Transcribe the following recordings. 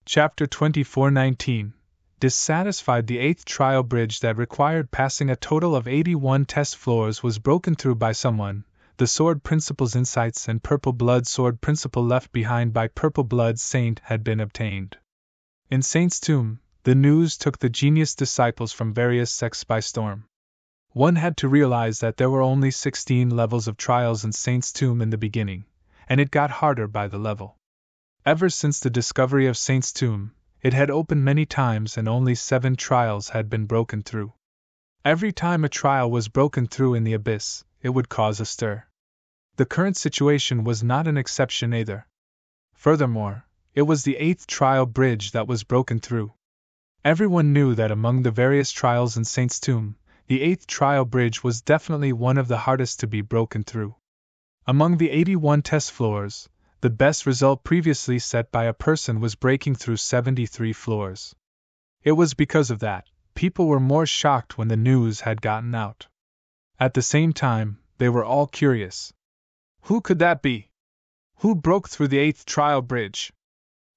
Chapter 24:19. Dissatisfied, the eighth trial bridge that required passing a total of 81 test floors was broken through by someone. The Sword Principal's insights and Purple Blood Sword Principle left behind by Purple Blood Saint had been obtained. In Saint's tomb, the news took the genius disciples from various sects by storm. One had to realize that there were only 16 levels of trials in Saint's tomb in the beginning, and it got harder by the level. Ever since the discovery of Saint's tomb, it had opened many times and only 7 trials had been broken through. Every time a trial was broken through in the abyss, it would cause a stir. The current situation was not an exception either. Furthermore, it was the 8th trial bridge that was broken through. Everyone knew that among the various trials in Saint's tomb, the 8th trial bridge was definitely one of the hardest to be broken through. Among the 81 test floors, the best result previously set by a person was breaking through 73 floors. It was because of that, people were more shocked when the news had gotten out. At the same time, they were all curious. Who could that be? Who broke through the 8th trial bridge?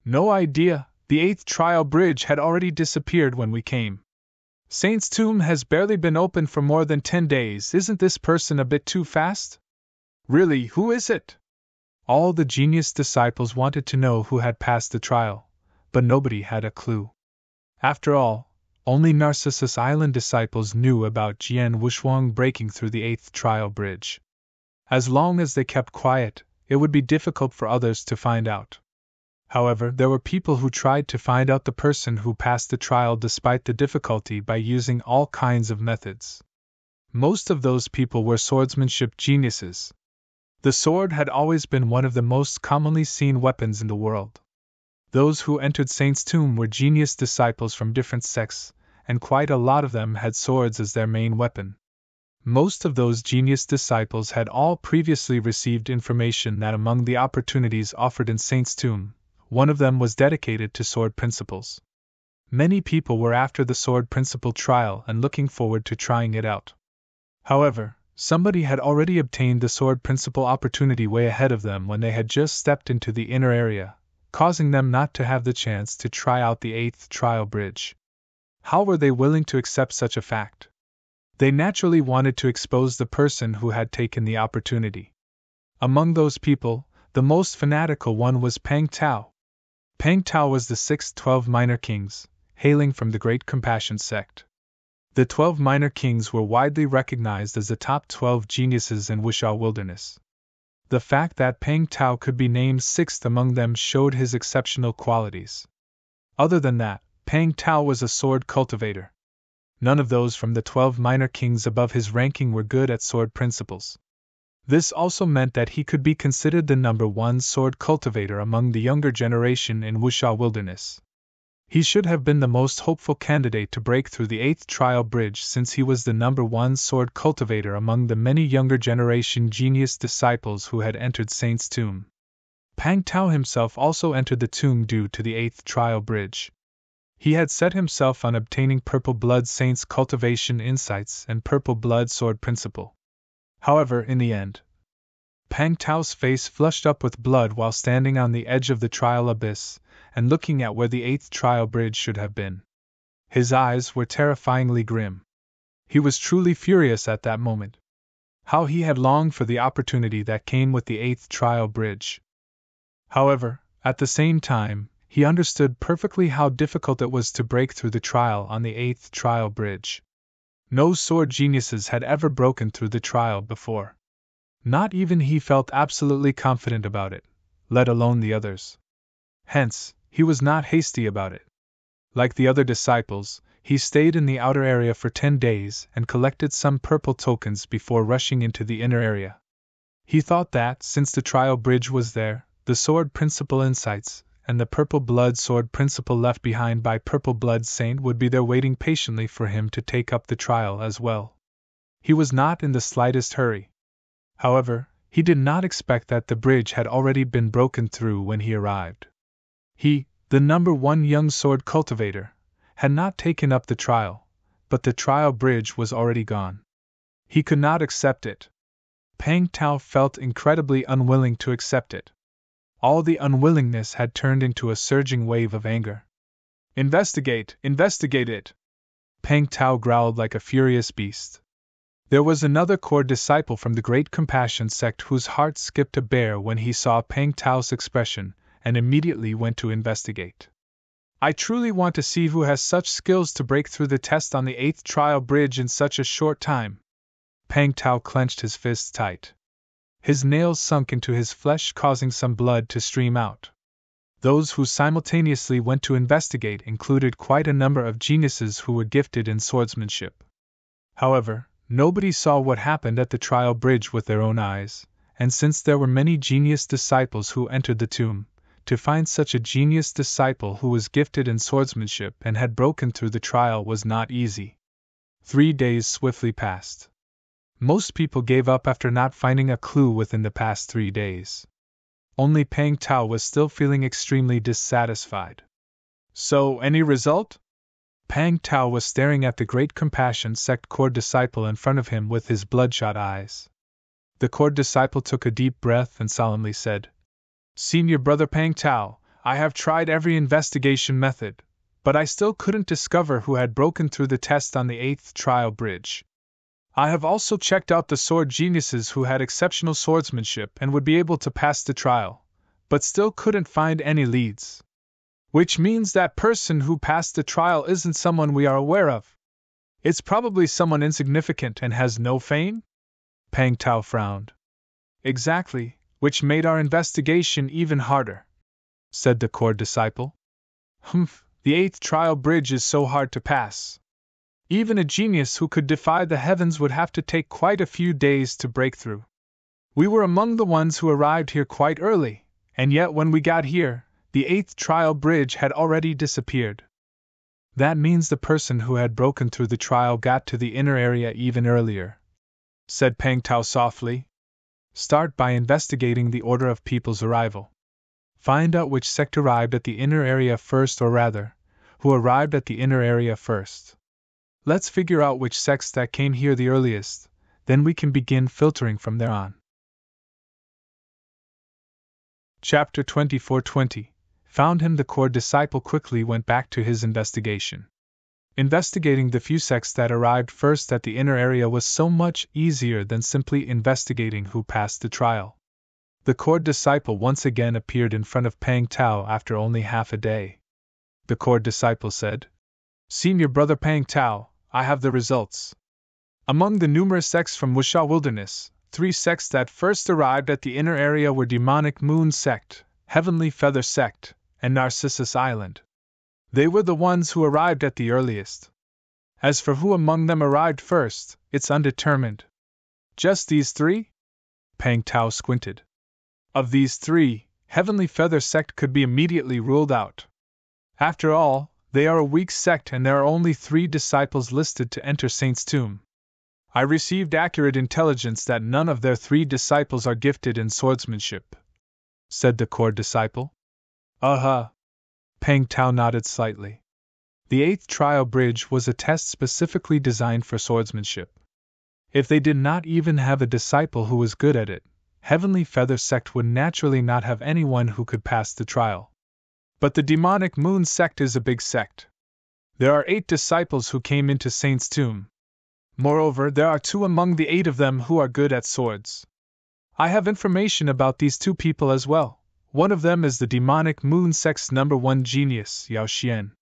No idea, the 8th trial bridge had already disappeared when we came. Saint's tomb has barely been open for more than 10 days, isn't this person a bit too fast? Really, who is it? All the genius disciples wanted to know who had passed the trial, but nobody had a clue. After all, only Narcissus Island disciples knew about Jian Wushuang breaking through the 8th trial bridge. As long as they kept quiet, it would be difficult for others to find out. However, there were people who tried to find out the person who passed the trial despite the difficulty by using all kinds of methods. Most of those people were swordsmanship geniuses. The sword had always been one of the most commonly seen weapons in the world. Those who entered Saint's tomb were genius disciples from different sects, and quite a lot of them had swords as their main weapon. Most of those genius disciples had all previously received information that among the opportunities offered in Saint's tomb, one of them was dedicated to sword principles. Many people were after the sword principle trial and looking forward to trying it out. However, somebody had already obtained the sword principle opportunity way ahead of them when they had just stepped into the inner area, causing them not to have the chance to try out the 8th trial bridge. How were they willing to accept such a fact? They naturally wanted to expose the person who had taken the opportunity. Among those people, the most fanatical one was Pang Tao. Pang Tao was the 6th 12 minor kings, hailing from the Great Compassion sect. The 12 minor kings were widely recognized as the top 12 geniuses in Wuxia wilderness. The fact that Pang Tao could be named 6th among them showed his exceptional qualities. Other than that, Pang Tao was a sword cultivator. None of those from the 12 minor kings above his ranking were good at sword principles. This also meant that he could be considered the #1 sword cultivator among the younger generation in Wuxia wilderness. He should have been the most hopeful candidate to break through the 8th trial bridge since he was the #1 sword cultivator among the many younger generation genius disciples who had entered Saint's tomb. Pang Tao himself also entered the tomb due to the 8th trial bridge. He had set himself on obtaining Purple Blood Saint's cultivation insights and Purple Blood sword principle. However, in the end, Pang Tao's face flushed up with blood while standing on the edge of the trial abyss and looking at where the 8th trial bridge should have been. His eyes were terrifyingly grim. He was truly furious at that moment. How he had longed for the opportunity that came with the 8th trial bridge. However, at the same time, he understood perfectly how difficult it was to break through the trial on the 8th trial bridge. No sword geniuses had ever broken through the trial before. Not even he felt absolutely confident about it, let alone the others. Hence, he was not hasty about it. Like the other disciples, he stayed in the outer area for 10 days and collected some purple tokens before rushing into the inner area. He thought that, since the trial bridge was there, the sword principle insights, and the Purple Blood sword principle left behind by Purple Blood Saint would be there waiting patiently for him to take up the trial as well. He was not in the slightest hurry. However, he did not expect that the bridge had already been broken through when he arrived. He, the #1 young sword cultivator, had not taken up the trial, but the trial bridge was already gone. He could not accept it. Pang Tao felt incredibly unwilling to accept it. All the unwillingness had turned into a surging wave of anger. Investigate it! Peng Tao growled like a furious beast. There was another core disciple from the Great Compassion sect whose heart skipped a bear when he saw Peng Tao's expression, and immediately went to investigate. I truly want to see who has such skills to break through the test on the 8th trial bridge in such a short time. Peng Tao clenched his fists tight. His nails sunk into his flesh, causing some blood to stream out. Those who simultaneously went to investigate included quite a number of geniuses who were gifted in swordsmanship. However, nobody saw what happened at the trial bridge with their own eyes, and since there were many genius disciples who entered the tomb, to find such a genius disciple who was gifted in swordsmanship and had broken through the trial was not easy. 3 days swiftly passed. Most people gave up after not finding a clue within the past 3 days. Only Peng Tao was still feeling extremely dissatisfied. So, any result? Peng Tao was staring at the Great Compassion sect core disciple in front of him with his bloodshot eyes. The core disciple took a deep breath and solemnly said, Senior Brother Peng Tao, I have tried every investigation method, but I still couldn't discover who had broken through the test on the 8th trial bridge. I have also checked out the sword geniuses who had exceptional swordsmanship and would be able to pass the trial, but still couldn't find any leads. Which means that person who passed the trial isn't someone we are aware of. It's probably someone insignificant and has no fame? Peng Tao frowned. Exactly, which made our investigation even harder, said the core disciple. The 8th trial bridge is so hard to pass. Even a genius who could defy the heavens would have to take quite a few days to break through. We were among the ones who arrived here quite early, and yet when we got here, the 8th trial bridge had already disappeared. That means the person who had broken through the trial got to the inner area even earlier, said Peng Tao softly. Start by investigating the order of people's arrival. Find out which sect arrived at the inner area first, or rather, who arrived at the inner area first. Let's figure out which sects that came here the earliest, then we can begin filtering from there on. Chapter 24:20 Found him. The core disciple quickly went back to his investigation. Investigating the few sects that arrived first at the inner area was so much easier than simply investigating who passed the trial. The core disciple once again appeared in front of Peng Tao after only half a day. The core disciple said, Senior Brother Peng Tao, I have the results. Among the numerous sects from Wuxia Wilderness, 3 sects that first arrived at the inner area were Demonic Moon Sect, Heavenly Feather Sect, and Narcissus Island. They were the ones who arrived at the earliest. As for who among them arrived first, it's undetermined. Just these 3? Peng Tao squinted. Of these 3, Heavenly Feather Sect could be immediately ruled out. After all, they are a weak sect and there are only 3 disciples listed to enter Saint's tomb. I received accurate intelligence that none of their 3 disciples are gifted in swordsmanship, said the core disciple. Peng Tao nodded slightly. The 8th trial bridge was a test specifically designed for swordsmanship. If they did not even have a disciple who was good at it, Heavenly Feather Sect would naturally not have anyone who could pass the trial. But the Demonic Moon Sect is a big sect. There are 8 disciples who came into Saint's tomb. Moreover, there are 2 among the 8 of them who are good at swords. I have information about these 2 people as well. One of them is the Demonic Moon Sect's number 1 genius, Yao Xian.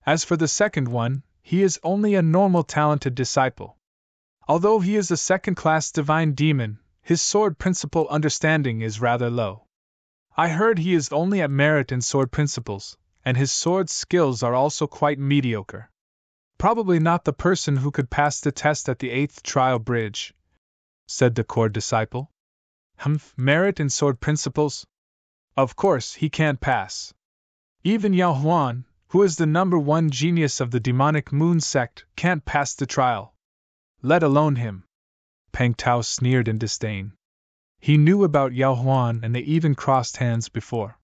As for the second one, he is only a normal talented disciple. Although he is a second-class divine demon, his sword principle understanding is rather low. I heard he is only at merit in sword principles, and his sword skills are also quite mediocre. Probably not the person who could pass the test at the 8th trial bridge, said the core disciple. Merit in sword principles? Of course he can't pass. Even Yao Huan, who is the number 1 genius of the Demonic Moon Sect, can't pass the trial. Let alone him. Peng Tao sneered in disdain. He knew about Yao Huan and they even crossed hands before.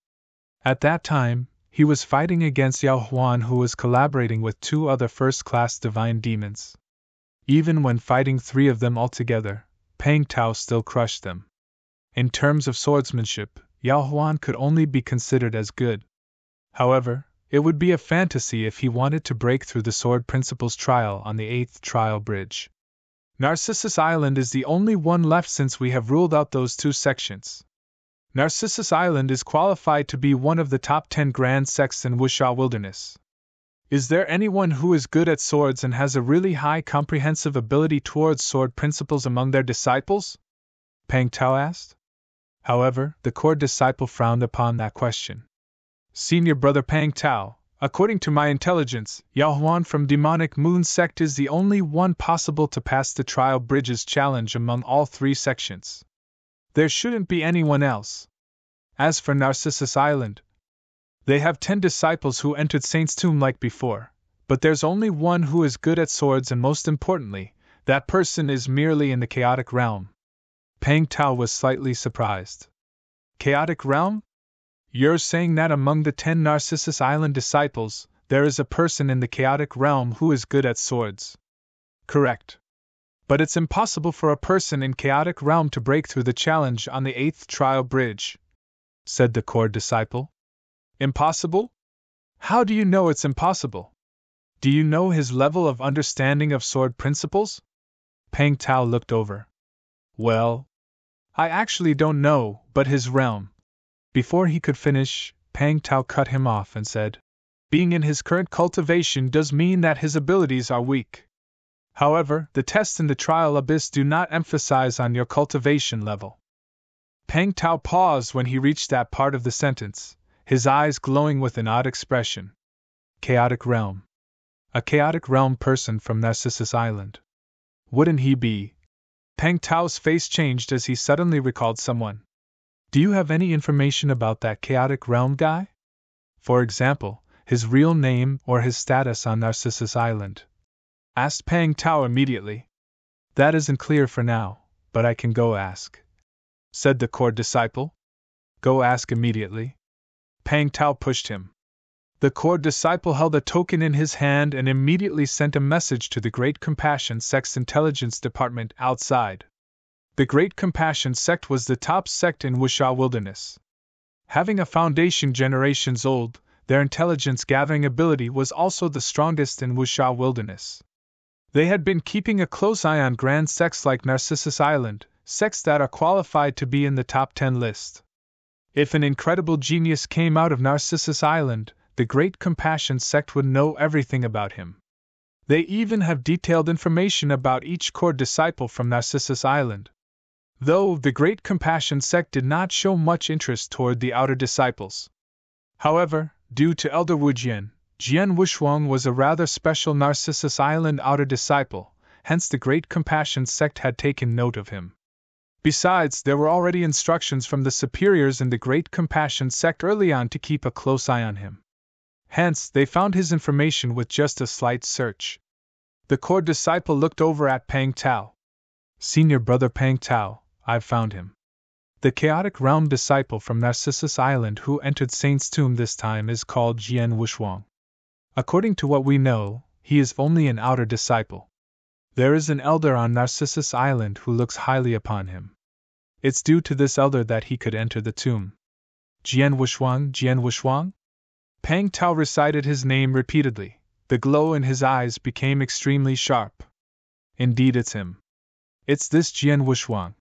At that time, he was fighting against Yao Huan, who was collaborating with 2 other first-class divine demons. Even when fighting 3 of them altogether, Peng Tao still crushed them. In terms of swordsmanship, Yao Huan could only be considered as good. However, it would be a fantasy if he wanted to break through the Sword Principles trial on the 8th trial bridge. Narcissus Island is the only one left since we have ruled out those 2 sections. Narcissus Island is qualified to be one of the top 10 grand sects in Wuxia Wilderness. Is there anyone who is good at swords and has a really high comprehensive ability towards sword principles among their disciples? Peng Tao asked. However, the core disciple frowned upon that question. Senior brother Peng Tao, according to my intelligence, Yao Huan from Demonic Moon Sect is the only one possible to pass the trial bridges challenge among all 3 sections. There shouldn't be anyone else. As for Narcissus Island, they have 10 disciples who entered Saint's Tomb like before, but there's only one who is good at swords, and most importantly, that person is merely in the chaotic realm. Peng Tao was slightly surprised. Chaotic realm? You're saying that among the 10 Narcissus Island disciples, there is a person in the chaotic realm who is good at swords? Correct. But it's impossible for a person in chaotic realm to break through the challenge on the 8th trial bridge, said the core disciple. Impossible? How do you know it's impossible? Do you know his level of understanding of sword principles? Peng Tao looked over. Well, I actually don't know, but his realm. Before he could finish, Peng Tao cut him off and said, being in his current cultivation does mean that his abilities are weak. However, the tests in the trial abyss do not emphasize on your cultivation level. Peng Tao paused when he reached that part of the sentence, his eyes glowing with an odd expression. Chaotic realm. A chaotic realm person from Narcissus Island. Wouldn't he be? Peng Tao's face changed as he suddenly recalled someone. Do you have any information about that chaotic realm guy? For example, his real name or his status on Narcissus Island? Asked Peng Tao immediately. That isn't clear for now, but I can go ask, said the core disciple. Go ask immediately. Peng Tao pushed him. The core disciple held a token in his hand and immediately sent a message to the Great Compassion Sect's intelligence department outside. The Great Compassion Sect was the top sect in Wuxia Wilderness. Having a foundation generations old, their intelligence gathering ability was also the strongest in Wuxia Wilderness. They had been keeping a close eye on grand sects like Narcissus Island, sects that are qualified to be in the top 10 list. If an incredible genius came out of Narcissus Island, the Great Compassion Sect would know everything about him. They even have detailed information about each core disciple from Narcissus Island. Though the Great Compassion Sect did not show much interest toward the outer disciples. However, due to Elder Wu Jian, Jian Wushuang was a rather special Narcissus Island outer disciple, hence the Great Compassion Sect had taken note of him. Besides, there were already instructions from the superiors in the Great Compassion Sect early on to keep a close eye on him. Hence, they found his information with just a slight search. The core disciple looked over at Peng Tao. Senior brother Peng Tao, I've found him. The chaotic realm disciple from Narcissus Island who entered Saint's Tomb this time is called Jian Wushuang. According to what we know, he is only an outer disciple. There is an elder on Narcissus Island who looks highly upon him. It's due to this elder that he could enter the tomb. Jian Wushuang, Jian Wushuang? Peng Tao recited his name repeatedly. The glow in his eyes became extremely sharp. Indeed, it's him. It's this Jian Wushuang.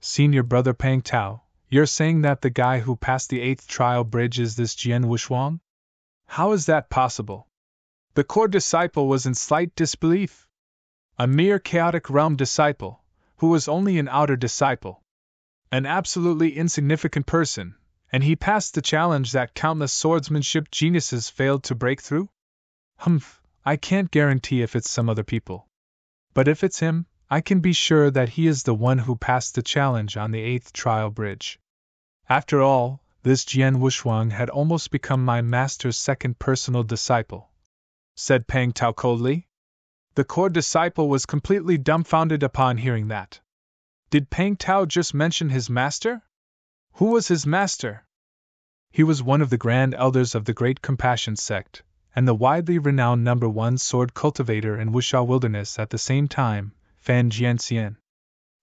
Senior brother Peng Tao, you're saying that the guy who passed the 8th trial bridge is this Jian Wushuang? How is that possible? The core disciple was in slight disbelief. A mere chaotic realm disciple, who was only an outer disciple. An absolutely insignificant person, and he passed the challenge that countless swordsmanship geniuses failed to break through? Humph, I can't guarantee if it's some other people. But if it's him, I can be sure that he is the one who passed the challenge on the 8th trial bridge. After all, this Jian Wushuang had almost become my master's second personal disciple, said Peng Tao coldly. The core disciple was completely dumbfounded upon hearing that. Did Peng Tao just mention his master? Who was his master? He was one of the grand elders of the Great Compassion Sect, and the widely renowned #1 sword cultivator in Wuxia Wilderness at the same time, Fan Jianxian.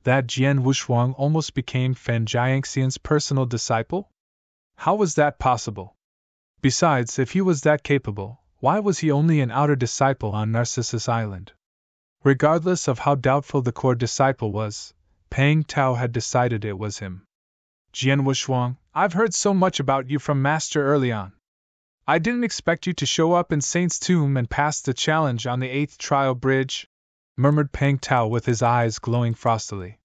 That Jian Wushuang almost became Fan Jianxian's personal disciple? How was that possible? Besides, if he was that capable, why was he only an outer disciple on Narcissus Island? Regardless of how doubtful the core disciple was, Pang Tao had decided it was him. Jian Wushuang, I've heard so much about you from Master early on. I didn't expect you to show up in Saint's Tomb and pass the challenge on the 8th trial bridge, murmured Pang Tao with his eyes glowing frostily.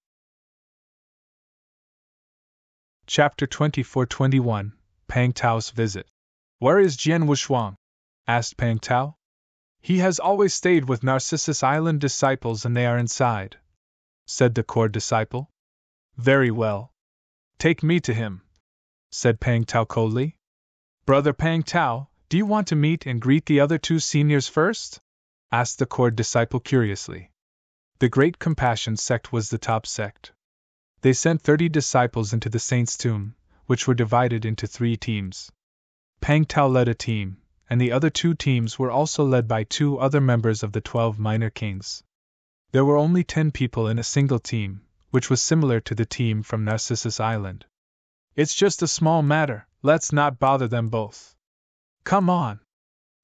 Chapter 24-21, Pang Tao's Visit. Where is Jian Wushuang? Asked Pang Tao. He has always stayed with Narcissus Island disciples and they are inside, said the core disciple. Very well. Take me to him, said Pang Tao coldly. Brother Pang Tao, do you want to meet and greet the other 2 seniors first? Asked the core disciple curiously. The Great Compassion sect was the top sect. They sent 30 disciples into the Saint's Tomb, which were divided into 3 teams. Pang Tao led a team, and the other 2 teams were also led by 2 other members of the 12 minor kings. There were only 10 people in a single team, which was similar to the team from Narcissus Island. It's just a small matter, let's not bother them both. Come on.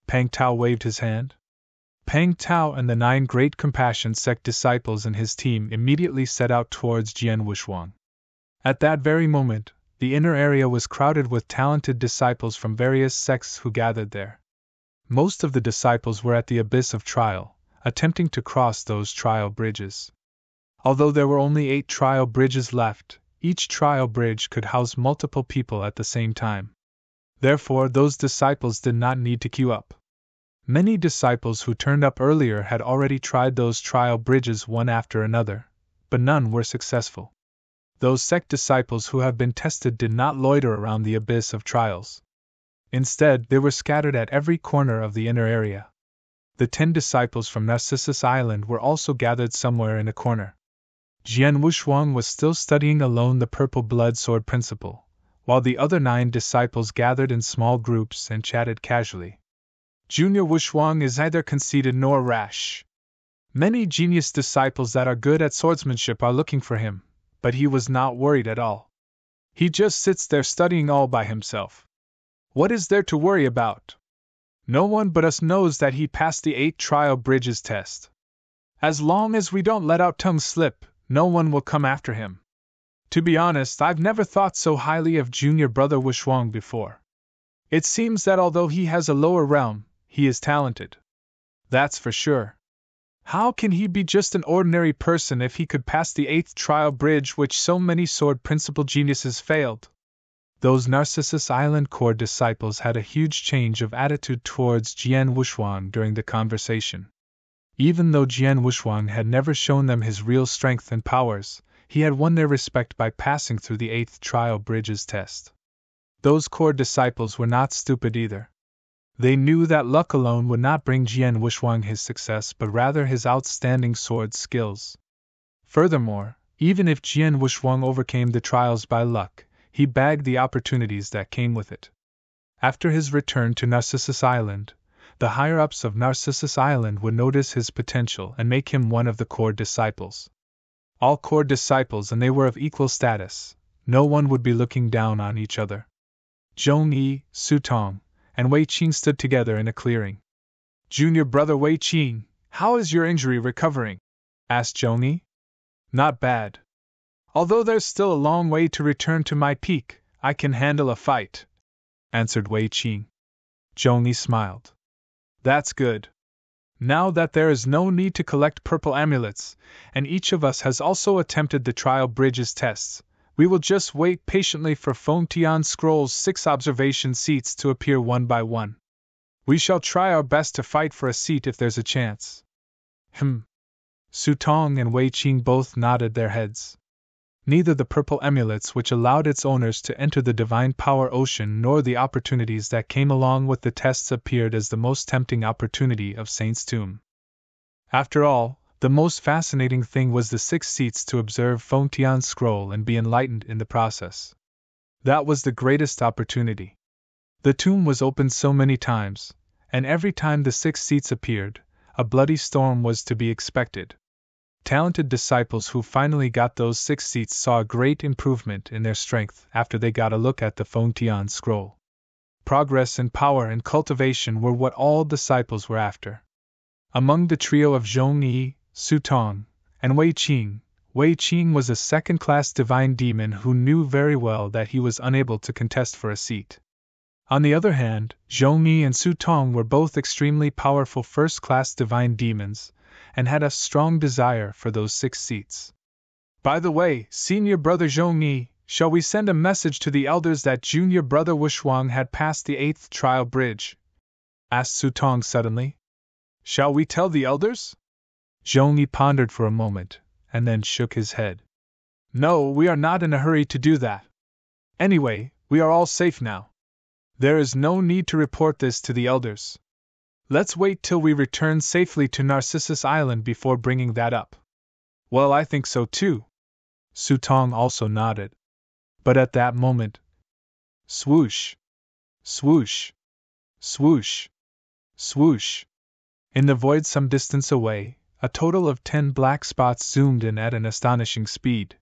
Pang Tao waved his hand. Pang Tao and the 9 Great Compassion sect disciples and his team immediately set out towards Jian Wushuang. At that very moment, the inner area was crowded with talented disciples from various sects who gathered there. Most of the disciples were at the abyss of trial, attempting to cross those trial bridges. Although there were only 8 trial bridges left, each trial bridge could house multiple people at the same time. Therefore, those disciples did not need to queue up. Many disciples who turned up earlier had already tried those trial bridges one after another, but none were successful. Those sect disciples who have been tested did not loiter around the abyss of trials. Instead, they were scattered at every corner of the inner area. The 10 disciples from Narcissus Island were also gathered somewhere in a corner. Jian Wushuang was still studying alone the purple blood sword principle, while the other 9 disciples gathered in small groups and chatted casually. Junior Wushuang is neither conceited nor rash. Many genius disciples that are good at swordsmanship are looking for him, but he was not worried at all. He just sits there studying all by himself. What is there to worry about? No one but us knows that he passed the 8 trial bridges test. As long as we don't let our tongues slip, no one will come after him. To be honest, I've never thought so highly of junior brother Wushuang before. It seems that although he has a lower realm, he is talented. That's for sure. How can he be just an ordinary person if he could pass the 8th trial bridge which so many sword principle geniuses failed? Those Narcissus Island core disciples had a huge change of attitude towards Jian Wushuang during the conversation. Even though Jian Wushuang had never shown them his real strength and powers, he had won their respect by passing through the 8th trial bridges test. Those core disciples were not stupid either. They knew that luck alone would not bring Jian Wushuang his success but rather his outstanding sword skills. Furthermore, even if Jian Wushuang overcame the trials by luck, he bagged the opportunities that came with it. After his return to Narcissus Island, the higher-ups of Narcissus Island would notice his potential and make him one of the core disciples. All core disciples, and they were of equal status. No one would be looking down on each other. Zhong Yi, Su Tong, and Wei Qing stood together in a clearing. Junior brother Wei Qing, how is your injury recovering? Asked Zhong Yi. Not bad. Although there's still a long way to return to my peak, I can handle a fight, answered Wei Qing. Zhong Yi smiled. That's good. Now that there is no need to collect purple amulets, and each of us has also attempted the trial bridges tests, we will just wait patiently for Fengtian Scroll's 6 observation seats to appear one by one. We shall try our best to fight for a seat if there's a chance. Su Tong and Wei Qing both nodded their heads. Neither the purple amulets which allowed its owners to enter the divine power ocean nor the opportunities that came along with the tests appeared as the most tempting opportunity of Saint's Tomb. After all, the most fascinating thing was the 6 seats to observe Fengtian Scroll and be enlightened in the process. That was the greatest opportunity. The tomb was opened so many times, and every time the 6 seats appeared, a bloody storm was to be expected. Talented disciples who finally got those 6 seats saw a great improvement in their strength after they got a look at the Fengtian scroll. Progress in power and cultivation were what all disciples were after. Among the trio of Zhong Yi, Su Tong, and Wei Qing was a second-class divine demon who knew very well that he was unable to contest for a seat. On the other hand, Zhong Yi and Su Tong were both extremely powerful first-class divine demons, and had a strong desire for those 6 seats. By the way, senior brother Zhong Yi, shall we send a message to the elders that junior brother Wushuang had passed the 8th trial bridge? Asked Su Tong suddenly. Shall we tell the elders? Zhong Yi pondered for a moment, and then shook his head. No, we are not in a hurry to do that. Anyway, we are all safe now. There is no need to report this to the elders. Let's wait till we return safely to Narcissus Island before bringing that up. Well, I think so too. Su Tong also nodded. But at that moment, swoosh, swoosh, swoosh, swoosh. In the void some distance away, a total of 10 black spots zoomed in at an astonishing speed.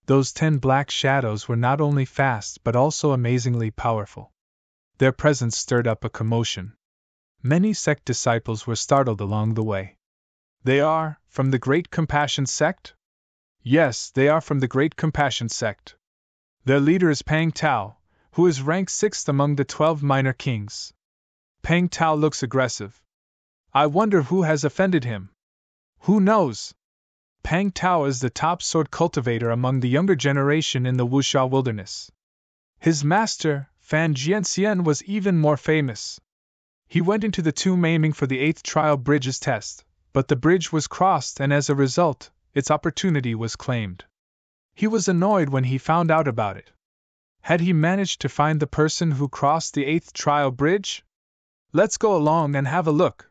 Those 10 black shadows were not only fast but also amazingly powerful. Their presence stirred up a commotion. Many sect disciples were startled along the way. They are from the Great Compassion sect? Yes, they are from the Great Compassion sect. Their leader is Pang Tao, who is ranked 6th among the 12 minor kings. Pang Tao looks aggressive. I wonder who has offended him. Who knows? Pang Tao is the top sword cultivator among the younger generation in the Wuxia wilderness. His master, Fan Jianxian, was even more famous. He went into the tomb aiming for the 8th trial bridge's test, but the bridge was crossed and as a result, its opportunity was claimed. He was annoyed when he found out about it. Had he managed to find the person who crossed the 8th trial bridge? Let's go along and have a look.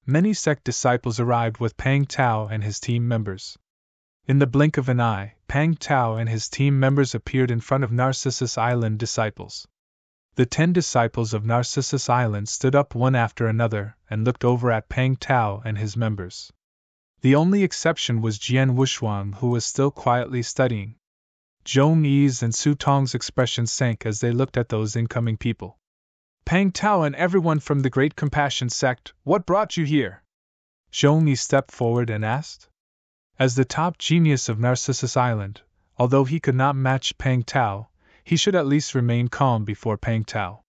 Many sect disciples arrived with Pang Tao and his team members. In the blink of an eye, Pang Tao and his team members appeared in front of Narcissus Island disciples. The 10 disciples of Narcissus Island stood up one after another and looked over at Pang Tao and his members. The only exception was Jian Wushuang, who was still quietly studying. Zhong Yi's and Su Tong's expressions sank as they looked at those incoming people. Pang Tao and everyone from the Great Compassion sect, what brought you here? Zhong Yi stepped forward and asked. As the top genius of Narcissus Island, although he could not match Pang Tao, he should at least remain calm before Pang Tao.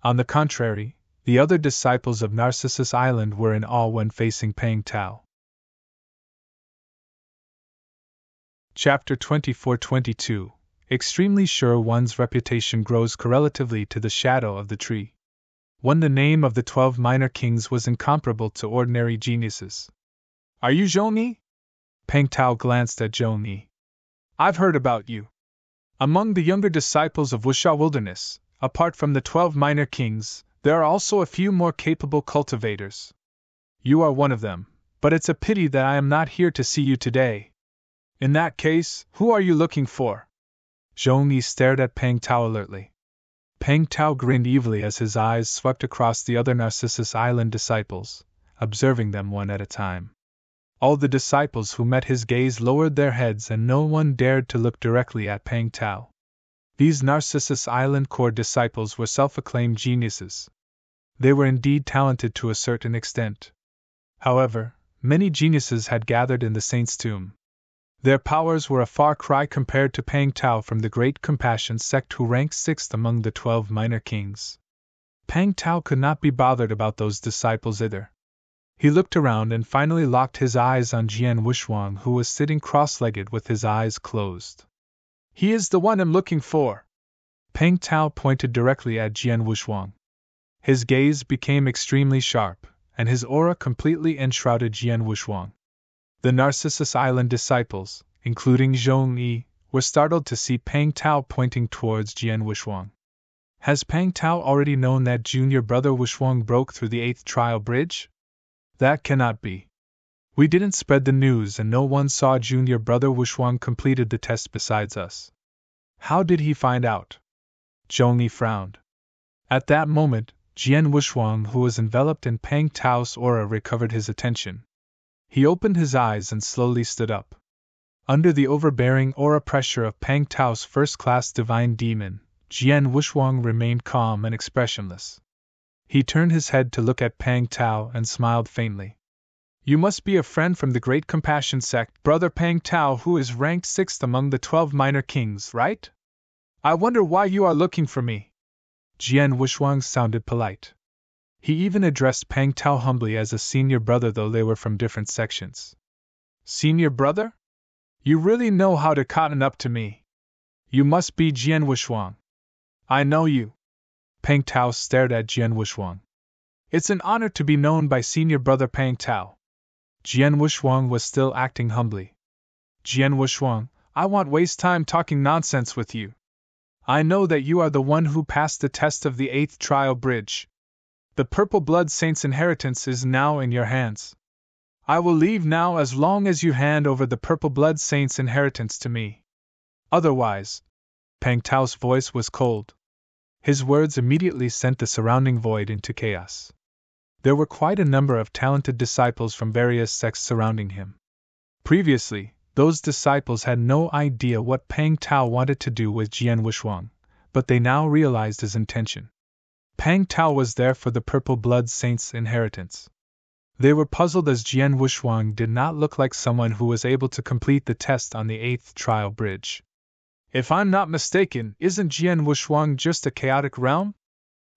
On the contrary, the other disciples of Narcissus Island were in awe when facing Pang Tao. Chapter 24-22. Extremely sure one's reputation grows correlatively to the shadow of the tree. When the name of the 12 minor kings was incomparable to ordinary geniuses. Are you Zhong Yi? Pang Tao glanced at Zhong Yi. I've heard about you. Among the younger disciples of Wuxia Wilderness, apart from the 12 minor kings, there are also a few more capable cultivators. You are one of them, but it's a pity that I am not here to see you today. In that case, who are you looking for? Zhong Yi stared at Pang Tao alertly. Pang Tao grinned evilly as his eyes swept across the other Narcissus Island disciples, observing them one at a time. All the disciples who met his gaze lowered their heads and no one dared to look directly at Pang Tao. These Narcissus Island core disciples were self-acclaimed geniuses. They were indeed talented to a certain extent. However, many geniuses had gathered in the saint's tomb. Their powers were a far cry compared to Pang Tao from the Great Compassion sect, who ranked 6th among the 12 minor kings. Pang Tao could not be bothered about those disciples either. He looked around and finally locked his eyes on Jian Wushuang, who was sitting cross-legged with his eyes closed. He is the one I'm looking for. Pang Tao pointed directly at Jian Wushuang. His gaze became extremely sharp, and his aura completely enshrouded Jian Wushuang. The Narcissus Island disciples, including Zhong Yi, were startled to see Pang Tao pointing towards Jian Wushuang. Has Pang Tao already known that junior brother Wushuang broke through the 8th trial bridge? That cannot be. We didn't spread the news and no one saw junior brother Wushuang completed the test besides us. How did he find out? Zhong Yi frowned. At that moment, Jian Wushuang, who was enveloped in Pang Tao's aura, recovered his attention. He opened his eyes and slowly stood up. Under the overbearing aura pressure of Pang Tao's first-class divine demon, Jian Wushuang remained calm and expressionless. He turned his head to look at Pang Tao and smiled faintly. You must be a friend from the Great Compassion sect, Brother Pang Tao, who is ranked 6th among the 12 minor kings, right? I wonder why you are looking for me. Jian Wushuang sounded polite. He even addressed Pang Tao humbly as a senior brother, though they were from different sections. Senior brother? You really know how to cotton up to me. You must be Jian Wushuang. I know you. Pang Tao stared at Jian Wushuang. It's an honor to be known by senior brother Pang Tao. Jian Wushuang was still acting humbly. Jian Wushuang, I won't waste time talking nonsense with you. I know that you are the one who passed the test of the 8th trial bridge. The Purple Blood Saint's inheritance is now in your hands. I will leave now as long as you hand over the Purple Blood Saint's inheritance to me. Otherwise, Pang Tao's voice was cold. His words immediately sent the surrounding void into chaos. There were quite a number of talented disciples from various sects surrounding him. Previously, those disciples had no idea what Pang Tao wanted to do with Jian Wushuang, but they now realized his intention. Pang Tao was there for the Purple Blood Saint's inheritance. They were puzzled as Jian Wushuang did not look like someone who was able to complete the test on the 8th trial bridge. If I'm not mistaken, isn't Jian Wushuang just a chaotic realm?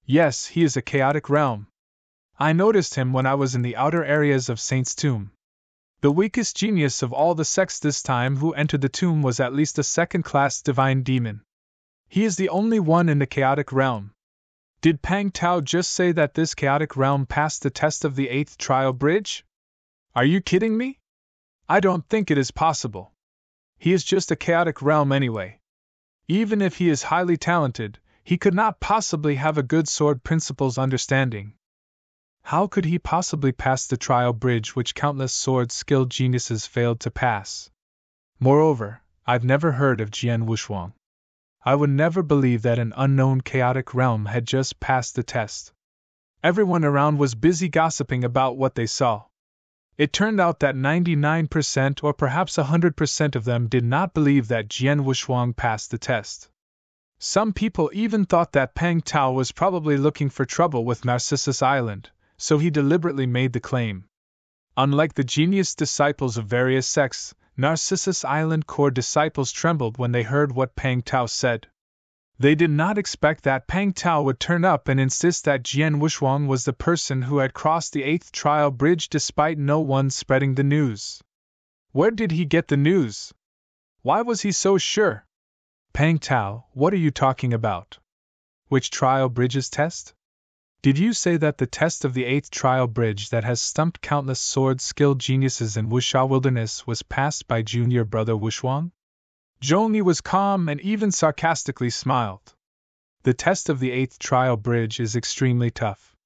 Yes, he is a chaotic realm. I noticed him when I was in the outer areas of Saint's tomb. The weakest genius of all the sects this time who entered the tomb was at least a second-class divine demon. He is the only one in the chaotic realm. Did Pang Tao just say that this chaotic realm passed the test of the 8th trial bridge? Are you kidding me? I don't think it is possible. He is just a chaotic realm anyway. Even if he is highly talented, he could not possibly have a good sword principles understanding. How could he possibly pass the trial bridge which countless sword-skilled geniuses failed to pass? Moreover, I've never heard of Jian Wushuang. I would never believe that an unknown chaotic realm had just passed the test. Everyone around was busy gossiping about what they saw. It turned out that 99% or perhaps 100% of them did not believe that Jian Wushuang passed the test. Some people even thought that Pang Tao was probably looking for trouble with Narcissus Island, so he deliberately made the claim. Unlike the genius disciples of various sects, Narcissus Island core disciples trembled when they heard what Pang Tao said. They did not expect that Pang Tao would turn up and insist that Jian Wushuang was the person who had crossed the 8th trial bridge despite no one spreading the news. Where did he get the news? Why was he so sure? Pang Tao, what are you talking about? Which trial bridge's test? Did you say that the test of the 8th trial bridge that has stumped countless sword-skilled geniuses in Wuxia Wilderness was passed by junior brother Wushuang? Zhongyi was calm and even sarcastically smiled. The test of the 8th trial bridge is extremely tough.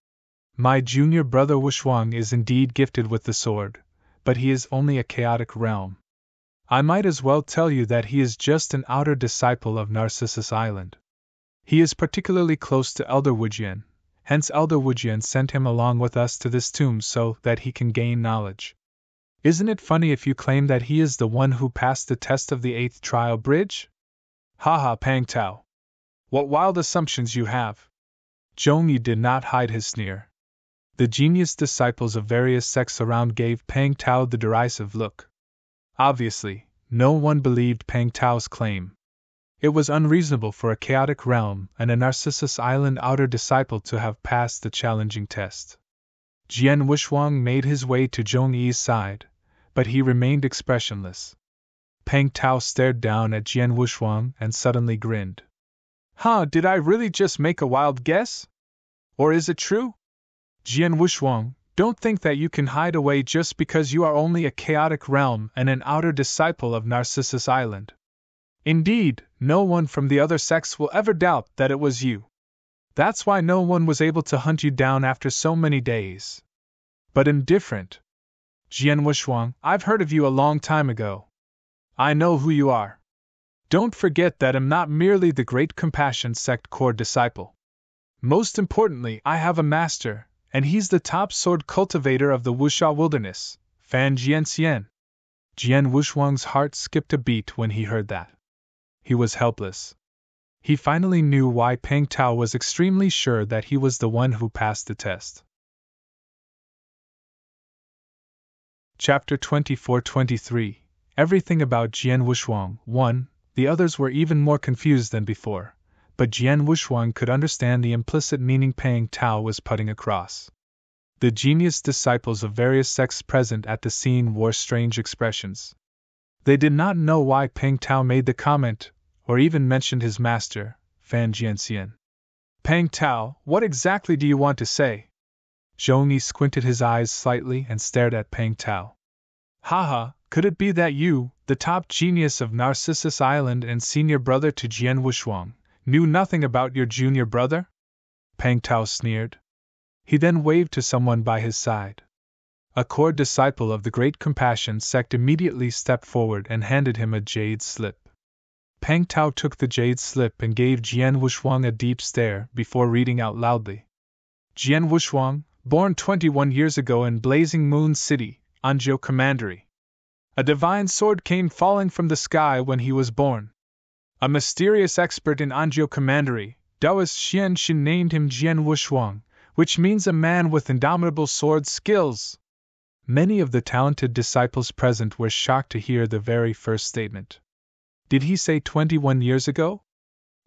My junior brother Wushuang is indeed gifted with the sword, but he is only a chaotic realm. I might as well tell you that he is just an outer disciple of Narcissus Island. He is particularly close to Elder Wujian, hence Elder Wujian sent him along with us to this tomb so that he can gain knowledge. Isn't it funny if you claim that he is the one who passed the test of the 8th trial bridge? Haha, Pang Tao. What wild assumptions you have. Zhongyi did not hide his sneer. The genius disciples of various sects around gave Pang Tao the derisive look. Obviously, no one believed Pang Tao's claim. It was unreasonable for a chaotic realm and a Narcissus Island outer disciple to have passed the challenging test. Jian Wushuang made his way to Zhongyi's side, but he remained expressionless. Pang Tao stared down at Jian Wushuang and suddenly grinned. Huh, did I really just make a wild guess? Or is it true? Jian Wushuang, don't think that you can hide away just because you are only a chaotic realm and an outer disciple of Narcissus Island. Indeed, no one from the other sects will ever doubt that it was you. That's why no one was able to hunt you down after so many days. But I'm different. Jian Wushuang, I've heard of you a long time ago. I know who you are. Don't forget that I'm not merely the Great Compassion sect core disciple. Most importantly, I have a master, and he's the top sword cultivator of the Wuxia Wilderness, Fan Jianxian. Jian Wushuang's heart skipped a beat when he heard that. He was helpless. He finally knew why Peng Tao was extremely sure that he was the one who passed the test. Chapter 24-23. Everything about Jian Wushuang. 1. The others were even more confused than before, but Jian Wushuang could understand the implicit meaning Peng Tao was putting across. The genius disciples of various sects present at the scene wore strange expressions. They did not know why Peng Tao made the comment, or even mentioned his master, Fan Jianxian. Peng Tao, what exactly do you want to say? Zhongyi squinted his eyes slightly and stared at Peng Tao. Haha, could it be that you, the top genius of Narcissus Island and senior brother to Jian Wushuang, knew nothing about your junior brother? Peng Tao sneered. He then waved to someone by his side. A core disciple of the Great Compassion sect immediately stepped forward and handed him a jade slip. Peng Tao took the jade slip and gave Jian Wushuang a deep stare before reading out loudly. Jian Wushuang, born 21 years ago in Blazing Moon City, Anzhou Commandery. A divine sword came falling from the sky when he was born. A mysterious expert in Anzhou Commandery, Taoist Xian Xin named him Jian Wushuang, which means a man with indomitable sword skills. Many of the talented disciples present were shocked to hear the very first statement. Did he say 21 years ago?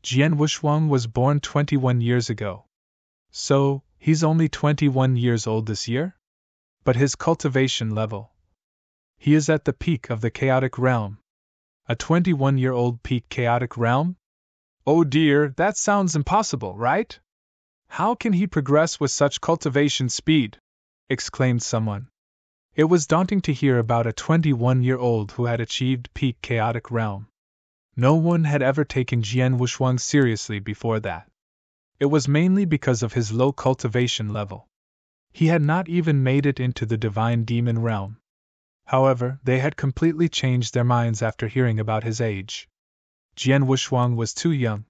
Jian Wushuang was born 21 years ago. So, he's only 21 years old this year? But his cultivation level. He is at the peak of the chaotic realm. A 21-year-old peak chaotic realm? Oh dear, that sounds impossible, right? How can he progress with such cultivation speed? Exclaimed someone. It was daunting to hear about a 21-year-old who had achieved peak chaotic realm. No one had ever taken Jian Wushuang seriously before that. It was mainly because of his low cultivation level. He had not even made it into the divine demon realm. However, they had completely changed their minds after hearing about his age. Jian Wushuang was too young.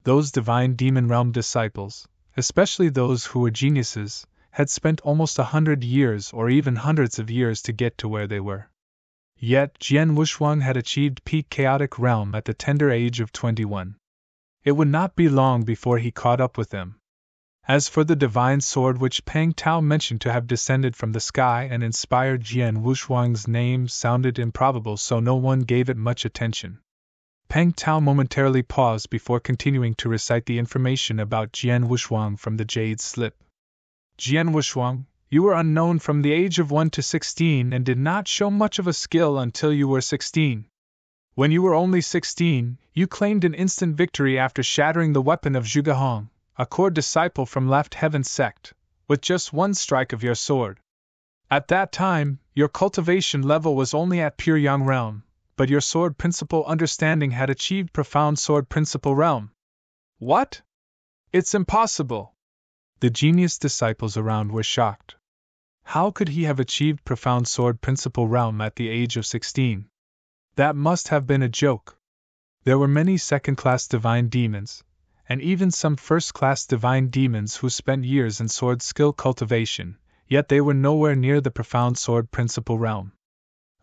Those divine demon realm disciples, especially those who were geniuses, had spent almost 100 years or even hundreds of years to get to where they were. Yet Jian Wushuang had achieved peak chaotic realm at the tender age of 21. It would not be long before he caught up with them. As for the divine sword which Peng Tao mentioned to have descended from the sky and inspired Jian Wushuang's name sounded improbable, so no one gave it much attention. Peng Tao momentarily paused before continuing to recite the information about Jian Wushuang from the jade slip. Jian Wushuang, you were unknown from the age of 1 to 16 and did not show much of a skill until you were 16. When you were only 16, you claimed an instant victory after shattering the weapon of Zhugahong, a core disciple from Left Heaven sect, with just one strike of your sword. At that time, your cultivation level was only at pure Yang realm, but your sword principle understanding had achieved profound sword principle realm. What? It's impossible! The genius disciples around were shocked. How could he have achieved profound sword principle realm at the age of 16? That must have been a joke. There were many second-class divine demons, and even some first-class divine demons who spent years in sword skill cultivation, yet they were nowhere near the profound sword principle realm.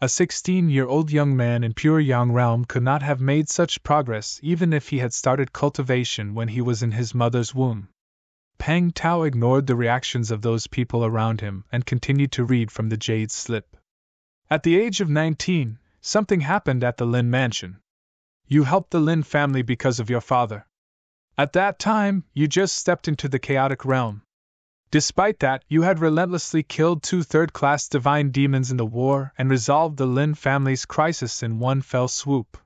A 16-year-old young man in pure Yang realm could not have made such progress even if he had started cultivation when he was in his mother's womb. Peng Tao ignored the reactions of those people around him and continued to read from the jade slip. At the age of 19, something happened at the Lin mansion. You helped the Lin family because of your father. At that time, you just stepped into the chaotic realm. Despite that, you had relentlessly killed 2 third-class divine demons in the war and resolved the Lin family's crisis in one fell swoop.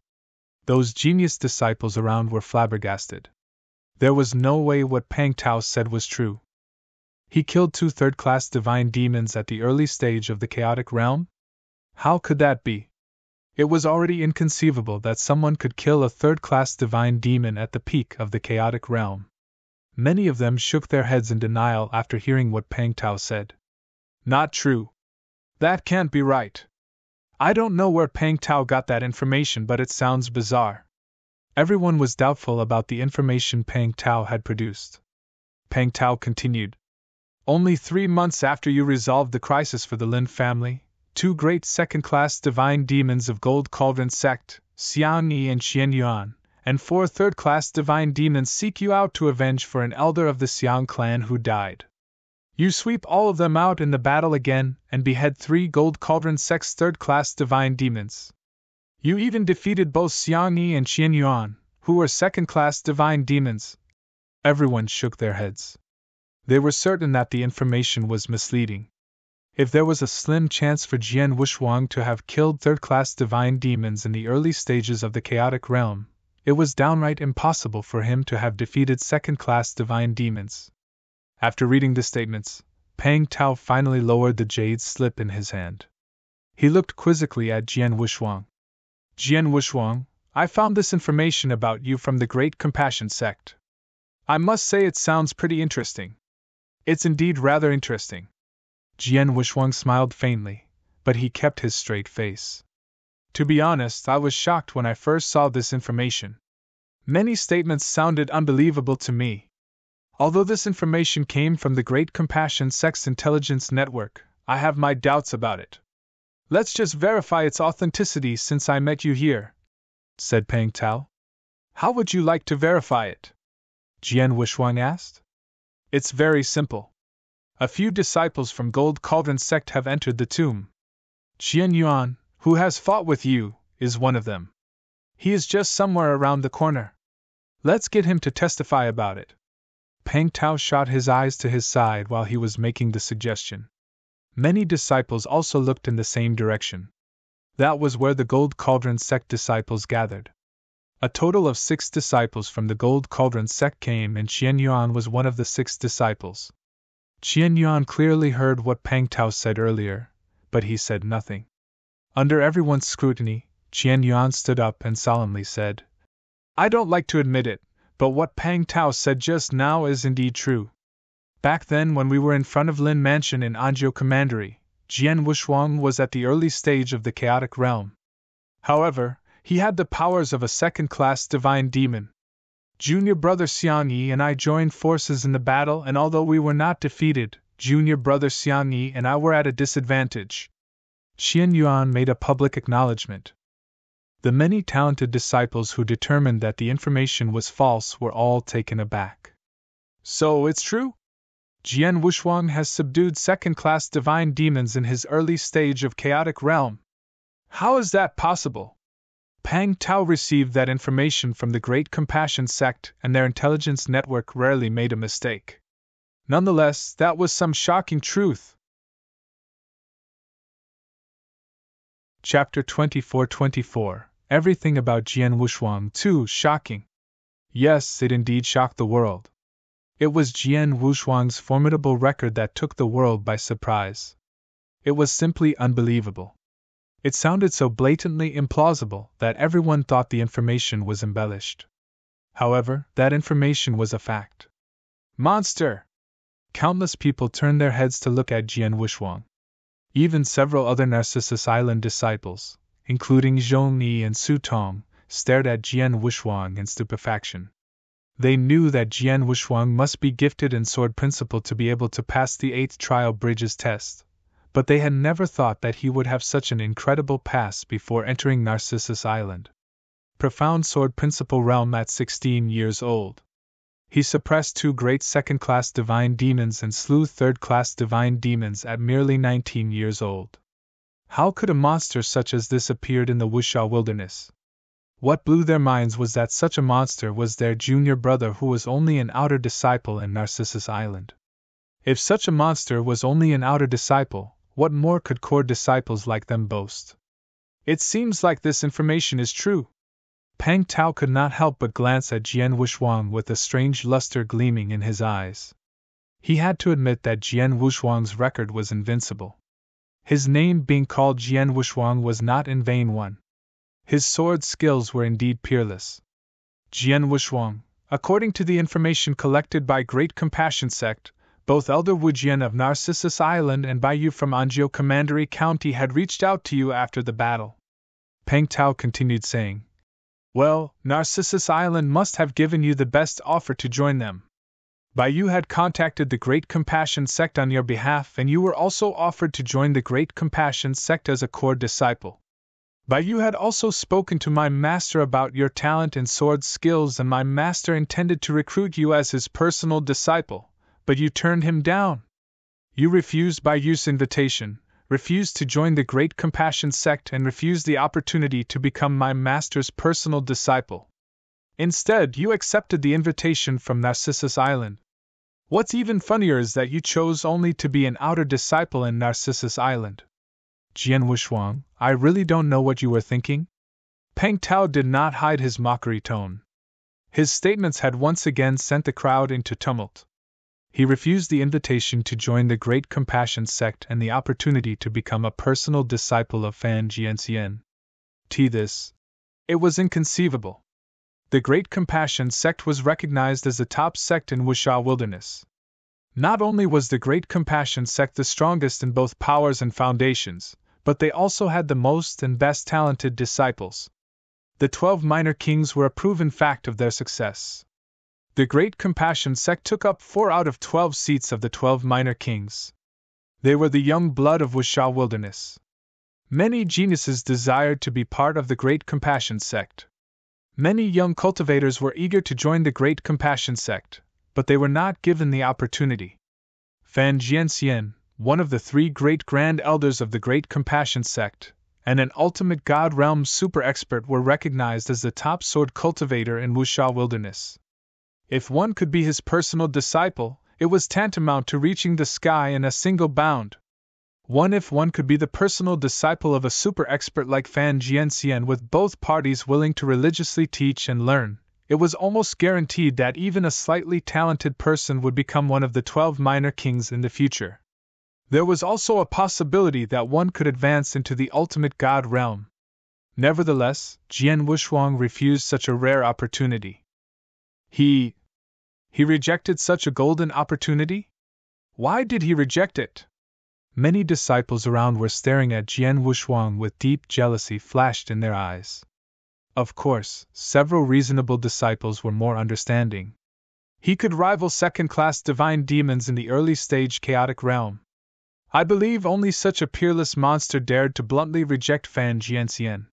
Those genius disciples around were flabbergasted. There was no way what Peng Tao said was true. He killed 2 third-class divine demons at the early stage of the chaotic realm? How could that be? It was already inconceivable that someone could kill a third-class divine demon at the peak of the chaotic realm. Many of them shook their heads in denial after hearing what Peng Tao said. Not true. That can't be right. I don't know where Peng Tao got that information, but it sounds bizarre. Everyone was doubtful about the information Peng Tao had produced. Peng Tao continued. Only 3 months after you resolved the crisis for the Lin family, 2 great second-class divine demons of Gold Cauldron sect, Xiang Yi and Qian Yuan, and 4 third-class divine demons seek you out to avenge for an elder of the Xiang clan who died. You sweep all of them out in the battle again and behead 3 Gold Cauldron sect's third-class divine demons. You even defeated both Xiang Yi and Qian Yuan, who were second-class divine demons. Everyone shook their heads. They were certain that the information was misleading. If there was a slim chance for Jian Wushuang to have killed third-class divine demons in the early stages of the chaotic realm, it was downright impossible for him to have defeated second-class divine demons. After reading the statements, Pang Tao finally lowered the jade slip in his hand. He looked quizzically at Jian Wushuang. Jian Wushuang, I found this information about you from the Great Compassion sect. I must say it sounds pretty interesting. It's indeed rather interesting. Jian Wushuang smiled faintly, but he kept his straight face. To be honest, I was shocked when I first saw this information. Many statements sounded unbelievable to me. Although this information came from the Great Compassion sect's intelligence network, I have my doubts about it. Let's just verify its authenticity since I met you here, said Pang Tao. How would you like to verify it? Jian Wushuang asked. It's very simple. A few disciples from Gold Cauldron sect have entered the tomb. Qian Yuan, who has fought with you, is one of them. He is just somewhere around the corner. Let's get him to testify about it. Pang Tao shot his eyes to his side while he was making the suggestion. Many disciples also looked in the same direction. That was where the Gold Cauldron sect disciples gathered. A total of 6 disciples from the Gold Cauldron sect came, and Qian Yuan was one of the 6 disciples. Qian Yuan clearly heard what Pang Tao said earlier, but he said nothing. Under everyone's scrutiny, Qian Yuan stood up and solemnly said, I don't like to admit it, but what Pang Tao said just now is indeed true. Back then when we were in front of Lin Mansion in Anzhou Commandery, Jian Wushuang was at the early stage of the chaotic realm. However, he had the powers of a second-class divine demon. Junior brother Xiang Yi and I joined forces in the battle, and although we were not defeated, junior brother Xiang Yi and I were at a disadvantage. Qian Yuan made a public acknowledgement. The many talented disciples who determined that the information was false were all taken aback. So it's true? Jian Wushuang has subdued second-class divine demons in his early stage of chaotic realm. How is that possible? Pang Tao received that information from the Great Compassion sect, and their intelligence network rarely made a mistake. Nonetheless, that was some shocking truth. Chapter 24-24 Everything about Jian Wushuang too shocking. Yes, it indeed shocked the world. It was Jian Wushuang's formidable record that took the world by surprise. It was simply unbelievable. It sounded so blatantly implausible that everyone thought the information was embellished. However, that information was a fact. Monster! Countless people turned their heads to look at Jian Wushuang. Even several other Narcissus Island disciples, including Zhong Yi and Su Tong, stared at Jian Wushuang in stupefaction. They knew that Jian Wushuang must be gifted in sword principle to be able to pass the 8th trial bridges test, but they had never thought that he would have such an incredible pass before entering Narcissus Island. Profound sword principle realm at 16 years old. He suppressed 2 great second-class divine demons and slew third-class divine demons at merely 19 years old. How could a monster such as this appeared in the Wuxia wilderness? What blew their minds was that such a monster was their junior brother, who was only an outer disciple in Narcissus Island. If such a monster was only an outer disciple, what more could core disciples like them boast? It seems like this information is true. Pang Tao could not help but glance at Jian Wushuang with a strange luster gleaming in his eyes. He had to admit that Jian Wushuang's record was invincible. His name being called Jian Wushuang was not in vain one. His sword skills were indeed peerless. Jian Wushuang, according to the information collected by Great Compassion sect, both Elder Wujian of Narcissus Island and Baiyu from Anzhou Commandery County had reached out to you after the battle. Pang Tao continued saying, Well, Narcissus Island must have given you the best offer to join them. Bai Yu had contacted the Great Compassion Sect on your behalf, and you were also offered to join the Great Compassion Sect as a core disciple. Bai Yu had also spoken to my master about your talent and sword skills, and my master intended to recruit you as his personal disciple, but you turned him down. You refused Bai Yu's invitation, refused to join the Great Compassion Sect, and refused the opportunity to become my master's personal disciple. Instead, you accepted the invitation from Narcissus Island. What's even funnier is that you chose only to be an outer disciple in Narcissus Island. Jian Wushuang, I really don't know what you were thinking. Peng Tao did not hide his mockery tone. His statements had once again sent the crowd into tumult. He refused the invitation to join the Great Compassion Sect and the opportunity to become a personal disciple of Fan Jianxian. It was inconceivable. The Great Compassion Sect was recognized as the top sect in Wuxia Wilderness. Not only was the Great Compassion Sect the strongest in both powers and foundations, but they also had the most and best talented disciples. The 12 minor kings were a proven fact of their success. The Great Compassion Sect took up 4 out of 12 seats of the 12 minor kings. They were the young blood of Wuxia Wilderness. Many geniuses desired to be part of the Great Compassion Sect. Many young cultivators were eager to join the Great Compassion Sect, but they were not given the opportunity. Fan Jianxian, one of the 3 great grand elders of the Great Compassion Sect, and an ultimate God Realm super expert were recognized as the top sword cultivator in Wuxia Wilderness. If one could be his personal disciple, it was tantamount to reaching the sky in a single bound. If one could be the personal disciple of a super expert like Fan Jianxian with both parties willing to religiously teach and learn, it was almost guaranteed that even a slightly talented person would become one of the 12 minor kings in the future. There was also a possibility that one could advance into the ultimate God realm. Nevertheless, Jian Wushuang refused such a rare opportunity. He rejected such a golden opportunity? Why did he reject it? Many disciples around were staring at Jian Wushuang with deep jealousy flashed in their eyes. Of course, several reasonable disciples were more understanding. He could rival second-class divine demons in the early-stage chaotic realm. I believe only such a peerless monster dared to bluntly reject Fan Jianxian.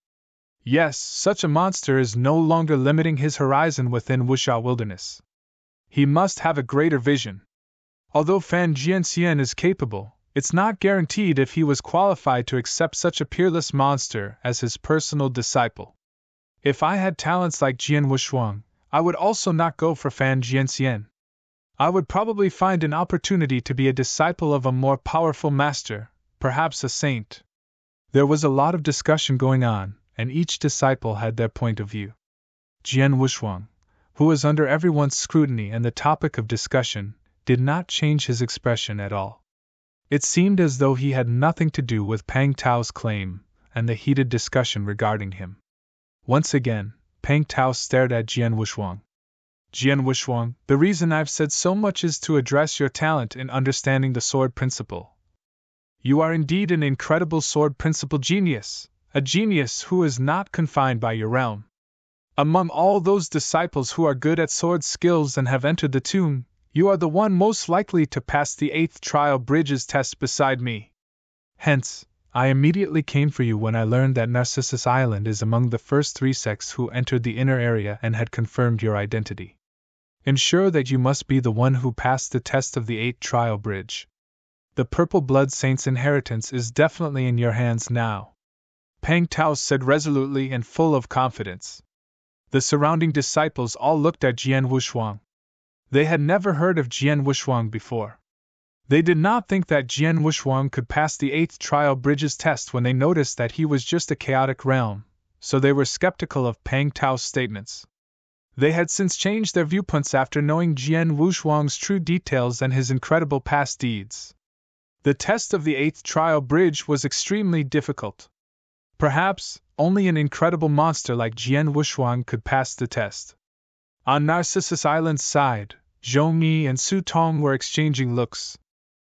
Yes, such a monster is no longer limiting his horizon within Wuxia Wilderness. He must have a greater vision. Although Fan Jianxian is capable, it's not guaranteed if he was qualified to accept such a peerless monster as his personal disciple. If I had talents like Jian Wushuang, I would also not go for Fan Jianxian. I would probably find an opportunity to be a disciple of a more powerful master, perhaps a saint. There was a lot of discussion going on, and each disciple had their point of view. Jian Wushuang, who was under everyone's scrutiny and the topic of discussion, did not change his expression at all. It seemed as though he had nothing to do with Peng Tao's claim and the heated discussion regarding him. Once again, Peng Tao stared at Jian Wushuang. Jian Wushuang, the reason I've said so much is to address your talent in understanding the sword principle. You are indeed an incredible sword principle genius, a genius who is not confined by your realm. Among all those disciples who are good at sword skills and have entered the tomb, you are the one most likely to pass the 8th trial bridges test beside me. Hence, I immediately came for you when I learned that Narcissus Island is among the first 3 sects who entered the inner area and had confirmed your identity. Ensure that you must be the one who passed the test of the 8th trial bridge. The Purple Blood Saint's inheritance is definitely in your hands now. Peng Tao said resolutely and full of confidence. The surrounding disciples all looked at Jian Wushuang. They had never heard of Jian Wushuang before. They did not think that Jian Wushuang could pass the 8th trial bridges test when they noticed that he was just a chaotic realm, so they were skeptical of Peng Tao's statements. They had since changed their viewpoints after knowing Jian Wushuang's true details and his incredible past deeds. The test of the 8th trial bridge was extremely difficult. Perhaps, only an incredible monster like Jian Wushuang could pass the test. On Narcissus Island's side, Zhou Mi and Su Tong were exchanging looks.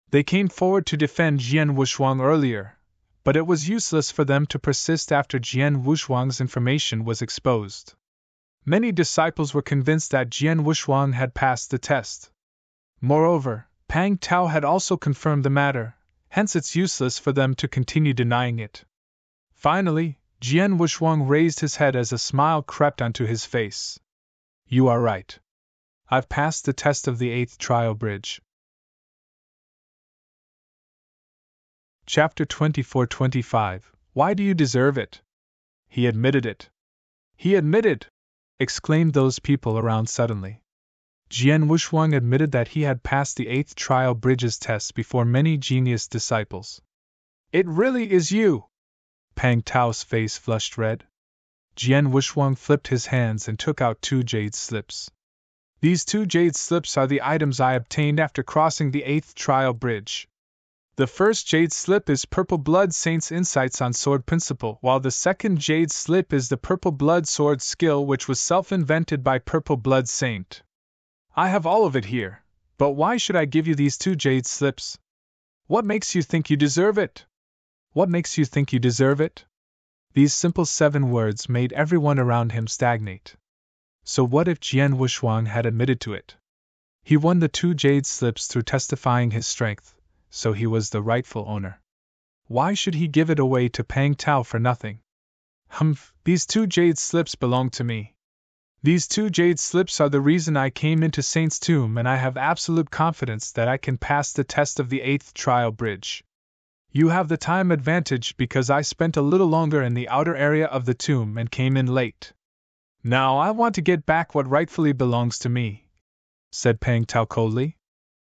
They came forward to defend Jian Wushuang earlier, but it was useless for them to persist after Jian Wushuang's information was exposed. Many disciples were convinced that Jian Wushuang had passed the test. Moreover, Pang Tao had also confirmed the matter, hence it's useless for them to continue denying it. Finally, Jian Wushuang raised his head as a smile crept onto his face. You are right. I've passed the test of the 8th trial bridge. Chapter 24-25. Why do you deserve it? He admitted it. He admitted! Exclaimed those people around suddenly. Jian Wushuang admitted that he had passed the 8th trial bridge's test before many genius disciples. It really is you! Pang Tao's face flushed red. Jian Wushuang flipped his hands and took out 2 jade slips. These 2 jade slips are the items I obtained after crossing the 8th trial bridge. The first jade slip is Purple Blood Saint's insights on sword principle, while the second jade slip is the Purple Blood sword skill which was self-invented by Purple Blood Saint. I have all of it here, but why should I give you these 2 jade slips? What makes you think you deserve it? What makes you think you deserve it? These simple 7 words made everyone around him stagnate. So what if Jian Wushuang had admitted to it? He won the 2 jade slips through testifying his strength, so he was the rightful owner. Why should he give it away to Pang Tao for nothing? Humph, these 2 jade slips belong to me. These 2 jade slips are the reason I came into Saint's tomb, and I have absolute confidence that I can pass the test of the 8th trial bridge. You have the time advantage because I spent a little longer in the outer area of the tomb and came in late. Now I want to get back what rightfully belongs to me, said Pang Tao coldly.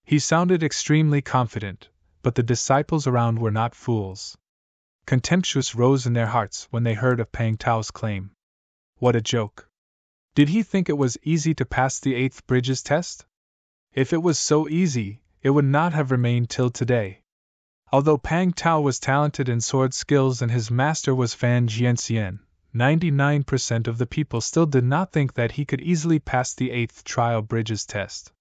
He sounded extremely confident, but the disciples around were not fools. Contemptuous rose in their hearts when they heard of Pang Tao's claim. What a joke! Did he think it was easy to pass the 8th bridge's test? If it was so easy, it would not have remained till today. Although Pang Tao was talented in sword skills and his master was Fan Jianxian, 99% of the people still did not think that he could easily pass the 8th trial bridge's test.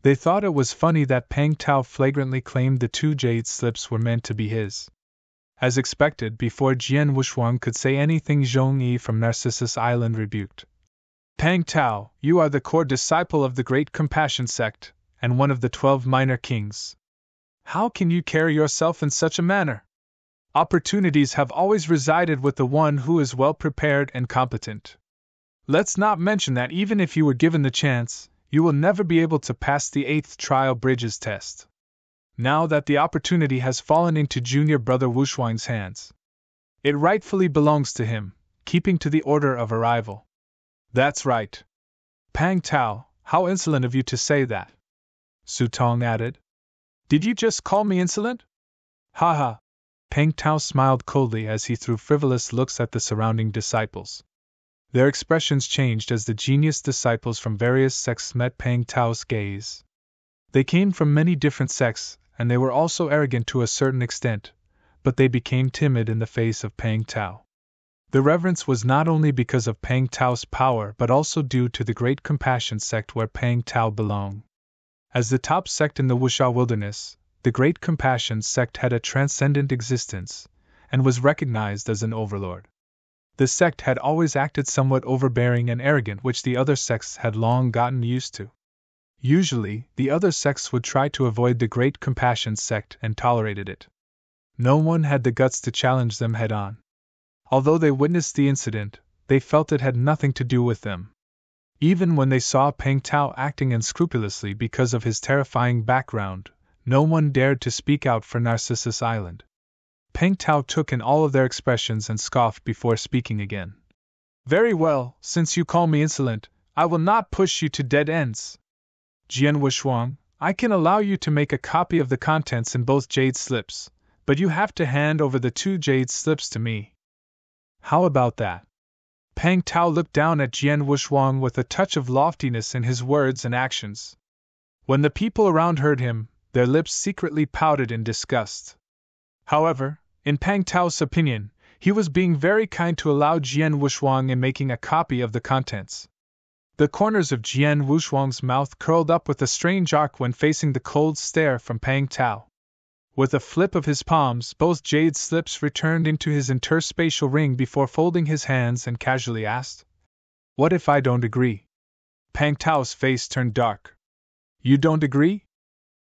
They thought it was funny that Pang Tao flagrantly claimed the 2 jade slips were meant to be his. As expected, before Jian Wushuang could say anything, Zhong Yi from Narcissus Island rebuked. Pang Tao, you are the core disciple of the Great Compassion sect, and one of the 12 minor kings. How can you carry yourself in such a manner? Opportunities have always resided with the one who is well prepared and competent. Let's not mention that even if you were given the chance, you will never be able to pass the 8th trial bridge's test. Now that the opportunity has fallen into junior brother Wushuang's hands, it rightfully belongs to him, keeping to the order of arrival. That's right. Pang Tao, how insolent of you to say that. Su Tong added. Did you just call me insolent? Ha ha. Pang Tao smiled coldly as he threw frivolous looks at the surrounding disciples. Their expressions changed as the genius disciples from various sects met Pang Tao's gaze. They came from many different sects, and they were also arrogant to a certain extent, but they became timid in the face of Pang Tao. The reverence was not only because of Pang Tao's power but also due to the Great Compassion sect where Pang Tao belonged. As the top sect in the Wuxia wilderness, the Great Compassion sect had a transcendent existence, and was recognized as an overlord. The sect had always acted somewhat overbearing and arrogant, which the other sects had long gotten used to. Usually, the other sects would try to avoid the Great Compassion sect and tolerated it. No one had the guts to challenge them head-on. Although they witnessed the incident, they felt it had nothing to do with them. Even when they saw Pang Tao acting unscrupulously because of his terrifying background, no one dared to speak out for Narcissus Island. Pang Tao took in all of their expressions and scoffed before speaking again. Very well, since you call me insolent, I will not push you to dead ends. Jian Wushuang, I can allow you to make a copy of the contents in both jade slips, but you have to hand over the 2 jade slips to me. How about that? Pang Tao looked down at Jian Wushuang with a touch of loftiness in his words and actions. When the people around heard him, their lips secretly pouted in disgust. However, in Pang Tao's opinion, he was being very kind to allow Jian Wushuang in making a copy of the contents. The corners of Jian Wushuang's mouth curled up with a strange arc when facing the cold stare from Pang Tao. With a flip of his palms, both jade slips returned into his interspatial ring before folding his hands and casually asked, What if I don't agree? Pang Tao's face turned dark. You don't agree?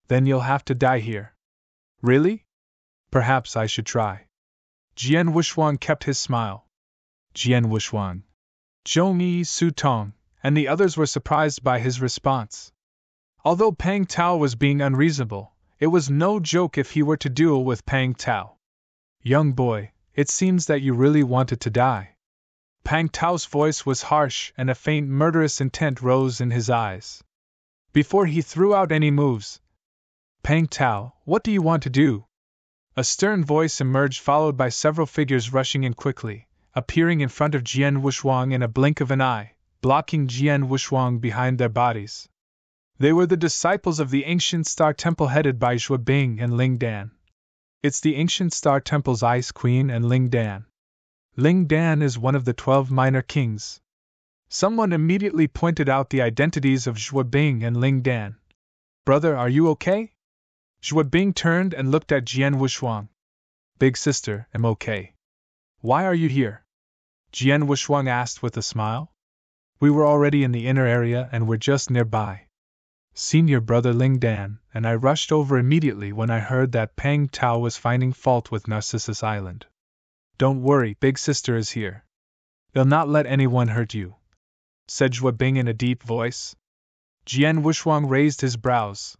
Then you'll have to die here. Really? Perhaps I should try. Jian Wuxuang kept his smile. Jian Wuxuang, Zhong Yi Su Tong, and the others were surprised by his response. Although Pang Tao was being unreasonable, it was no joke if he were to duel with Pang Tao. Young boy, it seems that you really wanted to die. Pang Tao's voice was harsh and a faint murderous intent rose in his eyes. Before he threw out any moves, Pang Tao, what do you want to do? A stern voice emerged, followed by several figures rushing in quickly, appearing in front of Jian Wuxuang in a blink of an eye, blocking Jian Wuxuang behind their bodies. They were the disciples of the ancient star temple headed by Zhuo Bing and Ling Dan. It's the ancient star temple's Ice Queen and Ling Dan. Ling Dan is one of the 12 minor kings. Someone immediately pointed out the identities of Zhuo Bing and Ling Dan. Brother, are you okay? Zhuo Bing turned and looked at Jian Wuxuang. Big sister, I'm okay. Why are you here? Jian Wuxuang asked with a smile. We were already in the inner area and were just nearby. Senior brother Ling Dan and I rushed over immediately when I heard that Pang Tao was finding fault with Narcissus Island. Don't worry, big sister is here. They'll not let anyone hurt you, said Zhuo Bing in a deep voice. Jian Wuxuang raised his brows.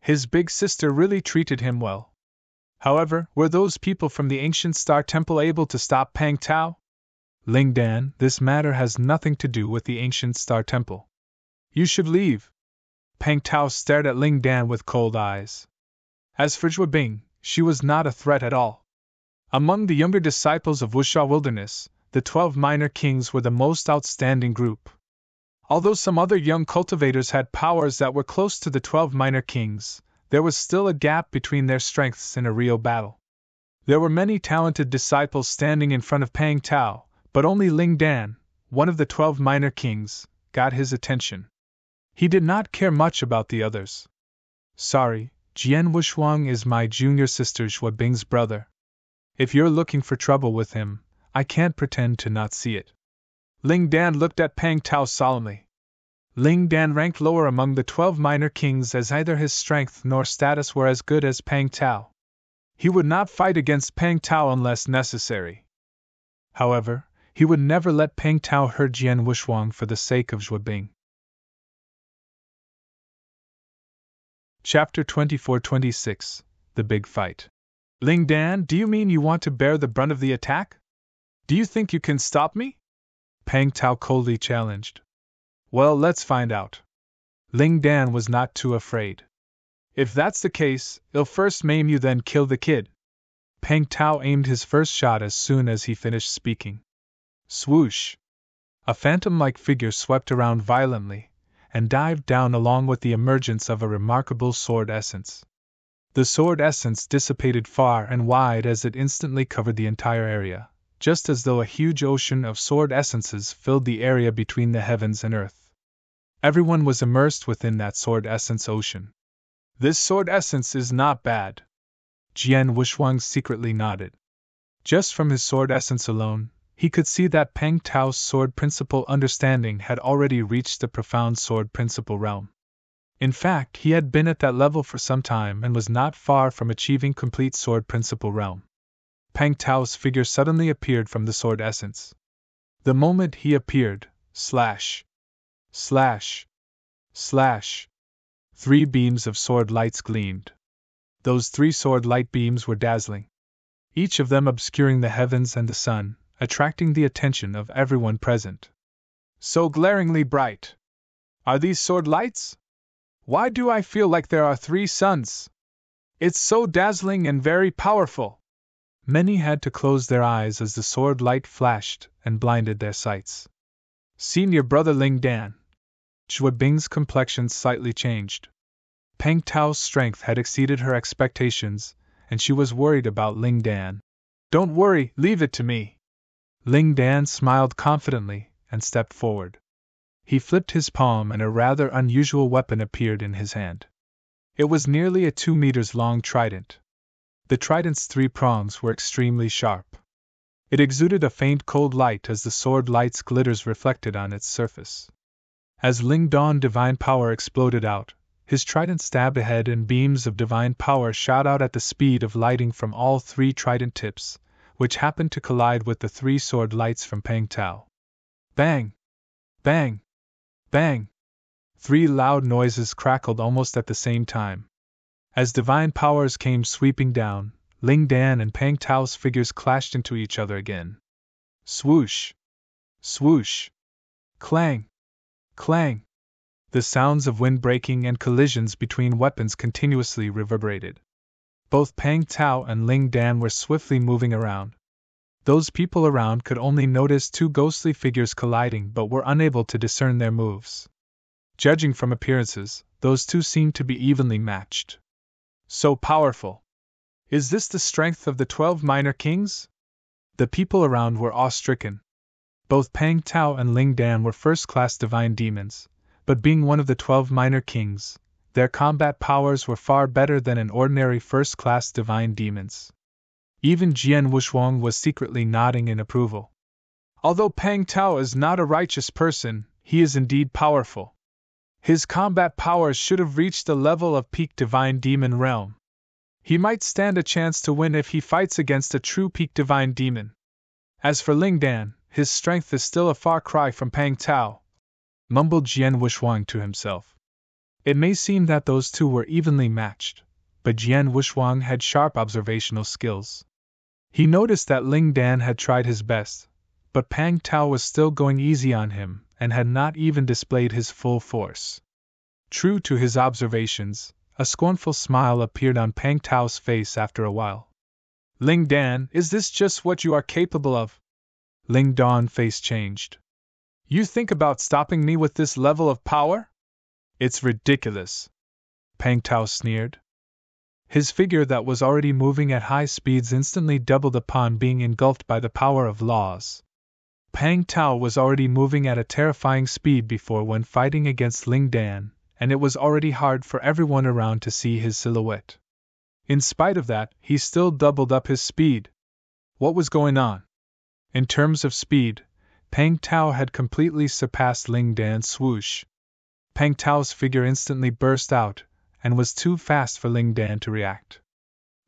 His big sister really treated him well. However, were those people from the ancient star temple able to stop Pang Tao? Ling Dan, this matter has nothing to do with the ancient star temple. You should leave. Pang Tao stared at Ling Dan with cold eyes. As for Zhuo Bing, she was not a threat at all. Among the younger disciples of Wuxia Wilderness, the 12 minor kings were the most outstanding group. Although some other young cultivators had powers that were close to the 12 minor kings, there was still a gap between their strengths in a real battle. There were many talented disciples standing in front of Pang Tao, but only Ling Dan, one of the 12 minor kings, got his attention. He did not care much about the others. Sorry, Jian Wuxuang is my junior sister Zhuo Bing's brother. If you're looking for trouble with him, I can't pretend to not see it. Ling Dan looked at Pang Tao solemnly. Ling Dan ranked lower among the 12 minor kings as neither his strength nor status were as good as Pang Tao. He would not fight against Pang Tao unless necessary. However, he would never let Pang Tao hurt Jian Wuxuang for the sake of Zhuo Bing. Chapter 24-26 The Big Fight. Ling Dan, do you mean you want to bear the brunt of the attack? Do you think you can stop me? Pang Tao coldly challenged. Well, let's find out. Ling Dan was not too afraid. If that's the case, I'll first maim you then kill the kid. Pang Tao aimed his first shot as soon as he finished speaking. Swoosh! A phantom-like figure swept around violently, and dived down along with the emergence of a remarkable sword essence. The sword essence dissipated far and wide as it instantly covered the entire area, just as though a huge ocean of sword essences filled the area between the heavens and earth. Everyone was immersed within that sword essence ocean. This sword essence is not bad. Jian Wuxuang secretly nodded. Just from his sword essence alone, he could see that Pang Tao's sword principle understanding had already reached the profound sword principle realm. In fact, he had been at that level for some time and was not far from achieving complete sword principle realm. Pang Tao's figure suddenly appeared from the sword essence. The moment he appeared, slash, slash, slash, 3 beams of sword lights gleamed. Those 3 sword light beams were dazzling, each of them obscuring the heavens and the sun, attracting the attention of everyone present. So glaringly bright. Are these sword lights? Why do I feel like there are 3 suns? It's so dazzling and very powerful. Many had to close their eyes as the sword light flashed and blinded their sights. Senior brother Ling Dan. Zhuo Bing's complexion slightly changed. Pang Tao's strength had exceeded her expectations, and she was worried about Ling Dan. Don't worry, leave it to me. Ling Dan smiled confidently and stepped forward. He flipped his palm and a rather unusual weapon appeared in his hand. It was nearly a 2 meters long trident. The trident's 3 prongs were extremely sharp. It exuded a faint cold light as the sword light's glitters reflected on its surface. As Ling Dawn's divine power exploded out, His trident stabbed ahead and beams of divine power shot out at the speed of lighting from all three trident tips, which happened to collide with the three sword lights from Pang Tao. Bang! Bang! Bang! Three loud noises crackled almost at the same time. As divine powers came sweeping down, Ling Dan and Pang Tao's figures clashed into each other again. Swoosh! Swoosh! Clang! Clang! The sounds of wind breaking and collisions between weapons continuously reverberated. Both Pang Tao and Ling Dan were swiftly moving around. Those people around could only notice two ghostly figures colliding but were unable to discern their moves. Judging from appearances, those two seemed to be evenly matched. So powerful! Is this the strength of the 12 minor kings? The people around were awe-stricken. Both Pang Tao and Ling Dan were first-class divine demons, but being one of the 12 minor kings, their combat powers were far better than an ordinary first-class divine demons. Even Jian Wushuang was secretly nodding in approval. Although Pang Tao is not a righteous person, he is indeed powerful. His combat powers should have reached the level of peak divine demon realm. He might stand a chance to win if he fights against a true peak divine demon. As for Ling Dan, his strength is still a far cry from Pang Tao, mumbled Jian Wushuang to himself. It may seem that those two were evenly matched, but Jian Wushuang had sharp observational skills. He noticed that Ling Dan had tried his best, but Pang Tao was still going easy on him and had not even displayed his full force. True to his observations, a scornful smile appeared on Pang Tao's face after a while. Ling Dan, is this just what you are capable of? Ling Dan's face changed. You think about stopping me with this level of power? It's ridiculous. Pang Tao sneered. His figure that was already moving at high speeds instantly doubled upon being engulfed by the power of laws. Pang Tao was already moving at a terrifying speed before when fighting against Ling Dan, and it was already hard for everyone around to see his silhouette. In spite of that, he still doubled up his speed. What was going on? In terms of speed, Pang Tao had completely surpassed Ling Dan's swoosh. Pang Tao's figure instantly burst out, and was too fast for Ling Dan to react.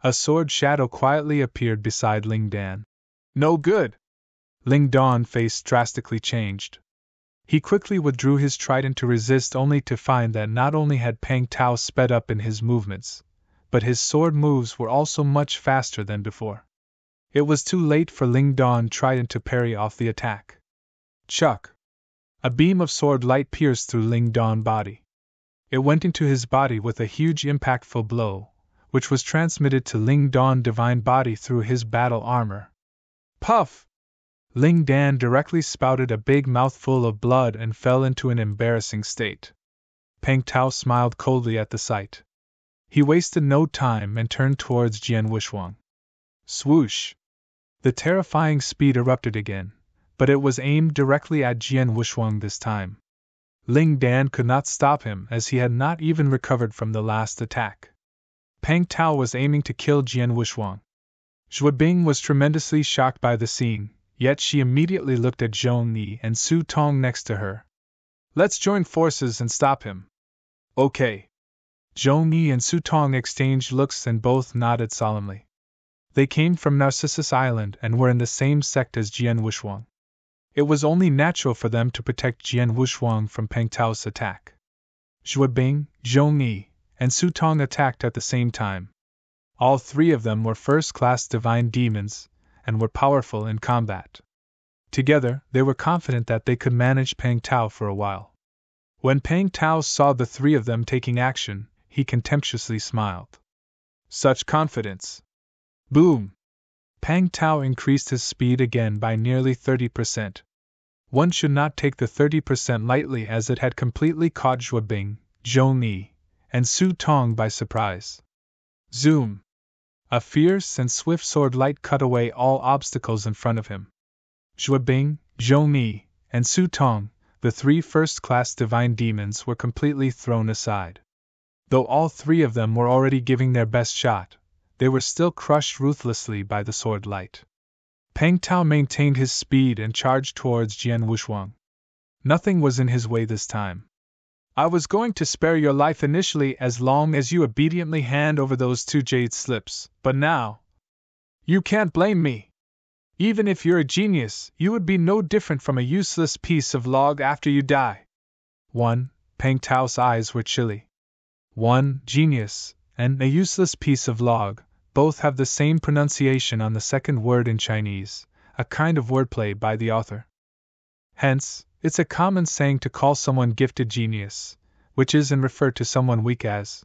A sword shadow quietly appeared beside Ling Dan. No good! Ling Dan's face drastically changed. He quickly withdrew his trident to resist, only to find that not only had Pang Tao sped up in his movements, but his sword moves were also much faster than before. It was too late for Ling Dan's trident to parry off the attack. Chuck! A beam of sword light pierced through Ling Dan's body. It went into his body with a huge impactful blow, which was transmitted to Ling Dan's divine body through his battle armor. Puff! Ling Dan directly spouted a big mouthful of blood and fell into an embarrassing state. Pang Tao smiled coldly at the sight. He wasted no time and turned towards Jian Wushuang. Swoosh! The terrifying speed erupted again, but it was aimed directly at Jian Wushuang this time. Ling Dan could not stop him as he had not even recovered from the last attack. Pang Tao was aiming to kill Jian Wushuang. Zhou Bing was tremendously shocked by the scene, yet she immediately looked at Zhong Ni and Su Tong next to her. Let's join forces and stop him. Okay. Zhong Ni and Su Tong exchanged looks and both nodded solemnly. They came from Narcissus Island and were in the same sect as Jian Wushuang. It was only natural for them to protect Jian Wushuang from Pang Tao's attack. Zhou Bing, Zhong Ni, and Su Tong attacked at the same time. All three of them were first-class divine demons, and were powerful in combat. Together, they were confident that they could manage Pang Tao for a while. When Pang Tao saw the three of them taking action, he contemptuously smiled. Such confidence! Boom! Pang Tao increased his speed again by nearly 30%. One should not take the 30% lightly, as it had completely caught Zhou Bing, Zhong Ni, and Su Tong by surprise. Zoom! A fierce and swift sword light cut away all obstacles in front of him. Zhou Bing, Zhong Ni, and Su Tong, the three first-class divine demons, were completely thrown aside. Though all three of them were already giving their best shot, they were still crushed ruthlessly by the sword light. Pang Tao maintained his speed and charged towards Jian Wushuang. Nothing was in his way this time. I was going to spare your life initially as long as you obediently hand over those 2 jade slips, but now. You can't blame me. Even if you're a genius, you would be no different from a useless piece of log after you die. 1. Peng Tao's eyes were chilly. 1. Genius, and a useless piece of log, both have the same pronunciation on the second word in Chinese, a kind of wordplay by the author. Hence, it's a common saying to call someone gifted genius, which is and refer to someone weak as.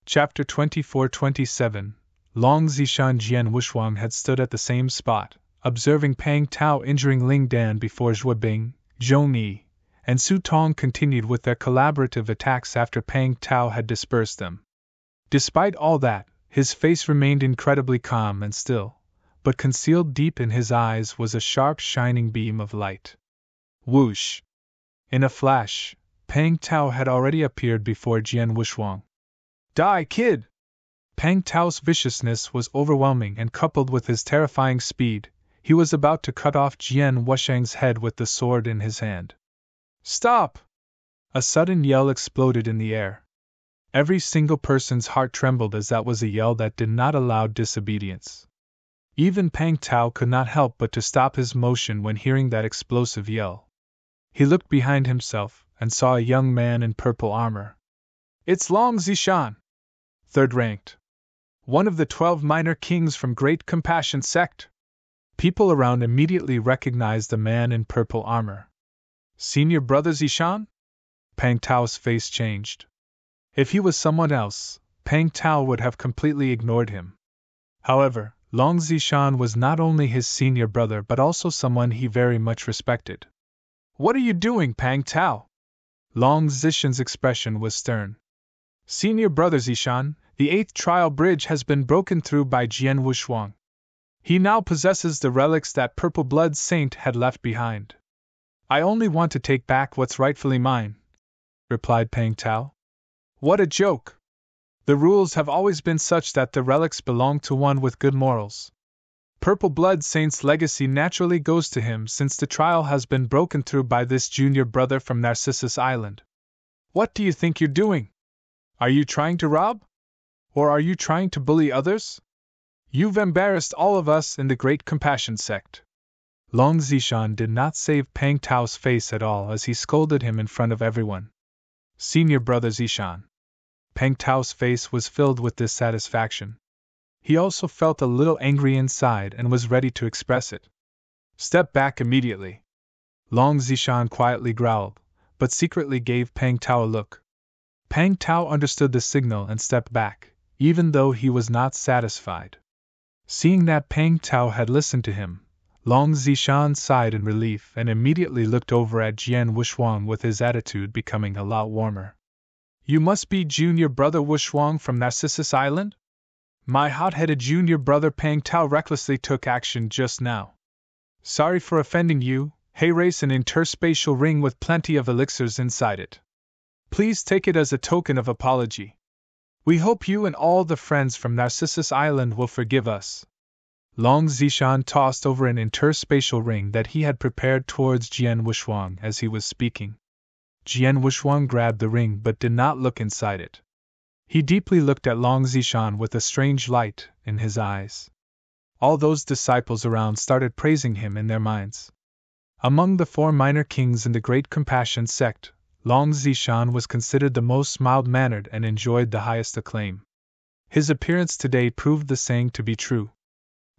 Chapter 24-27. Long Zishan Jian Wushuang had stood at the same spot, observing Pang Tao injuring Ling Dan before Zhuobing, Zhong Yi, and Su Tong continued with their collaborative attacks after Pang Tao had dispersed them. Despite all that, his face remained incredibly calm and still, but concealed deep in his eyes was a sharp shining beam of light. Whoosh! In a flash, Pang Tao had already appeared before Jian Wushuang. Die, kid! Pang Tao's viciousness was overwhelming, and coupled with his terrifying speed, he was about to cut off Jian Wushang's head with the sword in his hand. Stop! A sudden yell exploded in the air. Every single person's heart trembled as that was a yell that did not allow disobedience. Even Pang Tao could not help but to stop his motion when hearing that explosive yell. He looked behind himself and saw a young man in purple armor. It's Long Zishan! Third ranked. One of the 12 minor kings from Great Compassion sect. People around immediately recognized the man in purple armor. Senior brother Zishan? Pang Tao's face changed. If he was someone else, Pang Tao would have completely ignored him. However, Long Zishan was not only his senior brother but also someone he very much respected. What are you doing, Pang Tao? Long Zishan's expression was stern. Senior brother Zishan, the 8th trial bridge has been broken through by Jian Wushuang. He now possesses the relics that Purple Blood Saint had left behind. I only want to take back what's rightfully mine, replied Pang Tao. What a joke! The rules have always been such that the relics belong to one with good morals. Purple Blood Saint's legacy naturally goes to him since the trial has been broken through by this junior brother from Narcissus Island. What do you think you're doing? Are you trying to rob? Or are you trying to bully others? You've embarrassed all of us in the Great Compassion sect. Long Zishan did not save Pang Tao's face at all as he scolded him in front of everyone. Senior brother Zishan. Pang Tao's face was filled with dissatisfaction. He also felt a little angry inside and was ready to express it. Step back immediately. Long Zishan quietly growled, but secretly gave Pang Tao a look. Pang Tao understood the signal and stepped back, even though he was not satisfied. Seeing that Pang Tao had listened to him, Long Zishan sighed in relief and immediately looked over at Jian Wushuang with his attitude becoming a lot warmer. You must be junior brother Wushuang from Narcissus Island? My hot-headed junior brother Pang Tao recklessly took action just now. Sorry for offending you. Hey, race an interspatial ring with plenty of elixirs inside it. Please take it as a token of apology. We hope you and all the friends from Narcissus Island will forgive us. Long Zishan tossed over an interspatial ring that he had prepared towards Jian Wushuang as he was speaking. Jian Wushuang grabbed the ring but did not look inside it. He deeply looked at Long Zishan with a strange light in his eyes. All those disciples around started praising him in their minds. Among the 4 minor kings in the Great Compassion sect, Long Zishan was considered the most mild-mannered and enjoyed the highest acclaim. His appearance today proved the saying to be true.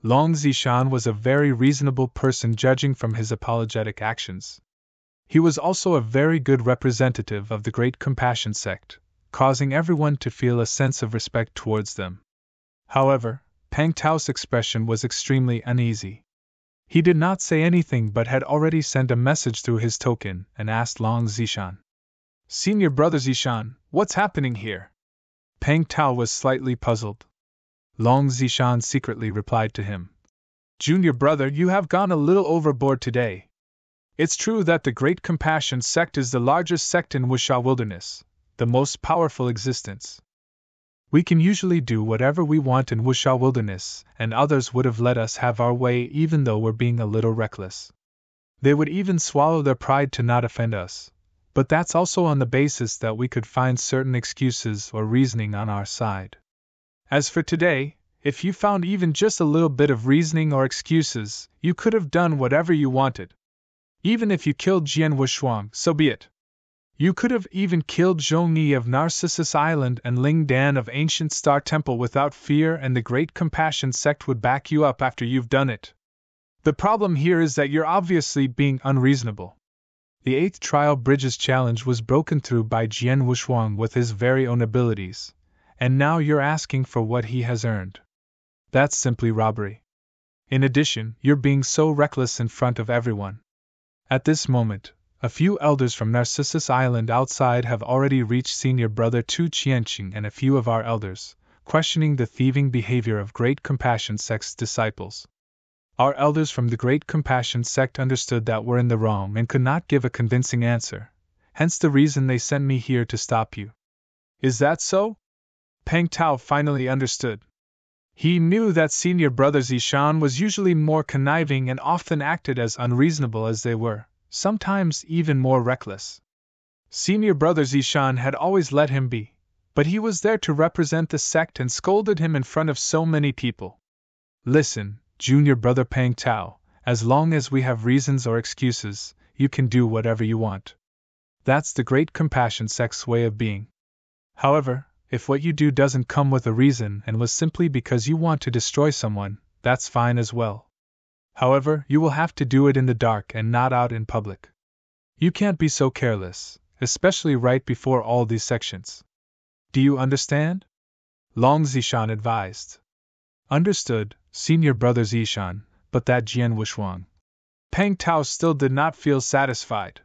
Long Zishan was a very reasonable person judging from his apologetic actions. He was also a very good representative of the Great Compassion sect, causing everyone to feel a sense of respect towards them. However, Pang Tao's expression was extremely uneasy. He did not say anything but had already sent a message through his token and asked Long Zishan. Senior brother Zishan, what's happening here? Pang Tao was slightly puzzled. Long Zishan secretly replied to him. Junior brother, you have gone a little overboard today. It's true that the Great Compassion sect is the largest sect in Wuxia Wilderness, the most powerful existence. We can usually do whatever we want in Wuxia Wilderness, and others would have let us have our way even though we're being a little reckless. They would even swallow their pride to not offend us, but that's also on the basis that we could find certain excuses or reasoning on our side. As for today, if you found even just a little bit of reasoning or excuses, you could have done whatever you wanted. Even if you killed Jian Wushuang, so be it. You could have even killed Zhong Yi of Narcissus Island and Ling Dan of Ancient Star Temple without fear, and the Great Compassion Sect would back you up after you've done it. The problem here is that you're obviously being unreasonable. The 8th Trial Bridges challenge was broken through by Jian Wushuang with his very own abilities, and now you're asking for what he has earned. That's simply robbery. In addition, you're being so reckless in front of everyone. At this moment, a few elders from Narcissus Island outside have already reached Senior Brother Tu Qianqing and a few of our elders, questioning the thieving behavior of Great Compassion Sect's disciples. Our elders from the Great Compassion Sect understood that we're in the wrong and could not give a convincing answer, hence the reason they sent me here to stop you. Is that so? Peng Tao finally understood. He knew that Senior Brother Zishan was usually more conniving and often acted as unreasonable as they were, sometimes even more reckless. Senior Brother Zishan had always let him be, but he was there to represent the sect and scolded him in front of so many people. Listen, Junior Brother Peng Tao, as long as we have reasons or excuses, you can do whatever you want. That's the Great Compassion Sect's way of being. However, if what you do doesn't come with a reason and was simply because you want to destroy someone, that's fine as well. However, you will have to do it in the dark and not out in public. You can't be so careless, especially right before all these sections. Do you understand? Long Zishan advised. Understood, Senior Brother Zishan, but that Jian Wushuang. Peng Tao still did not feel satisfied.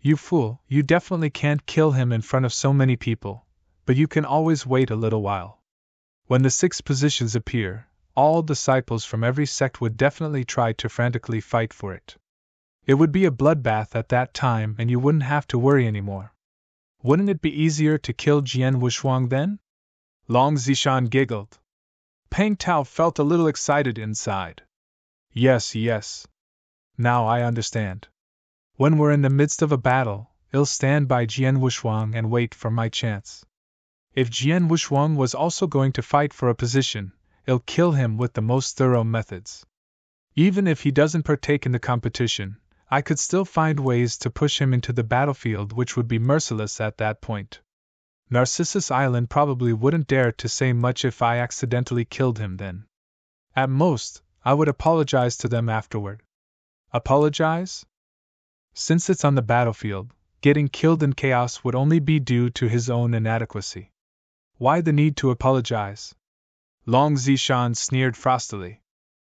You fool, you definitely can't kill him in front of so many people, but you can always wait a little while. When the 6 positions appear, all disciples from every sect would definitely try to frantically fight for it. It would be a bloodbath at that time and you wouldn't have to worry anymore. Wouldn't it be easier to kill Jian Wushuang then? Long Zishan giggled. Peng Tao felt a little excited inside. Yes. Now I understand. When we're in the midst of a battle, I'll stand by Jian Wushuang and wait for my chance. If Jian Wushuang was also going to fight for a position, I'll kill him with the most thorough methods. Even if he doesn't partake in the competition, I could still find ways to push him into the battlefield which would be merciless at that point. Narcissus Island probably wouldn't dare to say much if I accidentally killed him then. At most, I would apologize to them afterward. Apologize? Since it's on the battlefield, getting killed in chaos would only be due to his own inadequacy. Why the need to apologize? Long Zishan sneered frostily.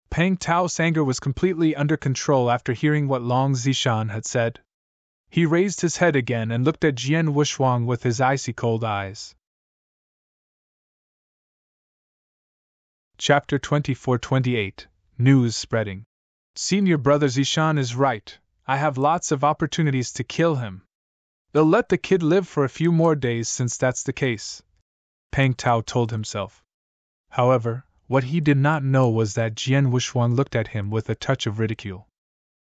Peng Tao's anger was completely under control after hearing what Long Zishan had said. He raised his head again and looked at Jian Wushuang with his icy cold eyes. Chapter 24-28 News Spreading. Senior Brother Zishan is right. I have lots of opportunities to kill him. They'll let the kid live for a few more days since that's the case, Peng Tao told himself. However, what he did not know was that Jian Wushuang looked at him with a touch of ridicule.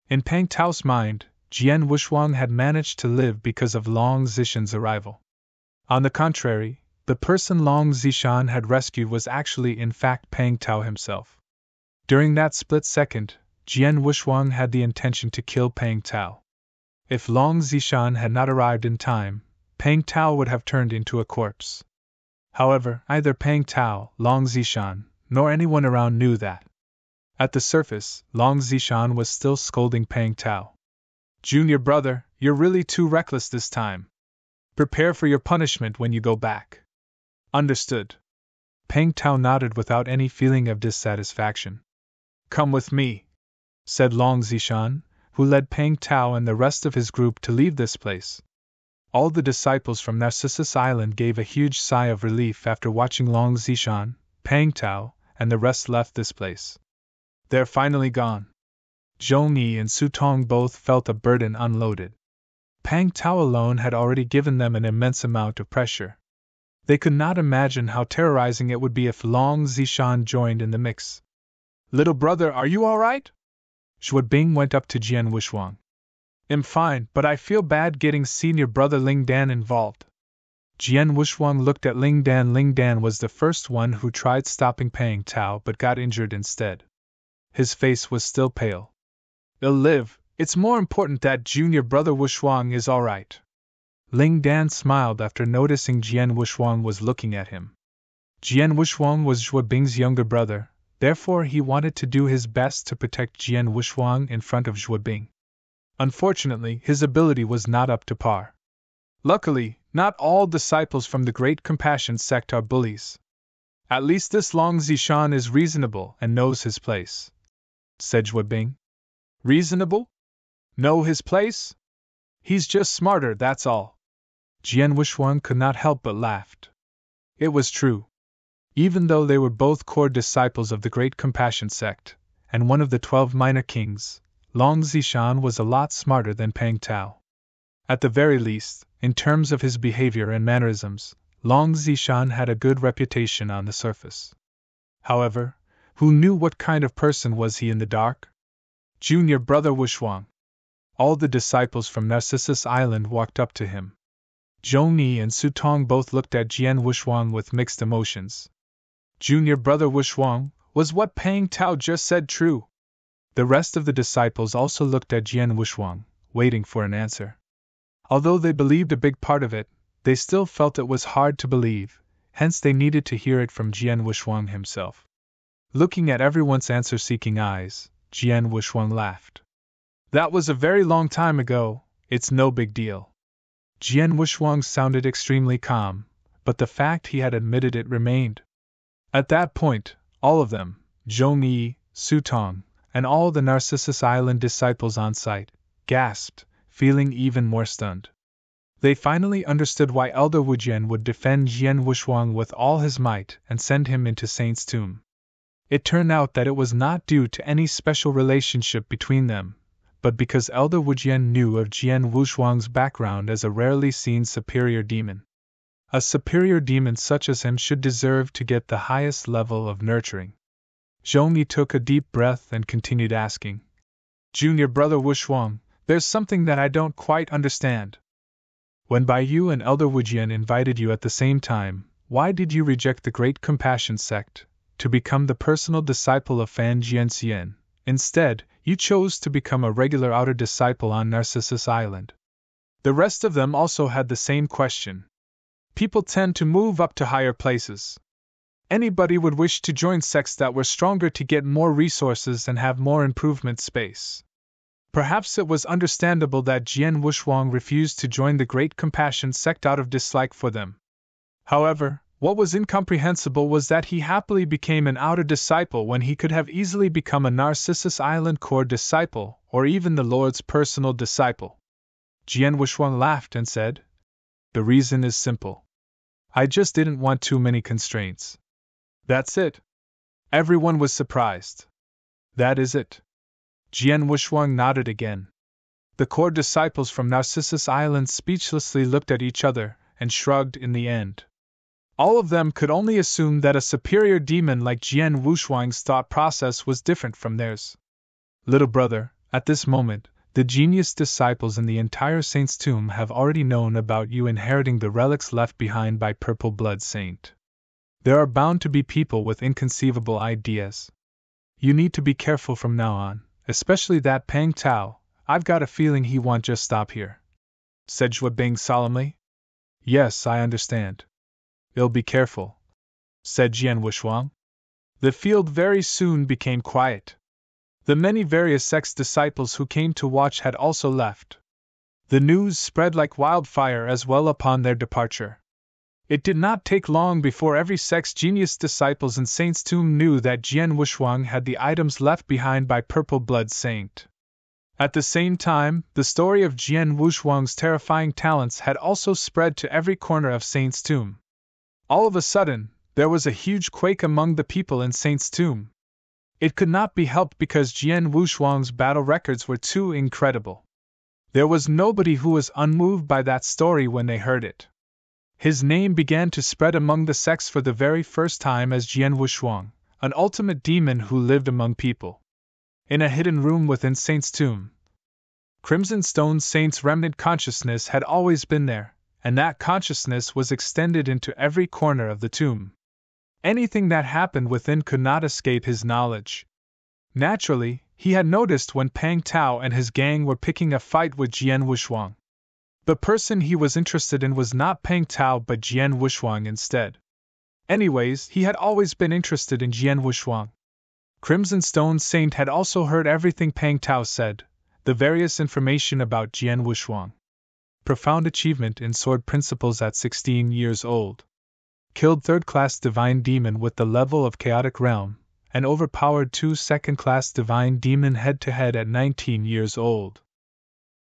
In Peng Tao's mind, Jian Wushuang had managed to live because of Long Zishan's arrival. On the contrary, the person Long Zishan had rescued was actually in fact Peng Tao himself. During that split second, Jian Wushuang had the intention to kill Peng Tao. If Long Zishan had not arrived in time, Peng Tao would have turned into a corpse. However, neither Peng Tao, Long Zishan, nor anyone around knew that. At the surface, Long Zishan was still scolding Peng Tao. Junior brother, you're really too reckless this time. Prepare for your punishment when you go back. Understood. Peng Tao nodded without any feeling of dissatisfaction. Come with me, said Long Zishan, who led Peng Tao and the rest of his group to leave this place. All the disciples from Narcissus Island gave a huge sigh of relief after watching Long Zishan, Peng Tao, and the rest left this place. They're finally gone. Zhong Yi and Su Tong both felt a burden unloaded. Peng Tao alone had already given them an immense amount of pressure. They could not imagine how terrorizing it would be if Long Zishan joined in the mix. Little brother, are you all right? Bing went up to Jian Wushuang. "I'm fine, but I feel bad getting senior brother Ling Dan involved." Jian Wushuang looked at Ling Dan. Ling Dan was the first one who tried stopping Pang Tao but got injured instead. His face was still pale. "He'll live. It's more important that junior brother Wushuang is alright." Ling Dan smiled after noticing Jian Wushuang was looking at him. Jian Wushuang was Zhuo Bing's younger brother, therefore he wanted to do his best to protect Jian Wushuang in front of Zhuo Bing. Unfortunately, his ability was not up to par. "Luckily, not all disciples from the Great Compassion sect are bullies. At least this Long Zishan is reasonable and knows his place," said Zhuo Bing. "Reasonable? Know his place? He's just smarter, that's all." Jian Wushuang could not help but laughed. It was true. Even though they were both core disciples of the Great Compassion sect, and one of the 12 minor kings, Long Zishan was a lot smarter than Pang Tao. At the very least, in terms of his behavior and mannerisms, Long Zishan had a good reputation on the surface. However, who knew what kind of person was he in the dark? Junior brother Wushuang. All the disciples from Narcissus Island walked up to him. Zhou Ni and Su Tong both looked at Jian Wushuang with mixed emotions. Junior brother Wushuang, was what Pang Tao just said true? The rest of the disciples also looked at Jian Wushuang, waiting for an answer. Although they believed a big part of it, they still felt it was hard to believe, hence they needed to hear it from Jian Wushuang himself. Looking at everyone's answer-seeking eyes, Jian Wushuang laughed. "That was a very long time ago, it's no big deal." Jian Wushuang sounded extremely calm, but the fact he had admitted it remained. At that point, all of them, Zhou Ni, Su Tong, and all the Narcissus Island disciples on site, gasped, feeling even more stunned. They finally understood why Elder Wujian would defend Jian Wushuang with all his might and send him into Saint's tomb. It turned out that it was not due to any special relationship between them, but because Elder Wujian knew of Jian Wushuang's background as a rarely seen superior demon. A superior demon such as him should deserve to get the highest level of nurturing. Zhou Ni took a deep breath and continued asking, "Junior brother Wushuang, there's something that I don't quite understand. When Baiyu and Elder Wujian invited you at the same time, why did you reject the Great Compassion sect, to become the personal disciple of Fan Jianxian? Instead, you chose to become a regular outer disciple on Narcissus Island." The rest of them also had the same question. People tend to move up to higher places. Anybody would wish to join sects that were stronger to get more resources and have more improvement space. Perhaps it was understandable that Jian Wushuang refused to join the Great Compassion sect out of dislike for them. However, what was incomprehensible was that he happily became an outer disciple when he could have easily become a Narcissus Island core disciple, or even the Lord's personal disciple. Jian Wushuang laughed and said, "The reason is simple. I just didn't want too many constraints. That's it." Everyone was surprised. "That is it." Jian Wushuang nodded again. The core disciples from Narcissus Island speechlessly looked at each other and shrugged in the end. All of them could only assume that a superior demon like Jian Wushuang's thought process was different from theirs. "Little brother, at this moment, the genius disciples in the entire Saint's tomb have already known about you inheriting the relics left behind by Purple Blood Saint. There are bound to be people with inconceivable ideas. You need to be careful from now on, especially that Pang Tao. I've got a feeling he won't just stop here," said Zhuo Bing solemnly. "Yes, I understand. I'll be careful," said Jian Wushuang. The field very soon became quiet. The many various sects disciples who came to watch had also left. The news spread like wildfire as well upon their departure. It did not take long before every sect's genius disciples in Saint's tomb knew that Jian Wushuang had the items left behind by Purple Blood Saint. At the same time, the story of Jian Wushuang's terrifying talents had also spread to every corner of Saint's tomb. All of a sudden, there was a huge quake among the people in Saint's tomb. It could not be helped because Jian Wushuang's battle records were too incredible. There was nobody who was unmoved by that story when they heard it. His name began to spread among the sects for the very first time as Jian Wushuang, an ultimate demon who lived among people. in a hidden room within Saint's tomb. Crimson Stone Saint's remnant consciousness had always been there, and that consciousness was extended into every corner of the tomb. Anything that happened within could not escape his knowledge. Naturally, he had noticed when Pang Tao and his gang were picking a fight with Jian Wushuang. The person he was interested in was not Pang Tao but Jian Wushuang instead. Anyways, he had always been interested in Jian Wushuang. Crimson Stone Saint had also heard everything Pang Tao said, the various information about Jian Wushuang. Profound achievement in sword principles at 16 years old. Killed third-class divine demon with the level of chaotic realm, and overpowered 2 second-class divine demon head-to-head at 19 years old.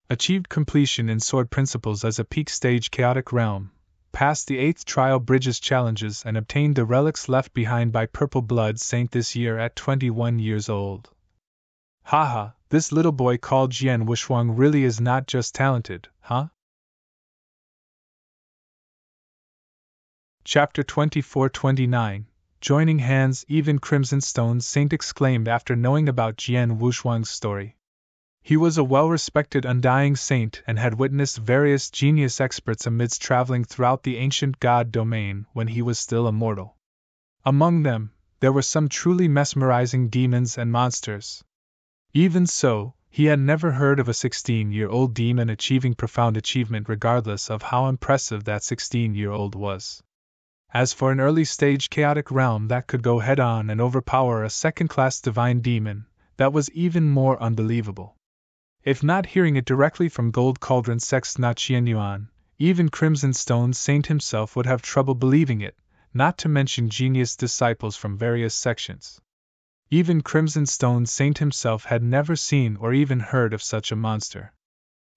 Achieved completion in sword principles as a peak stage chaotic realm, passed the 8th trial bridges challenges and obtained the relics left behind by Purple Blood Saint this year at 21 years old. Haha, this little boy called Jian Wushuang really is not just talented, huh? Chapter 24-29 Joining hands. Even Crimson Stone Saint exclaimed after knowing about Jian Wushuang's story. He was a well-respected undying saint and had witnessed various genius experts amidst traveling throughout the ancient god domain when he was still a mortal. Among them, there were some truly mesmerizing demons and monsters. Even so, he had never heard of a 16-year-old demon achieving profound achievement regardless of how impressive that 16-year-old was. As for an early-stage chaotic realm that could go head-on and overpower a second-class divine demon, that was even more unbelievable. If not hearing it directly from Gold Cauldron Sect's Na Qian Yuan, even Crimson Stone Saint himself would have trouble believing it, not to mention genius disciples from various sections. Even Crimson Stone Saint himself had never seen or even heard of such a monster.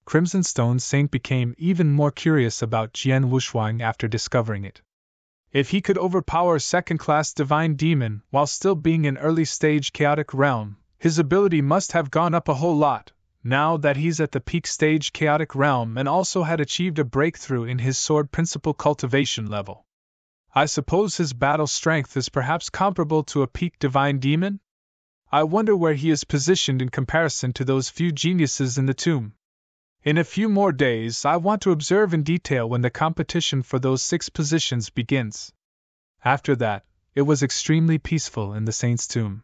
Crimson Stone Saint became even more curious about Jian Wushuang after discovering it. If he could overpower second-class divine demon while still being in early-stage chaotic realm, his ability must have gone up a whole lot, now that he's at the peak stage chaotic realm and also had achieved a breakthrough in his sword principle cultivation level. I suppose his battle strength is perhaps comparable to a peak divine demon? I wonder where he is positioned in comparison to those few geniuses in the tomb. In a few more days, I want to observe in detail when the competition for those 6 positions begins. After that, it was extremely peaceful in the saint's tomb.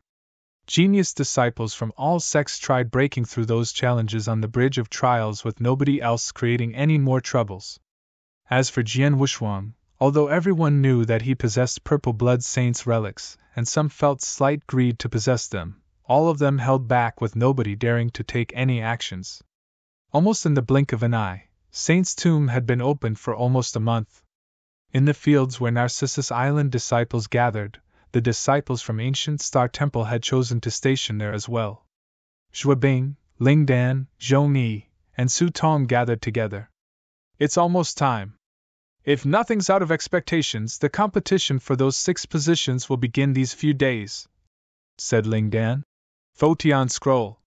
Genius disciples from all sects tried breaking through those challenges on the Bridge of Trials with nobody else creating any more troubles. As for Jian Wushuang, although everyone knew that he possessed Purple Blood Saint's relics, and some felt slight greed to possess them, all of them held back with nobody daring to take any actions. Almost in the blink of an eye, Saint's tomb had been opened for almost a month. In the fields where Narcissus Island disciples gathered, the disciples from Ancient Star Temple had chosen to station there as well. Zhuobing, Ling Dan, Zhong Yi, and Su Tong gathered together. It's almost time. If nothing's out of expectations, the competition for those 6 positions will begin these few days, said Ling Dan. Photian Scroll.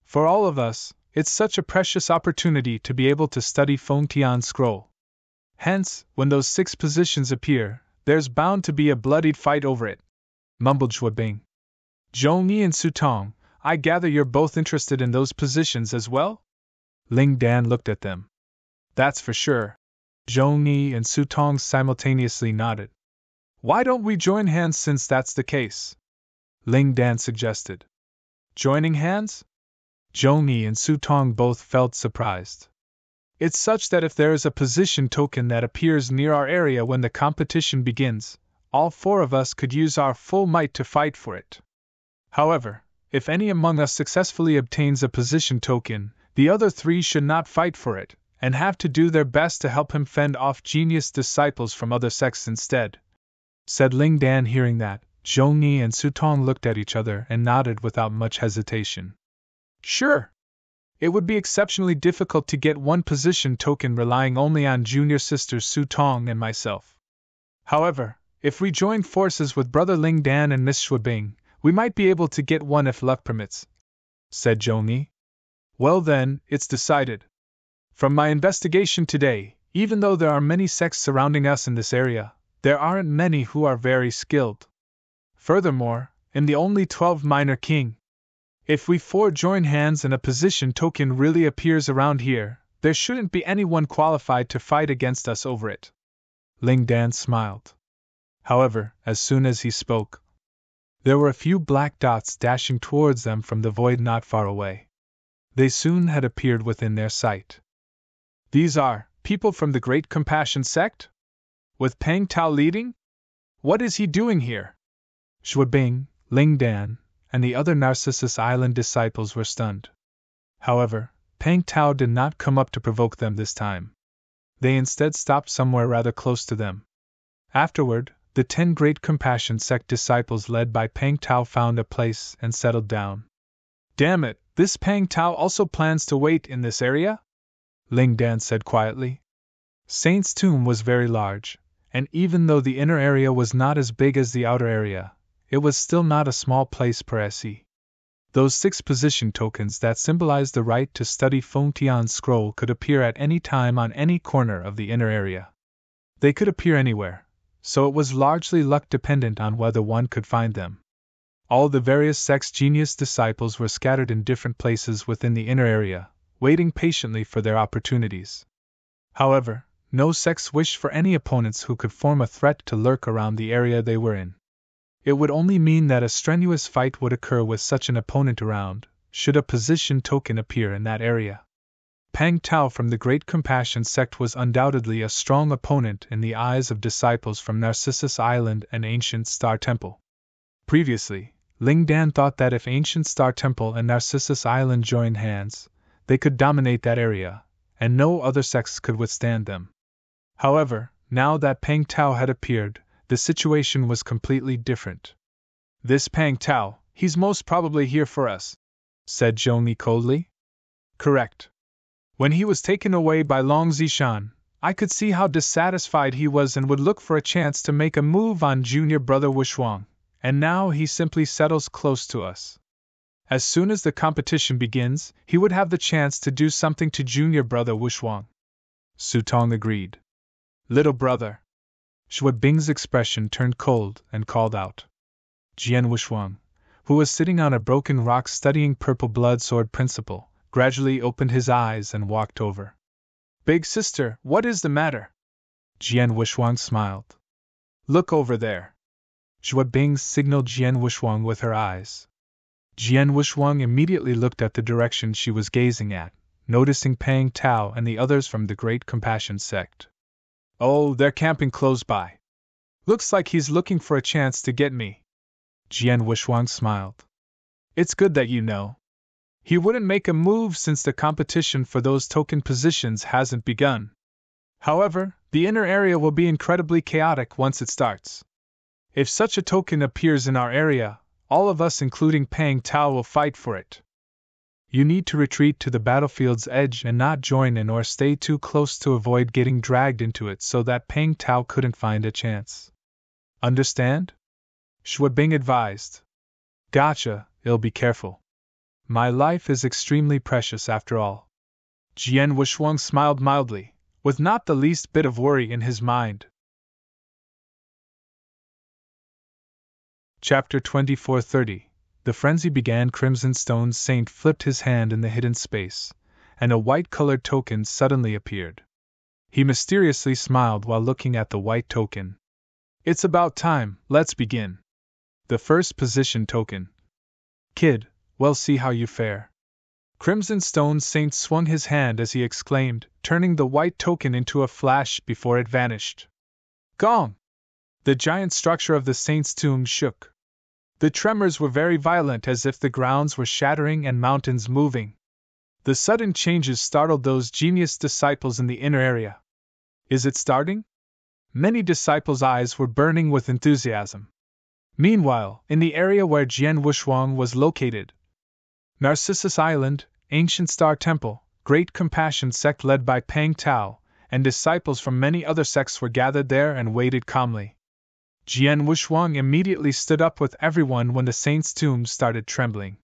For all of us, it's such a precious opportunity to be able to study Photian Scroll. Hence, when those 6 positions appear, there's bound to be a bloodied fight over it, mumbled Zhuobing. Zhong Yi and Su Tong, I gather you're both interested in those positions as well? Ling Dan looked at them. That's for sure. Zhong Yi and Su Tong simultaneously nodded. Why don't we join hands since that's the case? Ling Dan suggested. Joining hands? Zhong Yi and Su Tong both felt surprised. It's such that if there is a position token that appears near our area when the competition begins, all 4 of us could use our full might to fight for it. However, if any among us successfully obtains a position token, the other 3 should not fight for it, and have to do their best to help him fend off genius disciples from other sects instead, said Ling Dan. Hearing that, Zhong Yi and Su Tong looked at each other and nodded without much hesitation. Sure. It would be exceptionally difficult to get one position token relying only on junior sisters Su Tong and myself. However, if we join forces with Brother Ling Dan and Miss Zhuobing, we might be able to get one if luck permits, said Zhong Yi. Well then, it's decided. From my investigation today, even though there are many sects surrounding us in this area, there aren't many who are very skilled. Furthermore, I'm the only 12 minor king. If we four join hands and a position token really appears around here, there shouldn't be anyone qualified to fight against us over it. Ling Dan smiled. However, as soon as he spoke, there were a few black dots dashing towards them from the void not far away. They soon had appeared within their sight. These are people from the Great Compassion sect? With Peng Tao leading? What is he doing here? Shui Bing, Ling Dan, and the other Narcissus Island disciples were stunned. However, Peng Tao did not come up to provoke them this time. They instead stopped somewhere rather close to them. Afterward, the 10 Great Compassion sect disciples led by Peng Tao found a place and settled down. Damn it, this Peng Tao also plans to wait in this area? Ling Dan said quietly. Saint's Tomb was very large, and even though the inner area was not as big as the outer area, it was still not a small place per se. Those 6 position tokens that symbolized the right to study Feng Tian's scroll could appear at any time on any corner of the inner area. They could appear anywhere, so it was largely luck dependent on whether one could find them. All the various sects' genius disciples were scattered in different places within the inner area, waiting patiently for their opportunities. However, no sects wished for any opponents who could form a threat to lurk around the area they were in. It would only mean that a strenuous fight would occur with such an opponent around, should a position token appear in that area. Peng Tao from the Great Compassion sect was undoubtedly a strong opponent in the eyes of disciples from Narcissus Island and Ancient Star Temple. Previously, Ling Dan thought that if Ancient Star Temple and Narcissus Island joined hands, they could dominate that area, and no other sects could withstand them. However, now that Peng Tao had appeared, the situation was completely different. This Peng Tao, he's most probably here for us, said Zhongyi coldly. Correct. When he was taken away by Long Zishan, I could see how dissatisfied he was and would look for a chance to make a move on junior brother Wushuang, and now he simply settles close to us. As soon as the competition begins, he would have the chance to do something to junior brother Wushuang. Su Tong agreed. Little brother. Shui Bing's expression turned cold and called out. Jian Wushuang, who was sitting on a broken rock studying Purple Blood Sword Principle, gradually opened his eyes and walked over. Big sister, what is the matter? Jian Wushuang smiled. Look over there. Shui Bing signaled Jian Wushuang with her eyes. Jian Wushuang immediately looked at the direction she was gazing at, noticing Peng Tao and the others from the Great Compassion sect. Oh, they're camping close by. Looks like he's looking for a chance to get me. Jian Wushuang smiled. It's good that you know. He wouldn't make a move since the competition for those token positions hasn't begun. However, the inner area will be incredibly chaotic once it starts. If such a token appears in our area, all of us including Peng Tao will fight for it. You need to retreat to the battlefield's edge and not join in or stay too close to avoid getting dragged into it so that Peng Tao couldn't find a chance. Understand? Shui Bing advised. Gotcha, I'll be careful. My life is extremely precious after all. Jian Wushuang smiled mildly, with not the least bit of worry in his mind. Chapter 24:30. The frenzy began. Crimson Stone's saint flipped his hand in the hidden space, and a white-colored token suddenly appeared. He mysteriously smiled while looking at the white token. It's about time, let's begin. The first position token. Kid, we'll see how you fare. Crimson Stone's saint swung his hand as he exclaimed, turning the white token into a flash before it vanished. Gong! The giant structure of the saint's tomb shook. The tremors were very violent, as if the grounds were shattering and mountains moving. The sudden changes startled those genius disciples in the inner area. Is it starting? Many disciples' eyes were burning with enthusiasm. Meanwhile, in the area where Jian Wushuang was located, Narcissus Island, Ancient Star Temple, Great Compassion sect led by Peng Tao, and disciples from many other sects were gathered there and waited calmly. Jian Wushuang immediately stood up with everyone when the saint's tomb started trembling.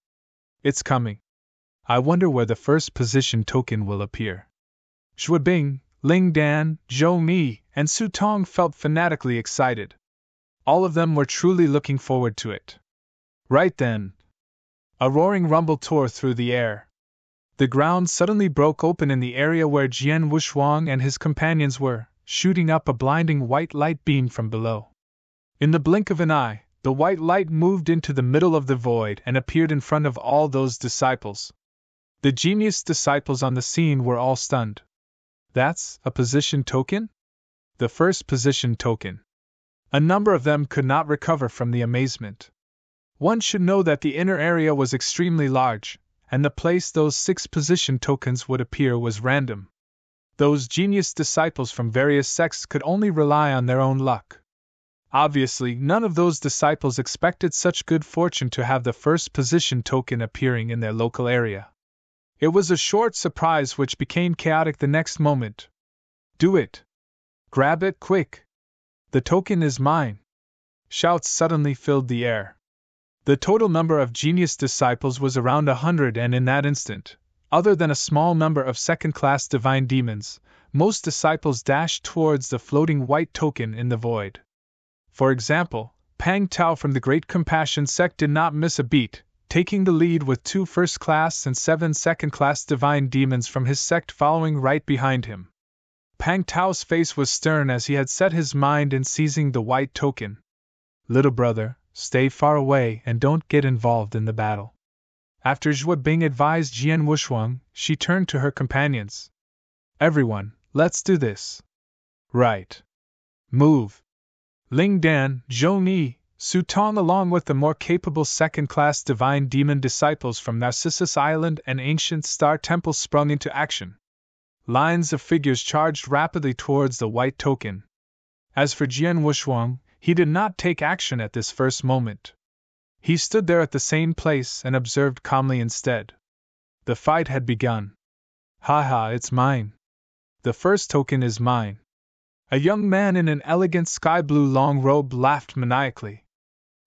It's coming. I wonder where the first position token will appear. Shui Bing, Ling Dan, Zhou Mi, and Su Tong felt fanatically excited. All of them were truly looking forward to it. Right then. A roaring rumble tore through the air. The ground suddenly broke open in the area where Jian Wushuang and his companions were, shooting up a blinding white light beam from below. In the blink of an eye, the white light moved into the middle of the void and appeared in front of all those disciples. The genius disciples on the scene were all stunned. That's a position token? The first position token. A number of them could not recover from the amazement. One should know that the inner area was extremely large, and the place those 6 position tokens would appear was random. Those genius disciples from various sects could only rely on their own luck. Obviously, none of those disciples expected such good fortune to have the first position token appearing in their local area. It was a short surprise which became chaotic the next moment. Do it! Grab it quick! The token is mine! Shouts suddenly filled the air. The total number of genius disciples was around 100, and in that instant, other than a small number of second-class divine demons, most disciples dashed towards the floating white token in the void. For example, Pang Tao from the Great Compassion sect did not miss a beat, taking the lead with 2 first-class and 7 second-class divine demons from his sect following right behind him. Pang Tao's face was stern as he had set his mind in seizing the white token. Little brother, stay far away and don't get involved in the battle. After Zhua Bing advised Jian Wushuang, she turned to her companions. Everyone, let's do this. Right. Move. Ling Dan, Zhong Yi, Su Tong along with the more capable second-class divine demon disciples from Narcissus Island and Ancient Star Temple sprung into action. Lines of figures charged rapidly towards the white token. As for Jian Wushuang, he did not take action at this first moment. He stood there at the same place and observed calmly instead. The fight had begun. Ha, it's mine. The first token is mine. A young man in an elegant sky-blue long robe laughed maniacally.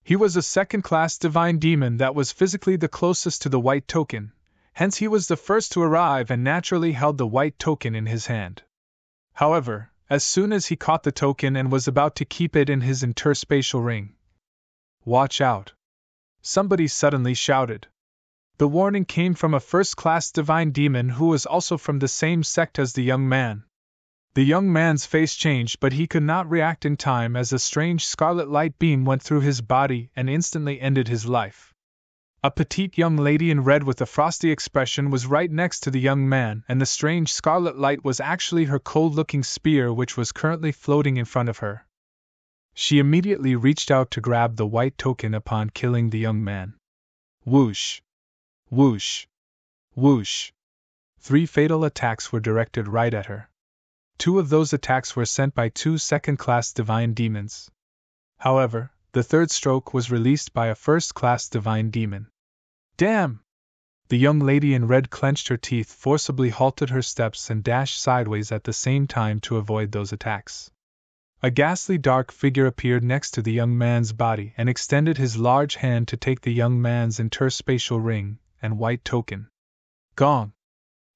He was a second-class divine demon that was physically the closest to the white token, hence he was the first to arrive and naturally held the white token in his hand. However, as soon as he caught the token and was about to keep it in his interspatial ring. Watch out! Somebody suddenly shouted. The warning came from a first-class divine demon who was also from the same sect as the young man. The young man's face changed, but he could not react in time as a strange scarlet light beam went through his body and instantly ended his life. A petite young lady in red with a frosty expression was right next to the young man, and the strange scarlet light was actually her cold-looking spear which was currently floating in front of her. She immediately reached out to grab the white token upon killing the young man. Whoosh! Whoosh! Whoosh! 3 fatal attacks were directed right at her. 2 of those attacks were sent by 2 second-class divine demons. However, the third stroke was released by a first-class divine demon. Damn! The young lady in red clenched her teeth, forcibly halted her steps and dashed sideways at the same time to avoid those attacks. A ghastly dark figure appeared next to the young man's body and extended his large hand to take the young man's interspatial ring and white token. Gong!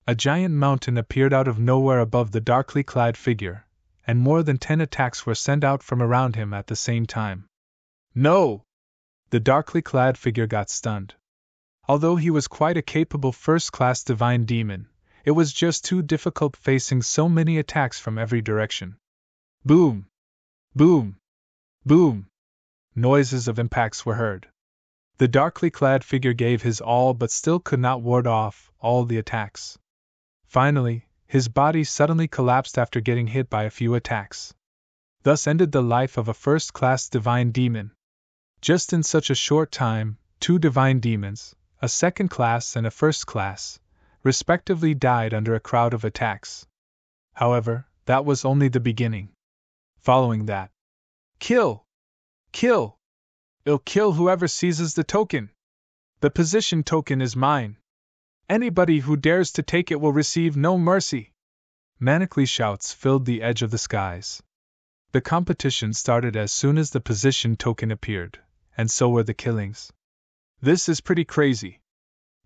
A giant mountain appeared out of nowhere above the darkly clad figure, and more than 10 attacks were sent out from around him at the same time. No! The darkly clad figure got stunned. Although he was quite a capable first-class divine demon, it was just too difficult facing so many attacks from every direction. Boom! Boom! Boom! Noises of impacts were heard. The darkly clad figure gave his all but still could not ward off all the attacks. Finally, his body suddenly collapsed after getting hit by a few attacks. Thus ended the life of a first-class divine demon. Just in such a short time, 2 divine demons, a second-class and a first-class, respectively died under a crowd of attacks. However, that was only the beginning. Following that, kill! Kill! I'll kill whoever seizes the token! The position token is mine! Anybody who dares to take it will receive no mercy! Maniacally shouts filled the edge of the skies. The competition started as soon as the position token appeared, and so were the killings. This is pretty crazy.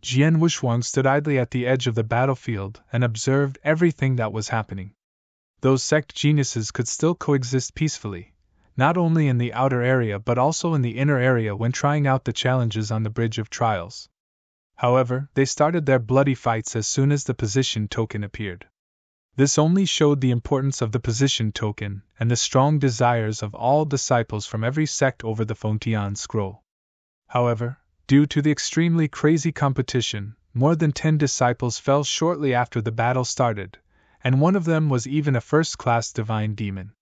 Jian Wushuang stood idly at the edge of the battlefield and observed everything that was happening. Those sect geniuses could still coexist peacefully, not only in the outer area but also in the inner area when trying out the challenges on the Bridge of Trials. However, they started their bloody fights as soon as the position token appeared. This only showed the importance of the position token and the strong desires of all disciples from every sect over the Fontian scroll. However, due to the extremely crazy competition, more than 10 disciples fell shortly after the battle started, and one of them was even a first-class divine demon.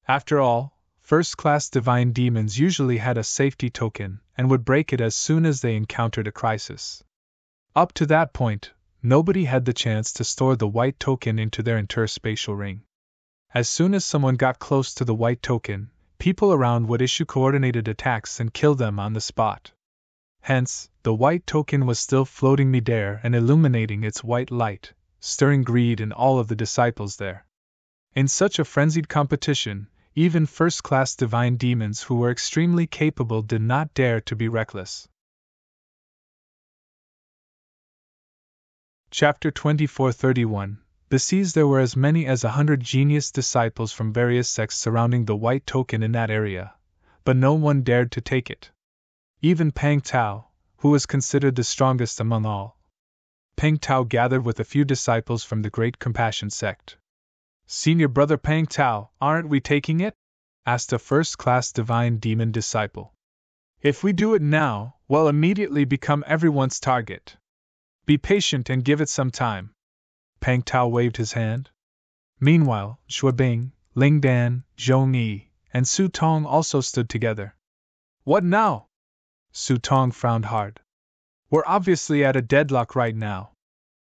After all, first-class divine demons usually had a safety token and would break it as soon as they encountered a crisis. Up to that point, nobody had the chance to store the white token into their interspatial ring. As soon as someone got close to the white token, people around would issue coordinated attacks and kill them on the spot. Hence, the white token was still floating midair and illuminating its white light, stirring greed in all of the disciples there. In such a frenzied competition, even first-class divine demons who were extremely capable did not dare to be reckless. Chapter 24:31. Besides, there were as many as 100 genius disciples from various sects surrounding the white token in that area, but no one dared to take it. Even Pang Tao, who was considered the strongest among all. Pang Tao gathered with a few disciples from the Great Compassion sect. "Senior brother Pang Tao, aren't we taking it?" asked a first-class divine demon disciple. "If we do it now, we'll immediately become everyone's target. Be patient and give it some time." Pang Tao waved his hand. Meanwhile, Shuabing, Ling Dan, Zhong Yi, and Su Tong also stood together. "What now?" Su Tong frowned hard. "We're obviously at a deadlock right now.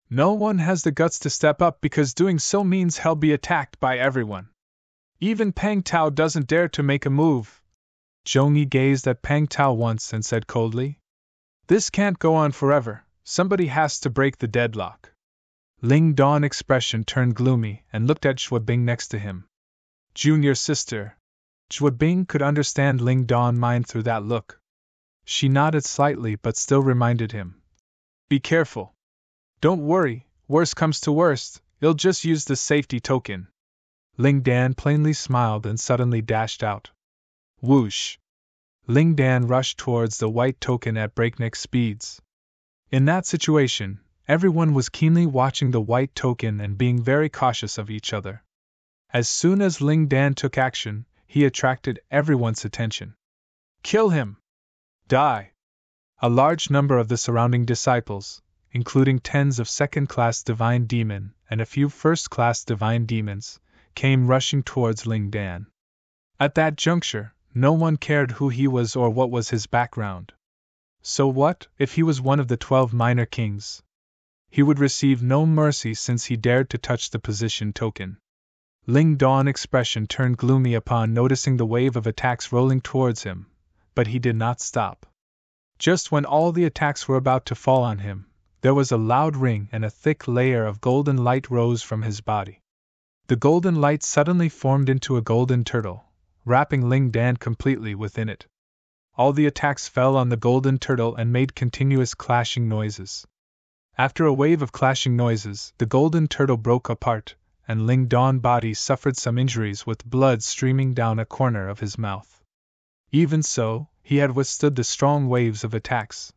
No one has the guts to step up because doing so means he'll be attacked by everyone. Even Pang Tao doesn't dare to make a move." Zhong Yi gazed at Pang Tao once and said coldly, "This can't go on forever. Somebody has to break the deadlock." Ling Dawn's expression turned gloomy and looked at Shuabing next to him. "Junior sister." Shuabing could understand Ling Dawn's mind through that look. She nodded slightly but still reminded him. "Be careful. Don't worry, worst comes to worst, you'll just use the safety token." Ling Dan plainly smiled and suddenly dashed out. Whoosh! Ling Dan rushed towards the white token at breakneck speeds. In that situation, everyone was keenly watching the white token and being very cautious of each other. As soon as Ling Dan took action, he attracted everyone's attention. "Kill him! Die!" A large number of the surrounding disciples, including tens of second-class divine demon and a few first-class divine demons, came rushing towards Ling Dan. At that juncture, no one cared who he was or what was his background. So what if he was one of the 12 minor kings? He would receive no mercy since he dared to touch the position token. Ling Dawn's expression turned gloomy upon noticing the wave of attacks rolling towards him, but he did not stop. Just when all the attacks were about to fall on him, there was a loud ring and a thick layer of golden light rose from his body. The golden light suddenly formed into a golden turtle, wrapping Ling Dan completely within it. All the attacks fell on the golden turtle and made continuous clashing noises. After a wave of clashing noises, the golden turtle broke apart, and Ling Dawn's body suffered some injuries with blood streaming down a corner of his mouth. Even so, he had withstood the strong waves of attacks.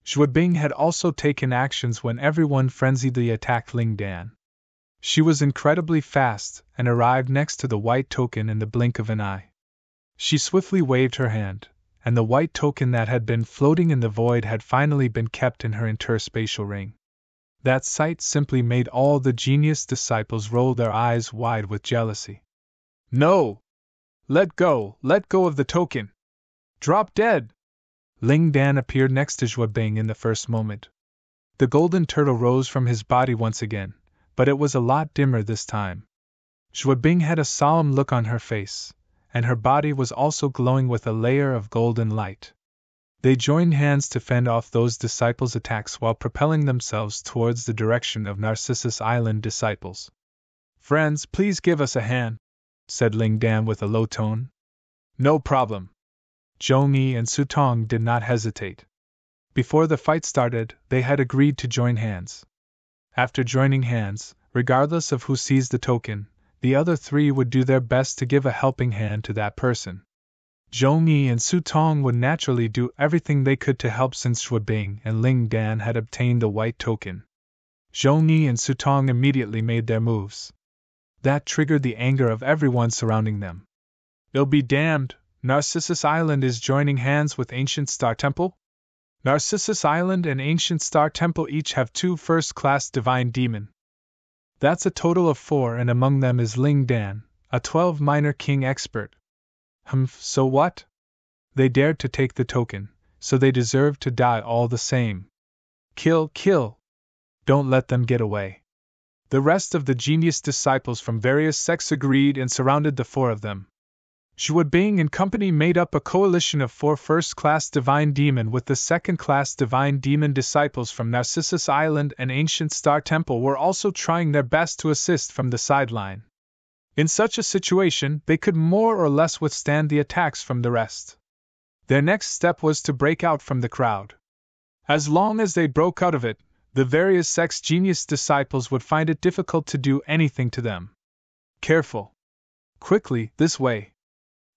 Shuabing had also taken actions when everyone frenziedly attacked Ling Dan. She was incredibly fast and arrived next to the white token in the blink of an eye. She swiftly waved her hand, and the white token that had been floating in the void had finally been kept in her interspatial ring. That sight simply made all the genius disciples roll their eyes wide with jealousy. "No! Let go of the token! Drop dead!" Ling Dan appeared next to Shuabing in the first moment. The golden turtle rose from his body once again, but it was a lot dimmer this time. Shuabing had a solemn look on her face, and her body was also glowing with a layer of golden light. They joined hands to fend off those disciples' attacks while propelling themselves towards the direction of Narcissus Island disciples. "Friends, please give us a hand," said Ling Dan with a low tone. "No problem." Zhong Yi and Su Tong did not hesitate. Before the fight started, they had agreed to join hands. After joining hands, regardless of who seized the token, the other three would do their best to give a helping hand to that person. Zhong Yi and Su Tong would naturally do everything they could to help since Shui Bing and Ling Dan had obtained the white token. Zhong Yi and Su Tong immediately made their moves. That triggered the anger of everyone surrounding them. It'll be damned, Narcissus Island is joining hands with Ancient Star Temple? Narcissus Island and Ancient Star Temple each have 2 first-class divine demon. That's a total of 4, and among them is Ling Dan, a 12 minor king expert. So what? They dared to take the token, so they deserve to die all the same. Kill, kill! Don't let them get away. The rest of the genius disciples from various sects agreed and surrounded the 4 of them. Shui Bing and company made up a coalition of 4 first-class divine demon, with the second-class divine demon disciples from Narcissus Island and Ancient Star Temple were also trying their best to assist from the sideline. In such a situation, they could more or less withstand the attacks from the rest. Their next step was to break out from the crowd. As long as they broke out of it, the various sects' genius disciples would find it difficult to do anything to them. Careful! Quickly, this way!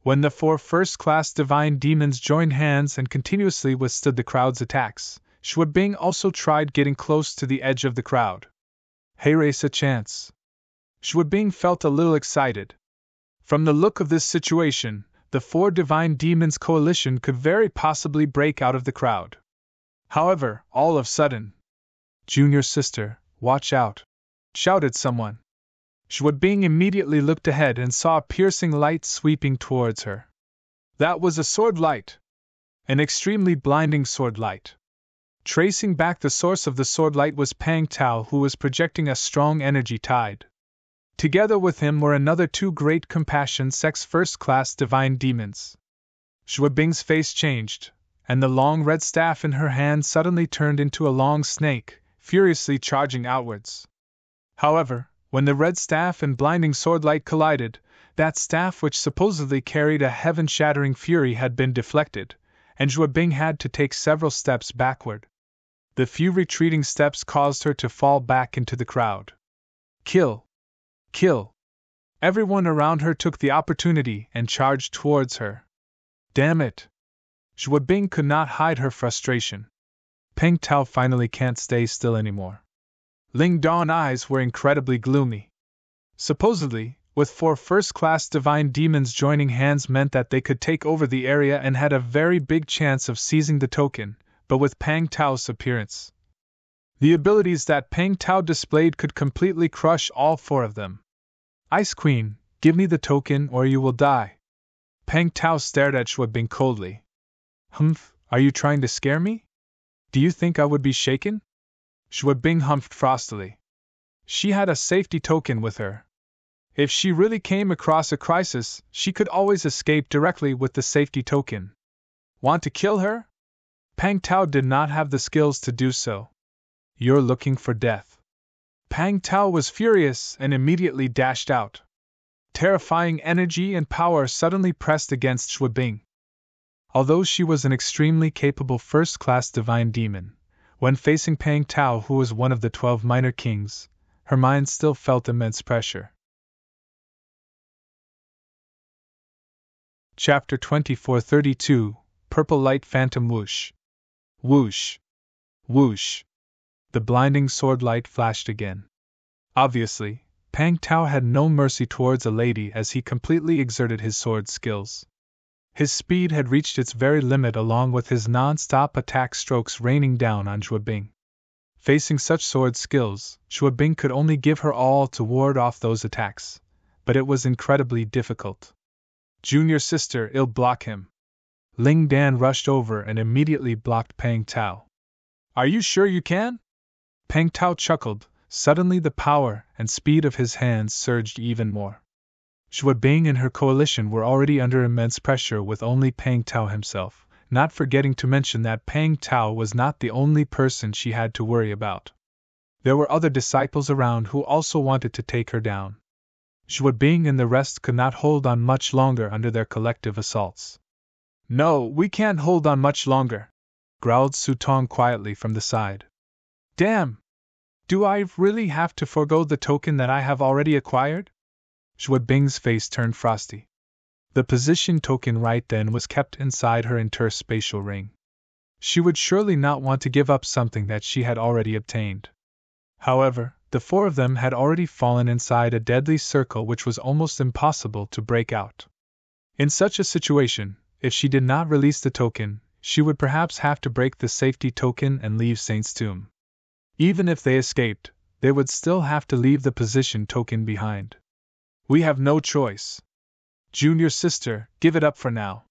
When the 4 first-class divine demons joined hands and continuously withstood the crowd's attacks, Shui Bing also tried getting close to the edge of the crowd. Hey, race a chance! Shui Bing felt a little excited. From the look of this situation, the 4 divine demons coalition could very possibly break out of the crowd. However, all of a sudden, "Junior sister, watch out!" shouted someone. Shui Bing immediately looked ahead and saw a piercing light sweeping towards her. That was a sword light. An extremely blinding sword light. Tracing back the source of the sword light was Pang Tao, who was projecting a strong energy tide. Together with him were another 2 great compassion sex first-class divine demons. Shui Bing's face changed, and the long red staff in her hand suddenly turned into a long snake, furiously charging outwards. However, when the red staff and blinding sword light collided, that staff which supposedly carried a heaven-shattering fury had been deflected, and Shui Bing had to take several steps backward. The few retreating steps caused her to fall back into the crowd. Kill! Kill! Everyone around her took the opportunity and charged towards her. Damn it! Shui Bing could not hide her frustration. Peng Tao finally can't stay still anymore. Ling Dawn's eyes were incredibly gloomy. Supposedly, with 4 first-class divine demons joining hands meant that they could take over the area and had a very big chance of seizing the token, but with Peng Tao's appearance, the abilities that Peng Tao displayed could completely crush all 4 of them. Ice Queen, give me the token or you will die. Peng Tao stared at Shui Bing coldly. Are you trying to scare me? Do you think I would be shaken? Shui Bing humphed frostily. She had a safety token with her. If she really came across a crisis, she could always escape directly with the safety token. Want to kill her? Pang Tao did not have the skills to do so. You're looking for death. Pang Tao was furious and immediately dashed out. Terrifying energy and power suddenly pressed against Shui Bing. Although she was an extremely capable first-class divine demon, when facing Pang Tao, who was one of the 12 minor kings, her mind still felt immense pressure. Chapter 2432, Purple Light Phantom Whoosh. Whoosh. Whoosh. The blinding sword light flashed again. Obviously, Pang Tao had no mercy towards a lady as he completely exerted his sword skills. His speed had reached its very limit, along with his non-stop attack strokes raining down on Shui Bing. Facing such sword skills, Shui Bing could only give her all to ward off those attacks, but it was incredibly difficult. Junior sister, I'll block him. Ling Dan rushed over and immediately blocked Pang Tao. Are you sure you can? Pang Tao chuckled. Suddenly the power and speed of his hands surged even more. Shui Bing and her coalition were already under immense pressure with only Pang Tao himself, not forgetting to mention that Pang Tao was not the only person she had to worry about. There were other disciples around who also wanted to take her down. Shui Bing and the rest could not hold on much longer under their collective assaults. No, we can't hold on much longer, growled Su Tong quietly from the side. Damn! Do I really have to forego the token that I have already acquired? Shui Bing's face turned frosty. The position token right then was kept inside her interspatial ring. She would surely not want to give up something that she had already obtained. However, the four of them had already fallen inside a deadly circle which was almost impossible to break out. In such a situation, if she did not release the token, she would perhaps have to break the safety token and leave Saint's tomb. Even if they escaped, they would still have to leave the position token behind. We have no choice. Junior sister, give it up for now.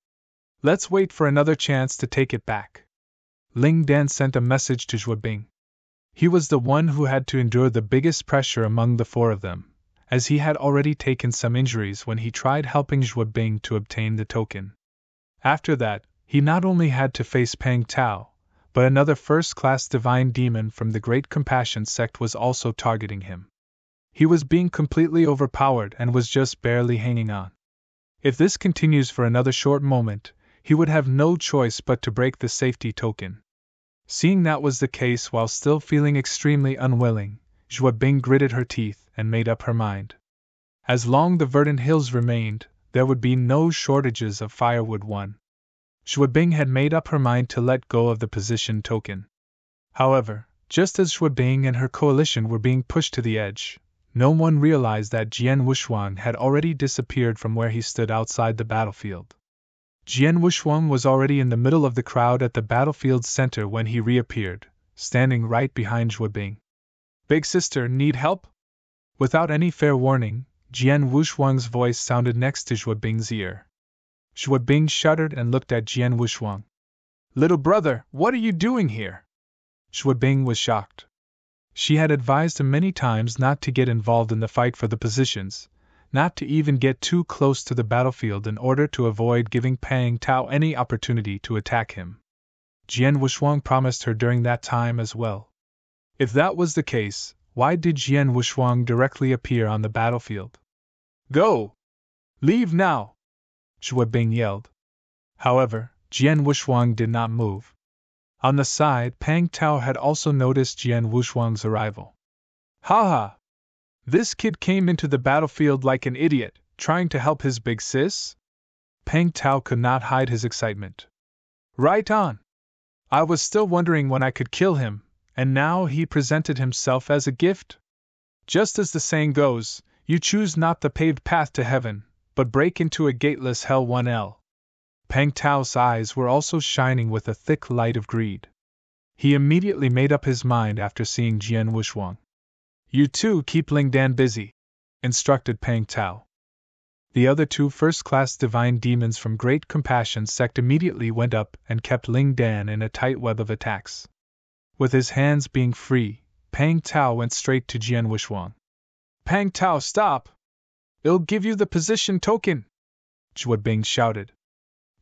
Let's wait for another chance to take it back. Ling Dan sent a message to Zhuobing. He was the one who had to endure the biggest pressure among the four of them, as he had already taken some injuries when he tried helping Zhuobing to obtain the token. After that, he not only had to face Pang Tao, but another first-class divine demon from the Great Compassion sect was also targeting him. He was being completely overpowered and was just barely hanging on. If this continues for another short moment, he would have no choice but to break the safety token. Seeing that was the case while still feeling extremely unwilling, Zhuobing gritted her teeth and made up her mind. As long the verdant hills remained, there would be no shortages of firewood. Zhuobing had made up her mind to let go of the position token. However, just as Zhuobing and her coalition were being pushed to the edge, no one realized that Jian Wushuang had already disappeared from where he stood outside the battlefield. Jian Wushuang was already in the middle of the crowd at the battlefield's center when he reappeared, standing right behind Zhuobing. Big sister, need help? Without any fair warning, Jian Wushuang's voice sounded next to Zhuobing's ear. Zhuobing shuddered and looked at Jian Wushuang. Little brother, what are you doing here? Zhuobing was shocked. She had advised him many times not to get involved in the fight for the positions, not to even get too close to the battlefield in order to avoid giving Pang Tao any opportunity to attack him. Jian Wushuang promised her during that time as well. If that was the case, why did Jian Wushuang directly appear on the battlefield? Go! Leave now! Zhuobing yelled. However, Jian Wushuang did not move. On the side, Pang Tao had also noticed Jian Wushuang's arrival. Ha ha! This kid came into the battlefield like an idiot, trying to help his big sis? Pang Tao could not hide his excitement. Right on! I was still wondering when I could kill him, and now he presented himself as a gift? Just as the saying goes, you choose not the paved path to heaven, but break into a gateless hell 1L. Pang Tao's eyes were also shining with a thick light of greed. He immediately made up his mind after seeing Jian Wushuang. You two keep Ling Dan busy, instructed Pang Tao. The other two first-class divine demons from Great Compassion sect immediately went up and kept Ling Dan in a tight web of attacks. With his hands being free, Pang Tao went straight to Jian Wushuang. Pang Tao, stop! I'll give you the position token! Zhuobing shouted.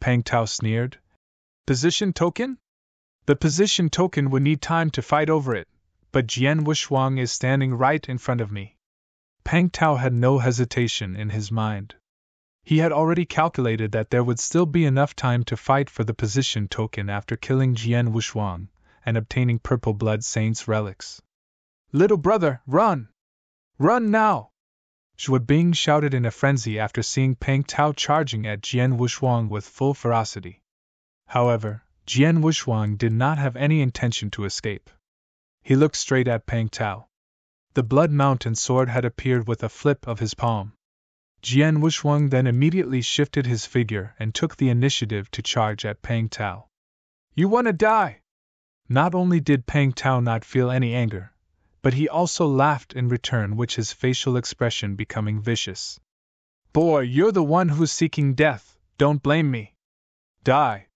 Pang Tao sneered. Position token? The position token would need time to fight over it, but Jian Wushuang is standing right in front of me. Pang Tao had no hesitation in his mind. He had already calculated that there would still be enough time to fight for the position token after killing Jian Wushuang and obtaining Purple Blood Saint's relics. Little brother, run! Run now! Zhuobing shouted in a frenzy after seeing Pang Tao charging at Jian Wushuang with full ferocity. However, Jian Wushuang did not have any intention to escape. He looked straight at Pang Tao. The Blood Mountain sword had appeared with a flip of his palm. Jian Wushuang then immediately shifted his figure and took the initiative to charge at Pang Tao. You wanna die? Not only did Pang Tao not feel any anger, but he also laughed in return, which his facial expression becoming vicious. Boy, you're the one who's seeking death, don't blame me. Die!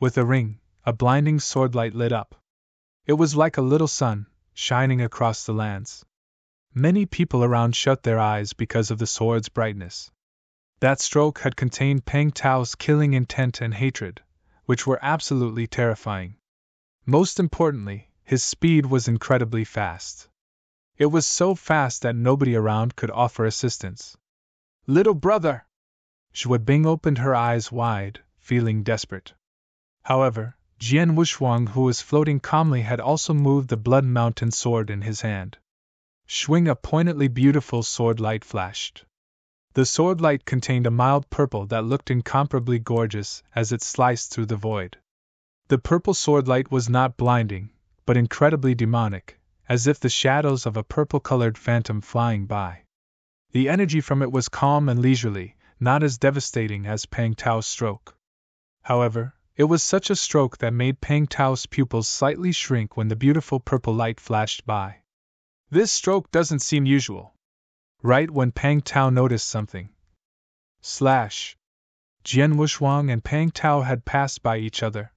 With a ring, a blinding swordlight lit up. It was like a little sun, shining across the lands. Many people around shut their eyes because of the sword's brightness. That stroke had contained Pang Tao's killing intent and hatred, which were absolutely terrifying. Most importantly, his speed was incredibly fast. It was so fast that nobody around could offer assistance. Little brother! Zhuobing opened her eyes wide, feeling desperate. However, Jian Wushuang, who was floating calmly, had also moved the Blood Mountain sword in his hand. Swing, a poignantly beautiful sword light flashed. The sword light contained a mild purple that looked incomparably gorgeous as it sliced through the void. The purple sword light was not blinding, but incredibly demonic, as if the shadows of a purple-colored phantom flying by. The energy from it was calm and leisurely, not as devastating as Pang Tao's stroke. However, it was such a stroke that made Pang Tao's pupils slightly shrink when the beautiful purple light flashed by. This stroke doesn't seem usual. Right when Pang Tao noticed something. Slash! Jian Wushuang and Pang Tao had passed by each other.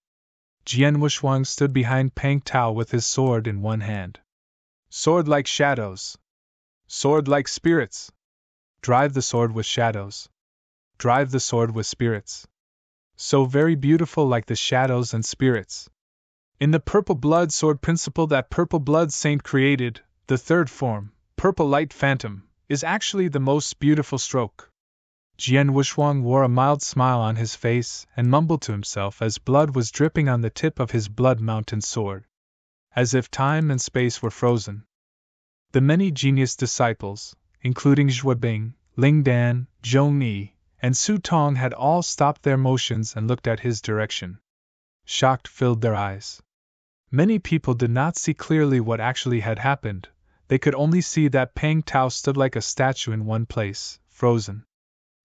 Jian Wushuang stood behind Pang Tao with his sword in one hand. Sword like shadows. Sword like spirits. Drive the sword with shadows. Drive the sword with spirits. So very beautiful like the shadows and spirits. In the purple blood sword principle that purple blood saint created, the third form, purple light phantom, is actually the most beautiful stroke. Jian Wushuang wore a mild smile on his face and mumbled to himself as blood was dripping on the tip of his blood mountain sword. As if time and space were frozen. The many genius disciples, including Zhuo Bing, Ling Dan, Zhong Yi, and Su Tong had all stopped their motions and looked at his direction. Shock filled their eyes. Many people did not see clearly what actually had happened. They could only see that Pang Tao stood like a statue in one place, frozen.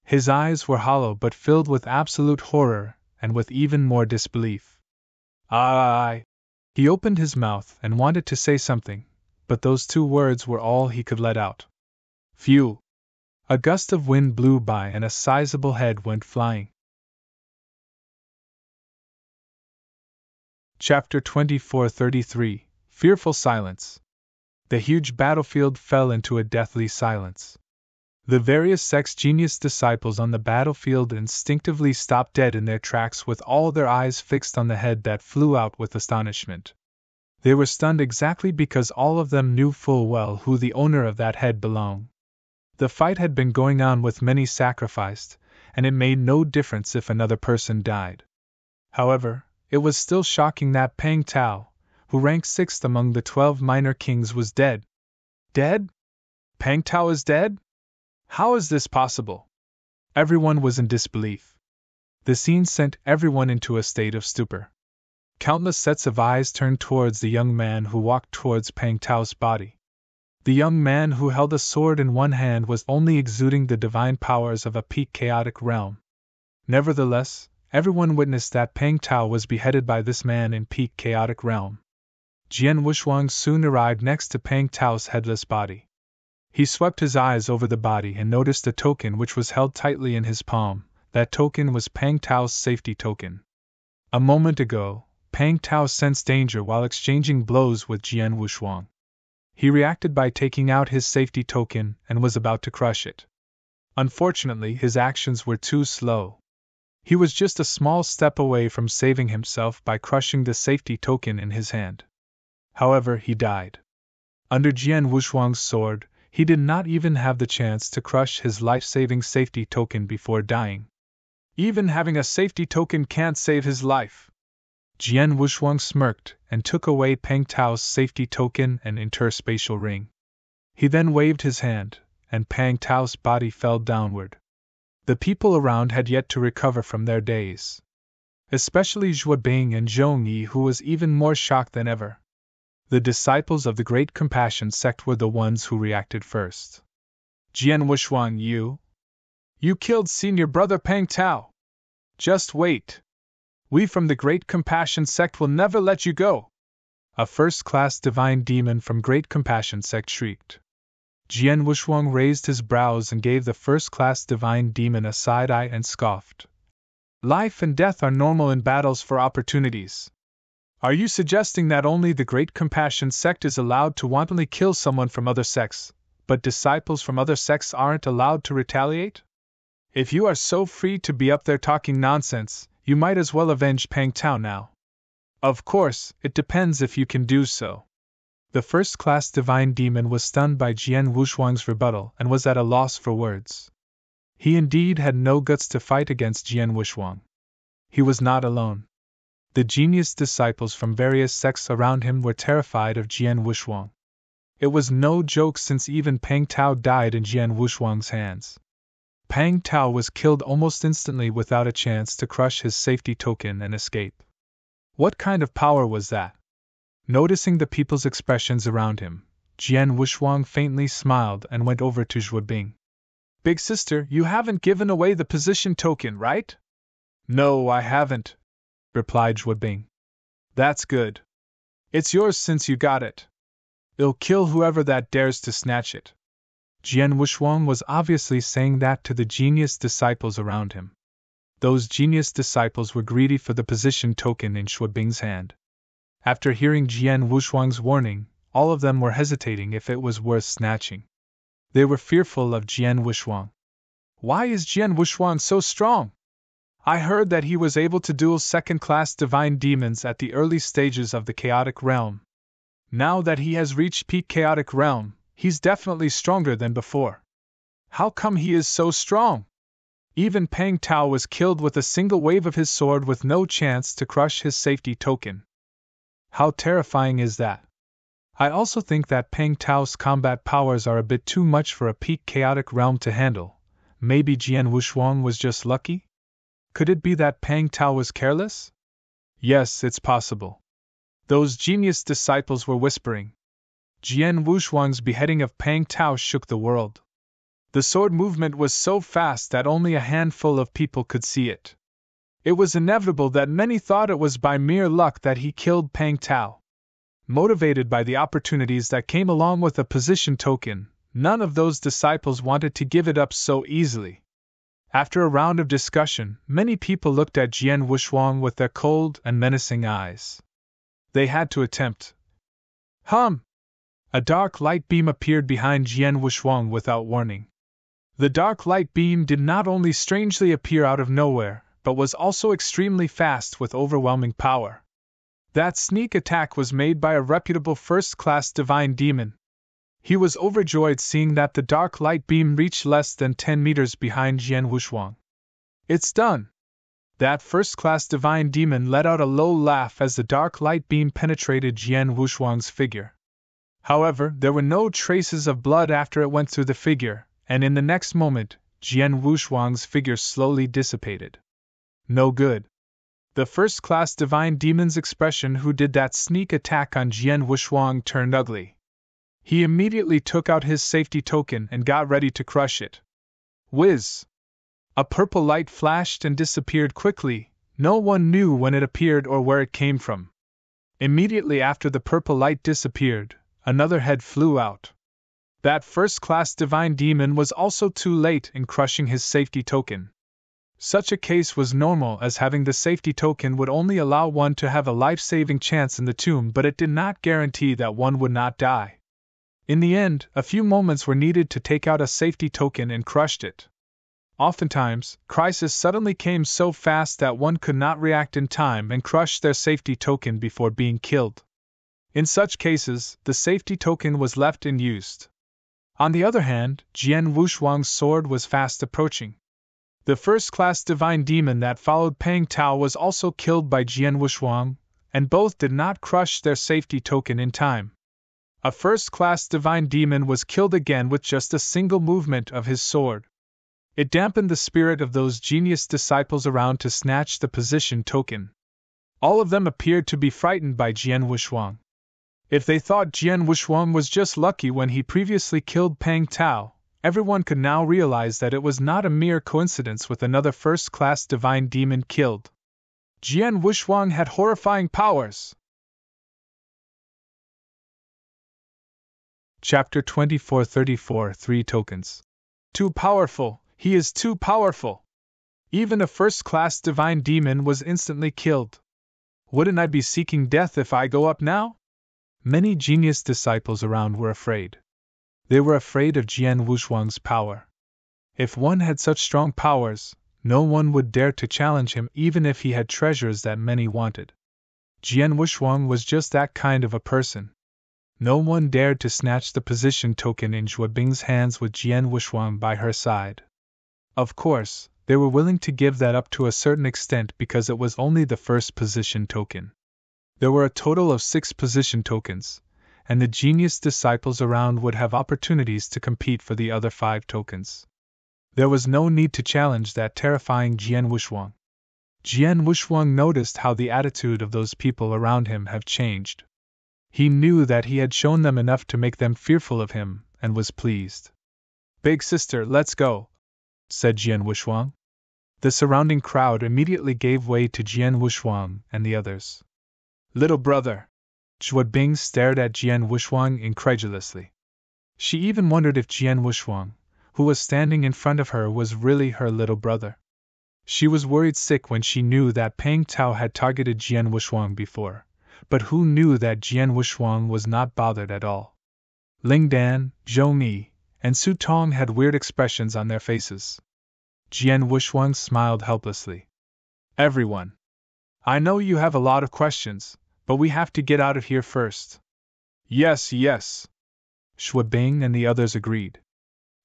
His eyes were hollow but filled with absolute horror, and with even more disbelief. He opened his mouth and wanted to say something, but those two words were all he could let out. Phew! A gust of wind blew by and a sizable head went flying. Chapter 24:33 Fearful Silence. The huge battlefield fell into a deathly silence. The various sex genius disciples on the battlefield instinctively stopped dead in their tracks with all their eyes fixed on the head that flew out with astonishment. They were stunned exactly because all of them knew full well who the owner of that head belonged. The fight had been going on with many sacrificed, and it made no difference if another person died. However, it was still shocking that Pang Tao, who ranked 6th among the 12 minor kings, was dead. Dead? Pang Tao is dead? How is this possible? Everyone was in disbelief. The scene sent everyone into a state of stupor. Countless sets of eyes turned towards the young man who walked towards Pang Tao's body. The young man who held a sword in one hand was only exuding the divine powers of a peak chaotic realm. Nevertheless, everyone witnessed that Pang Tao was beheaded by this man in peak chaotic realm. Jian Wushuang soon arrived next to Pang Tao's headless body. He swept his eyes over the body and noticed a token which was held tightly in his palm. That token was Pang Tao's safety token. A moment ago, Pang Tao sensed danger while exchanging blows with Jian Wushuang. He reacted by taking out his safety token and was about to crush it. Unfortunately, his actions were too slow. He was just a small step away from saving himself by crushing the safety token in his hand. However, he died. Under Jian Wushuang's sword, he did not even have the chance to crush his life-saving safety token before dying. Even having a safety token can't save his life. Jian Wushuang smirked and took away Pang Tao's safety token and interspatial ring. He then waved his hand, and Pang Tao's body fell downward. The people around had yet to recover from their daze. Especially Zhuo Bing and Zhong Yi, who was even more shocked than ever. The disciples of the Great Compassion sect were the ones who reacted first. Jian Wushuang, you killed senior brother Pang Tao. Just wait. We from the Great Compassion sect will never let you go. A first-class divine demon from Great Compassion sect shrieked. Jian Wushuang raised his brows and gave the first-class divine demon a side-eye and scoffed. Life and death are normal in battles for opportunities. Are you suggesting that only the Great Compassion sect is allowed to wantonly kill someone from other sects, but disciples from other sects aren't allowed to retaliate? If you are so free to be up there talking nonsense, you might as well avenge Pang Tao now. Of course, it depends if you can do so. The first-class divine demon was stunned by Jian Wushuang's rebuttal and was at a loss for words. He indeed had no guts to fight against Jian Wushuang. He was not alone. The genius disciples from various sects around him were terrified of Jian Wushuang. It was no joke since even Pang Tao died in Jian Wushuang's hands. Pang Tao was killed almost instantly without a chance to crush his safety token and escape. What kind of power was that? Noticing the people's expressions around him, Jian Wushuang faintly smiled and went over to Zhuo Bing. Big sister, you haven't given away the position token, right? No, I haven't, replied Zhuo Bing. That's good. It's yours since you got it. It'll kill whoever that dares to snatch it. Jian Wushuang was obviously saying that to the genius disciples around him. Those genius disciples were greedy for the position token in Zhuo Bing's hand. After hearing Jian Wushuang's warning, all of them were hesitating if it was worth snatching. They were fearful of Jian Wushuang. Why is Jian Wushuang so strong? I heard that he was able to duel second-class divine demons at the early stages of the chaotic realm. Now that he has reached peak chaotic realm, he's definitely stronger than before. How come he is so strong? Even Pang Tao was killed with a single wave of his sword with no chance to crush his safety token. How terrifying is that? I also think that Pang Tao's combat powers are a bit too much for a peak chaotic realm to handle. Maybe Jian Wushuang was just lucky? Could it be that Pang Tao was careless? Yes, it's possible. Those genius disciples were whispering. Jian Wushuang's beheading of Pang Tao shook the world. The sword movement was so fast that only a handful of people could see it. It was inevitable that many thought it was by mere luck that he killed Pang Tao. Motivated by the opportunities that came along with a position token, none of those disciples wanted to give it up so easily. After a round of discussion, many people looked at Jian Wushuang with their cold and menacing eyes. They had to attempt. A dark light beam appeared behind Jian Wushuang without warning. The dark light beam did not only strangely appear out of nowhere, but was also extremely fast with overwhelming power. That sneak attack was made by a reputable first-class divine demon. He was overjoyed seeing that the dark light beam reached less than 10 meters behind Jian Wushuang. It's done! That first-class divine demon let out a low laugh as the dark light beam penetrated Jian Wushuang's figure. However, there were no traces of blood after it went through the figure, and in the next moment, Jian Wushuang's figure slowly dissipated. No good. The first-class divine demon's expression who did that sneak attack on Jian Wushuang turned ugly. He immediately took out his safety token and got ready to crush it. Whiz! A purple light flashed and disappeared quickly. No one knew when it appeared or where it came from. Immediately after the purple light disappeared, another head flew out. That first-class divine demon was also too late in crushing his safety token. Such a case was normal, as having the safety token would only allow one to have a life-saving chance in the tomb, but it did not guarantee that one would not die. In the end, a few moments were needed to take out a safety token and crushed it. Oftentimes, crisis suddenly came so fast that one could not react in time and crush their safety token before being killed. In such cases, the safety token was left unused. On the other hand, Jian Wushuang's sword was fast approaching. The first-class divine demon that followed Pang Tao was also killed by Jian Wushuang, and both did not crush their safety token in time. A first-class divine demon was killed again with just a single movement of his sword. It dampened the spirit of those genius disciples around to snatch the position token. All of them appeared to be frightened by Jian Wushuang. If they thought Jian Wushuang was just lucky when he previously killed Pang Tao, everyone could now realize that it was not a mere coincidence with another first-class divine demon killed. Jian Wushuang had horrifying powers. Chapter 2434 3 Tokens. Too powerful, he is too powerful. Even a first-class divine demon was instantly killed. Wouldn't I be seeking death if I go up now? Many genius disciples around were afraid. They were afraid of Jian Wushuang's power. If one had such strong powers, no one would dare to challenge him even if he had treasures that many wanted. Jian Wushuang was just that kind of a person. No one dared to snatch the position token in Zhuo Bing's hands with Jian Wushuang by her side. Of course, they were willing to give that up to a certain extent because it was only the first position token. There were a total of 6 position tokens, and the genius disciples around would have opportunities to compete for the other 5 tokens. There was no need to challenge that terrifying Jian Wushuang. Jian Wushuang noticed how the attitude of those people around him had changed. He knew that he had shown them enough to make them fearful of him, and was pleased. "Big sister, let's go," said Jian Wushuang. The surrounding crowd immediately gave way to Jian Wushuang and the others. "Little brother!" Zhuo Bing stared at Jian Wushuang incredulously. She even wondered if Jian Wushuang, who was standing in front of her, was really her little brother. She was worried sick when she knew that Peng Tao had targeted Jian Wushuang before, but who knew that Jian Wushuang was not bothered at all? Ling Dan, Zhou Mi, and Su Tong had weird expressions on their faces. Jian Wushuang smiled helplessly. "Everyone. I know you have a lot of questions, but we have to get out of here first." "Yes, yes," Zhuo Bing and the others agreed.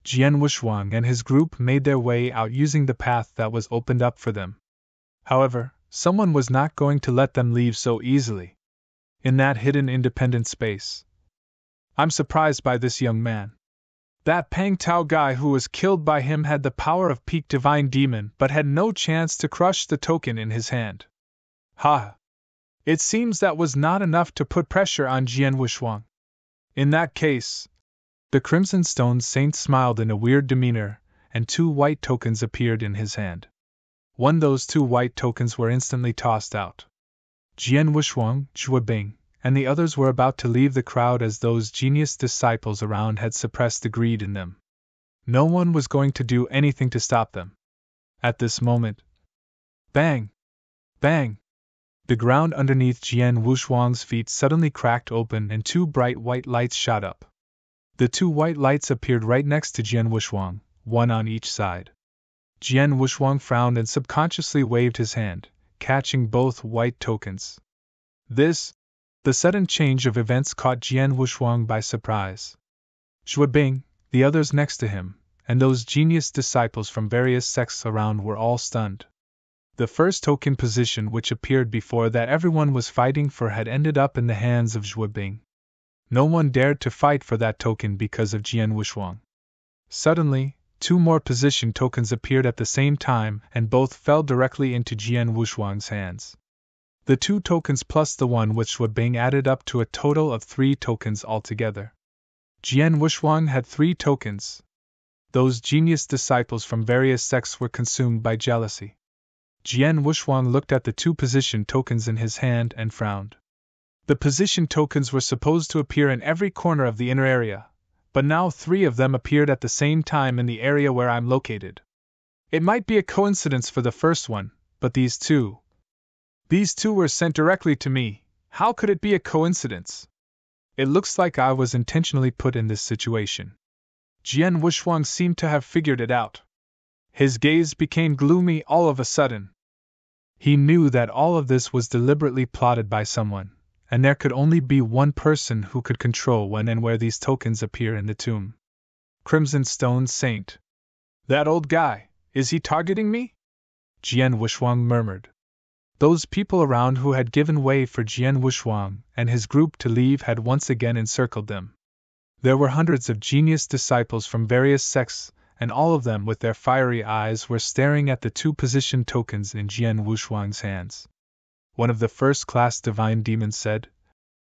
Jian Wushuang and his group made their way out using the path that was opened up for them. However, someone was not going to let them leave so easily. In that hidden independent space. "I'm surprised by this young man. That Peng Tao guy who was killed by him had the power of peak divine demon but had no chance to crush the token in his hand. Ha! It seems that was not enough to put pressure on Jian Wushuang. In that case..." The Crimson Stone Saint smiled in a weird demeanor, and 2 white tokens appeared in his hand. Those 2 white tokens were instantly tossed out. Jian Wushuang, Zhuo Bing, and the others were about to leave the crowd as those genius disciples around had suppressed the greed in them. No one was going to do anything to stop them. At this moment, bang! Bang! The ground underneath Jian Wushuang's feet suddenly cracked open and 2 bright white lights shot up. The 2 white lights appeared right next to Jian Wushuang, one on each side. Jian Wushuang frowned and subconsciously waved his hand, catching both white tokens. The sudden change of events caught Jian Wushuang by surprise. Zhuo Bing, the others next to him, and those genius disciples from various sects around were all stunned. The first token position which appeared before that everyone was fighting for had ended up in the hands of Zhuo Bing. No one dared to fight for that token because of Jian Wushuang. Suddenly, 2 more position tokens appeared at the same time and both fell directly into Jian Wushuang's hands. The 2 tokens plus the one with Zhuo Bing added up to a total of 3 tokens altogether. Jian Wushuang had 3 tokens. Those genius disciples from various sects were consumed by jealousy. Jian Wushuang looked at the 2 position tokens in his hand and frowned. The position tokens were supposed to appear in every corner of the inner area, but now 3 of them appeared at the same time in the area where I'm located. It might be a coincidence for the first one, but these two were sent directly to me. How could it be a coincidence? It looks like I was intentionally put in this situation. Jian Wushuang seemed to have figured it out. His gaze became gloomy all of a sudden. He knew that all of this was deliberately plotted by someone, and there could only be one person who could control when and where these tokens appear in the tomb. Crimson Stone Saint. "That old guy, is he targeting me?" Jian Wushuang murmured. Those people around who had given way for Jian Wushuang and his group to leave had once again encircled them. There were hundreds of genius disciples from various sects, and all of them with their fiery eyes were staring at the 2 position tokens in Jian Wushuang's hands. One of the first-class divine demons said,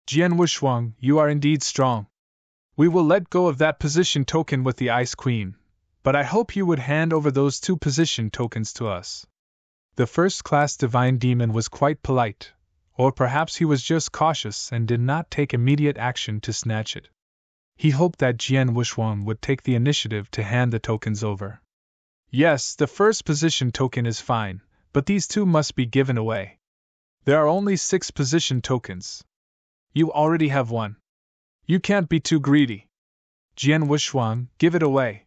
"Jian Wushuang, you are indeed strong. We will let go of that position token with the Ice Queen, but I hope you would hand over those 2 position tokens to us." The first-class divine demon was quite polite, or perhaps he was just cautious and did not take immediate action to snatch it. He hoped that Jian Wushuang would take the initiative to hand the tokens over. "Yes, the first position token is fine, but these 2 must be given away. There are only 6 position tokens. You already have 1. You can't be too greedy. Jian Wushuang, give it away."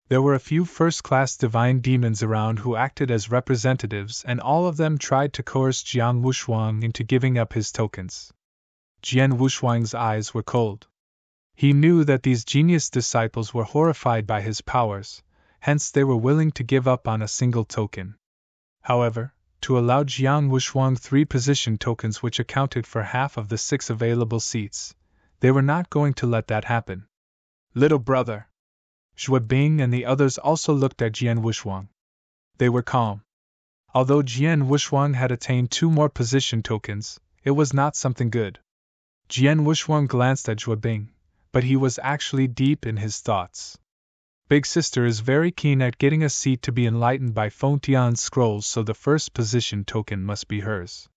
There were a few first-class divine demons around who acted as representatives, and all of them tried to coerce Jian Wushuang into giving up his tokens. Jian Wushuang's eyes were cold. He knew that these genius disciples were horrified by his powers, hence they were willing to give up on a single token. However, to allow Jian Wushuang 3 position tokens which accounted for half of the 6 available seats, they were not going to let that happen. "Little brother, Zhuo Bing and the others also looked at Jian Wushuang. They were calm. Although Jian Wushuang had attained 2 more position tokens, it was not something good. Jian Wushuang glanced at Zhuo Bing, but he was actually deep in his thoughts. Big Sister is very keen at getting a seat to be enlightened by Feng Tian's scrolls, so the first position token must be hers.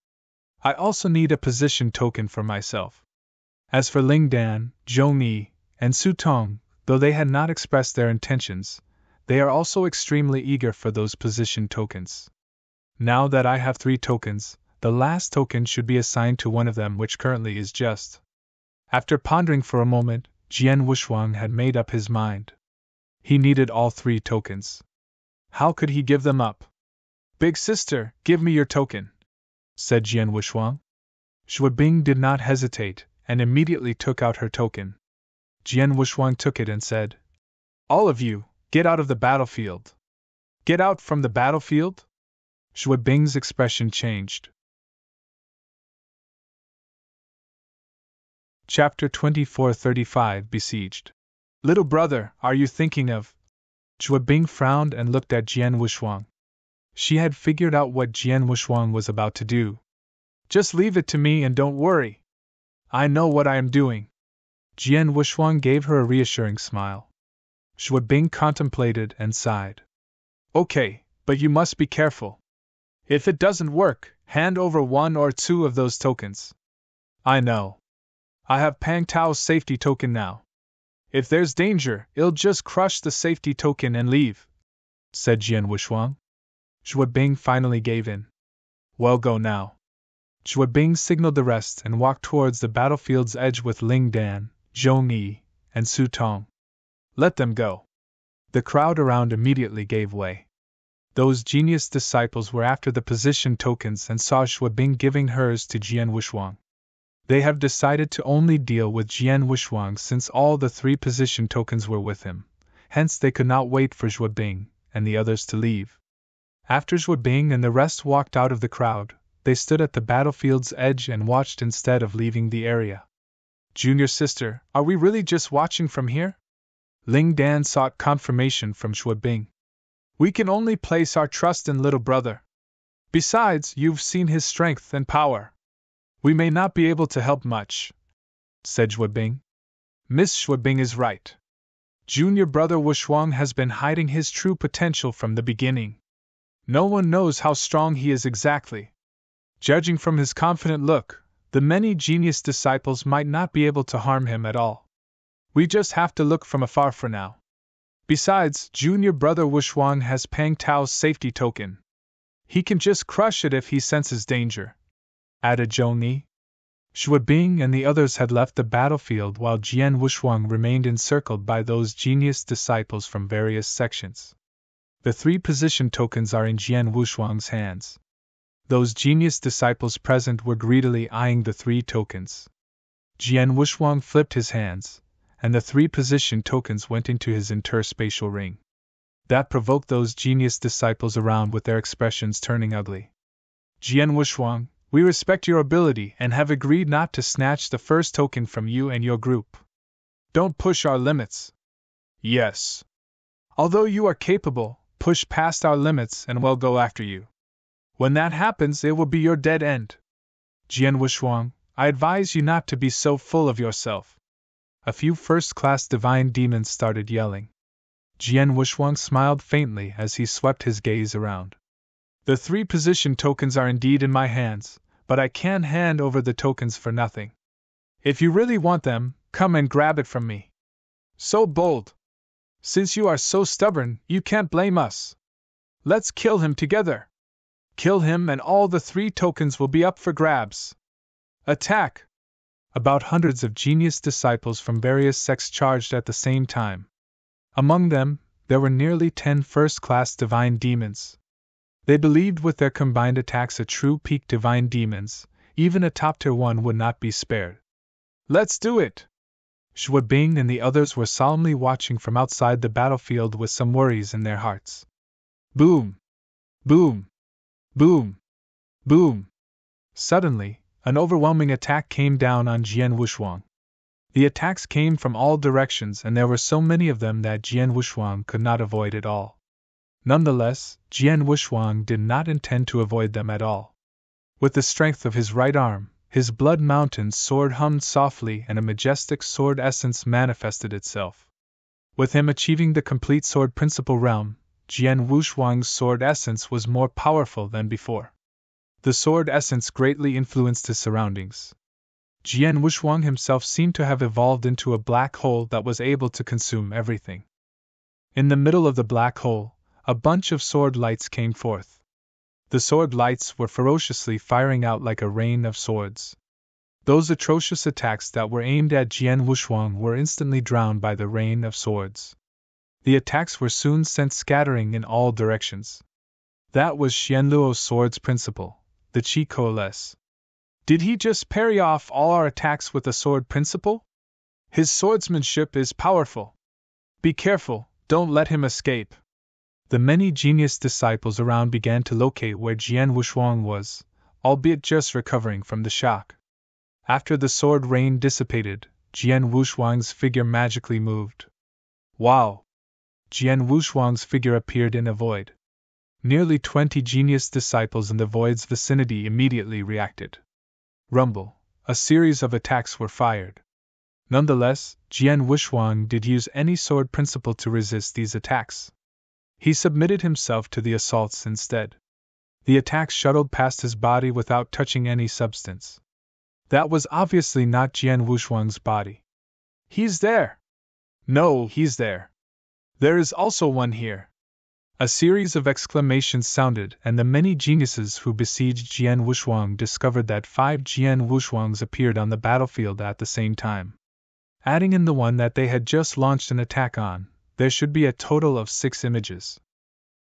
I also need a position token for myself. As for Ling Dan, Zhong Yi, and Su Tong, though they had not expressed their intentions, they are also extremely eager for those position tokens. Now that I have 3 tokens, the last token should be assigned to one of them, which currently is just. After pondering for a moment, Jian Wushuang had made up his mind. He needed all 3 tokens. How could he give them up? Big Sister, give me your token, said Jian Wushuang. Zhuo Bing did not hesitate, and immediately took out her token. Jian Wushuang took it and said, "All of you, get out of the battlefield." Get out from the battlefield? Zhuo Bing's expression changed. Chapter 2435 Besieged. Little brother, are you thinking of? Zhuo Bing frowned and looked at Jian Wushuang. She had figured out what Jian Wushuang was about to do. Just leave it to me and don't worry. I know what I am doing. Jian Wushuang gave her a reassuring smile. Zhuo Bing contemplated and sighed. Okay, but you must be careful. If it doesn't work, hand over 1 or 2 of those tokens. I know. I have Pang Tao's safety token now. If there's danger, I'll just crush the safety token and leave, said Jian Wushuang. Zhuo Bing finally gave in. Well, go now. Zhuo Bing signaled the rest and walked towards the battlefield's edge with Ling Dan, Zhong Yi, and Su Tong. Let them go. The crowd around immediately gave way. Those genius disciples were after the position tokens and saw Zhuo Bing giving hers to Jian Wushuang. They have decided to only deal with Jian Wushuang since all the 3 position tokens were with him, hence they could not wait for Zhuo Bing and the others to leave. After Zhuo Bing and the rest walked out of the crowd, they stood at the battlefield's edge and watched instead of leaving the area. Junior sister, are we really just watching from here? Ling Dan sought confirmation from Zhuo Bing. We can only place our trust in little brother. Besides, you've seen his strength and power. We may not be able to help much, said Zhuo Bing. Miss Zhuo Bing is right. Junior brother Wushuang has been hiding his true potential from the beginning. No one knows how strong he is exactly. Judging from his confident look, the many genius disciples might not be able to harm him at all. We just have to look from afar for now. Besides, junior brother Wushuang has Pang Tao's safety token. He can just crush it if he senses danger, added Zhong Yi. Zhuo Bing and the others had left the battlefield while Jian Wushuang remained encircled by those genius disciples from various sections. The 3 position tokens are in Jian Wushuang's hands. Those genius disciples present were greedily eyeing the 3 tokens. Jian Wushuang flipped his hands, and the 3 position tokens went into his interspatial ring. That provoked those genius disciples around with their expressions turning ugly. Jian Wushuang, we respect your ability and have agreed not to snatch the first token from you and your group. Don't push our limits. Yes. Although you are capable, push past our limits and we'll go after you. When that happens, it will be your dead end. Jian Wushuang, I advise you not to be so full of yourself. A few first-class divine demons started yelling. Jian Wushuang smiled faintly as he swept his gaze around. The 3 position tokens are indeed in my hands, but I can't hand over the tokens for nothing. If you really want them, come and grab it from me. So bold. Since you are so stubborn, you can't blame us. Let's kill him together. Kill him and all the 3 tokens will be up for grabs. Attack! About hundreds of genius disciples from various sects charged at the same time. Among them, there were nearly 10 first-class divine demons. They believed with their combined attacks a true peak divine demons, even a top-tier one would not be spared. Let's do it! Zhuo Bing and the others were solemnly watching from outside the battlefield with some worries in their hearts. Boom! Boom! Boom! Boom! Suddenly, an overwhelming attack came down on Jian Wushuang. The attacks came from all directions, and there were so many of them that Jian Wushuang could not avoid it all. Nonetheless, Jian Wushuang did not intend to avoid them at all. With the strength of his right arm, his blood mountain sword hummed softly and a majestic sword essence manifested itself. With him achieving the complete sword principle realm, Jian Wushuang's sword essence was more powerful than before. The sword essence greatly influenced his surroundings. Jian Wushuang himself seemed to have evolved into a black hole that was able to consume everything. In the middle of the black hole, a bunch of sword lights came forth. The sword lights were ferociously firing out like a rain of swords. Those atrocious attacks that were aimed at Jian Wushuang were instantly drowned by the rain of swords. The attacks were soon sent scattering in all directions. That was Xianluo's sword's principle, the Qi Coalesce. Did he just parry off all our attacks with the sword principle? His swordsmanship is powerful. Be careful, don't let him escape. The many genius disciples around began to locate where Jian Wushuang was, albeit just recovering from the shock. After the sword rain dissipated, Jian Wushuang's figure magically moved. Wow! Jian Wushuang's figure appeared in a void. Nearly 20 genius disciples in the void's vicinity immediately reacted. Rumble, a series of attacks were fired. Nonetheless, Jian Wushuang did use any sword principle to resist these attacks. He submitted himself to the assaults instead. The attacks shuttled past his body without touching any substance. That was obviously not Jian Wushuang's body. He's there! No, he's there! There is also one here! A series of exclamations sounded, and the many geniuses who besieged Jian Wushuang discovered that 5 Jian Wushuangs appeared on the battlefield at the same time. Adding in the one that they had just launched an attack on, there should be a total of 6 images.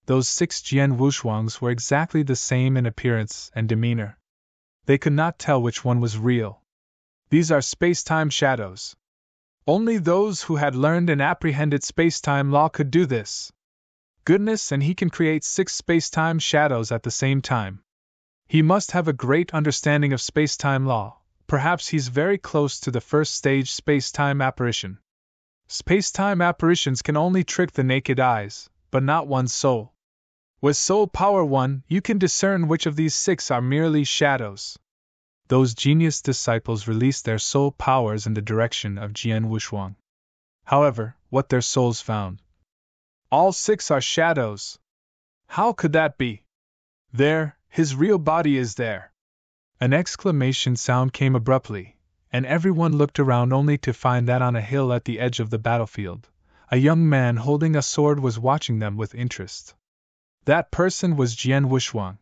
Those 6 Jian Wushuangs were exactly the same in appearance and demeanor. They could not tell which one was real. These are space-time shadows. Only those who had learned and apprehended space-time law could do this. Goodness, and he can create 6 space-time shadows at the same time. He must have a great understanding of space-time law. Perhaps he's very close to the first stage space-time apparition. Space-time apparitions can only trick the naked eyes, but not one's soul. With Soul Power 1, you can discern which of these 6 are merely shadows. Those genius disciples released their soul powers in the direction of Jian Wushuang. However, what their souls found. All 6 are shadows. How could that be? There, his real body is there. An exclamation sound came abruptly, and everyone looked around only to find that on a hill at the edge of the battlefield, a young man holding a sword was watching them with interest. That person was Jian Wushuang.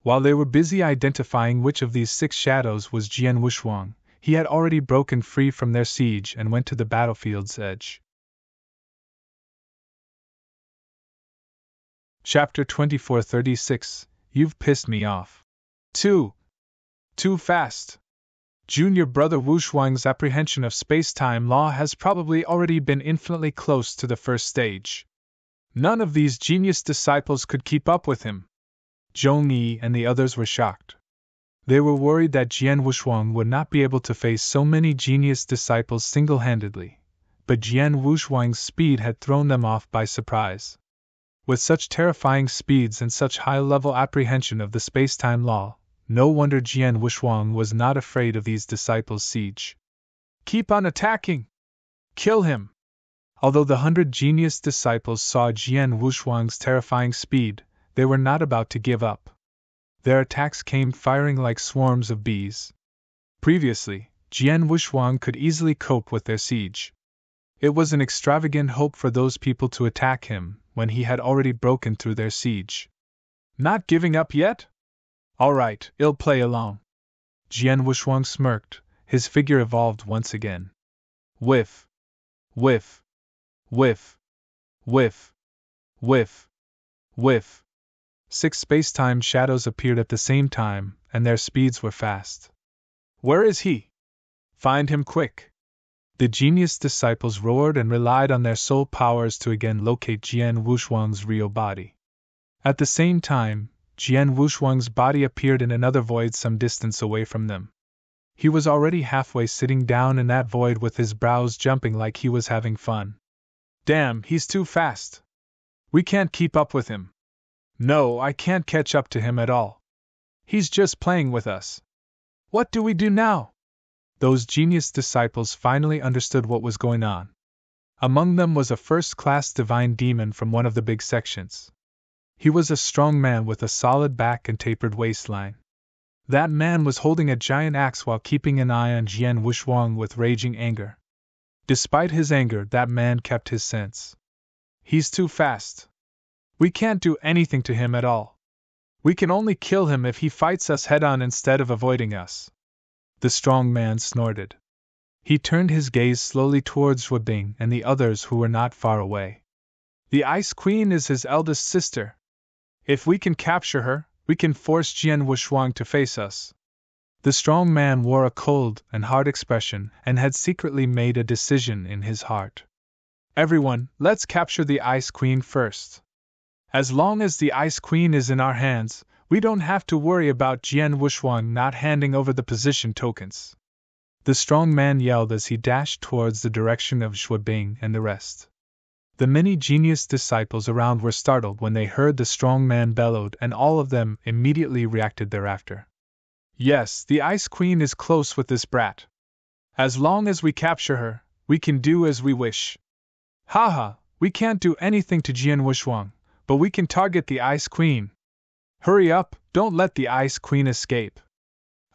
While they were busy identifying which of these 6 shadows was Jian Wushuang, he had already broken free from their siege and went to the battlefield's edge. Chapter 2436, You've pissed me off. Too fast. Junior brother Wushuang's apprehension of space-time law has probably already been infinitely close to the first stage. None of these genius disciples could keep up with him. Zhong Yi and the others were shocked. They were worried that Jian Wushuang would not be able to face so many genius disciples single-handedly, but Jian Wushuang's speed had thrown them off by surprise. With such terrifying speeds and such high-level apprehension of the space-time law, no wonder Jian Wushuang was not afraid of these disciples' siege. Keep on attacking! Kill him! Although the 100 genius disciples saw Jian Wushuang's terrifying speed, they were not about to give up. Their attacks came firing like swarms of bees. Previously, Jian Wushuang could easily cope with their siege. It was an extravagant hope for those people to attack him when he had already broken through their siege. Not giving up yet? All right, I'll play along. Jian Wushuang smirked, his figure evolved once again. Whiff! Whiff! Whiff! Whiff! Whiff! Whiff! 6 space-time shadows appeared at the same time, and their speeds were fast. Where is he? Find him quick! The genius disciples roared and relied on their soul powers to again locate Jian Wushuang's real body. At the same time, Jian Wushuang's body appeared in another void some distance away from them. He was already halfway sitting down in that void with his brows jumping like he was having fun. Damn, he's too fast. We can't keep up with him. No, I can't catch up to him at all. He's just playing with us. What do we do now? Those genius disciples finally understood what was going on. Among them was a first-class divine demon from one of the big sections. He was a strong man with a solid back and tapered waistline. That man was holding a giant axe while keeping an eye on Jian Wuxuang with raging anger. Despite his anger, that man kept his sense. He's too fast. We can't do anything to him at all. We can only kill him if he fights us head-on instead of avoiding us. The strong man snorted. He turned his gaze slowly towards Zhuobing and the others who were not far away. The Ice Queen is his eldest sister. If we can capture her, we can force Jian Wuxuang to face us. The strong man wore a cold and hard expression and had secretly made a decision in his heart. Everyone, let's capture the Ice Queen first. As long as the Ice Queen is in our hands, we don't have to worry about Jian Wuxuang not handing over the position tokens. The strong man yelled as he dashed towards the direction of Zhuobing and the rest. The many genius disciples around were startled when they heard the strong man bellowed, and all of them immediately reacted thereafter. Yes, the Ice Queen is close with this brat. As long as we capture her, we can do as we wish. Haha, we can't do anything to Jian Wuxuang, but we can target the Ice Queen. Hurry up, don't let the Ice Queen escape.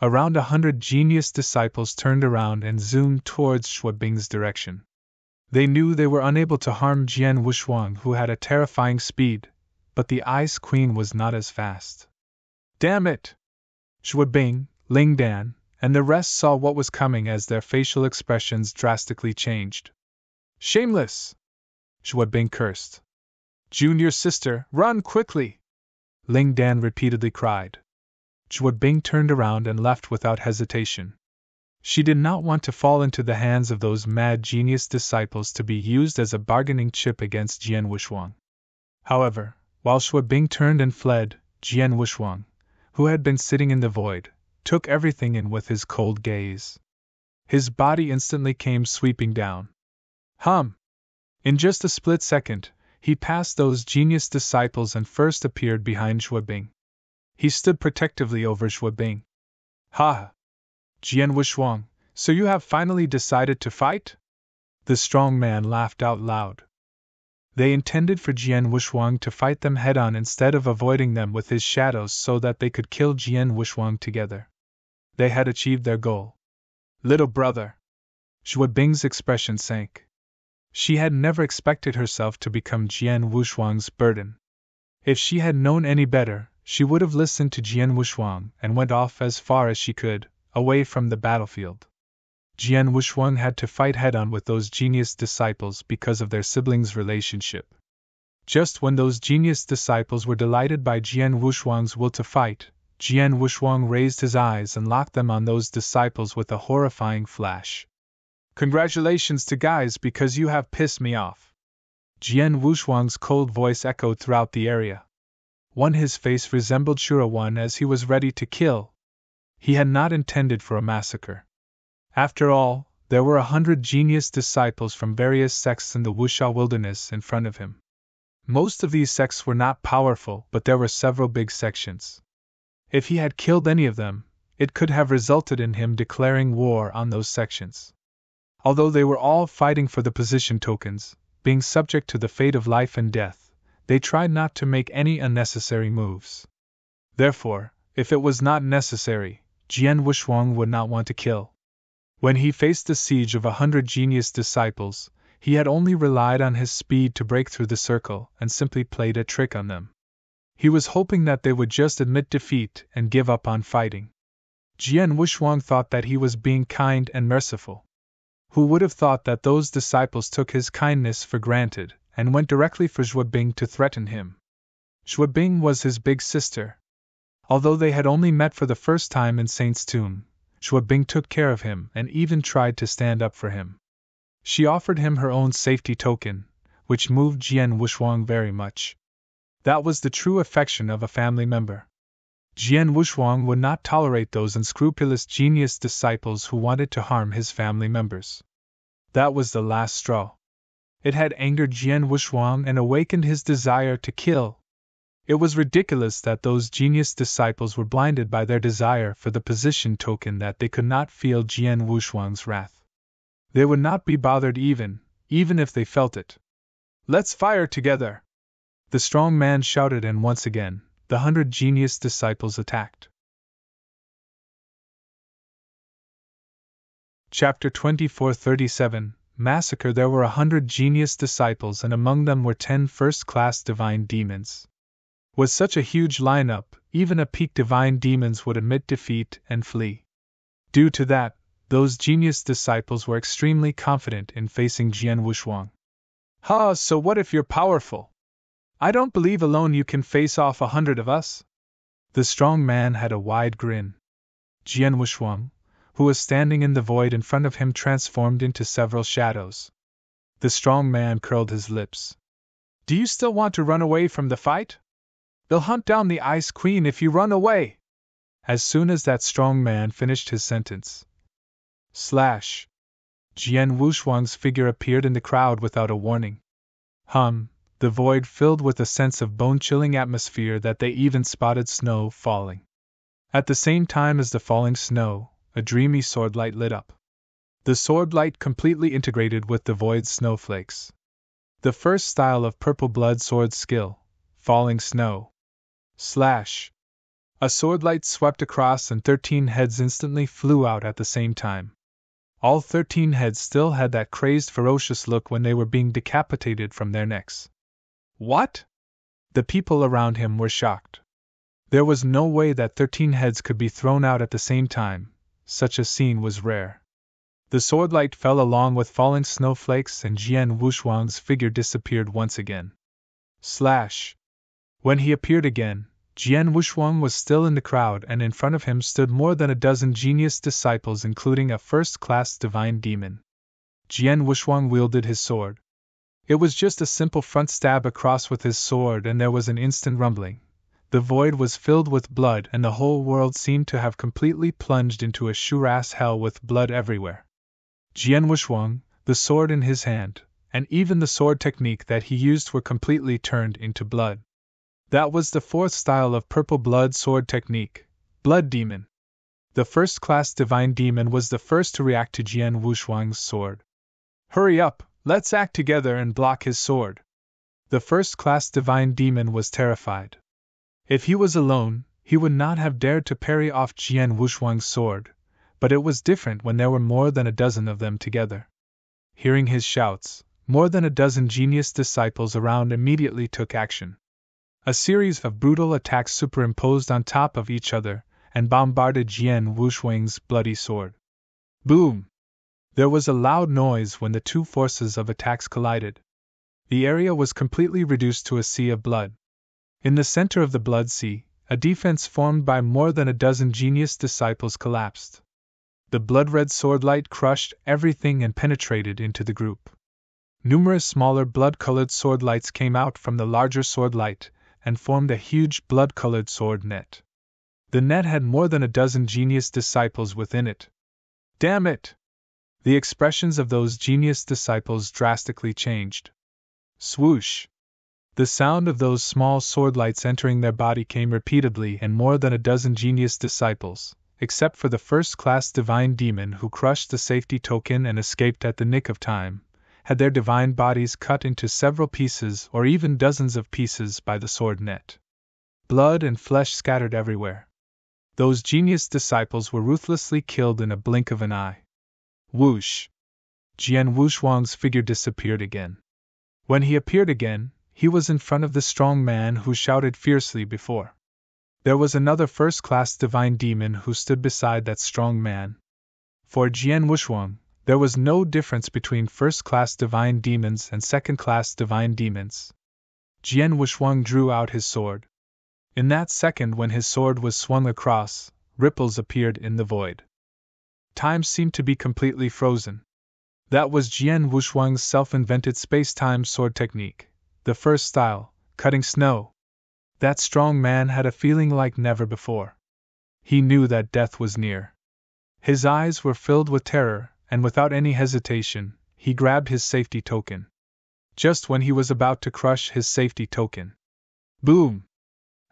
Around 100 genius disciples turned around and zoomed towards Zhuobing's direction. They knew they were unable to harm Jian Wuxuang, who had a terrifying speed, but the Ice Queen was not as fast. Damn it! Zhuobing, Lingdan, and the rest saw what was coming as their facial expressions drastically changed. Shameless! Zhuobing cursed. Junior sister, run quickly! Lingdan repeatedly cried. Zhuobing turned around and left without hesitation. She did not want to fall into the hands of those mad genius disciples to be used as a bargaining chip against Jian Wuxuang. However, while Zhuobing turned and fled, Jian Wuxuang, who had been sitting in the void, took everything in with his cold gaze. His body instantly came sweeping down. In just a split second, he passed those genius disciples and first appeared behind Zhuobing. He stood protectively over Zhuobing. Ha! Jian Wuxuang, so you have finally decided to fight? The strong man laughed out loud. They intended for Jian Wuxuang to fight them head-on instead of avoiding them with his shadows so that they could kill Jian Wuxuang together. They had achieved their goal. Little brother! Zhuobing's expression sank. She had never expected herself to become Jian Wuxuang's burden. If she had known any better, she would have listened to Jian Wuxuang and went off as far as she could, away from the battlefield. Jian Wuxuang had to fight head-on with those genius disciples because of their siblings' relationship. Just when those genius disciples were delighted by Jian Wuxuang's will to fight, Jian Wuxuang raised his eyes and locked them on those disciples with a horrifying flash. Congratulations to guys because you have pissed me off. Jian Wuxuang's cold voice echoed throughout the area. His face resembled Shura as he was ready to kill. He had not intended for a massacre. After all, there were 100 genius disciples from various sects in the Wuxia wilderness in front of him. Most of these sects were not powerful, but there were several big sections. If he had killed any of them, it could have resulted in him declaring war on those sections. Although they were all fighting for the position tokens, being subject to the fate of life and death, they tried not to make any unnecessary moves. Therefore, if it was not necessary, Jian Wuxuang would not want to kill. When he faced the siege of 100 genius disciples, he had only relied on his speed to break through the circle and simply played a trick on them. He was hoping that they would just admit defeat and give up on fighting. Jian Wuxuang thought that he was being kind and merciful. Who would have thought that those disciples took his kindness for granted and went directly for Zhuobing to threaten him? Zhuobing was his big sister. Although they had only met for the first time in Saint's Tomb, Zhuobing took care of him and even tried to stand up for him. She offered him her own safety token, which moved Jian Wuxuang very much. That was the true affection of a family member. Jian Wushuang would not tolerate those unscrupulous genius disciples who wanted to harm his family members. That was the last straw. It had angered Jian Wushuang and awakened his desire to kill. It was ridiculous that those genius disciples were blinded by their desire for the position token that they could not feel Jian Wushuang's wrath. They would not be bothered even if they felt it. "Let's fire together!" The strong man shouted, and once again, the 100 genius disciples attacked. Chapter 2437 Massacre. There were 100 genius disciples, and among them were 10 first-class divine demons. With such a huge lineup, even a peak divine demons would admit defeat and flee. Due to that, those genius disciples were extremely confident in facing Jian Wushuang. "Ha, so what if you're powerful? I don't believe alone you can face off 100 of us." The strong man had a wide grin. Jian Wushuang, who was standing in the void in front of him, transformed into several shadows. The strong man curled his lips. "Do you still want to run away from the fight? They'll hunt down the Ice Queen if you run away." As soon as that strong man finished his sentence, Jian Wushuang's figure appeared in the crowd without a warning. The void filled with a sense of bone-chilling atmosphere that they even spotted snow falling. At the same time as the falling snow, a dreamy sword light lit up. The sword light completely integrated with the void's snowflakes. The first style of purple blood sword skill, falling snow. A sword light swept across and 13 heads instantly flew out at the same time. All 13 heads still had that crazed, ferocious look when they were being decapitated from their necks. "What?" The people around him were shocked. There was no way that 13 heads could be thrown out at the same time. Such a scene was rare. The sword light fell along with falling snowflakes, and Jian Wushuang's figure disappeared once again. When he appeared again, Jian Wushuang was still in the crowd, and in front of him stood more than a dozen genius disciples, including a first-class divine demon. Jian Wushuang wielded his sword. It was just a simple front stab across with his sword, and there was an instant rumbling. The void was filled with blood, and the whole world seemed to have completely plunged into a sure-ass hell with blood everywhere. Jian Wushuang, the sword in his hand, and even the sword technique that he used were completely turned into blood. That was the fourth style of purple blood sword technique, Blood Demon. The first-class divine demon was the first to react to Jian Wushuang's sword. "Hurry up, let's act together and block his sword." The first-class divine demon was terrified. If he was alone, he would not have dared to parry off Jian Wushuang's sword, but it was different when there were more than a dozen of them together. Hearing his shouts, more than a dozen genius disciples around immediately took action. A series of brutal attacks superimposed on top of each other and bombarded Jian Wushuang's bloody sword. Boom! There was a loud noise when the two forces of attacks collided. The area was completely reduced to a sea of blood. In the center of the blood sea, a defense formed by more than a dozen genius disciples collapsed. The blood-red sword light crushed everything and penetrated into the group. Numerous smaller blood-colored sword lights came out from the larger sword light and formed a huge blood-colored sword net. The net had more than a dozen genius disciples within it. Damn it! The expressions of those genius disciples drastically changed. Swoosh! The sound of those small sword lights entering their body came repeatedly, and more than a dozen genius disciples, except for the first-class divine demon who crushed the safety token and escaped at the nick of time, had their divine bodies cut into several pieces or even dozens of pieces by the sword net. Blood and flesh scattered everywhere. Those genius disciples were ruthlessly killed in a blink of an eye. Whoosh! Jian Wushuang's figure disappeared again. When he appeared again, he was in front of the strong man who shouted fiercely before. There was another first-class divine demon who stood beside that strong man. For Jian Wushuang, there was no difference between first-class divine demons and second-class divine demons. Jian Wushuang drew out his sword. In that second when his sword was swung across, ripples appeared in the void. Time seemed to be completely frozen. That was Jian Wushuang's self-invented space-time sword technique, the first style, cutting snow. That strong man had a feeling like never before. He knew that death was near. His eyes were filled with terror, and without any hesitation, he grabbed his safety token. Just when he was about to crush his safety token. Boom!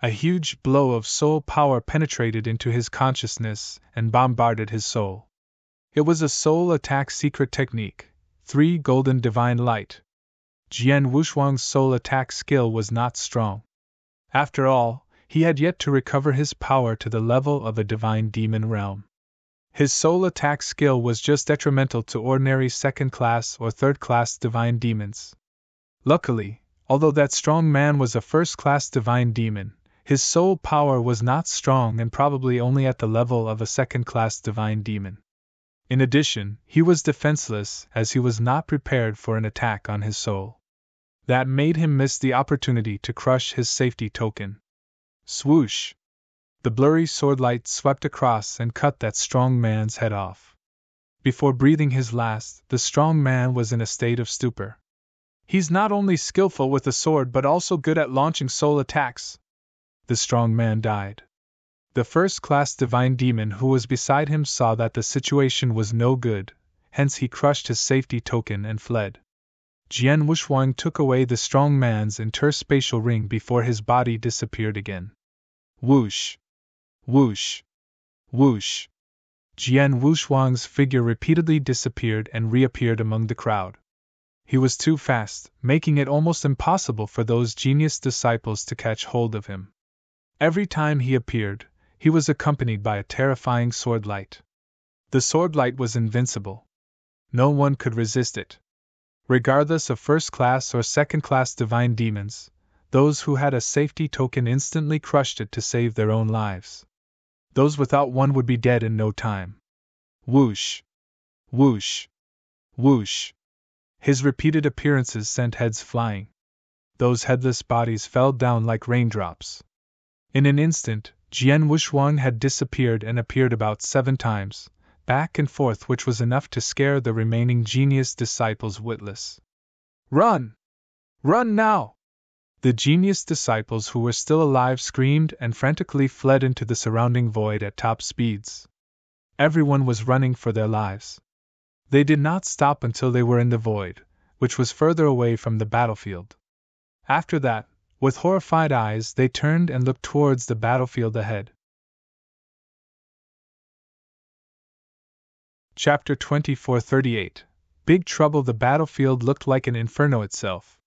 A huge blow of soul power penetrated into his consciousness and bombarded his soul. It was a soul attack secret technique, 3 golden divine light. Jian Wushuang's soul attack skill was not strong. After all, he had yet to recover his power to the level of a divine demon realm. His soul attack skill was just detrimental to ordinary second-class or third-class divine demons. Luckily, although that strong man was a first-class divine demon, his soul power was not strong and probably only at the level of a second-class divine demon. In addition, he was defenseless as he was not prepared for an attack on his soul. That made him miss the opportunity to crush his safety token. Swoosh! The blurry swordlight swept across and cut that strong man's head off. Before breathing his last, the strong man was in a state of stupor. He's not only skillful with the sword but also good at launching soul attacks. The strong man died. The first-class divine demon who was beside him saw that the situation was no good, hence he crushed his safety token and fled. Jian Wushuang took away the strong man's interspatial ring before his body disappeared again. Whoosh! Whoosh! Whoosh! Jian Wushuang's figure repeatedly disappeared and reappeared among the crowd. He was too fast, making it almost impossible for those genius disciples to catch hold of him. Every time he appeared, he was accompanied by a terrifying sword light. The sword light was invincible. No one could resist it. Regardless of first-class or second-class divine demons, those who had a safety token instantly crushed it to save their own lives. Those without one would be dead in no time. Whoosh! Whoosh! Whoosh! His repeated appearances sent heads flying. Those headless bodies fell down like raindrops. In an instant, Jian Wushuang had disappeared and appeared about 7 times, back and forth, which was enough to scare the remaining genius disciples witless. Run! Run now! The genius disciples who were still alive screamed and frantically fled into the surrounding void at top speeds. Everyone was running for their lives. They did not stop until they were in the void, which was further away from the battlefield. After that, with horrified eyes, they turned and looked towards the battlefield ahead. Chapter 2438 Big Trouble. The battlefield looked like an inferno itself.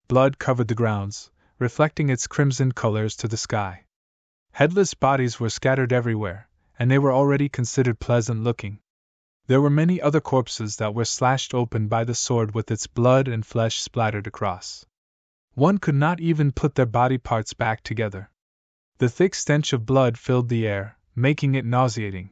Blood covered the grounds, reflecting its crimson colors to the sky. Headless bodies were scattered everywhere, and they were already considered pleasant-looking. There were many other corpses that were slashed open by the sword with its blood and flesh splattered across. One could not even put their body parts back together. The thick stench of blood filled the air, making it nauseating.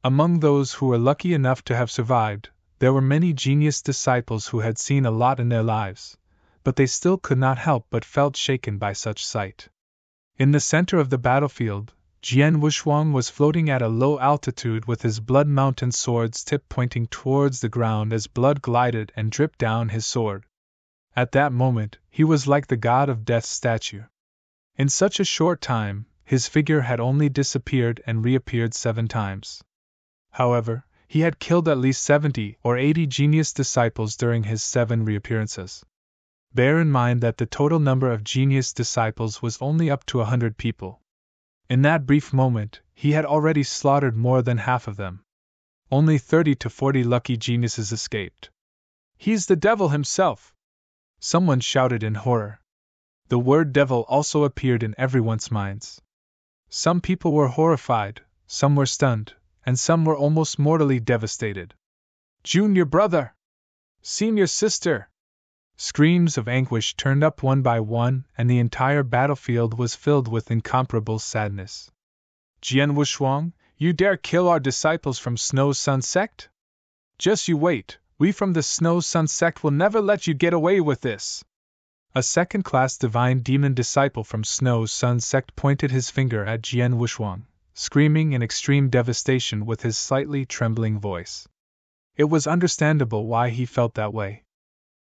Among those who were lucky enough to have survived, there were many genius disciples who had seen a lot in their lives, but they still could not help but felt shaken by such sight. In the center of the battlefield, Jian Wushuang was floating at a low altitude with his blood mountain sword's tip pointing towards the ground as blood glided and dripped down his sword. At that moment, he was like the god of death's statue. In such a short time, his figure had only disappeared and reappeared 7 times. However, he had killed at least 70 or 80 genius disciples during his 7 reappearances. Bear in mind that the total number of genius disciples was only up to 100 people. In that brief moment, he had already slaughtered more than half of them. Only 30 to 40 lucky geniuses escaped. He's the devil himself! Someone shouted in horror. The word devil also appeared in everyone's minds. Some people were horrified, some were stunned, and some were almost mortally devastated. Junior brother! Senior sister! Screams of anguish turned up one by one, and the entire battlefield was filled with incomparable sadness. Jian Wushuang, you dare kill our disciples from Snow Sun Sect? Just you wait, we from the Snow Sun Sect will never let you get away with this. A second-class divine demon disciple from Snow Sun Sect pointed his finger at Jian Wushuang, screaming in extreme devastation with his slightly trembling voice. It was understandable why he felt that way.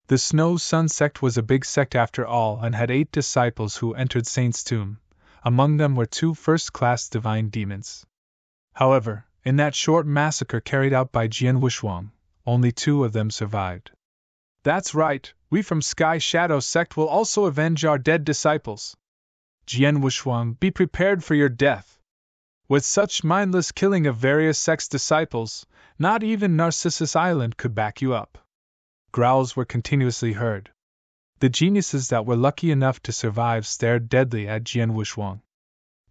The Snow Sun sect was a big sect after all and had 8 disciples who entered Saint's tomb. Among them were 2 first-class divine demons. However, in that short massacre carried out by Jian Wushuang, only 2 of them survived. That's right, we from Sky Shadow sect will also avenge our dead disciples. Jian Wushuang, be prepared for your death. With such mindless killing of various sect's disciples, not even Narcissus Island could back you up. Growls were continuously heard. The geniuses that were lucky enough to survive stared deadly at Jian Wushuang.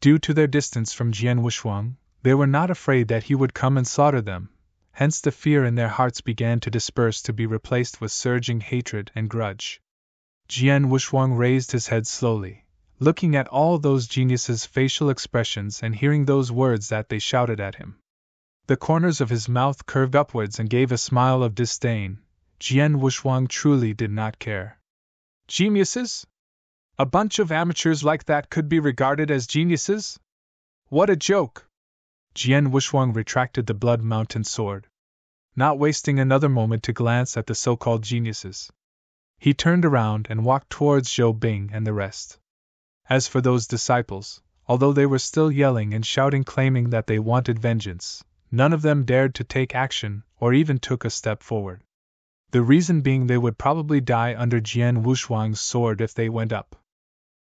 Due to their distance from Jian Wushuang, they were not afraid that he would come and slaughter them, hence the fear in their hearts began to disperse to be replaced with surging hatred and grudge. Jian Wushuang raised his head slowly, looking at all those geniuses' facial expressions and hearing those words that they shouted at him. The corners of his mouth curved upwards and gave a smile of disdain. Jian Wushuang truly did not care. Geniuses? A bunch of amateurs like that could be regarded as geniuses? What a joke! Jian Wushuang retracted the Blood Mountain sword, not wasting another moment to glance at the so-called geniuses. He turned around and walked towards Zhou Bing and the rest. As for those disciples, although they were still yelling and shouting claiming that they wanted vengeance, none of them dared to take action or even took a step forward. The reason being they would probably die under Jian Wushuang's sword if they went up.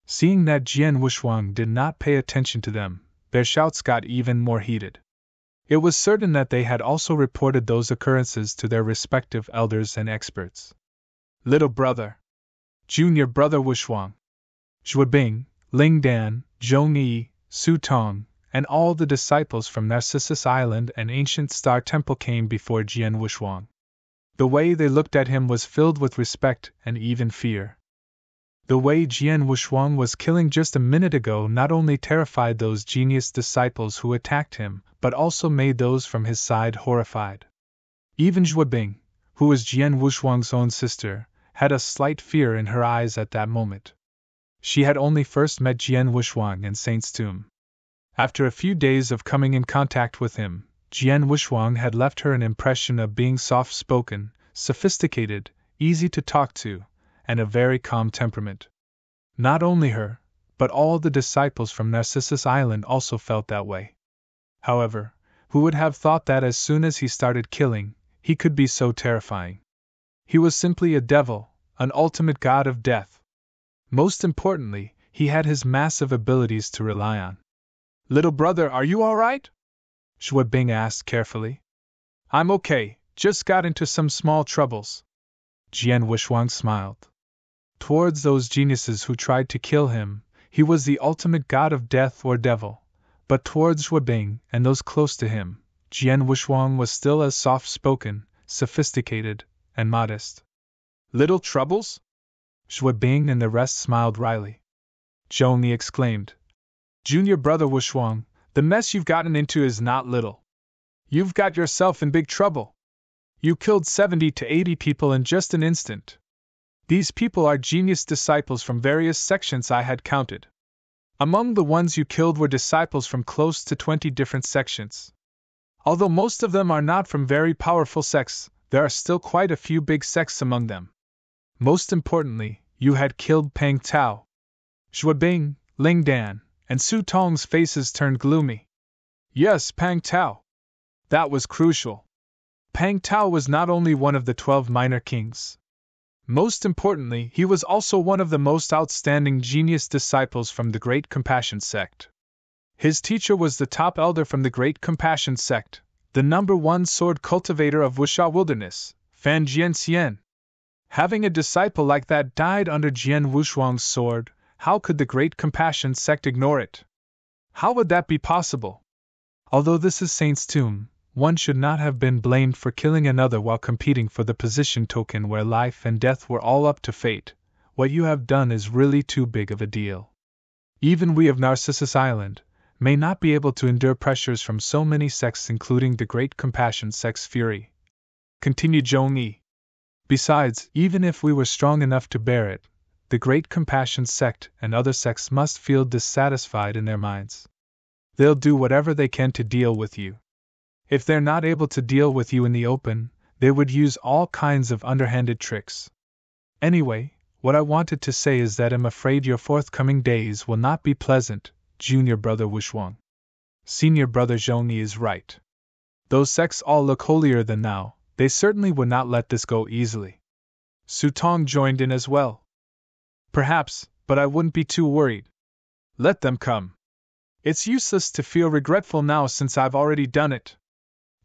Seeing that Jian Wushuang did not pay attention to them, their shouts got even more heated. It was certain that they had also reported those occurrences to their respective elders and experts. Little brother, junior brother Wushuang, Zhu Bing, Ling Dan, Zhong Yi, Su Tong, and all the disciples from Narcissus Island and Ancient Star Temple came before Jian Wushuang. The way they looked at him was filled with respect and even fear. The way Jian Wushuang was killing just a minute ago not only terrified those genius disciples who attacked him, but also made those from his side horrified. Even Zhu Bing, who was Jian Wushuang's own sister, had a slight fear in her eyes at that moment. She had only first met Jian Wushuang in Saint's tomb. After a few days of coming in contact with him, Jian Wushuang had left her an impression of being soft-spoken, sophisticated, easy to talk to, and a very calm temperament. Not only her, but all the disciples from Narcissus Island also felt that way. However, who would have thought that as soon as he started killing, he could be so terrifying? He was simply a devil, an ultimate god of death. Most importantly, he had his massive abilities to rely on. Little brother, are you all right? Zhu Bing asked carefully. I'm okay, just got into some small troubles. Jian Wushuang smiled. Towards those geniuses who tried to kill him, he was the ultimate god of death or devil, but towards Zhu Bing and those close to him, Jian Wushuang was still as soft-spoken, sophisticated, and modest. Little troubles? Zhu Bing and the rest smiled wryly. Zhong Yi exclaimed. Junior brother Wushuang, the mess you've gotten into is not little. You've got yourself in big trouble. You killed 70 to 80 people in just an instant. These people are genius disciples from various sections I had counted. Among the ones you killed were disciples from close to 20 different sections. Although most of them are not from very powerful sects, there are still quite a few big sects among them. Most importantly, you had killed Pang Tao. Zhu Bing, Ling Dan, and Su Tong's faces turned gloomy. Yes, Pang Tao. That was crucial. Pang Tao was not only one of the 12 minor kings. Most importantly, he was also one of the most outstanding genius disciples from the Great Compassion sect. His teacher was the top elder from the Great Compassion sect, the #1 sword cultivator of Wuxia Wilderness, Fan Jianxian. Having a disciple like that died under Jian Wushuang's sword, how could the Great Compassion sect ignore it? How would that be possible? Although this is Saint's tomb, one should not have been blamed for killing another while competing for the position token where life and death were all up to fate. What you have done is really too big of a deal. Even we of Narcissus Island may not be able to endure pressures from so many sects including the Great Compassion sect's fury. Continued Zhong Yi. Besides, even if we were strong enough to bear it, the Great Compassion sect and other sects must feel dissatisfied in their minds. They'll do whatever they can to deal with you. If they're not able to deal with you in the open, they would use all kinds of underhanded tricks. Anyway, what I wanted to say is that I'm afraid your forthcoming days will not be pleasant, Junior Brother Wushuang. Senior Brother Zhongyi is right. Those sects all look holier than thou, they certainly would not let this go easily. Su Tong joined in as well. Perhaps, but I wouldn't be too worried. Let them come. It's useless to feel regretful now since I've already done it.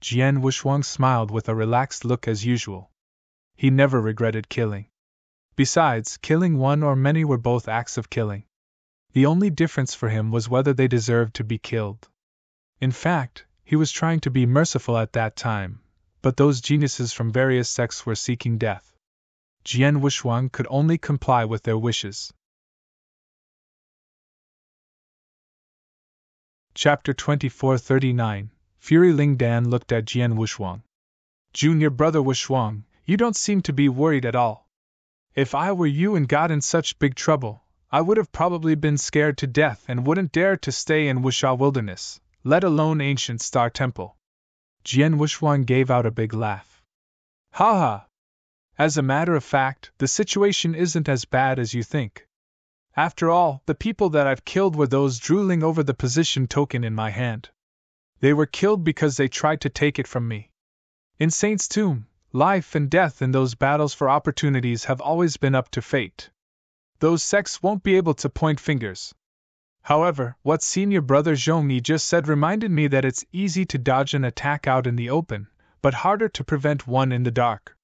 Jian Wushuang smiled with a relaxed look as usual. He never regretted killing. Besides, killing one or many were both acts of killing. The only difference for him was whether they deserved to be killed. In fact, he was trying to be merciful at that time, but those geniuses from various sects were seeking death. Jian Wushuang could only comply with their wishes. Chapter 2439. Fury Ling Dan looked at Jian Wushuang. Junior Brother Wushuang, you don't seem to be worried at all. If I were you and got in such big trouble, I would have probably been scared to death and wouldn't dare to stay in Wuxia Wilderness, let alone Ancient Star Temple. Jian Wushuang gave out a big laugh. Ha ha! As a matter of fact, the situation isn't as bad as you think. After all, the people that I've killed were those drooling over the position token in my hand. They were killed because they tried to take it from me. In Saint's Tomb, life and death in those battles for opportunities have always been up to fate. Those sects won't be able to point fingers. However, what Senior Brother Zhongyi just said reminded me that it's easy to dodge an attack out in the open, but harder to prevent one in the dark.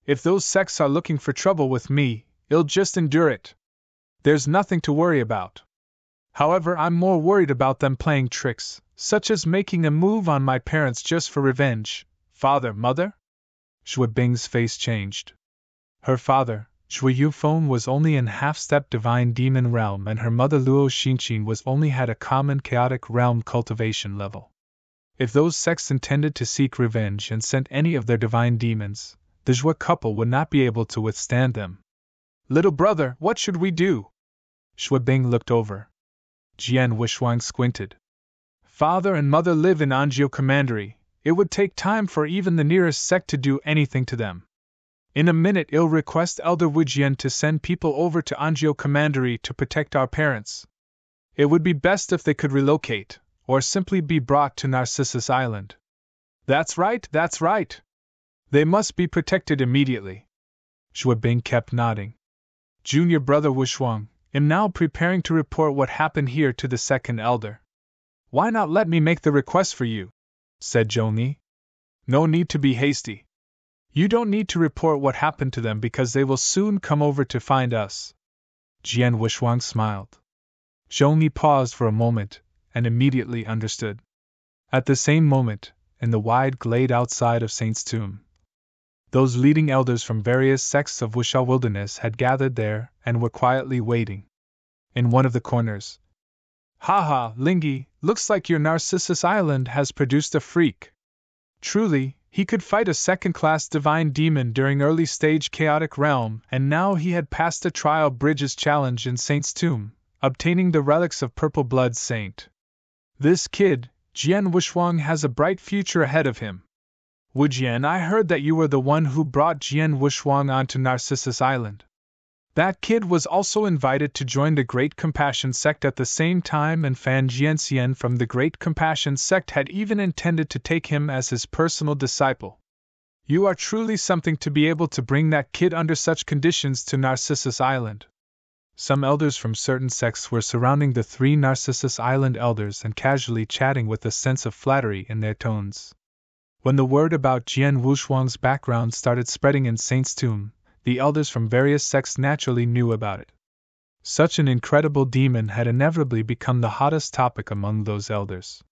If those sects are looking for trouble with me, I'll just endure it. There's nothing to worry about. However, I'm more worried about them playing tricks, such as making a move on my parents just for revenge. Father, mother? Xue Bing's face changed. Her father, Xue Yufeng, was only in half-step divine demon realm, and her mother Luo Xinqin was only had a common chaotic realm cultivation level. If those sects intended to seek revenge and sent any of their divine demons, the Xue couple would not be able to withstand them. Little brother, what should we do? Xue Bing looked over. Jian Wushuang squinted. Father and mother live in Anjiu Commandery. It would take time for even the nearest sect to do anything to them. In a minute I'll request Elder Wujian to send people over to Anjiu Commandery to protect our parents. It would be best if they could relocate, or simply be brought to Narcissus Island. That's right, that's right. They must be protected immediately. Xue Bing kept nodding. Junior Brother Wushuang, am now preparing to report what happened here to the second elder. Why not let me make the request for you? Said Zhongyi. No need to be hasty. You don't need to report what happened to them because they will soon come over to find us. Jian Wushuang smiled. Zhongyi paused for a moment, and immediately understood. At the same moment, in the wide glade outside of Saint's Tomb, those leading elders from various sects of Wuxia Wilderness had gathered there and were quietly waiting. In one of the corners, "Ha, Lingi, looks like your Narcissus Island has produced a freak. Truly, he could fight a second-class divine demon during early-stage chaotic realm, and now he had passed a trial bridges challenge in Saint's Tomb, obtaining the relics of Purple Blood Saint. This kid, Jian Wushuang, has a bright future ahead of him. Wujian, I heard that you were the one who brought Jian Wushuang onto Narcissus Island. That kid was also invited to join the Great Compassion Sect at the same time, and Fan Jianxian from the Great Compassion Sect had even intended to take him as his personal disciple. You are truly something to be able to bring that kid under such conditions to Narcissus Island." Some elders from certain sects were surrounding the three Narcissus Island elders and casually chatting with a sense of flattery in their tones. When the word about Jian Wushuang's background started spreading in Saint's Tomb, the elders from various sects naturally knew about it. Such an incredible demon had inevitably become the hottest topic among those elders.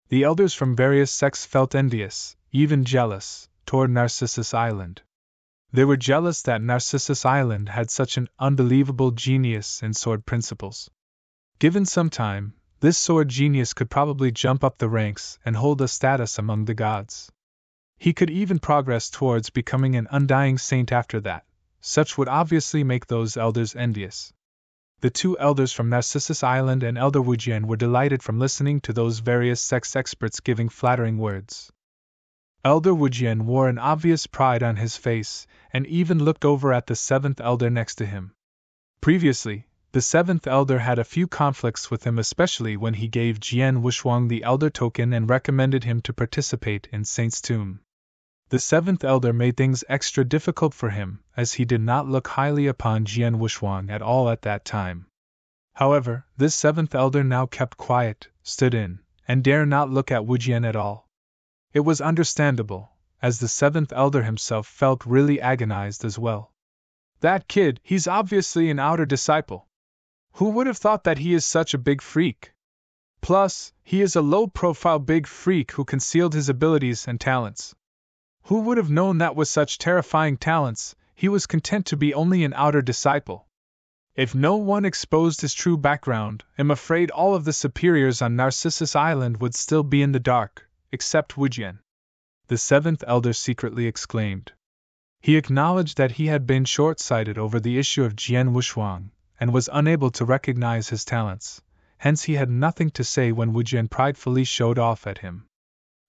The elders from various sects felt envious, even jealous, toward Narcissus Island. They were jealous that Narcissus Island had such an unbelievable genius in sword principles. Given some time, this sword genius could probably jump up the ranks and hold a status among the gods. He could even progress towards becoming an undying saint after that. Such would obviously make those elders envious. The two elders from Narcissus Island and Elder Wujian were delighted from listening to those various sex experts giving flattering words. Elder Wujian wore an obvious pride on his face, and even looked over at the seventh elder next to him. Previously, the seventh elder had a few conflicts with him, especially when he gave Jian Wushuang the elder token and recommended him to participate in Saint's tomb. The seventh elder made things extra difficult for him, as he did not look highly upon Jian Wushuang at all at that time. However, this seventh elder now kept quiet, stood in, and dare not look at Wujian at all. It was understandable, as the seventh elder himself felt really agonized as well. That kid, he's obviously an outer disciple. Who would have thought that he is such a big freak? Plus, he is a low-profile big freak who concealed his abilities and talents. Who would have known that with such terrifying talents, he was content to be only an outer disciple? If no one exposed his true background, I'm afraid all of the superiors on Narcissus Island would still be in the dark, except Wujian. The seventh elder secretly exclaimed. He acknowledged that he had been short-sighted over the issue of Jian Wushuang, and was unable to recognize his talents, hence he had nothing to say when Wujian pridefully showed off at him.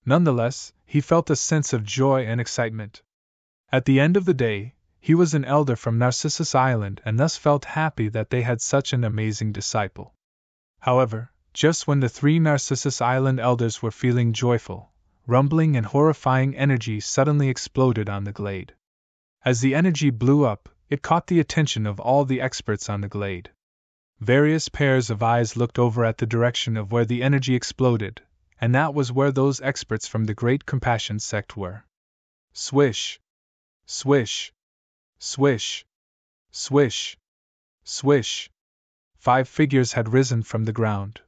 Nonetheless, he felt a sense of joy and excitement. At the end of the day, he was an elder from Narcissus Island and thus felt happy that they had such an amazing disciple. However, just when the three Narcissus Island elders were feeling joyful, rumbling and horrifying energy suddenly exploded on the glade. As the energy blew up, it caught the attention of all the experts on the glade. Various pairs of eyes looked over at the direction of where the energy exploded, and that was where those experts from the Great Compassion sect were. Swish! Swish! Swish! Swish! Swish! 5 figures had risen from the ground.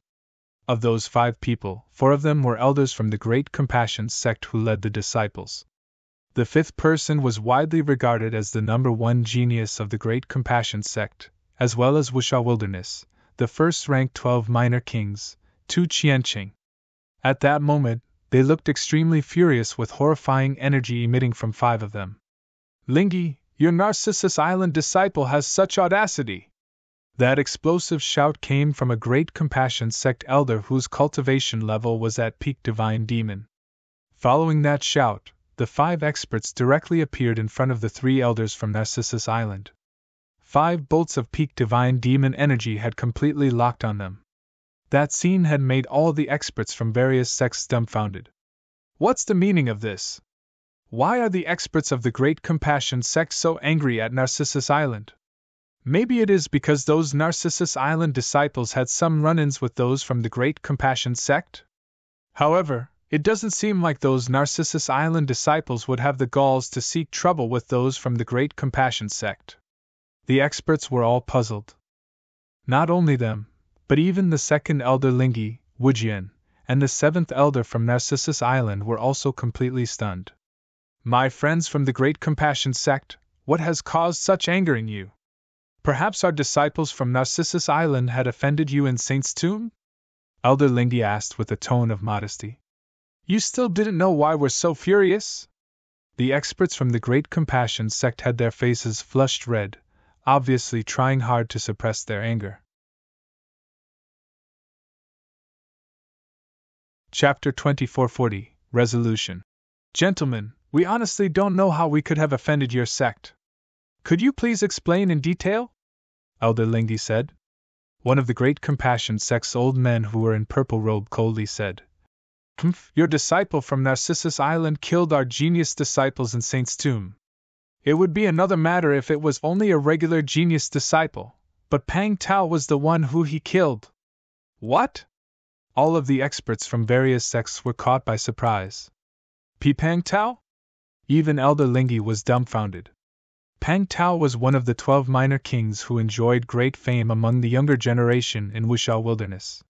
Of those 5 people, 4 of them were elders from the Great Compassion sect who led the disciples. The 5th person was widely regarded as the #1 genius of the Great Compassion sect, as well as Wuxia Wilderness, the first-ranked 12 minor kings, Tu Qianqing. At that moment, they looked extremely furious with horrifying energy emitting from 5 of them. Lingyi, your Narcissus Island disciple has such audacity! That explosive shout came from a Great Compassion sect elder whose cultivation level was at peak Divine Demon. Following that shout, the 5 experts directly appeared in front of the 3 elders from Narcissus Island. 5 bolts of peak Divine Demon energy had completely locked on them. That scene had made all the experts from various sects dumbfounded. What's the meaning of this? Why are the experts of the Great Compassion sect so angry at Narcissus Island? Maybe it is because those Narcissus Island disciples had some run-ins with those from the Great Compassion sect? However, it doesn't seem like those Narcissus Island disciples would have the galls to seek trouble with those from the Great Compassion sect. The experts were all puzzled. Not only them, but even the 2nd elder Lingyi, Wujian, and the 7th elder from Narcissus Island were also completely stunned. My friends from the Great Compassion sect, what has caused such anger in you? Perhaps our disciples from Narcissus Island had offended you in Saint's tomb? Elder Lingyi asked with a tone of modesty. You still didn't know why we're so furious? The experts from the Great Compassion sect had their faces flushed red, obviously trying hard to suppress their anger. Chapter 2440, Resolution. Gentlemen, we honestly don't know how we could have offended your sect. Could you please explain in detail? Elder Lingyi said. One of the Great Compassion sect's old men who were in purple robe coldly said. Your disciple from Narcissus Island killed our genius disciples in Saint's tomb. It would be another matter if it was only a regular genius disciple, but Pang Tao was the one who he killed. What? All of the experts from various sects were caught by surprise. Pang Tao? Even Elder Lingyi was dumbfounded. Pang Tao was one of the 12 minor kings who enjoyed great fame among the younger generation in Wuxia Wilderness.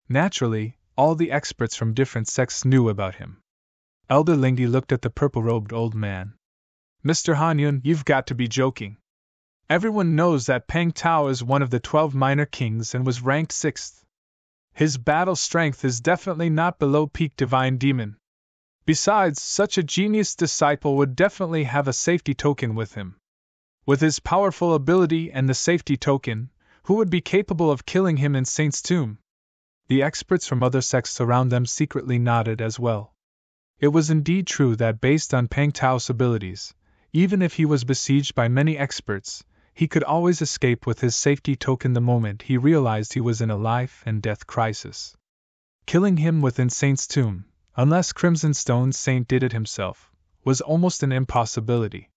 Naturally, all the experts from different sects knew about him. Elder Lingyi looked at the purple-robed old man. Mr. Hanyun, you've got to be joking. Everyone knows that Pang Tao is one of the 12 minor kings and was ranked 6th. His battle strength is definitely not below peak Divine Demon. Besides, such a genius disciple would definitely have a safety token with him. With his powerful ability and the safety token, who would be capable of killing him in Saint's tomb? The experts from other sects around them secretly nodded as well. It was indeed true that based on Peng Tao's abilities, even if he was besieged by many experts, he could always escape with his safety token the moment he realized he was in a life-and-death crisis. Killing him within Saint's tomb, unless Crimson Stone Saint did it himself, was almost an impossibility.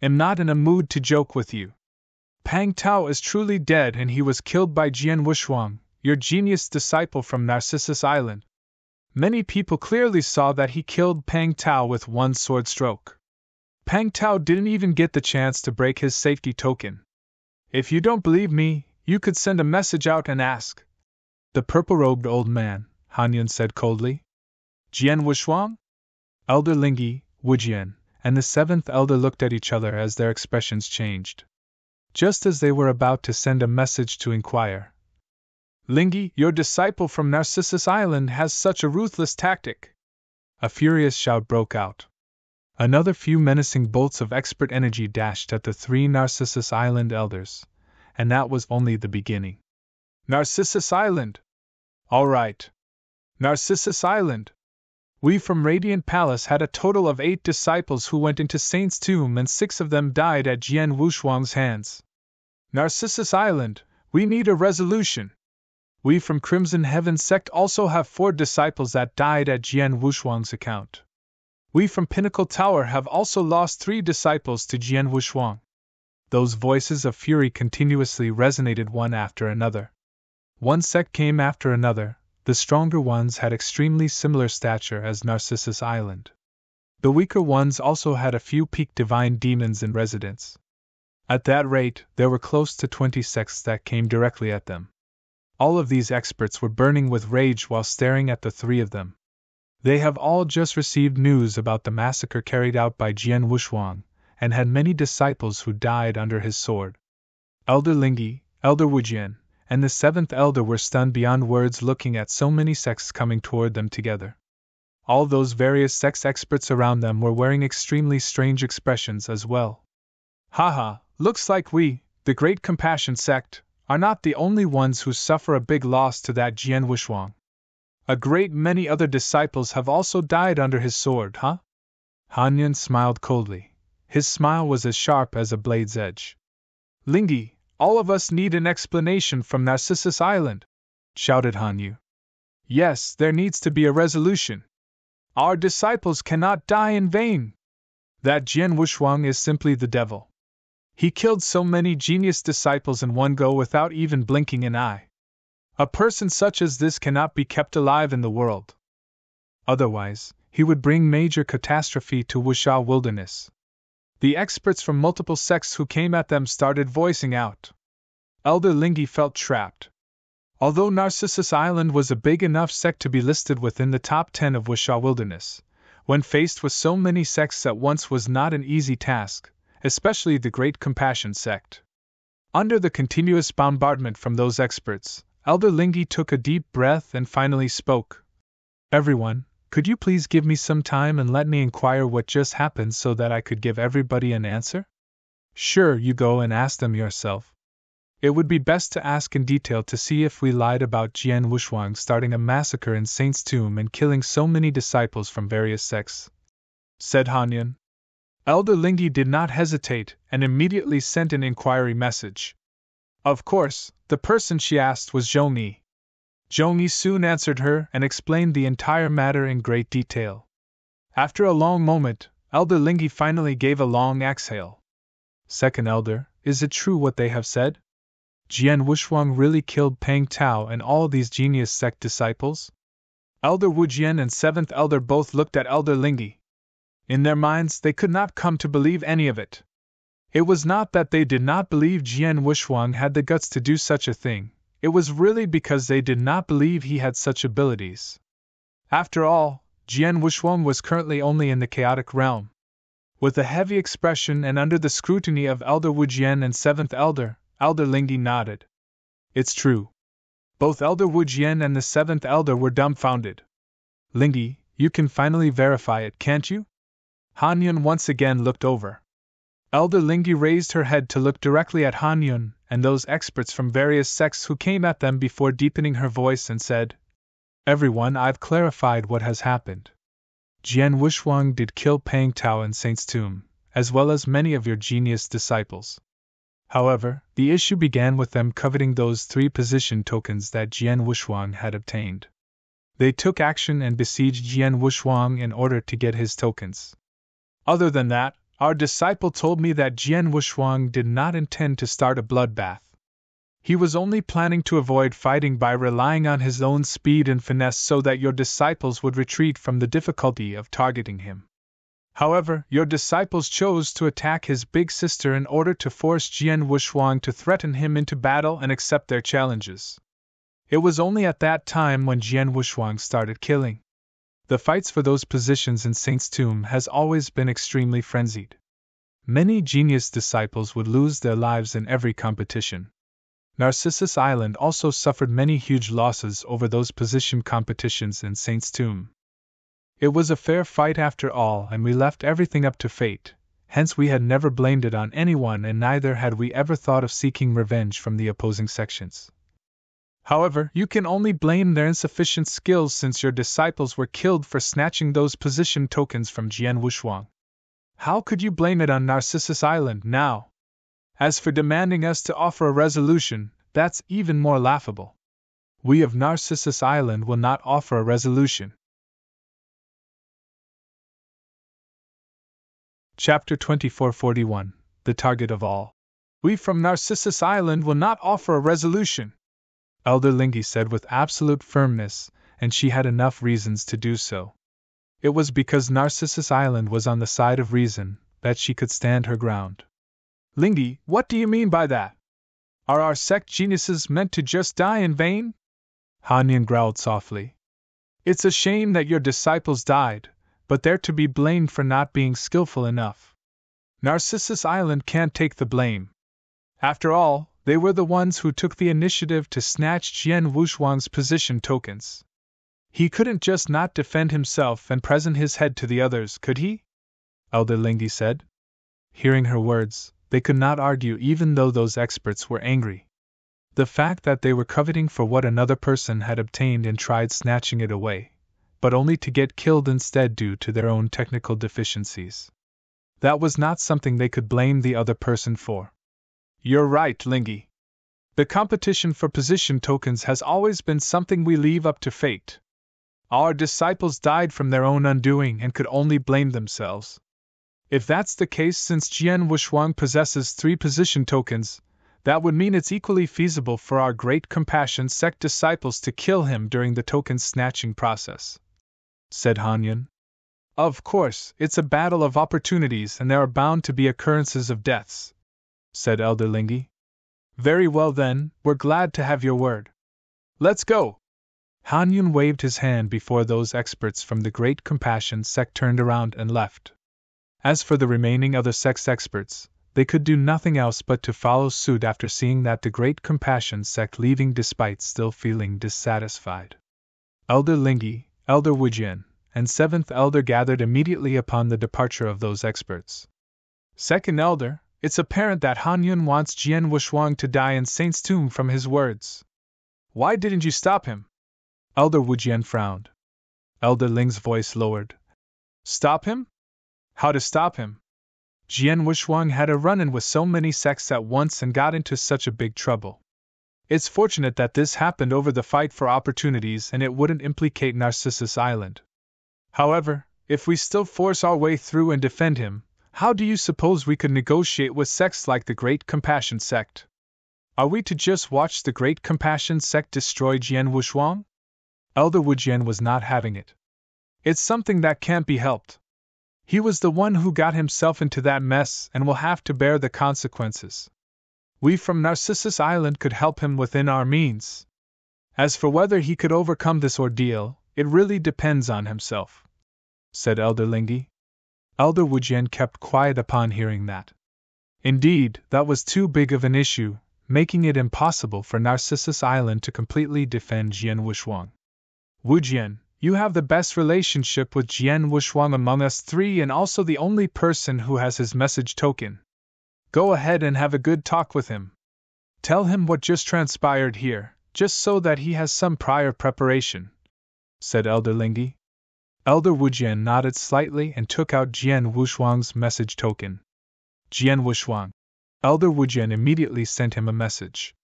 "I'm not in a mood to joke with you. Peng Tao is truly dead and he was killed by Jian Wushuang, your genius disciple from Narcissus Island. Many people clearly saw that he killed Peng Tao with one sword stroke. Peng Tao didn't even get the chance to break his safety token. If you don't believe me, you could send a message out and ask." "The purple-robed old man," Han Yun said coldly. "Jian Wushuang?" Elder Lingyi, Wujian, and the seventh elder looked at each other as their expressions changed. Just as they were about to send a message to inquire, "Lingyi, your disciple from Narcissus Island has such a ruthless tactic!" a furious shout broke out. Another few menacing bolts of expert energy dashed at the three Narcissus Island elders, and that was only the beginning. "Narcissus Island! All right. Narcissus Island! We from Radiant Palace had a total of 8 disciples who went into Saint's tomb and 6 of them died at Jian Wushuang's hands. Narcissus Island, we need a resolution. We from Crimson Heaven Sect also have 4 disciples that died at Jian Wushuang's account. We from Pinnacle Tower have also lost 3 disciples to Jian Wushuang." Those voices of fury continuously resonated one after another. One sect came after another. The stronger ones had extremely similar stature as Narcissus Island. The weaker ones also had a few peak divine demons in residence. At that rate, there were close to 20 sects that came directly at them. All of these experts were burning with rage while staring at the 3 of them. They have all just received news about the massacre carried out by Jian Wushuang, and had many disciples who died under his sword. Elder Lingyi, Elder Wujian, and the 7th elder were stunned beyond words looking at so many sects coming toward them together. All those various sects experts around them were wearing extremely strange expressions as well. "Haha, looks like we, the Great Compassion Sect, are not the only ones who suffer a big loss to that Jian Wushuang. A great many other disciples have also died under his sword, huh?" Han Yun smiled coldly. His smile was as sharp as a blade's edge. "Lingyi, all of us need an explanation from Narcissus Island," shouted Han Yu. "Yes, there needs to be a resolution. Our disciples cannot die in vain. That Jian Wushuang is simply the devil. He killed so many genius disciples in one go without even blinking an eye. A person such as this cannot be kept alive in the world. Otherwise, he would bring major catastrophe to Wuxia Wilderness." The experts from multiple sects who came at them started voicing out. Elder Lingyi felt trapped. Although Narcissus Island was a big enough sect to be listed within the top 10 of Wuxia Wilderness, when faced with so many sects at once was not an easy task, especially the Great Compassion Sect. Under the continuous bombardment from those experts, Elder Lingyi took a deep breath and finally spoke. "Everyone, could you please give me some time and let me inquire what just happened so that I could give everybody an answer?" "Sure, you go and ask them yourself. It would be best to ask in detail to see if we lied about Jian Wushuang starting a massacre in Saint's tomb and killing so many disciples from various sects," said Han Yun. Elder Lingyi did not hesitate and immediately sent an inquiry message. Of course, the person she asked was Zhong Yi. Zhong Yi soon answered her and explained the entire matter in great detail. After a long moment, Elder Lingyi finally gave a long exhale. "Second Elder, is it true what they have said? Jian Wushuang really killed Peng Tao and all these genius sect disciples?" Elder Wujian and 7th Elder both looked at Elder Lingyi. In their minds, they could not come to believe any of it. It was not that they did not believe Jian Wushuang had the guts to do such a thing, it was really because they did not believe he had such abilities. After all, Jian Wushuang was currently only in the chaotic realm. With a heavy expression and under the scrutiny of Elder Wujian and 7th Elder, Elder Lingyi nodded. "It's true." Both Elder Wujian and the 7th Elder were dumbfounded. "Lingyi, you can finally verify it, can't you?" Han Yun once again looked over. Elder Lingyi raised her head to look directly at Han Yun and those experts from various sects who came at them before deepening her voice and said, "Everyone, I've clarified what has happened. Jian Wushuang did kill Pang Tao in Saint's tomb, as well as many of your genius disciples. However, the issue began with them coveting those 3 position tokens that Jian Wushuang had obtained. They took action and besieged Jian Wushuang in order to get his tokens. Other than that, our disciple told me that Jian Wushuang did not intend to start a bloodbath. He was only planning to avoid fighting by relying on his own speed and finesse so that your disciples would retreat from the difficulty of targeting him. However, your disciples chose to attack his big sister in order to force Jian Wushuang to threaten him into battle and accept their challenges. It was only at that time when Jian Wushuang started killing. The fights for those positions in Saint's tomb has always been extremely frenzied. Many genius disciples would lose their lives in every competition. Narcissus Island also suffered many huge losses over those position competitions in Saint's tomb. It was a fair fight after all, and we left everything up to fate, hence we had never blamed it on anyone and neither had we ever thought of seeking revenge from the opposing sections. However, you can only blame their insufficient skills since your disciples were killed for snatching those position tokens from Jian Wushuang. How could you blame it on Narcissus Island now? As for demanding us to offer a resolution, that's even more laughable. We of Narcissus Island will not offer a resolution. Chapter 2441, The Target of All. We from Narcissus Island will not offer a resolution, Elder Lingy said with absolute firmness, and she had enough reasons to do so. It was because Narcissus Island was on the side of reason that she could stand her ground. Lingy, what do you mean by that? Are our sect geniuses meant to just die in vain? Hanyan growled softly. It's a shame that your disciples died, but they're to be blamed for not being skillful enough. Narcissus Island can't take the blame. After all, they were the ones who took the initiative to snatch Jian Wushuang's position tokens. He couldn't just not defend himself and present his head to the others, could he? Elder Lingy said. Hearing her words, they could not argue even though those experts were angry. The fact that they were coveting for what another person had obtained and tried snatching it away, but only to get killed instead due to their own technical deficiencies. That was not something they could blame the other person for. You're right, Lingy. The competition for position tokens has always been something we leave up to fate. Our disciples died from their own undoing and could only blame themselves. If that's the case, since Jian Wushuang possesses 3 position tokens, that would mean it's equally feasible for our Great Compassion sect disciples to kill him during the token snatching process, said Hanyan. Of course, it's a battle of opportunities and there are bound to be occurrences of deaths, said Elder Lingy. Very well then, we're glad to have your word. Let's go! Hanyan waved his hand before those experts from the Great Compassion sect turned around and left. As for the remaining other sect's experts, they could do nothing else but to follow suit after seeing that the Great Compassion sect leaving despite still feeling dissatisfied. Elder Lingy, Elder Wujian, and 7th Elder gathered immediately upon the departure of those experts. Second Elder, it's apparent that Hanyan wants Jian Wushuang to die in Saint's tomb from his words. Why didn't you stop him? Elder Wujian frowned. Elder Ling's voice lowered. Stop him? How to stop him? Jian Wushuang had a run-in with so many sects at once and got into such a big trouble. It's fortunate that this happened over the fight for opportunities and it wouldn't implicate Narcissus Island. However, if we still force our way through and defend him, how do you suppose we could negotiate with sects like the Great Compassion sect? Are we to just watch the Great Compassion sect destroy Jian Wushuang? Elder Wujian was not having it. It's something that can't be helped. He was the one who got himself into that mess and will have to bear the consequences. We from Narcissus Island could help him within our means. As for whether he could overcome this ordeal, it really depends on himself, said Elder Lingy. Elder Wujian kept quiet upon hearing that. Indeed, that was too big of an issue, making it impossible for Narcissus Island to completely defend Jian Wushuang. Wujian, you have the best relationship with Jian Wushuang among us 3 and also the only person who has his message token. Go ahead and have a good talk with him. Tell him what just transpired here, just so that he has some prior preparation, said Elder Lingy. Elder Wujian nodded slightly and took out Jian Wushuang's message token. Jian Wushuang. Elder Wujian immediately sent him a message.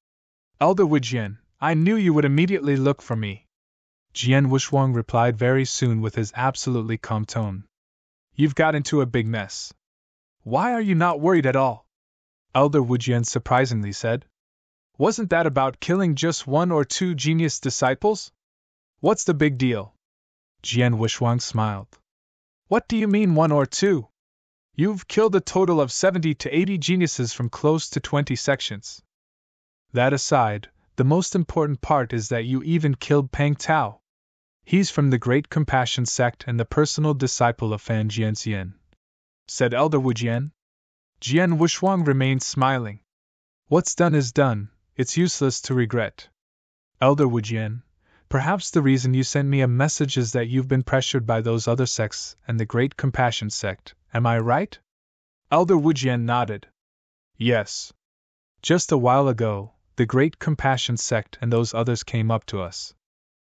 Elder Wujian, I knew you would immediately look for me. Jian Wushuang replied very soon with his absolutely calm tone. You've got into a big mess. Why are you not worried at all? Elder Wujian surprisingly said. Wasn't that about killing just 1 or 2 genius disciples? What's the big deal? Jian Wushuang smiled. What do you mean 1 or 2? You've killed a total of 70 to 80 geniuses from close to 20 sections. That aside, the most important part is that you even killed Pang Tao. He's from the Great Compassion sect and the personal disciple of Fan Jianxian, said Elder Wujian. Jian Wushuang remained smiling. What's done is done, it's useless to regret. Elder Wujian, perhaps the reason you sent me a message is that you've been pressured by those other sects and the Great Compassion sect, am I right? Elder Wujian nodded. Yes. Just a while ago, the Great Compassion sect and those others came up to us.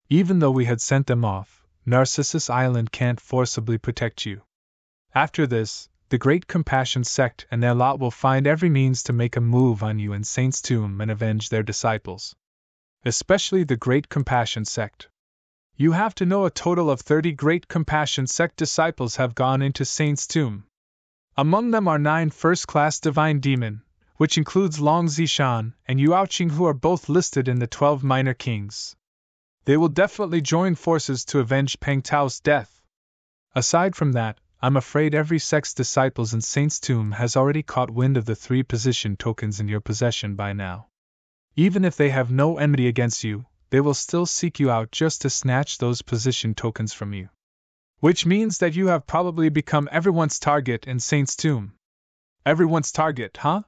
Even though we had sent them off, Narcissus Island can't forcibly protect you. After this, the Great Compassion sect and their lot will find every means to make a move on you in Saint's Tomb and avenge their disciples. Especially the Great Compassion sect. You have to know a total of 30 Great Compassion sect disciples have gone into Saint's Tomb. Among them are 9 first-class divine demon, which includes Long Zishan and Yao Qing, who are both listed in the 12 minor kings. They will definitely join forces to avenge Pang Tao's death. Aside from that, I'm afraid every sect's disciples in Saint's Tomb has already caught wind of the 3 position tokens in your possession by now. Even if they have no enmity against you, they will still seek you out just to snatch those position tokens from you. Which means that you have probably become everyone's target in Saint's Tomb. Everyone's target, huh?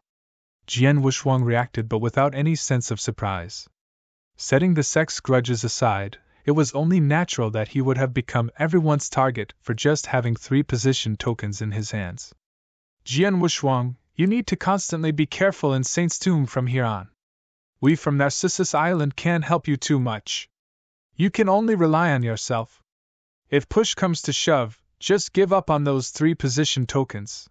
Jian Wushuang reacted, but without any sense of surprise. Setting the sex grudges aside, it was only natural that he would have become everyone's target for just having 3 position tokens in his hands. Jian Wushuang, you need to constantly be careful in Saint's Tomb from here on. We from Narcissus Island can't help you too much. You can only rely on yourself. If push comes to shove, just give up on those 3 position tokens.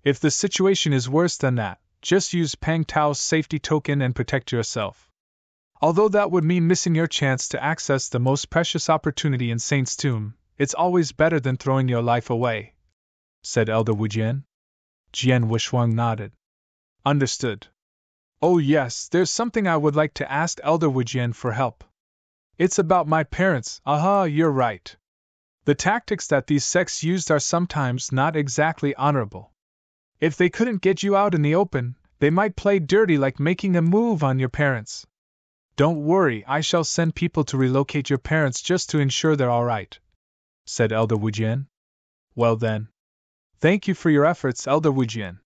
If the situation is worse than that, just use Pang Tao's safety token and protect yourself. Although that would mean missing your chance to access the most precious opportunity in Saint's Tomb, it's always better than throwing your life away, said Elder Wujian. Jian Wushuang nodded. Understood. Oh yes, there's something I would like to ask Elder Wujian for help. It's about my parents. Aha, you're right. The tactics that these sects used are sometimes not exactly honorable. If they couldn't get you out in the open, they might play dirty, like making a move on your parents. Don't worry, I shall send people to relocate your parents just to ensure they're all right, said Elder Wujian. Well then. Thank you for your efforts, Elder Wujian.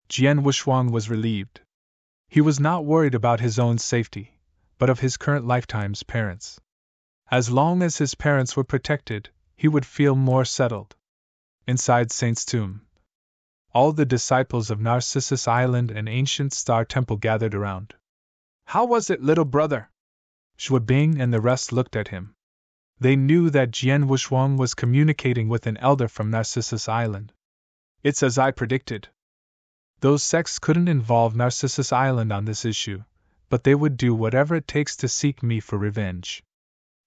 Jian Wushuang was relieved. He was not worried about his own safety, but of his current lifetime's parents. As long as his parents were protected, he would feel more settled. Inside Saint's Tomb, all the disciples of Narcissus Island and Ancient Star Temple gathered around. How was it, little brother? Shui Bing and the rest looked at him. They knew that Jian Wushuang was communicating with an elder from Narcissus Island. It's as I predicted. Those sects couldn't involve Narcissus Island on this issue, but they would do whatever it takes to seek me for revenge.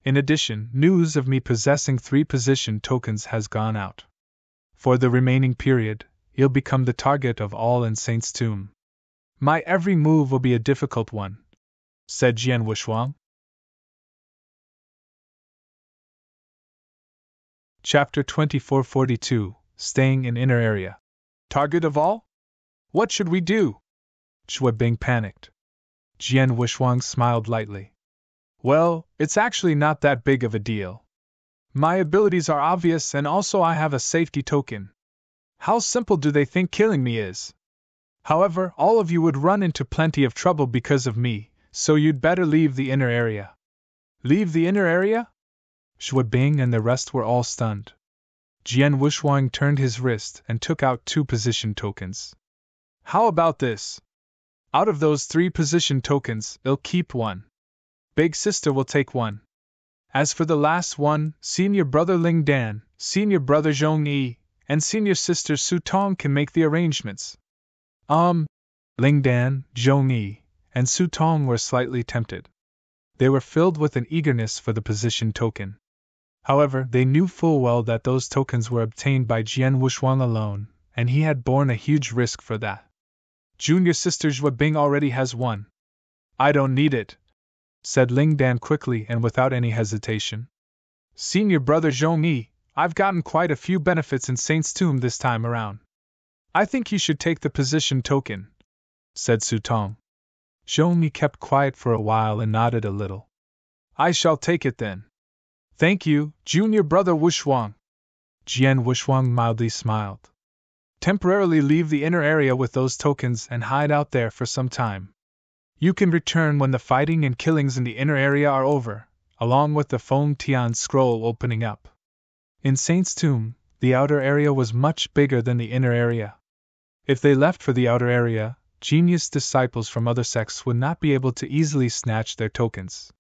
In addition, news of me possessing 3 position tokens has gone out. For the remaining period, you'll become the target of all in Saint's Tomb. My every move will be a difficult one, said Jian Wushuang. Chapter 2442, Staying in Inner Area. Target of all? What should we do? Shui Bing panicked. Jian Wushuang smiled lightly. Well, it's actually not that big of a deal. My abilities are obvious and also I have a safety token. How simple do they think killing me is? However, all of you would run into plenty of trouble because of me, so you'd better leave the inner area. Leave the inner area? Shui Bing and the rest were all stunned. Jian Wushuang turned his wrist and took out 2 position tokens. How about this? Out of those 3 position tokens, I'll keep 1. Big Sister will take 1. As for the last one, Senior Brother Ling Dan, Senior Brother Zhong Yi, and Senior Sister Su Tong can make the arrangements. Ling Dan, Zhong Yi, and Su Tong were slightly tempted. They were filled with an eagerness for the position token. However, they knew full well that those tokens were obtained by Jian Wushuang alone, and he had borne a huge risk for that. Junior Sister Zhua Bing already has one. I don't need it, said Ling Dan quickly and without any hesitation. Senior Brother Zhong Yi, I've gotten quite a few benefits in Saint's Tomb this time around. I think you should take the position token, said Su Tong. Zhong Yi kept quiet for a while and nodded a little. I shall take it then. Thank you, Junior Brother Wushuang. Jian Wushuang mildly smiled. Temporarily leave the inner area with those tokens and hide out there for some time. You can return when the fighting and killings in the inner area are over, along with the Feng Tian scroll opening up. In Saint's Tomb, the outer area was much bigger than the inner area. If they left for the outer area, genius disciples from other sects would not be able to easily snatch their tokens.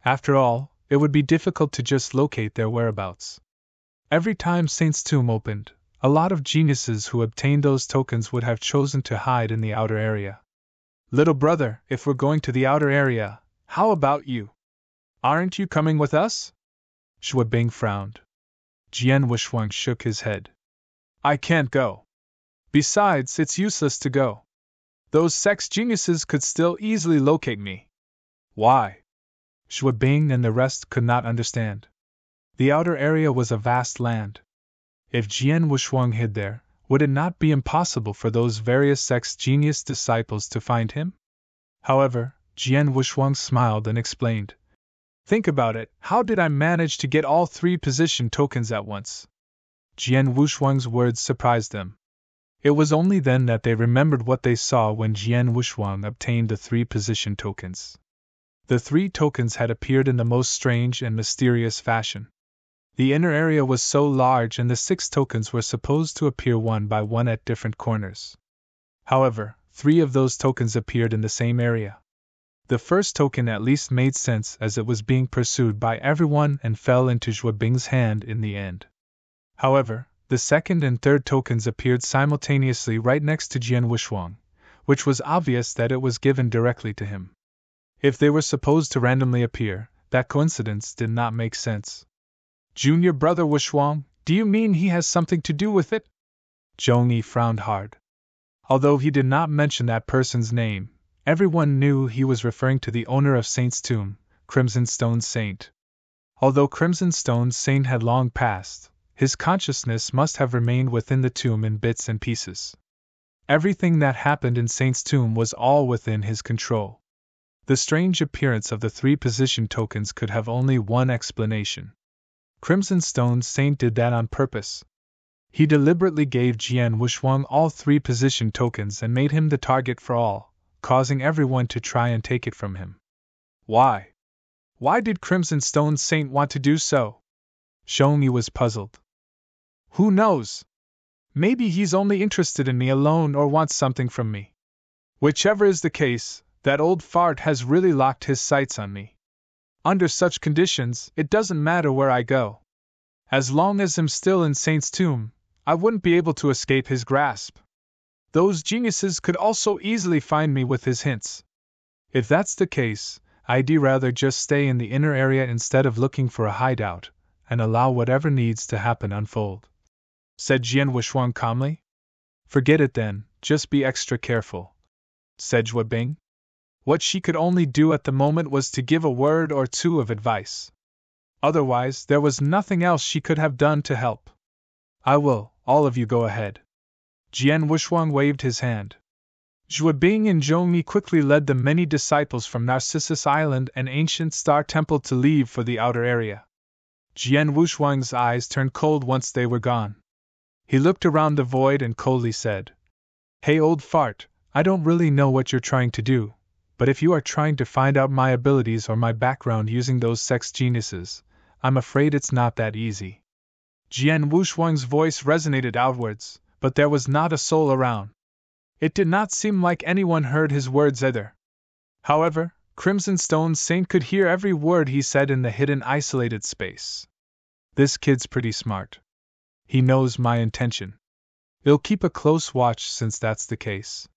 After all, it would be difficult to just locate their whereabouts. Every time Saint's Tomb opened, a lot of geniuses who obtained those tokens would have chosen to hide in the outer area. Little brother, if we're going to the outer area, how about you? Aren't you coming with us? Zhua Bing frowned. Jian Wushuang shook his head. I can't go. Besides, it's useless to go. Those sex geniuses could still easily locate me. Why? Zhua Bing and the rest could not understand. The outer area was a vast land. If Jian Wushuang hid there, would it not be impossible for those various sex genius disciples to find him? However, Jian Wushuang smiled and explained. Think about it, how did I manage to get all 3 position tokens at once? Jian Wushuang's words surprised them. It was only then that they remembered what they saw when Jian Wushuang obtained the 3 position tokens. The 3 tokens had appeared in the most strange and mysterious fashion. The inner area was so large and the 6 tokens were supposed to appear one by one at different corners. However, 3 of those tokens appeared in the same area. The first token at least made sense as it was being pursued by everyone and fell into Zhua Bing's hand in the end. However, the second and third tokens appeared simultaneously right next to Jian Wushuang, which was obvious that it was given directly to him. If they were supposed to randomly appear, that coincidence did not make sense. Junior Brother Wushuang, do you mean he has something to do with it? Zhong Yi frowned hard. Although he did not mention that person's name, everyone knew he was referring to the owner of Saint's Tomb, Crimson Stone Saint. Although Crimson Stone Saint had long passed, his consciousness must have remained within the tomb in bits and pieces. Everything that happened in Saint's Tomb was all within his control. The strange appearance of the 3 position tokens could have only one explanation. Crimson Stone Saint did that on purpose. He deliberately gave Jian Wushuang all 3 position tokens and made him the target for all, causing everyone to try and take it from him. Why? Why did Crimson Stone Saint want to do so? Zhong Yi was puzzled. Who knows? Maybe he's only interested in me alone or wants something from me. Whichever is the case, that old fart has really locked his sights on me. Under such conditions, it doesn't matter where I go. As long as I'm still in Saint's Tomb, I wouldn't be able to escape his grasp. Those geniuses could also easily find me with his hints. If that's the case, I'd rather just stay in the inner area instead of looking for a hideout, and allow whatever needs to happen unfold, said Jian Wushuang calmly. Forget it then, just be extra careful, said Zhua Bing. What she could only do at the moment was to give a word or 2 of advice. Otherwise, there was nothing else she could have done to help. I will, all of you go ahead. Jian Wushuang waved his hand. Zhua Bing and Zhong Yi quickly led the many disciples from Narcissus Island and Ancient Star Temple to leave for the outer area. Jian Wushuang's eyes turned cold once they were gone. He looked around the void and coldly said, Hey old fart, I don't really know what you're trying to do. But if you are trying to find out my abilities or my background using those sex geniuses, I'm afraid it's not that easy. Jian Wushuang's voice resonated outwards, but there was not a soul around. It did not seem like anyone heard his words either. However, Crimson Stone Saint could hear every word he said in the hidden isolated space. This kid's pretty smart. He knows my intention. He'll keep a close watch since that's the case.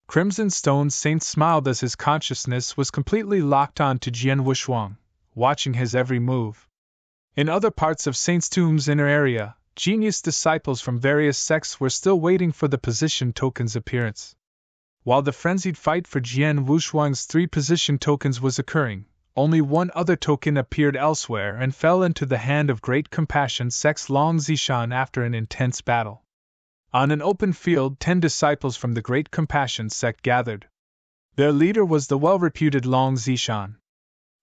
Crimson Stone Saint smiled as his consciousness was completely locked on to Jian Wushuang, watching his every move. In other parts of Saint's Tomb's inner area, genius disciples from various sects were still waiting for the position token's appearance. While the frenzied fight for Jian Wushuang's 3 position tokens was occurring, only one other token appeared elsewhere and fell into the hand of Great Compassion sect's Long Zishan after an intense battle. On an open field, 10 disciples from the Great Compassion sect gathered. Their leader was the well-reputed Long Zishan.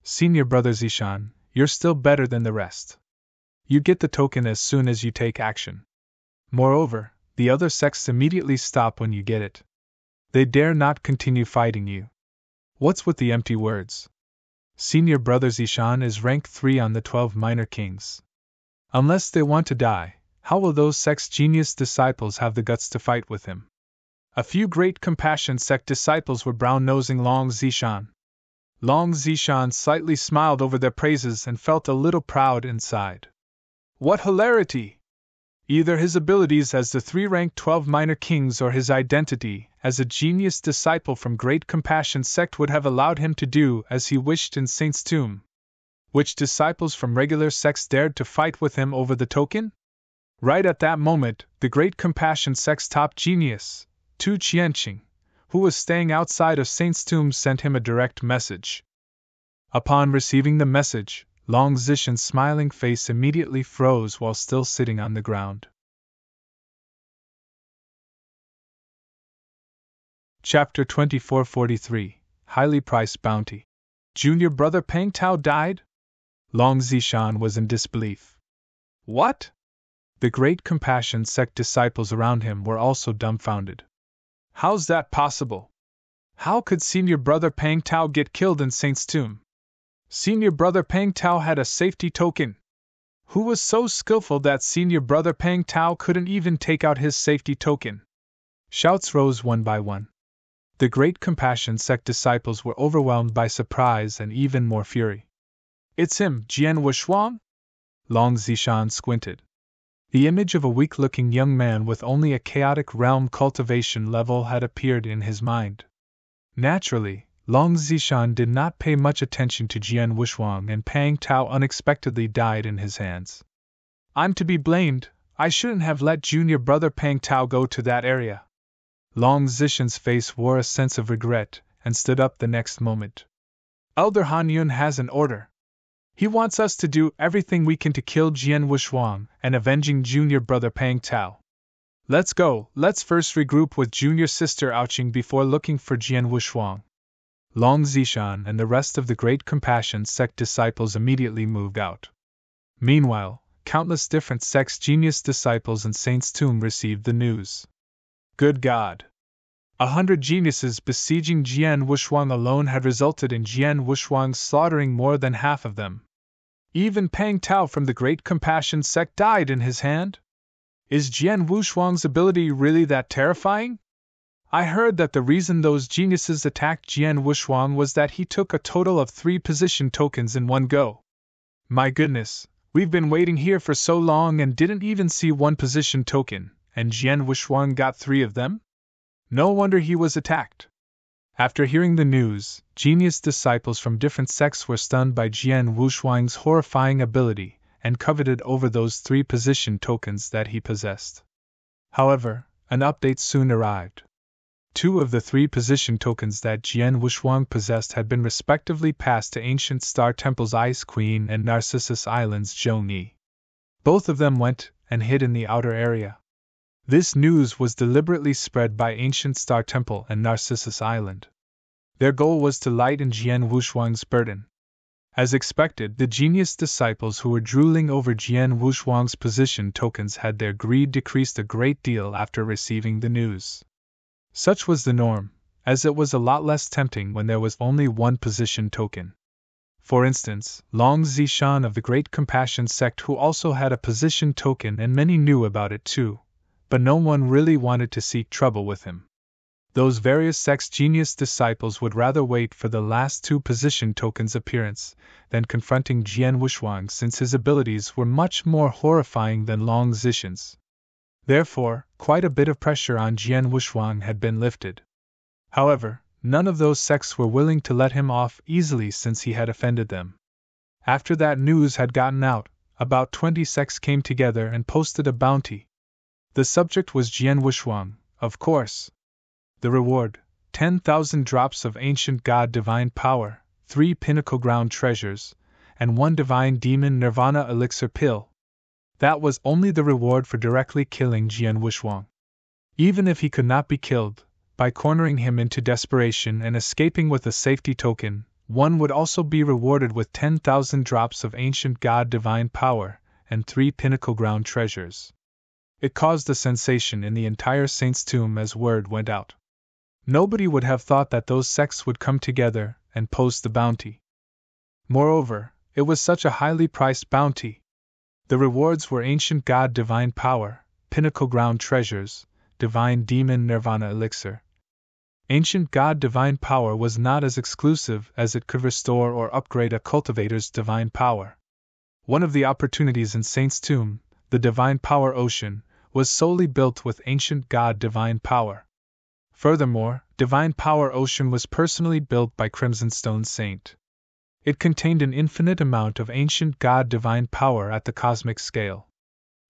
Senior Brother Zishan, you're still better than the rest. You get the token as soon as you take action. Moreover, the other sects immediately stop when you get it. They dare not continue fighting you. What's with the empty words? Senior Brother Zishan is rank 3 on the 12 minor kings. Unless they want to die, how will those sect's genius disciples have the guts to fight with him? A few Great Compassion sect disciples were brown-nosing Long Zishan. Long Zishan slightly smiled over their praises and felt a little proud inside. What hilarity! Either his abilities as the 3-rank 12 minor kings or his identity as a genius disciple from Great Compassion sect would have allowed him to do as he wished in Saint's Tomb. Which disciples from regular sects dared to fight with him over the token? Right at that moment, the Great Compassion sect's top genius, Tu Qianqing, who was staying outside of Saint's Tomb, sent him a direct message. Upon receiving the message, Long Zishan's smiling face immediately froze while still sitting on the ground. Chapter 2443, Highly Priced Bounty. Junior Brother Peng Tao died? Long Zishan was in disbelief. What? The Great Compassion sect disciples around him were also dumbfounded. How's that possible? How could Senior Brother Peng Tao get killed in Saint's Tomb? Senior Brother Peng Tao had a safety token. Who was so skillful that Senior Brother Peng Tao couldn't even take out his safety token? Shouts rose one by one. The Great Compassion sect disciples were overwhelmed by surprise and even more fury. It's him, Jian Wushuang? Long Zishan squinted. The image of a weak-looking young man with only a chaotic realm cultivation level had appeared in his mind. Naturally, Long Zishan did not pay much attention to Jian Wushuang, and Peng Tao unexpectedly died in his hands. I'm to be blamed. I shouldn't have let Junior Brother Peng Tao go to that area. Long Zishan's face wore a sense of regret and stood up the next moment. Elder Han Yun has an order. He wants us to do everything we can to kill Jian Wushuang and avenging Junior Brother Peng Tao. Let's go. Let's first regroup with Junior Sister Ouching before looking for Jian Wushuang. Long Zishan and the rest of the Great Compassion sect disciples immediately moved out. Meanwhile, countless different sects' genius disciples in Saint's Tomb received the news. Good God! 100 geniuses besieging Jian Wushuang alone had resulted in Jian Wushuang slaughtering more than half of them. Even Peng Tao from the Great Compassion sect died in his hand? Is Jian Wushuang's ability really that terrifying? I heard that the reason those geniuses attacked Jian Wushuang was that he took a total of 3 position tokens in one go. My goodness, we've been waiting here for so long and didn't even see 1 position token, and Jian Wushuang got 3 of them? No wonder he was attacked. After hearing the news, genius disciples from different sects were stunned by Jian Wushuang's horrifying ability and coveted over those 3 position tokens that he possessed. However, an update soon arrived. 2 of the 3 position tokens that Jian Wushuang possessed had been respectively passed to Ancient Star Temple's Ice Queen and Narcissus Island's Zhou Ni. Both of them went and hid in the outer area. This news was deliberately spread by Ancient Star Temple and Narcissus Island. Their goal was to lighten Jian Wushuang's burden. As expected, the genius disciples who were drooling over Jian Wushuang's position tokens had their greed decreased a great deal after receiving the news. Such was the norm, as it was a lot less tempting when there was only 1 position token. For instance, Long Zishan of the Great Compassion sect, who also had a position token, and many knew about it too, but no one really wanted to seek trouble with him. Those various sects' genius disciples would rather wait for the last two position tokens' appearance than confronting Jian Wushuang, since his abilities were much more horrifying than Long Zixin's. Therefore, quite a bit of pressure on Jian Wushuang had been lifted. However, none of those sects were willing to let him off easily since he had offended them. After that news had gotten out, about 20 sects came together and posted a bounty. The subject was Jian Wushuang, of course. The reward, 10,000 drops of ancient god divine power, 3 pinnacle ground treasures, and 1 divine demon nirvana elixir pill. That was only the reward for directly killing Jian Wushuang. Even if he could not be killed, by cornering him into desperation and escaping with a safety token, one would also be rewarded with 10,000 drops of ancient god divine power and 3 pinnacle ground treasures. It caused a sensation in the entire saint's tomb as word went out. Nobody would have thought that those sects would come together and post the bounty. Moreover, it was such a highly priced bounty. The rewards were ancient god divine power, pinnacle ground treasures, divine demon nirvana elixir. Ancient god divine power was not as exclusive as it could restore or upgrade a cultivator's divine power. One of the opportunities in Saint's Tomb, the divine power ocean, was solely built with ancient god divine power. Furthermore, Divine Power Ocean was personally built by Crimson Stone Saint. It contained an infinite amount of ancient god divine power at the cosmic scale.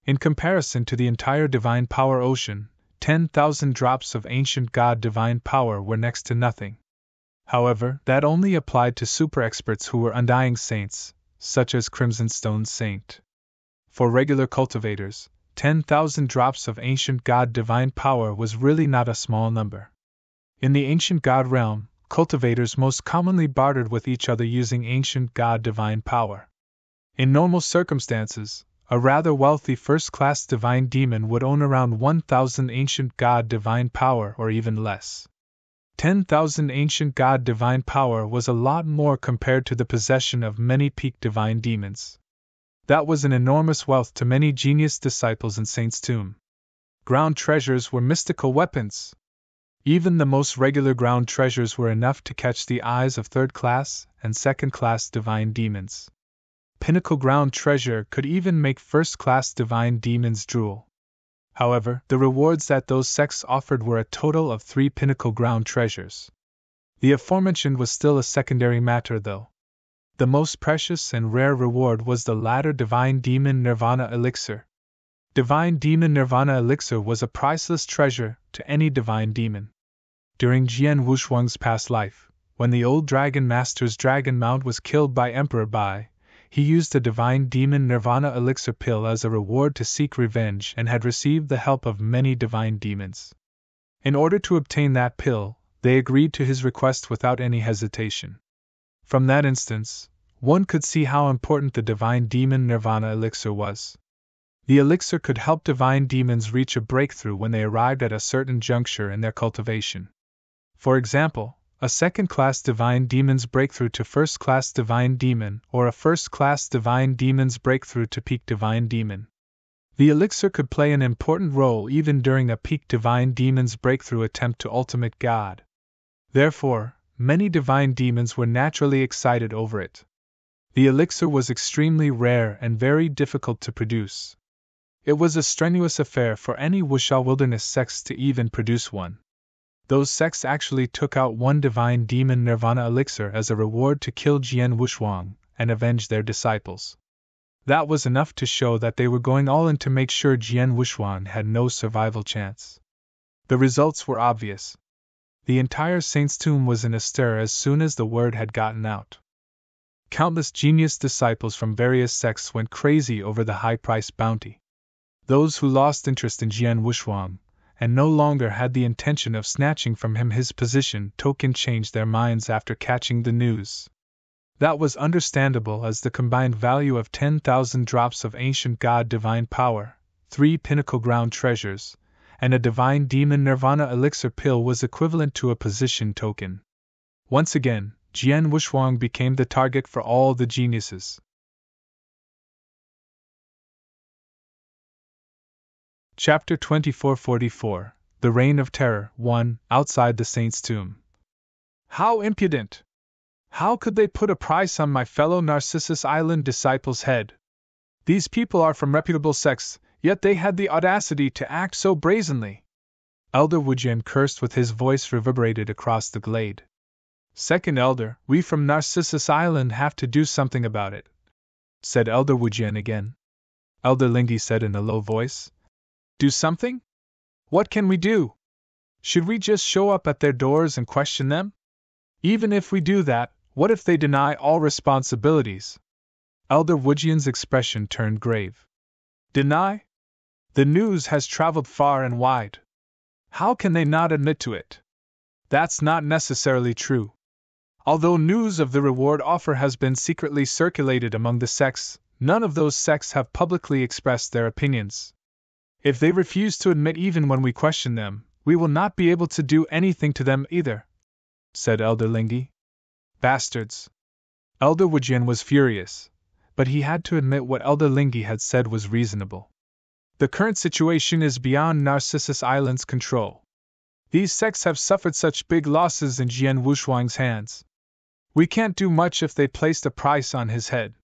In comparison to the entire Divine Power Ocean, 10,000 drops of ancient god divine power were next to nothing. However, that only applied to super experts who were undying saints, such as Crimson Stone Saint. For regular cultivators, 10,000 drops of ancient god divine power was really not a small number. In the ancient god realm, cultivators most commonly bartered with each other using ancient god divine power. In normal circumstances, a rather wealthy first-class divine demon would own around 1,000 ancient god divine power or even less. 10,000 ancient god divine power was a lot more compared to the possession of many peak divine demons. That was an enormous wealth to many genius disciples in Saint's Tomb. Ground treasures were mystical weapons. Even the most regular ground treasures were enough to catch the eyes of third-class and second-class divine demons. Pinnacle ground treasure could even make first-class divine demons drool. However, the rewards that those sects offered were a total of 3 pinnacle ground treasures. The aforementioned was still a secondary matter, though. The most precious and rare reward was the latter Divine Demon Nirvana Elixir. Divine Demon Nirvana Elixir was a priceless treasure to any divine demon. During Jian Wushuang's past life, when the old Dragon Master's dragon mount was killed by Emperor Bai, he used a Divine Demon Nirvana Elixir pill as a reward to seek revenge and had received the help of many divine demons. In order to obtain that pill, they agreed to his request without any hesitation. From that instance, one could see how important the Divine Demon Nirvana Elixir was. The elixir could help divine demons reach a breakthrough when they arrived at a certain juncture in their cultivation. For example, a second-class divine demon's breakthrough to first-class divine demon, or a first-class divine demon's breakthrough to peak divine demon. The elixir could play an important role even during a peak divine demon's breakthrough attempt to ultimate God. Therefore, many divine demons were naturally excited over it. The elixir was extremely rare and very difficult to produce. It was a strenuous affair for any Wuxia wilderness sects to even produce one. Those sects actually took out 1 divine demon nirvana elixir as a reward to kill Jian Wushuang and avenge their disciples. That was enough to show that they were going all in to make sure Jian Wushuang had no survival chance. The results were obvious. The entire Saint's Tomb was in a stir as soon as the word had gotten out. Countless genius disciples from various sects went crazy over the high-priced bounty. Those who lost interest in Jian Wushuang and no longer had the intention of snatching from him his position token changed their minds after catching the news. That was understandable, as the combined value of 10,000 drops of ancient god divine power, 3 pinnacle ground treasures, and a divine demon nirvana elixir pill was equivalent to a position token. Once again, Jian Wushuang became the target for all the geniuses. Chapter 2444, The Reign of Terror, 1, outside the saint's tomb. How impudent! How could they put a price on my fellow Narcissus Island disciple's head? These people are from reputable sects, yet they had the audacity to act so brazenly. Elder Wujian cursed with his voice reverberated across the glade. Second Elder, we from Narcissus Island have to do something about it, said Elder Wujian again. Elder Lingi said in a low voice. Do something? What can we do? Should we just show up at their doors and question them? Even if we do that, what if they deny all responsibilities? Elder Wujian's expression turned grave. Deny? The news has traveled far and wide. How can they not admit to it? That's not necessarily true. Although news of the reward offer has been secretly circulated among the sects, none of those sects have publicly expressed their opinions. If they refuse to admit even when we question them, we will not be able to do anything to them either, said Elder Lingi. Bastards! Elder Wujian was furious, but he had to admit what Elder Lingi had said was reasonable. The current situation is beyond Narcissus Island's control. These sects have suffered such big losses in Jian Wushuang's hands. We can't do much if they placed a price on his head.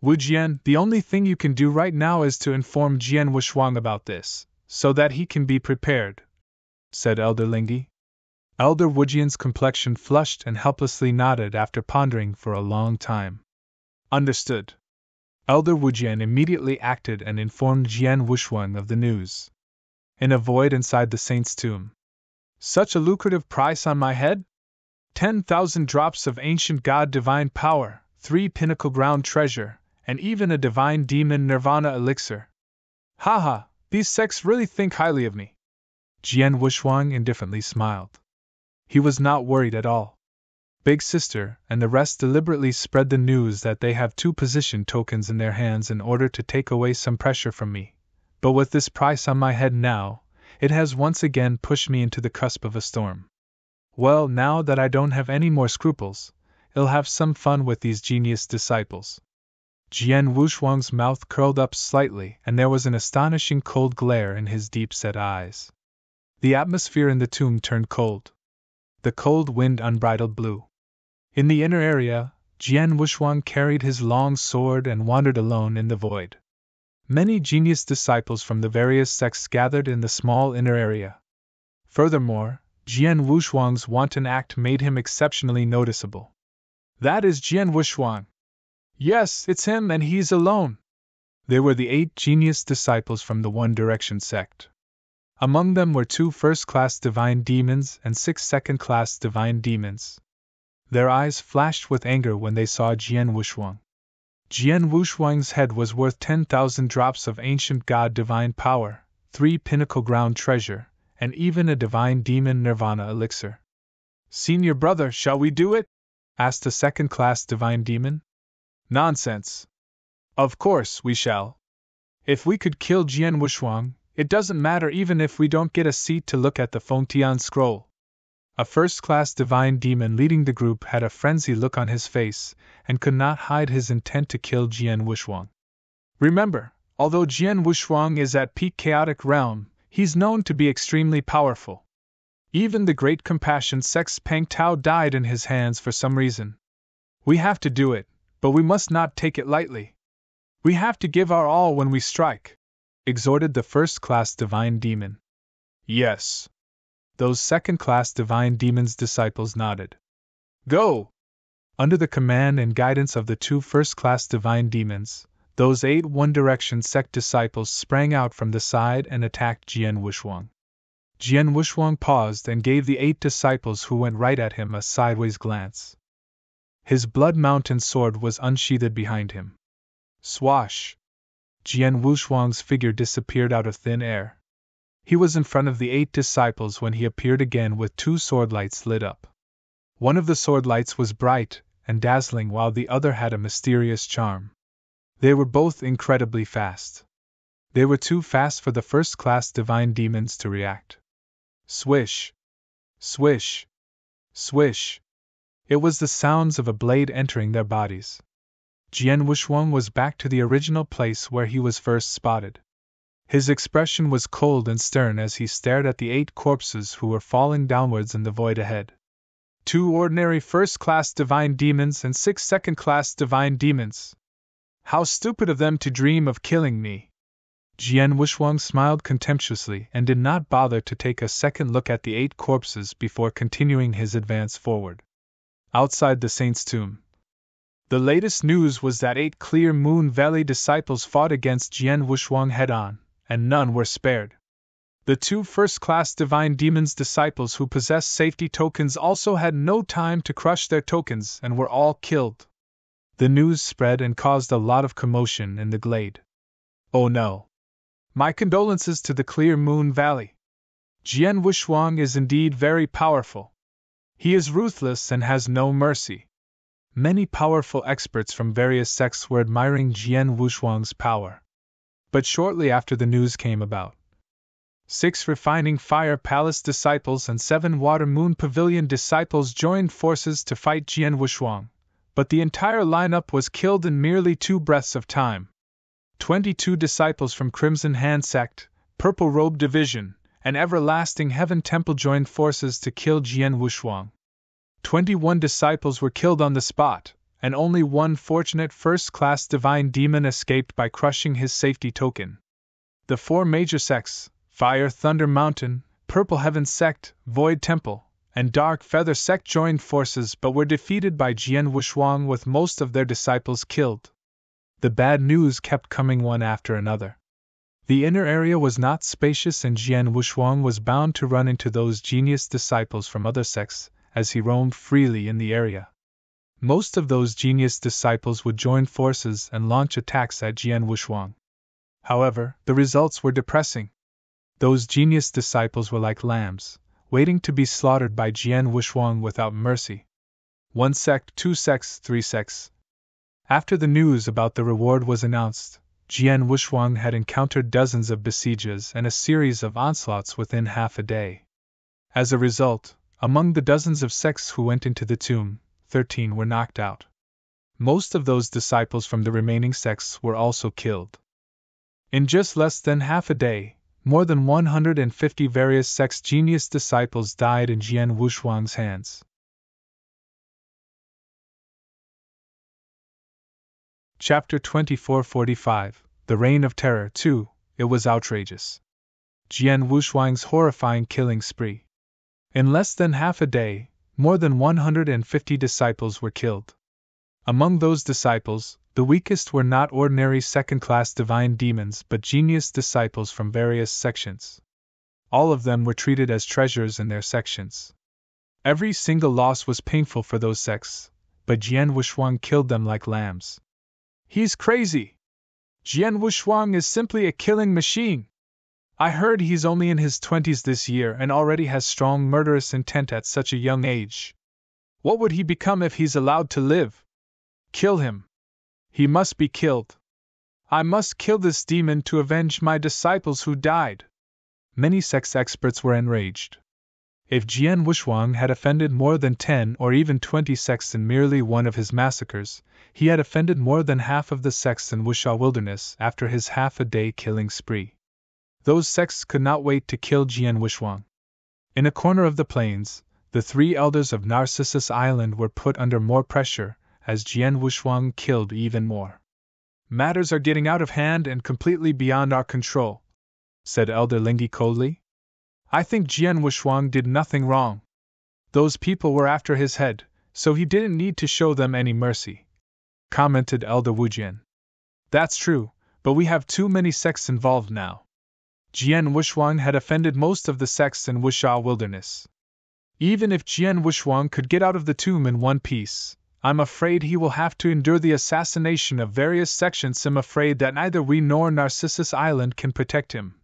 Wujian, the only thing you can do right now is to inform Jian Wushuang about this, so that he can be prepared, said Elder Lingi. Elder Wujian's complexion flushed and helplessly nodded after pondering for a long time. Understood. Elder Wujian immediately acted and informed Jian Wushuang of the news. In a void inside the saint's tomb. Such a lucrative price on my head? 10,000 drops of ancient god divine power, 3 pinnacle ground treasure, and even a divine demon nirvana elixir. Haha, these sects really think highly of me. Jian Wushuang indifferently smiled. He was not worried at all. Big Sister and the rest deliberately spread the news that they have 2 position tokens in their hands in order to take away some pressure from me. But with this price on my head now, it has once again pushed me into the cusp of a storm. Well, now that I don't have any more scruples, I'll have some fun with these genius disciples. Jian Wushuang's mouth curled up slightly, and there was an astonishing cold glare in his deep-set eyes. The atmosphere in the tomb turned cold. The cold wind unbridled blew. In the inner area, Jian Wushuang carried his long sword and wandered alone in the void. Many genius disciples from the various sects gathered in the small inner area. Furthermore, Jian Wushuang's wanton act made him exceptionally noticeable. That is Jian Wushuang. Yes, it's him and he's alone. They were the 8 genius disciples from the One Direction sect. Among them were 2 first-class divine demons and 6 second-class divine demons. Their eyes flashed with anger when they saw Jian Wushuang. Jian Wushuang's head was worth 10,000 drops of ancient god divine power, 3 pinnacle ground treasure, and even a divine demon nirvana elixir. Senior brother, shall we do it? Asked a second-class divine demon. Nonsense. Of course we shall. If we could kill Jian Wushuang, it doesn't matter even if we don't get a seat to look at the Fengtian scroll. A first-class divine demon leading the group had a frenzied look on his face, and could not hide his intent to kill Jian Wushuang. Remember, although Jian Wushuang is at peak chaotic realm, he's known to be extremely powerful. Even the great compassion sect's Peng Tao died in his hands for some reason. We have to do it, but we must not take it lightly. We have to give our all when we strike, exhorted the first-class divine demon. Yes. Those second-class divine demons' disciples nodded. Go! Under the command and guidance of the 2 first-class divine demons, those 8 One Direction sect disciples sprang out from the side and attacked Jian Wushuang. Jian Wushuang paused and gave the 8 disciples who went right at him a sideways glance. His blood mountain sword was unsheathed behind him. Swash! Jian Wushuang's figure disappeared out of thin air. He was in front of the 8 disciples when he appeared again with 2 sword lights lit up. One of the sword lights was bright and dazzling while the other had a mysterious charm. They were both incredibly fast. They were too fast for the first-class divine demons to react. Swish! Swish! Swish! It was the sounds of a blade entering their bodies. Jian Wushuang was back to the original place where he was first spotted. His expression was cold and stern as he stared at the 8 corpses who were falling downwards in the void ahead. 2 ordinary first-class divine demons and 6 second-class divine demons. How stupid of them to dream of killing me! Jian Wushang smiled contemptuously and did not bother to take a second look at the 8 corpses before continuing his advance forward. Outside the saint's tomb, the latest news was that 8 Clear Moon Valley disciples fought against Jian Wushang head-on, and none were spared. The 2 first-class divine demons disciples who possessed safety tokens also had no time to crush their tokens and were all killed. The news spread and caused a lot of commotion in the glade. Oh no! My condolences to the Clear Moon Valley. Jian Wushang is indeed very powerful. He is ruthless and has no mercy. Many powerful experts from various sects were admiring Jian Wushang's power. But shortly after the news came about, 6 Refining Fire Palace disciples and 7 Water Moon Pavilion disciples joined forces to fight Jian Wushang, but the entire lineup was killed in merely 2 breaths of time. 22 disciples from Crimson Hand Sect, Purple Robe Division, and Everlasting Heaven Temple joined forces to kill Jian Wushang. 21 disciples were killed on the spot, and only 1 fortunate first-class divine demon escaped by crushing his safety token. The 4 major sects, Fire Thunder Mountain, Purple Heaven Sect, Void Temple, and Dark Feather Sect joined forces but were defeated by Jian Wushang with most of their disciples killed. The bad news kept coming one after another. The inner area was not spacious and Jian Wushang was bound to run into those genius disciples from other sects as he roamed freely in the area. Most of those genius disciples would join forces and launch attacks at Jian Wushang. However, the results were depressing. Those genius disciples were like lambs, waiting to be slaughtered by Jian Wushang without mercy. 1 sect, 2 sects, 3 sects. After the news about the reward was announced, Jian Wushang had encountered dozens of besieges and a series of onslaughts within half a day. As a result, among the dozens of sects who went into the tomb, 13 were knocked out. Most of those disciples from the remaining sects were also killed. In just less than half a day, more than 150 various sects genius disciples died in Jian Wushang's hands. Chapter 2445, The Reign of Terror 2, It was outrageous. Jian Wushang's horrifying killing spree. In less than half a day, more than 150 disciples were killed. Among those disciples, the weakest were not ordinary second-class divine demons but genius disciples from various sections. All of them were treated as treasures in their sections. Every single loss was painful for those sects, but Jian Wushang killed them like lambs. He's crazy! Jian Wushang is simply a killing machine! I heard he's only in his 20s this year and already has strong murderous intent at such a young age. What would he become if he's allowed to live? Kill him! He must be killed. I must kill this demon to avenge my disciples who died. Many sex experts were enraged. If Jian Wushang had offended more than 10 or even 20 sects in merely one of his massacres, he had offended more than half of the sects in Wuxia Wilderness after his half-a-day killing spree. Those sects could not wait to kill Jian Wushang. In a corner of the plains, the 3 elders of Narcissus Island were put under more pressure, as Jian Wushang killed even more. Matters are getting out of hand and completely beyond our control, said Elder Lingi coldly. I think Jian Wushang did nothing wrong. Those people were after his head, so he didn't need to show them any mercy, commented Elder Wujian. That's true, but we have too many sects involved now. Jian Wushang had offended most of the sects in Wuxia Wilderness. Even if Jian Wushang could get out of the tomb in one piece, I'm afraid he will have to endure the assassination of various sections. I'm afraid that neither we nor Narcissus Island can protect him,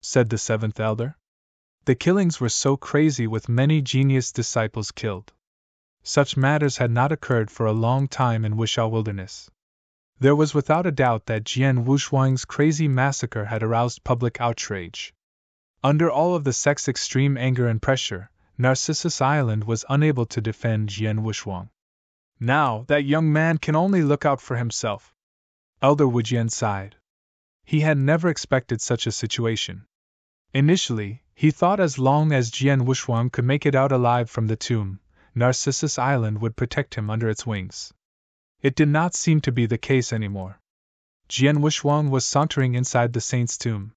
said the 7th elder. The killings were so crazy with many genius disciples killed. Such matters had not occurred for a long time in Wuxia Wilderness. There was without a doubt that Jian Wushang's crazy massacre had aroused public outrage. Under all of the sect's extreme anger and pressure, Narcissus Island was unable to defend Jian Wushang. Now, that young man can only look out for himself. Elder Wujian sighed. He had never expected such a situation. Initially, he thought as long as Jian Wushuang could make it out alive from the tomb, Narcissus Island would protect him under its wings. It did not seem to be the case anymore. Jian Wushuang was sauntering inside the saint's tomb.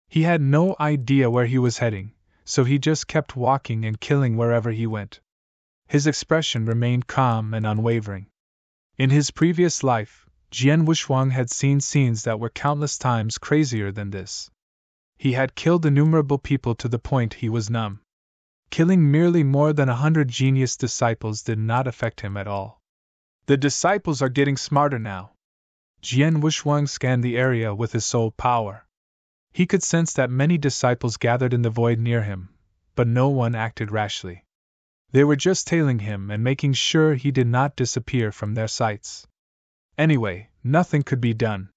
He had no idea where he was heading, so he just kept walking and killing wherever he went. His expression remained calm and unwavering. In his previous life, Jian Wushuang had seen scenes that were countless times crazier than this. He had killed innumerable people to the point he was numb. Killing merely more than 100 genius disciples did not affect him at all. The disciples are getting smarter now. Jian Wushuang scanned the area with his soul power. He could sense that many disciples gathered in the void near him, but no one acted rashly. They were just tailing him and making sure he did not disappear from their sights. Anyway, nothing could be done.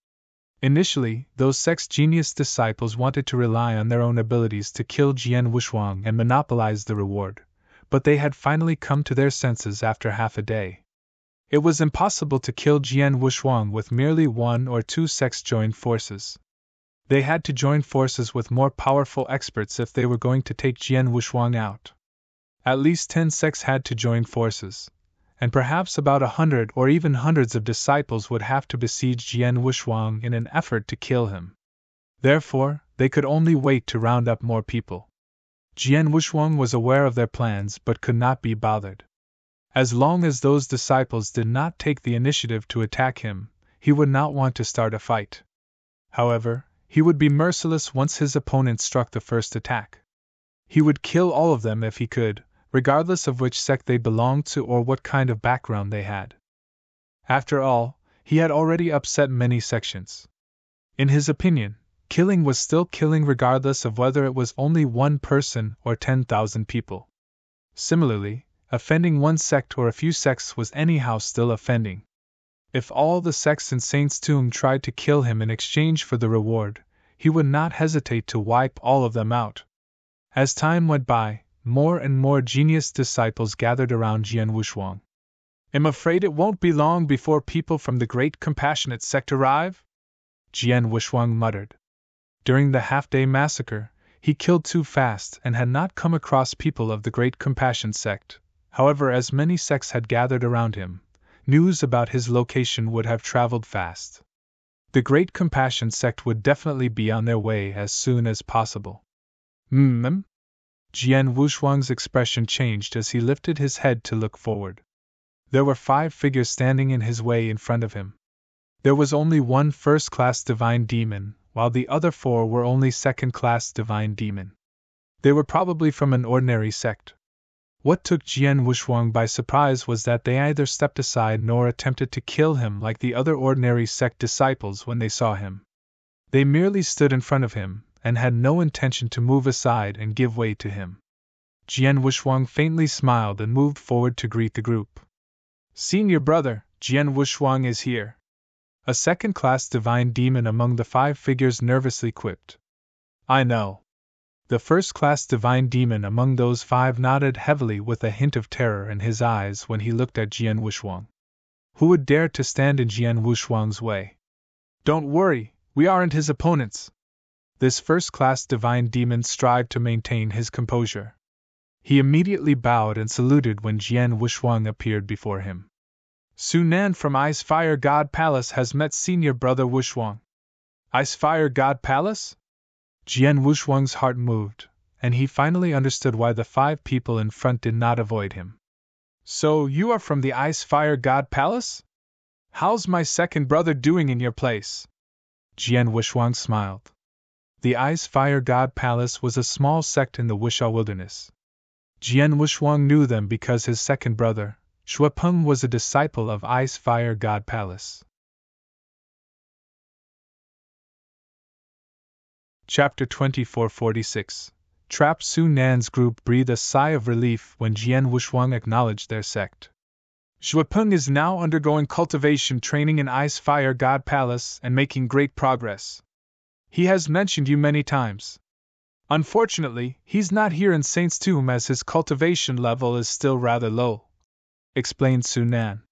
Initially, those sex genius disciples wanted to rely on their own abilities to kill Jian Wushuang and monopolize the reward, but they had finally come to their senses after half a day. It was impossible to kill Jian Wushuang with merely one or two sects joined forces. They had to join forces with more powerful experts if they were going to take Jian Wushuang out. At least 10 sects had to join forces, and perhaps about 100 or even hundreds of disciples would have to besiege Jian Wushuang in an effort to kill him. Therefore, they could only wait to round up more people. Jian Wushuang was aware of their plans but could not be bothered. As long as those disciples did not take the initiative to attack him, he would not want to start a fight. However, he would be merciless once his opponent struck the first attack. He would kill all of them if he could, regardless of which sect they belonged to or what kind of background they had. After all, he had already upset many sections. In his opinion, killing was still killing regardless of whether it was only one person or 10,000 people. Similarly, offending one sect or a few sects was anyhow still offending. If all the sects in Saint's Tomb tried to kill him in exchange for the reward, he would not hesitate to wipe all of them out. As time went by, more and more genius disciples gathered around Jian Wushuang. "I'm afraid it won't be long before people from the Great Compassionate sect arrive?" Jian Wushuang muttered. During the half-day massacre, he killed too fast and had not come across people of the Great Compassion sect. However, as many sects had gathered around him, news about his location would have traveled fast. The Great Compassion sect would definitely be on their way as soon as possible. Jian Wushuang's expression changed as he lifted his head to look forward. There were 5 figures standing in his way in front of him. There was only one first-class divine demon, while the other 4 were only second-class divine demon. They were probably from an ordinary sect. What took Jian Wushuang by surprise was that they either stepped aside nor attempted to kill him like the other ordinary sect disciples when they saw him. They merely stood in front of him, and had no intention to move aside and give way to him. Jian Wushuang faintly smiled and moved forward to greet the group. "Senior brother, Jian Wushuang is here," a second-class divine demon among the 5 figures nervously quipped. "I know." The first-class divine demon among those 5 nodded heavily with a hint of terror in his eyes when he looked at Jian Wushuang. Who would dare to stand in Jian Wushuang's way? "Don't worry, we aren't his opponents." This first-class divine demon strived to maintain his composure. He immediately bowed and saluted when Jian Wushuang appeared before him. "Su Nan from Ice Fire God Palace has met Senior Brother Wushuang." "Ice Fire God Palace?" Jian Wushuang's heart moved, and he finally understood why the 5 people in front did not avoid him. "So you are from the Ice Fire God Palace? How's my second brother doing in your place?" Jian Wushuang smiled. The Ice Fire God Palace was a small sect in the Wuxia wilderness. Jian Wushuang knew them because his second brother, Shuapeng, was a disciple of Ice Fire God Palace. Chapter 2446. Trap. Su Nan's group breathed a sigh of relief when Jian Wushuang acknowledged their sect. "Shuapeng is now undergoing cultivation training in Ice Fire God Palace and making great progress. He has mentioned you many times. Unfortunately, he's not here in Saint's Tomb as his cultivation level is still rather low," explained Su Nan.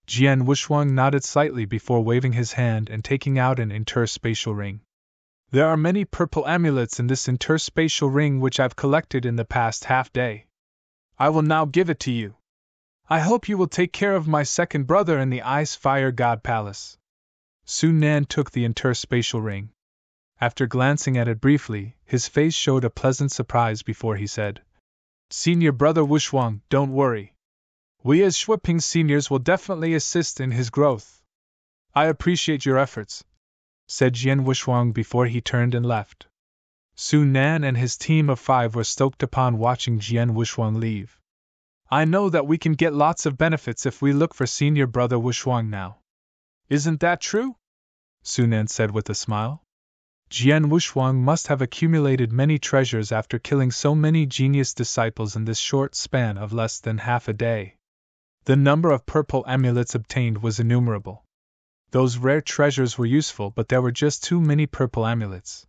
Jian Wushuang nodded slightly before waving his hand and taking out an interspatial ring. There are many purple amulets in this interspatial ring which I've collected in the past half-day. I will now give it to you. I hope you will take care of my second brother in the Ice Fire God Palace. Su Nan took the interspatial ring. After glancing at it briefly, his face showed a pleasant surprise before he said, Senior Brother Wushuang, don't worry. We as Shuiping seniors will definitely assist in his growth. I appreciate your efforts, said Jian Wushuang before he turned and left. Su Nan and his team of 5 were stoked upon watching Jian Wushuang leave. I know that we can get lots of benefits if we look for Senior Brother Wushuang now. Isn't that true? Su Nan said with a smile. Jian Wushuang must have accumulated many treasures after killing so many genius disciples in this short span of less than half a day. The number of purple amulets obtained was innumerable. Those rare treasures were useful, but there were just too many purple amulets.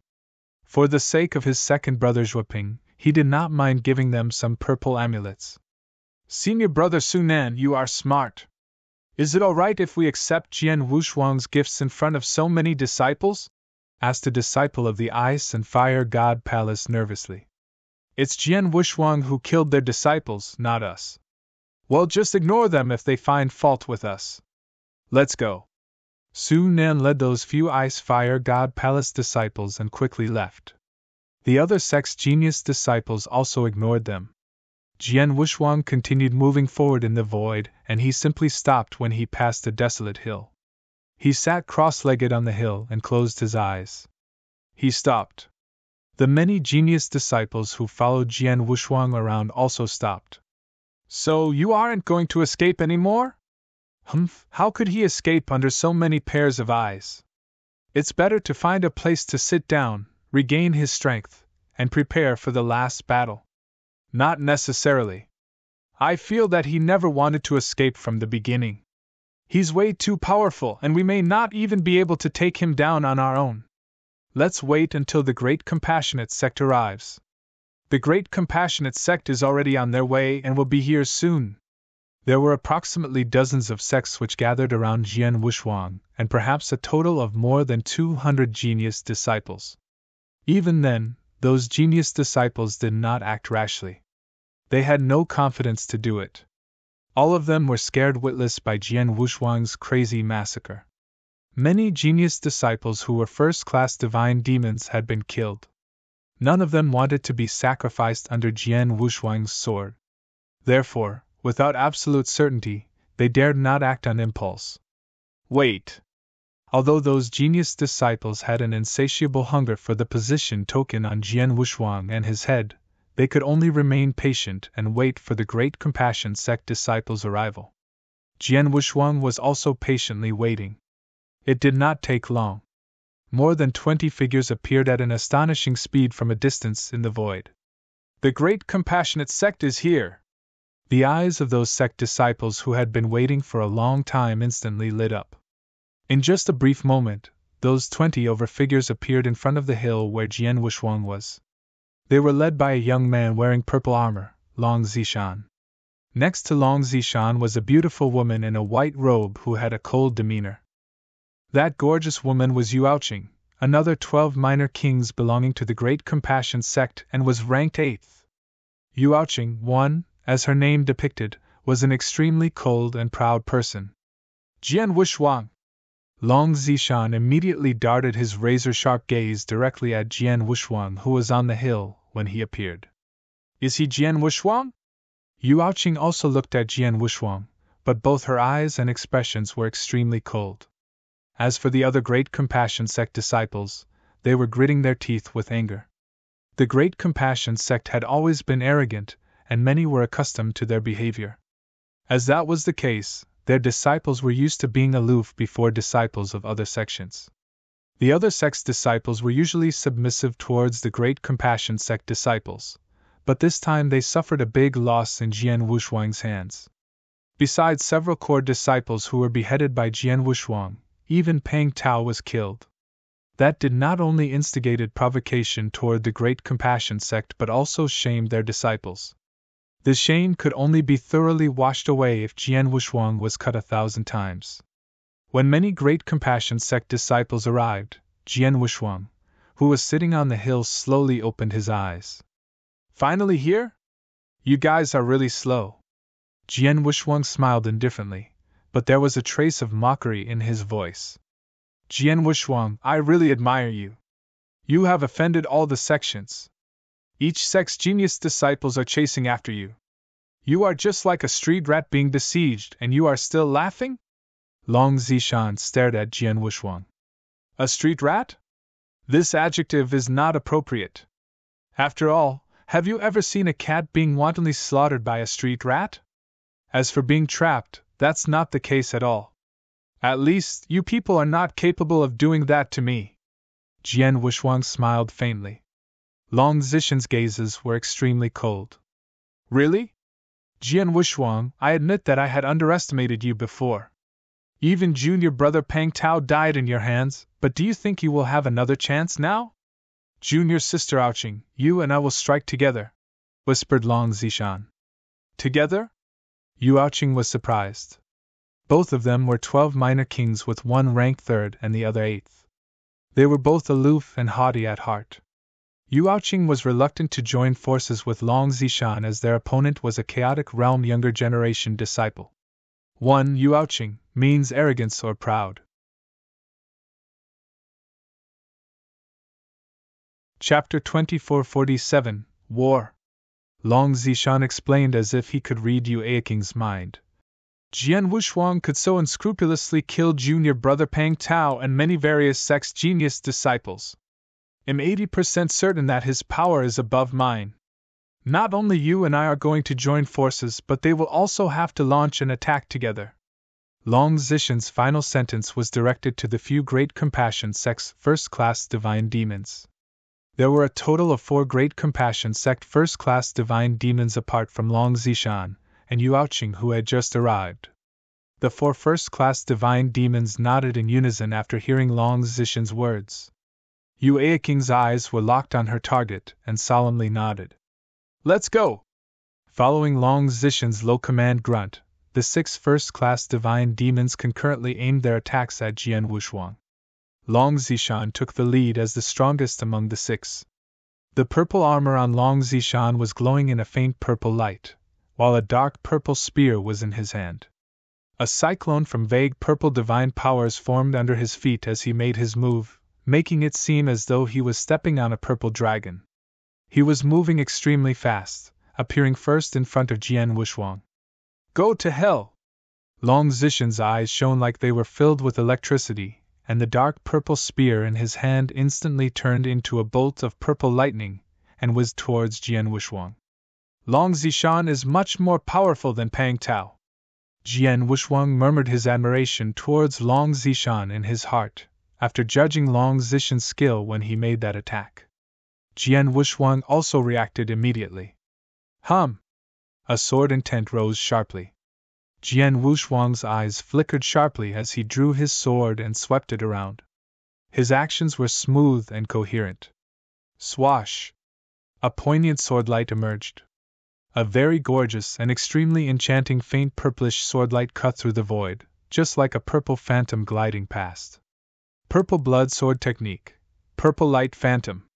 For the sake of his second brother Shuiping, he did not mind giving them some purple amulets. Senior Brother Su Nan, you are smart. Is it all right if we accept Jian Wushuang's gifts in front of so many disciples? Asked a disciple of the Ice and Fire God Palace nervously. It's Jian Wushuang who killed their disciples, not us. Well, just ignore them if they find fault with us. Let's go. Su Nan led those few Ice Fire God Palace disciples and quickly left. The other Sex Genius disciples also ignored them. Jian Wushuang continued moving forward in the void, and he simply stopped when he passed a desolate hill. He sat cross-legged on the hill and closed his eyes. He stopped. The many genius disciples who followed Jian Wushuang around also stopped. So you aren't going to escape anymore? Humph, how could he escape under so many pairs of eyes? It's better to find a place to sit down, regain his strength, and prepare for the last battle. Not necessarily. I feel that he never wanted to escape from the beginning. He's way too powerful, and we may not even be able to take him down on our own. Let's wait until the Great Compassionate Sect arrives. The Great Compassionate Sect is already on their way and will be here soon. There were approximately dozens of sects which gathered around Jian Wushuang, and perhaps a total of more than 200 genius disciples. Even then, those genius disciples did not act rashly. They had no confidence to do it. All of them were scared witless by Jian Wushuang's crazy massacre. Many genius disciples who were first-class divine demons had been killed. None of them wanted to be sacrificed under Jian Wushuang's sword. Therefore, without absolute certainty, they dared not act on impulse. Wait. Although those genius disciples had an insatiable hunger for the position token on Jian Wushuang and his head, they could only remain patient and wait for the Great Compassion Sect disciples' arrival. Jian Wushuang was also patiently waiting. It did not take long. More than 20 figures appeared at an astonishing speed from a distance in the void. The Great Compassionate Sect is here! The eyes of those sect disciples who had been waiting for a long time instantly lit up. In just a brief moment, those 20 over figures appeared in front of the hill where Jian Wushuang was. They were led by a young man wearing purple armor, Long Zishan. Next to Long Zishan was a beautiful woman in a white robe who had a cold demeanor. That gorgeous woman was Yuaoqing, another 12 minor kings belonging to the Great Compassion Sect, and was ranked 8th. Yuaoqing, one, as her name depicted, was an extremely cold and proud person. Jian Wushuang! Long Zishan immediately darted his razor-sharp gaze directly at Jian Wushuang, who was on the hill when he appeared. Is he Jian Wushuang? Yuaoqing also looked at Jian Wushuang, but both her eyes and expressions were extremely cold. As for the other Great Compassion Sect disciples, they were gritting their teeth with anger. The Great Compassion Sect had always been arrogant, and many were accustomed to their behavior. As that was the case, their disciples were used to being aloof before disciples of other sections. The other sect's disciples were usually submissive towards the Great Compassion Sect disciples, but this time they suffered a big loss in Jian Wushuang's hands. Besides several core disciples who were beheaded by Jian Wushuang, even Pang Tao was killed. That did not only instigated provocation toward the Great Compassion Sect but also shamed their disciples. The shame could only be thoroughly washed away if Jian Wushuang was cut 1,000 times. When many great Compassion sect disciples arrived, Jian Wushuang, who was sitting on the hill, slowly opened his eyes. Finally here? You guys are really slow. Jian Wushuang smiled indifferently, but there was a trace of mockery in his voice. Jian Wushuang, I really admire you. You have offended all the sections. Each sect's genius disciples are chasing after you. You are just like a street rat being besieged, and you are still laughing? Long Zishan stared at Jian Wushuang. A street rat? This adjective is not appropriate. After all, have you ever seen a cat being wantonly slaughtered by a street rat? As for being trapped, that's not the case at all. At least, you people are not capable of doing that to me. Jian Wushuang smiled faintly. Long Zishan's gazes were extremely cold. Really? Jian Wushuang, I admit that I had underestimated you before. Even junior brother Pang Tao died in your hands, but do you think you will have another chance now? Junior sister Ouching, you and I will strike together, whispered Long Zishan. Together? Yu Ouching was surprised. Both of them were 12 minor kings, with one ranked 3rd and the other 8th. They were both aloof and haughty at heart. Yu Ouching was reluctant to join forces with Long Zishan as their opponent was a chaotic realm younger generation disciple. 1. Yu Ouching means arrogance or proud. Chapter 2447, War. Long Zishan explained as if he could read Yu Aoking's mind. Jian Wushuang could so unscrupulously kill junior brother Pang Tao and many various sects' genius disciples. I'm 80% certain that his power is above mine. Not only you and I are going to join forces, but they will also have to launch an attack together. Long Zishan's final sentence was directed to the few great Compassion sect's first-class divine demons. There were a total of 4 great Compassion sect first-class divine demons apart from Long Zishan and Yu Ouching, who had just arrived. The 4 first-class divine demons nodded in unison after hearing Long Zishan's words. Yu Aoking's eyes were locked on her target and solemnly nodded. Let's go! Following Long Zishan's low command grunt, the 6 first-class divine demons concurrently aimed their attacks at Jian Wushuang. Long Zishan took the lead as the strongest among the 6. The purple armor on Long Zishan was glowing in a faint purple light, while a dark purple spear was in his hand. A cyclone from vague purple divine powers formed under his feet as he made his move, making it seem as though he was stepping on a purple dragon. He was moving extremely fast, appearing first in front of Jian Wushuang. Go to hell! Long Zishan's eyes shone like they were filled with electricity, and the dark purple spear in his hand instantly turned into a bolt of purple lightning and whizzed towards Jian Wushuang. Long Zishan is much more powerful than Pang Tao. Jian Wushuang murmured his admiration towards Long Zishan in his heart, after judging Long Zishan's skill when he made that attack. Jian Wushuang also reacted immediately. A sword intent rose sharply. Jian Wushuang's eyes flickered sharply as he drew his sword and swept it around. His actions were smooth and coherent. Swash! A poignant swordlight emerged. A very gorgeous and extremely enchanting faint purplish swordlight cut through the void, just like a purple phantom gliding past. Purple blood sword technique. Purple light phantom.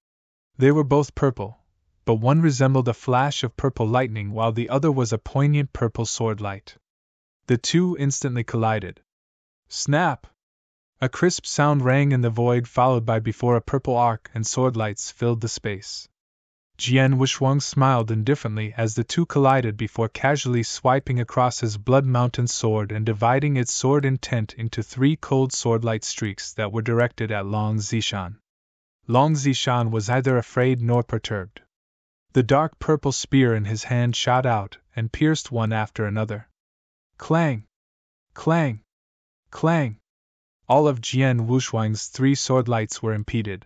They were both purple, but one resembled a flash of purple lightning while the other was a poignant purple sword light. The two instantly collided. Snap! A crisp sound rang in the void, followed by before a purple arc and sword lights filled the space. Jian Wushuang smiled indifferently as the two collided before casually swiping across his blood mountain sword and dividing its sword intent into 3 cold sword-light streaks that were directed at Long Zishan. Long Zishan was neither afraid nor perturbed. The dark purple spear in his hand shot out and pierced one after another. Clang! Clang! Clang! All of Jian Wushuang's 3 sword-lights were impeded.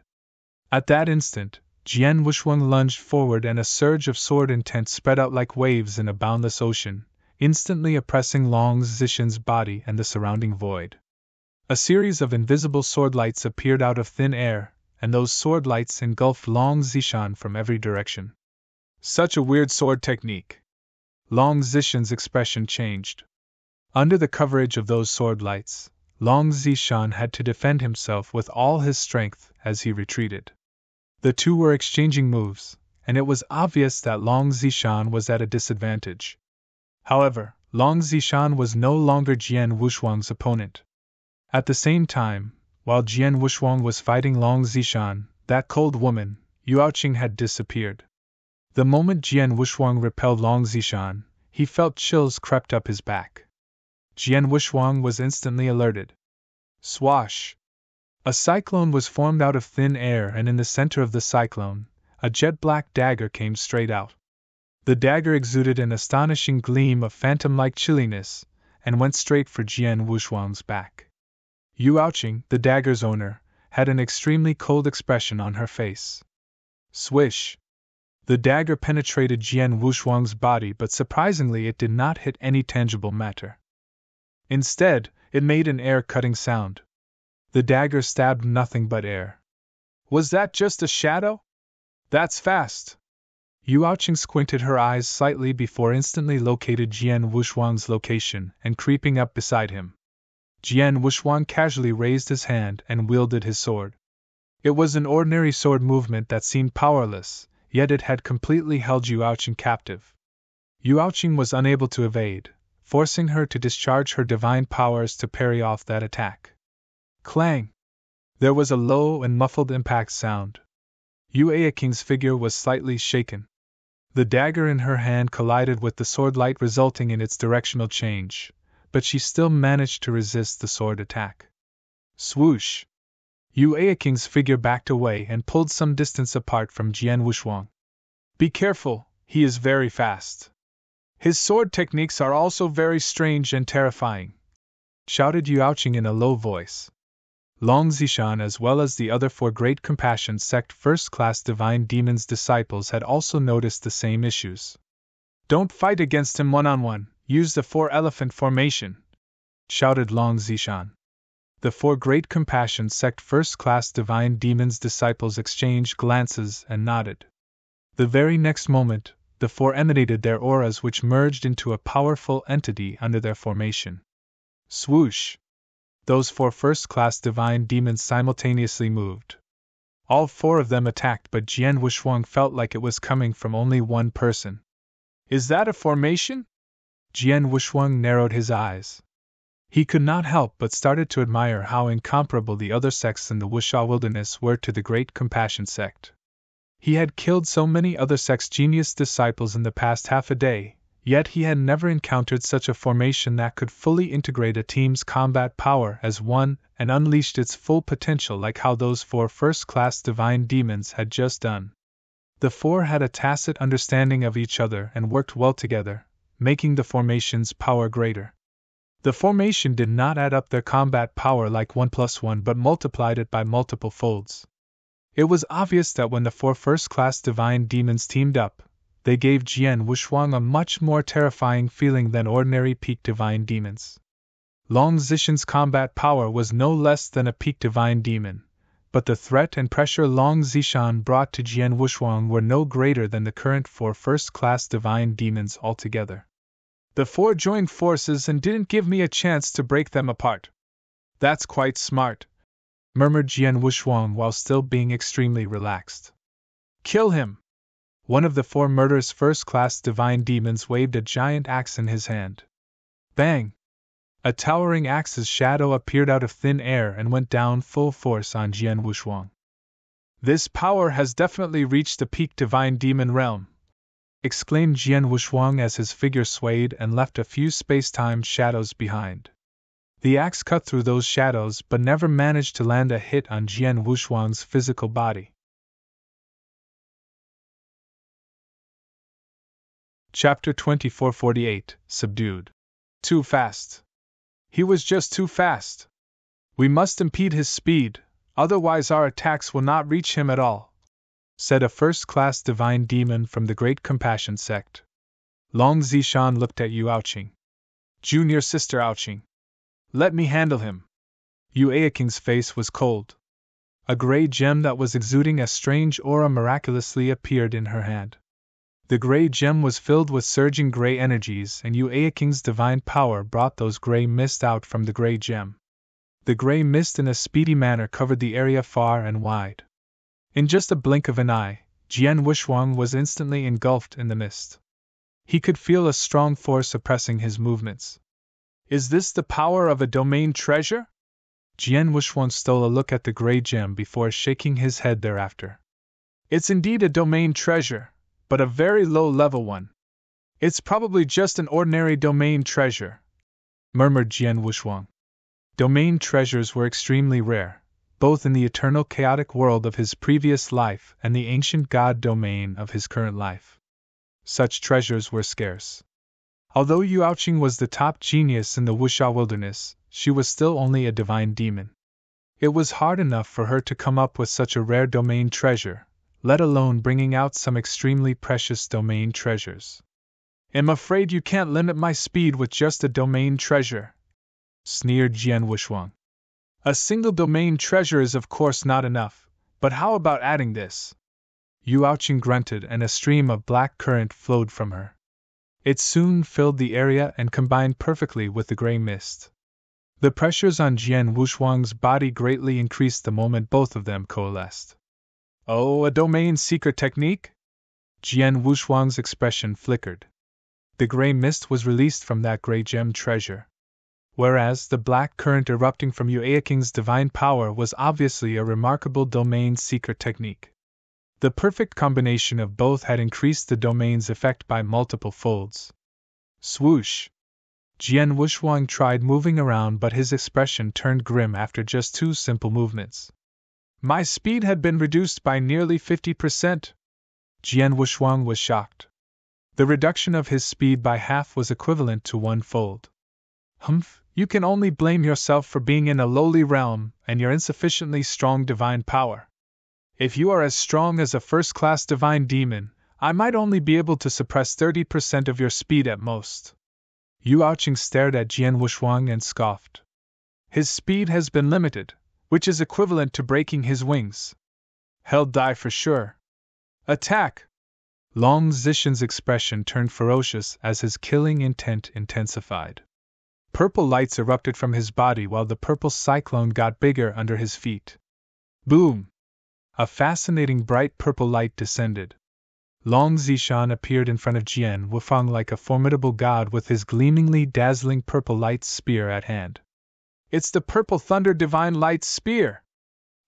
At that instant, Jian Wushuang lunged forward and a surge of sword intent spread out like waves in a boundless ocean, instantly oppressing Long Zishan's body and the surrounding void. A series of invisible sword lights appeared out of thin air, and those sword lights engulfed Long Zishan from every direction. Such a weird sword technique! Long Zishan's expression changed. Under the coverage of those sword lights, Long Zishan had to defend himself with all his strength as he retreated. The two were exchanging moves, and it was obvious that Long Zishan was at a disadvantage. However, Long Zishan was no longer Jian Wushuang's opponent. At the same time, while Jian Wushuang was fighting Long Zishan, that cold woman, Yuaoqing, had disappeared. The moment Jian Wushuang repelled Long Zishan, he felt chills crept up his back. Jian Wushuang was instantly alerted. Swash! A cyclone was formed out of thin air, and in the center of the cyclone, a jet-black dagger came straight out. The dagger exuded an astonishing gleam of phantom-like chilliness, and went straight for Jian Wushuang's back. Yuaoqing, the dagger's owner, had an extremely cold expression on her face. Swish! The dagger penetrated Jian Wushuang's body, but surprisingly it did not hit any tangible matter. Instead, it made an air-cutting sound. The dagger stabbed nothing but air. Was that just a shadow? That's fast! Yuaoqing squinted her eyes slightly before instantly located Jian Wushuang's location and creeping up beside him. Jian Wushuang casually raised his hand and wielded his sword. It was an ordinary sword movement that seemed powerless, yet it had completely held Yuaoqing captive. Yuaoqing was unable to evade, forcing her to discharge her divine powers to parry off that attack. Clang! There was a low and muffled impact sound. Yuaoqing's figure was slightly shaken. The dagger in her hand collided with the sword light, resulting in its directional change, but she still managed to resist the sword attack. Swoosh! Yuaoqing's figure backed away and pulled some distance apart from Jian Wushuang. Be careful, he is very fast. His sword techniques are also very strange and terrifying, shouted Yuaoqing in a low voice. Long Zishan, as well as the other 4 Great Compassion Sect first-class Divine Demons disciples, had also noticed the same issues. Don't fight against him one-on-one, use the 4-elephant formation, shouted Long Zishan. The 4 Great Compassion Sect first-class Divine Demons disciples exchanged glances and nodded. The very next moment, the 4 emanated their auras, which merged into a powerful entity under their formation. Swoosh! Those 4 first-class Divine Demons simultaneously moved. All 4 of them attacked, but Jian Wushuang felt like it was coming from only one person. Is that a formation? Jian Wushuang narrowed his eyes. He could not help but started to admire how incomparable the other sects in the Wuxia wilderness were to the Great Compassion Sect. He had killed so many other sects' genius disciples in the past half a day, yet he had never encountered such a formation that could fully integrate a team's combat power as one and unleashed its full potential like how those 4 first-class Divine Demons had just done. The 4 had a tacit understanding of each other and worked well together, making the formation's power greater. The formation did not add up their combat power like 1 + 1 but multiplied it by multiple folds. It was obvious that when the 4 first-class Divine Demons teamed up, they gave Jian Wushuang a much more terrifying feeling than ordinary peak Divine Demons. Long Zishan's combat power was no less than a peak Divine Demon, but the threat and pressure Long Zishan brought to Jian Wushuang were no greater than the current 4 first-class Divine Demons altogether. The 4 joined forces and didn't give me a chance to break them apart. That's quite smart, murmured Jian Wushuang while still being extremely relaxed. Kill him! One of the 4 murderous first-class Divine Demons waved a giant axe in his hand. Bang! A towering axe's shadow appeared out of thin air and went down full force on Jian Wushuang. This power has definitely reached the peak Divine Demon realm, exclaimed Jian Wushuang as his figure swayed and left a few space-time shadows behind. The axe cut through those shadows but never managed to land a hit on Jian Wushuang's physical body. Chapter 2448, Subdued. Too fast. He was just too fast. We must impede his speed, otherwise our attacks will not reach him at all, said a first-class Divine Demon from the Great Compassion Sect. Long Zishan looked at Yuaoqing. Junior Sister Aoqing. Let me handle him. Yuaoqing's face was cold. A gray gem that was exuding a strange aura miraculously appeared in her hand. The gray gem was filled with surging gray energies, and King's divine power brought those gray mist out from the gray gem. The gray mist in a speedy manner covered the area far and wide. In just a blink of an eye, Jian Wuxuang was instantly engulfed in the mist. He could feel a strong force oppressing his movements. Is this the power of a domain treasure? Jian Wuxuang stole a look at the gray gem before shaking his head thereafter. It's indeed a domain treasure, but a very low-level one. It's probably just an ordinary domain treasure, murmured Jian Wuxuang. Domain treasures were extremely rare, both in the eternal chaotic world of his previous life and the ancient god domain of his current life. Such treasures were scarce. Although Yuaoqing was the top genius in the Wuxia wilderness, she was still only a divine demon. It was hard enough for her to come up with such a rare domain treasure, let alone bringing out some extremely precious domain treasures. I'm afraid you can't limit my speed with just a domain treasure, sneered Jian Wuxuang. A single domain treasure is of course not enough, but how about adding this? Yuaoqing grunted and a stream of black current flowed from her. It soon filled the area and combined perfectly with the gray mist. The pressures on Jian Wuxuang's body greatly increased the moment both of them coalesced. Oh, a domain secret technique? Jian Wuxuang's expression flickered. The gray mist was released from that gray gem treasure, whereas the black current erupting from King's divine power was obviously a remarkable domain secret technique. The perfect combination of both had increased the domain's effect by multiple folds. Swoosh! Jian Wuxuang tried moving around, but his expression turned grim after just 2 simple movements. My speed had been reduced by nearly 50%. Jian Wuxuang was shocked. The reduction of his speed by half was equivalent to 1 fold. Humph, you can only blame yourself for being in a lowly realm and your insufficiently strong divine power. If you are as strong as a first-class divine demon, I might only be able to suppress 30% of your speed at most. Yuaoqing stared at Jian Wuxuang and scoffed. His speed has been limited, which is equivalent to breaking his wings. He'll die for sure. Attack! Long Zishan's expression turned ferocious as his killing intent intensified. Purple lights erupted from his body while the purple cyclone got bigger under his feet. Boom! A fascinating bright purple light descended. Long Zishan appeared in front of Jian Wuxuang like a formidable god with his gleamingly dazzling purple light spear at hand. It's the Purple Thunder Divine Light Spear!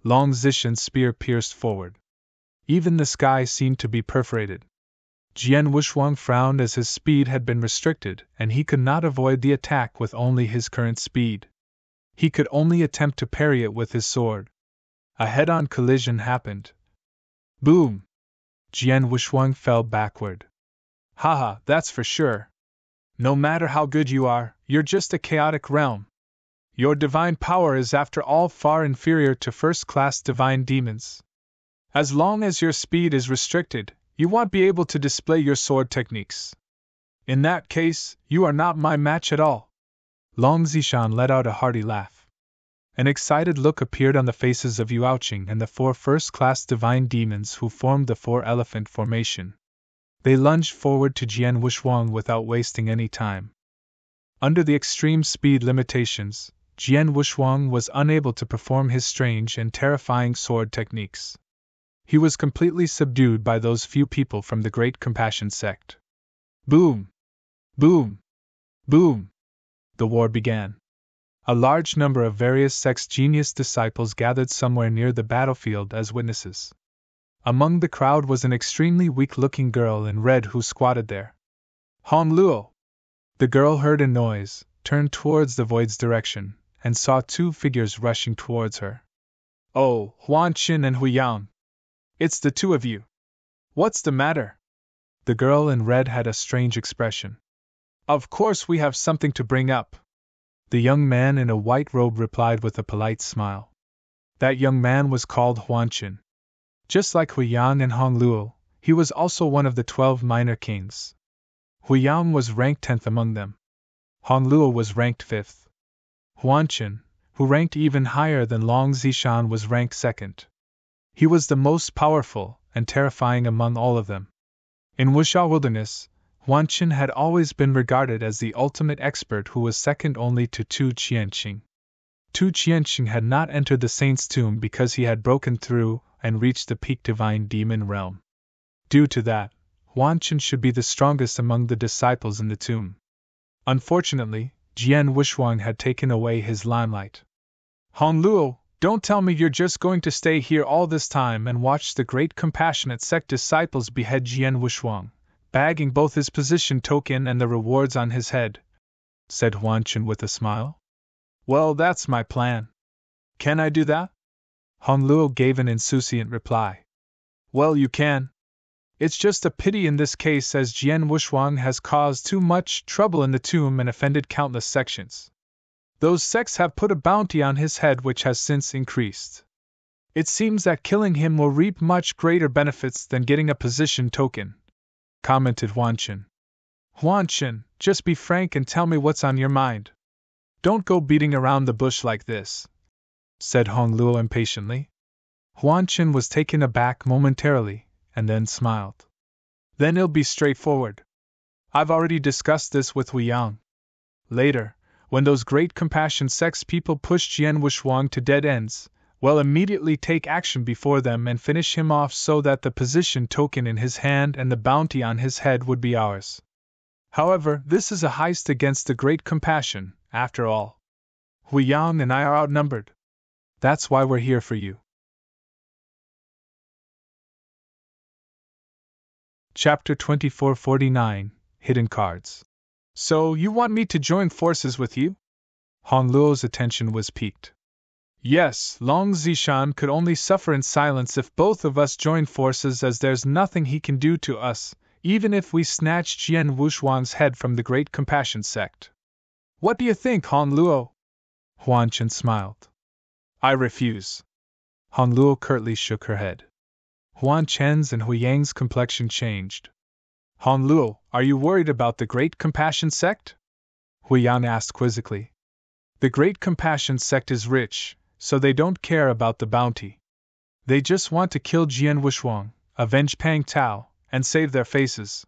Long Zishan's spear pierced forward. Even the sky seemed to be perforated. Jian Wuxuang frowned as his speed had been restricted, and he could not avoid the attack with only his current speed. He could only attempt to parry it with his sword. A head-on collision happened. Boom! Jian Wuxuang fell backward. Haha, that's for sure. No matter how good you are, you're just a chaotic realm. Your divine power is after all far inferior to first-class divine demons. As long as your speed is restricted, you won't be able to display your sword techniques. In that case, you are not my match at all. Long Zishan let out a hearty laugh. An excited look appeared on the faces of Yuaoqing and the 4 first-class divine demons who formed the 4-elephant formation. They lunged forward to Jian Wuxuang without wasting any time. Under the extreme speed limitations, Jian Wuxuang was unable to perform his strange and terrifying sword techniques. He was completely subdued by those few people from the Great Compassion sect. Boom! Boom! Boom! The war began. A large number of various sects' genius disciples gathered somewhere near the battlefield as witnesses. Among the crowd was an extremely weak-looking girl in red who squatted there. Hong Luo! The girl heard a noise, turned towards the void's direction, and saw 2 figures rushing towards her. Oh, Huan Qin and Hu Yang! It's the 2 of you! What's the matter? The girl in red had a strange expression. Of course we have something to bring up. The young man in a white robe replied with a polite smile. That young man was called Huan Qin. Just like Hu Yang and Hong Luo, he was also one of the 12 minor kings. Hu Yang was ranked 10th among them. Hong Luo was ranked 5th. Huan Qin, who ranked even higher than Long Zishan, was ranked 2nd. He was the most powerful and terrifying among all of them. In Wuxia Wilderness, Huan Qin had always been regarded as the ultimate expert who was second only to Tu Qianqing. Tu Qianqing had not entered the saint's tomb because he had broken through and reached the peak divine demon realm. Due to that, Huan Qin should be the strongest among the disciples in the tomb. Unfortunately, Jian Wushuang had taken away his limelight. Han Luo, don't tell me you're just going to stay here all this time and watch the great compassionate sect disciples behead Jian Wushuang, bagging both his position token and the rewards on his head, said Huan Qin with a smile. Well, that's my plan. Can I do that? Han Luo gave an insouciant reply. Well, you can. It's just a pity in this case, as Jian Wushuang has caused too much trouble in the tomb and offended countless sections. Those sects have put a bounty on his head which has since increased. It seems that killing him will reap much greater benefits than getting a position token, commented Huan Qin. Huan Qin, just be frank and tell me what's on your mind. Don't go beating around the bush like this, said Hong Luo impatiently. Huan Qin was taken aback momentarily, and then smiled. Then it'll be straightforward. I've already discussed this with Wu Yang. Later, when those great compassion sects people push Jian Wushuang to dead ends, we'll immediately take action before them and finish him off so that the position token in his hand and the bounty on his head would be ours. However, this is a heist against the great compassion, after all. Wu Yang and I are outnumbered. That's why we're here for you. Chapter 2449, Hidden Cards. So, you want me to join forces with you? Han Luo's attention was piqued. Yes, Long Zishan could only suffer in silence if both of us join forces, as there's nothing he can do to us, even if we snatch Jian Wushuang's head from the Great Compassion sect. What do you think, Han Luo? Huan Qin smiled. I refuse. Han Luo curtly shook her head. Huan Chen's and Hu Yang's complexion changed. Han Luo, are you worried about the Great Compassion sect? Hu Yang asked quizzically. The Great Compassion sect is rich, so they don't care about the bounty. They just want to kill Jian Wushuang, avenge Pang Tao, and save their faces.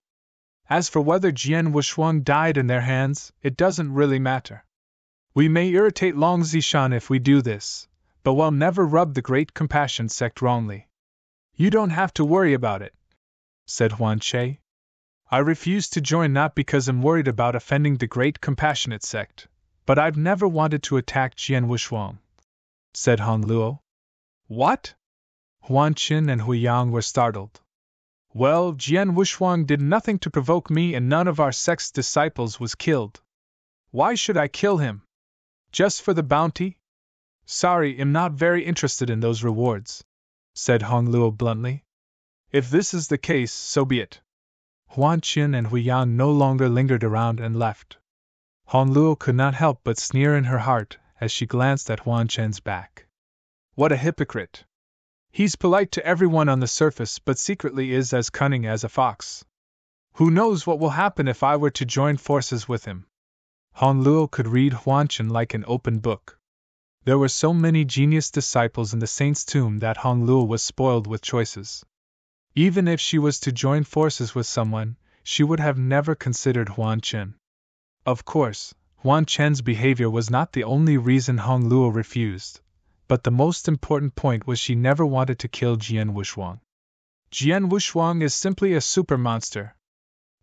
As for whether Jian Wushuang died in their hands, it doesn't really matter. We may irritate Long Zishan if we do this, but we'll never rub the Great Compassion sect wrongly. You don't have to worry about it, said Huan Che. I refuse to join not because I'm worried about offending the Great Compassionate sect, but I've never wanted to attack Jian Wushuang, said Han Luo. What? Huan Qin and Hu Yang were startled. Well, Jian Wushuang did nothing to provoke me and none of our sect's disciples was killed. Why should I kill him? Just for the bounty? Sorry, I'm not very interested in those rewards, said Hong Luo bluntly. If this is the case, so be it. Huan Qin and Hu Yang no longer lingered around and left. Hong Luo could not help but sneer in her heart as she glanced at Huan Chen's back. What a hypocrite! He's polite to everyone on the surface but secretly is as cunning as a fox. Who knows what will happen if I were to join forces with him? Hong Luo could read Huan Qin like an open book. There were so many genius disciples in the saint's tomb that Hong Luo was spoiled with choices. Even if she was to join forces with someone, she would have never considered Huan Qin. Of course, Huan Chen's behavior was not the only reason Hong Luo refused, but the most important point was she never wanted to kill Jian Wushuang. Jian Wushuang is simply a super monster.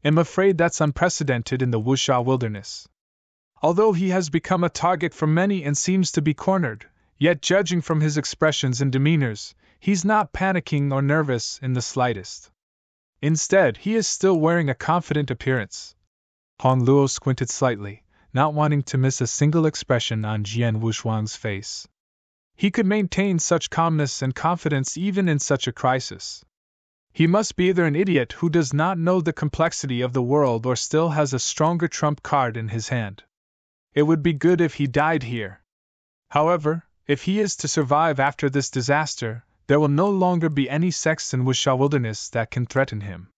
I'm afraid that's unprecedented in the Wuxia wilderness. Although he has become a target for many and seems to be cornered, yet judging from his expressions and demeanors, he's not panicking or nervous in the slightest. Instead, he is still wearing a confident appearance. Hong Luo squinted slightly, not wanting to miss a single expression on Jian Wushuang's face. He could maintain such calmness and confidence even in such a crisis. He must be either an idiot who does not know the complexity of the world or still has a stronger trump card in his hand. It would be good if he died here. However, if he is to survive after this disaster, there will no longer be any sects in Wuxia Wilderness that can threaten him.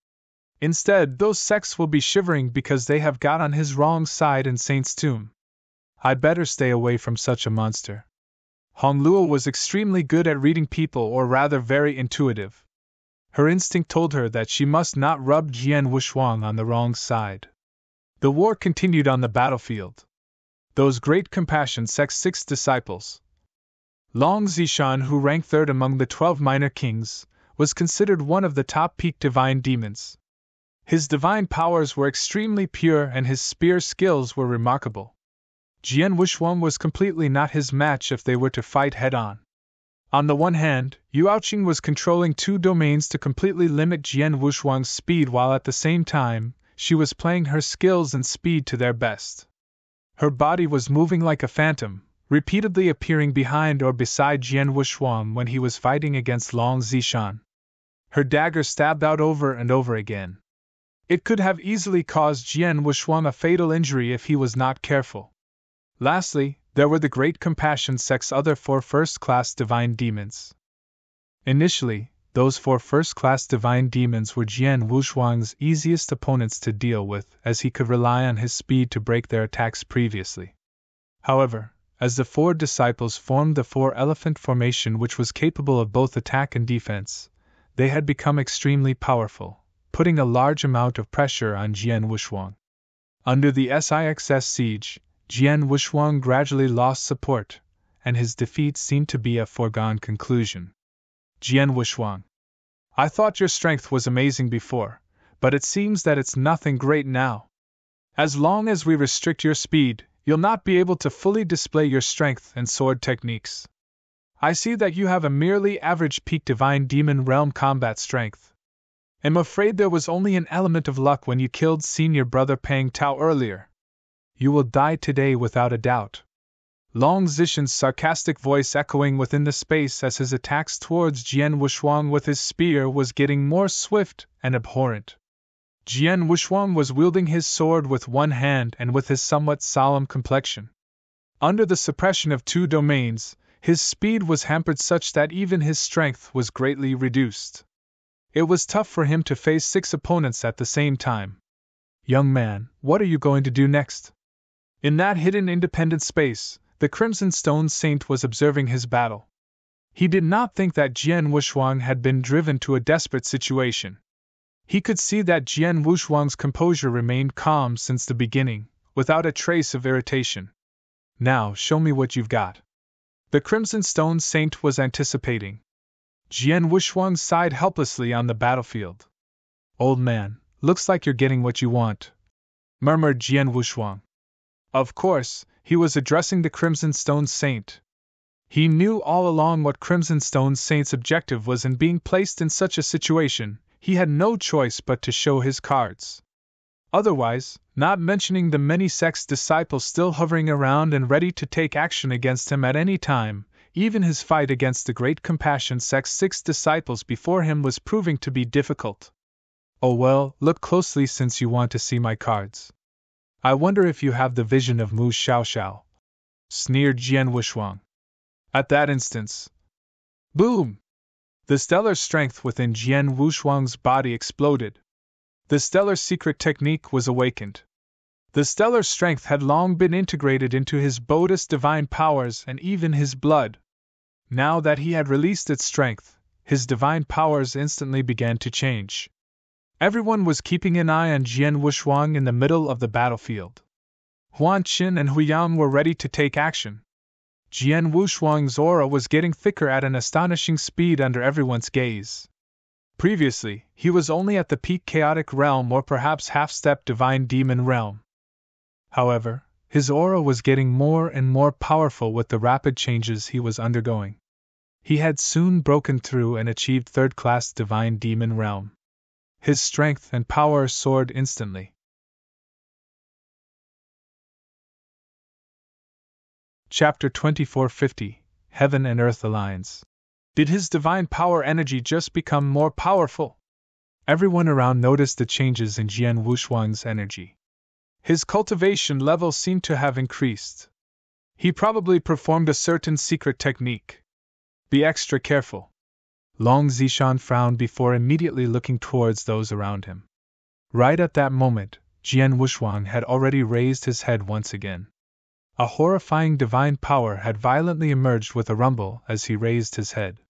Instead, those sects will be shivering because they have got on his wrong side in Saint's tomb. I'd better stay away from such a monster. Hong Luo was extremely good at reading people, or rather very intuitive. Her instinct told her that she must not rub Jian Wushuang on the wrong side. The war continued on the battlefield. Those great compassion sect's 6 disciples. Long Zishan, who ranked third among the 12 minor kings, was considered one of the top peak divine demons. His divine powers were extremely pure and his spear skills were remarkable. Jian Wushuang was completely not his match if they were to fight head-on. On the one hand, Yu Aoqing was controlling 2 domains to completely limit Jian Wushuang's speed, while at the same time, she was playing her skills and speed to their best. Her body was moving like a phantom, repeatedly appearing behind or beside Jian Wushuang when he was fighting against Long Zishan. Her dagger stabbed out over and over again. It could have easily caused Jian Wushuang a fatal injury if he was not careful. Lastly, there were the Great Compassion sect's other 4 first-class divine demons. Initially, those 4 first-class divine demons were Jian Wushuang's easiest opponents to deal with, as he could rely on his speed to break their attacks previously. However, as the 4 disciples formed the 4-elephant formation, which was capable of both attack and defense, they had become extremely powerful, putting a large amount of pressure on Jian Wushuang. Under the Six's siege, Jian Wushuang gradually lost support, and his defeat seemed to be a foregone conclusion. Jian Wushuang, I thought your strength was amazing before, but it seems that it's nothing great now. As long as we restrict your speed, you'll not be able to fully display your strength and sword techniques. I see that you have a merely average peak divine demon realm combat strength. I'm afraid there was only an element of luck when you killed senior brother Pang Tao earlier. You will die today without a doubt. Long Zishan's sarcastic voice echoing within the space as his attacks towards Jian Wushuang with his spear was getting more swift and abhorrent. Jian Wushuang was wielding his sword with one hand and with his somewhat solemn complexion. Under the suppression of 2 domains, his speed was hampered such that even his strength was greatly reduced. It was tough for him to face 6 opponents at the same time. Young man, what are you going to do next? In that hidden independent space, the Crimson Stone Saint was observing his battle. He did not think that Jian Wushuang had been driven to a desperate situation. He could see that Jian Wushuang's composure remained calm since the beginning, without a trace of irritation. Now, show me what you've got. The Crimson Stone Saint was anticipating. Jian Wushuang sighed helplessly on the battlefield. Old man, looks like you're getting what you want, murmured Jian Wushuang. Of course, he was addressing the Crimson Stone Saint. He knew all along what Crimson Stone Saint's objective was, and being placed in such a situation, he had no choice but to show his cards. Otherwise, not mentioning the many sect's disciples still hovering around and ready to take action against him at any time, even his fight against the Great Compassion sect's 6 disciples before him was proving to be difficult. Oh well, look closely since you want to see my cards. I wonder if you have the vision of Mu Xiaoxiao, sneered Jian Wushuang. At that instant, boom! The stellar strength within Jian Wushuang's body exploded. The stellar secret technique was awakened. The stellar strength had long been integrated into his Buddhist divine powers and even his blood. Now that he had released its strength, his divine powers instantly began to change. Everyone was keeping an eye on Jian Wushuang in the middle of the battlefield. Huan Qin and Hu Yang were ready to take action. Jian Wushuang's aura was getting thicker at an astonishing speed under everyone's gaze. Previously, he was only at the peak chaotic realm or perhaps half-step divine demon realm. However, his aura was getting more and more powerful with the rapid changes he was undergoing. He had soon broken through and achieved third-class divine demon realm. His strength and power soared instantly. Chapter 2450, Heaven and Earth Alliance. Did his divine power energy just become more powerful? Everyone around noticed the changes in Jian Wushuang's energy. His cultivation level seemed to have increased. He probably performed a certain secret technique. Be extra careful. Long Zishan frowned before immediately looking towards those around him. Right at that moment, Jian Wushuang had already raised his head once again. A horrifying divine power had violently emerged with a rumble as he raised his head.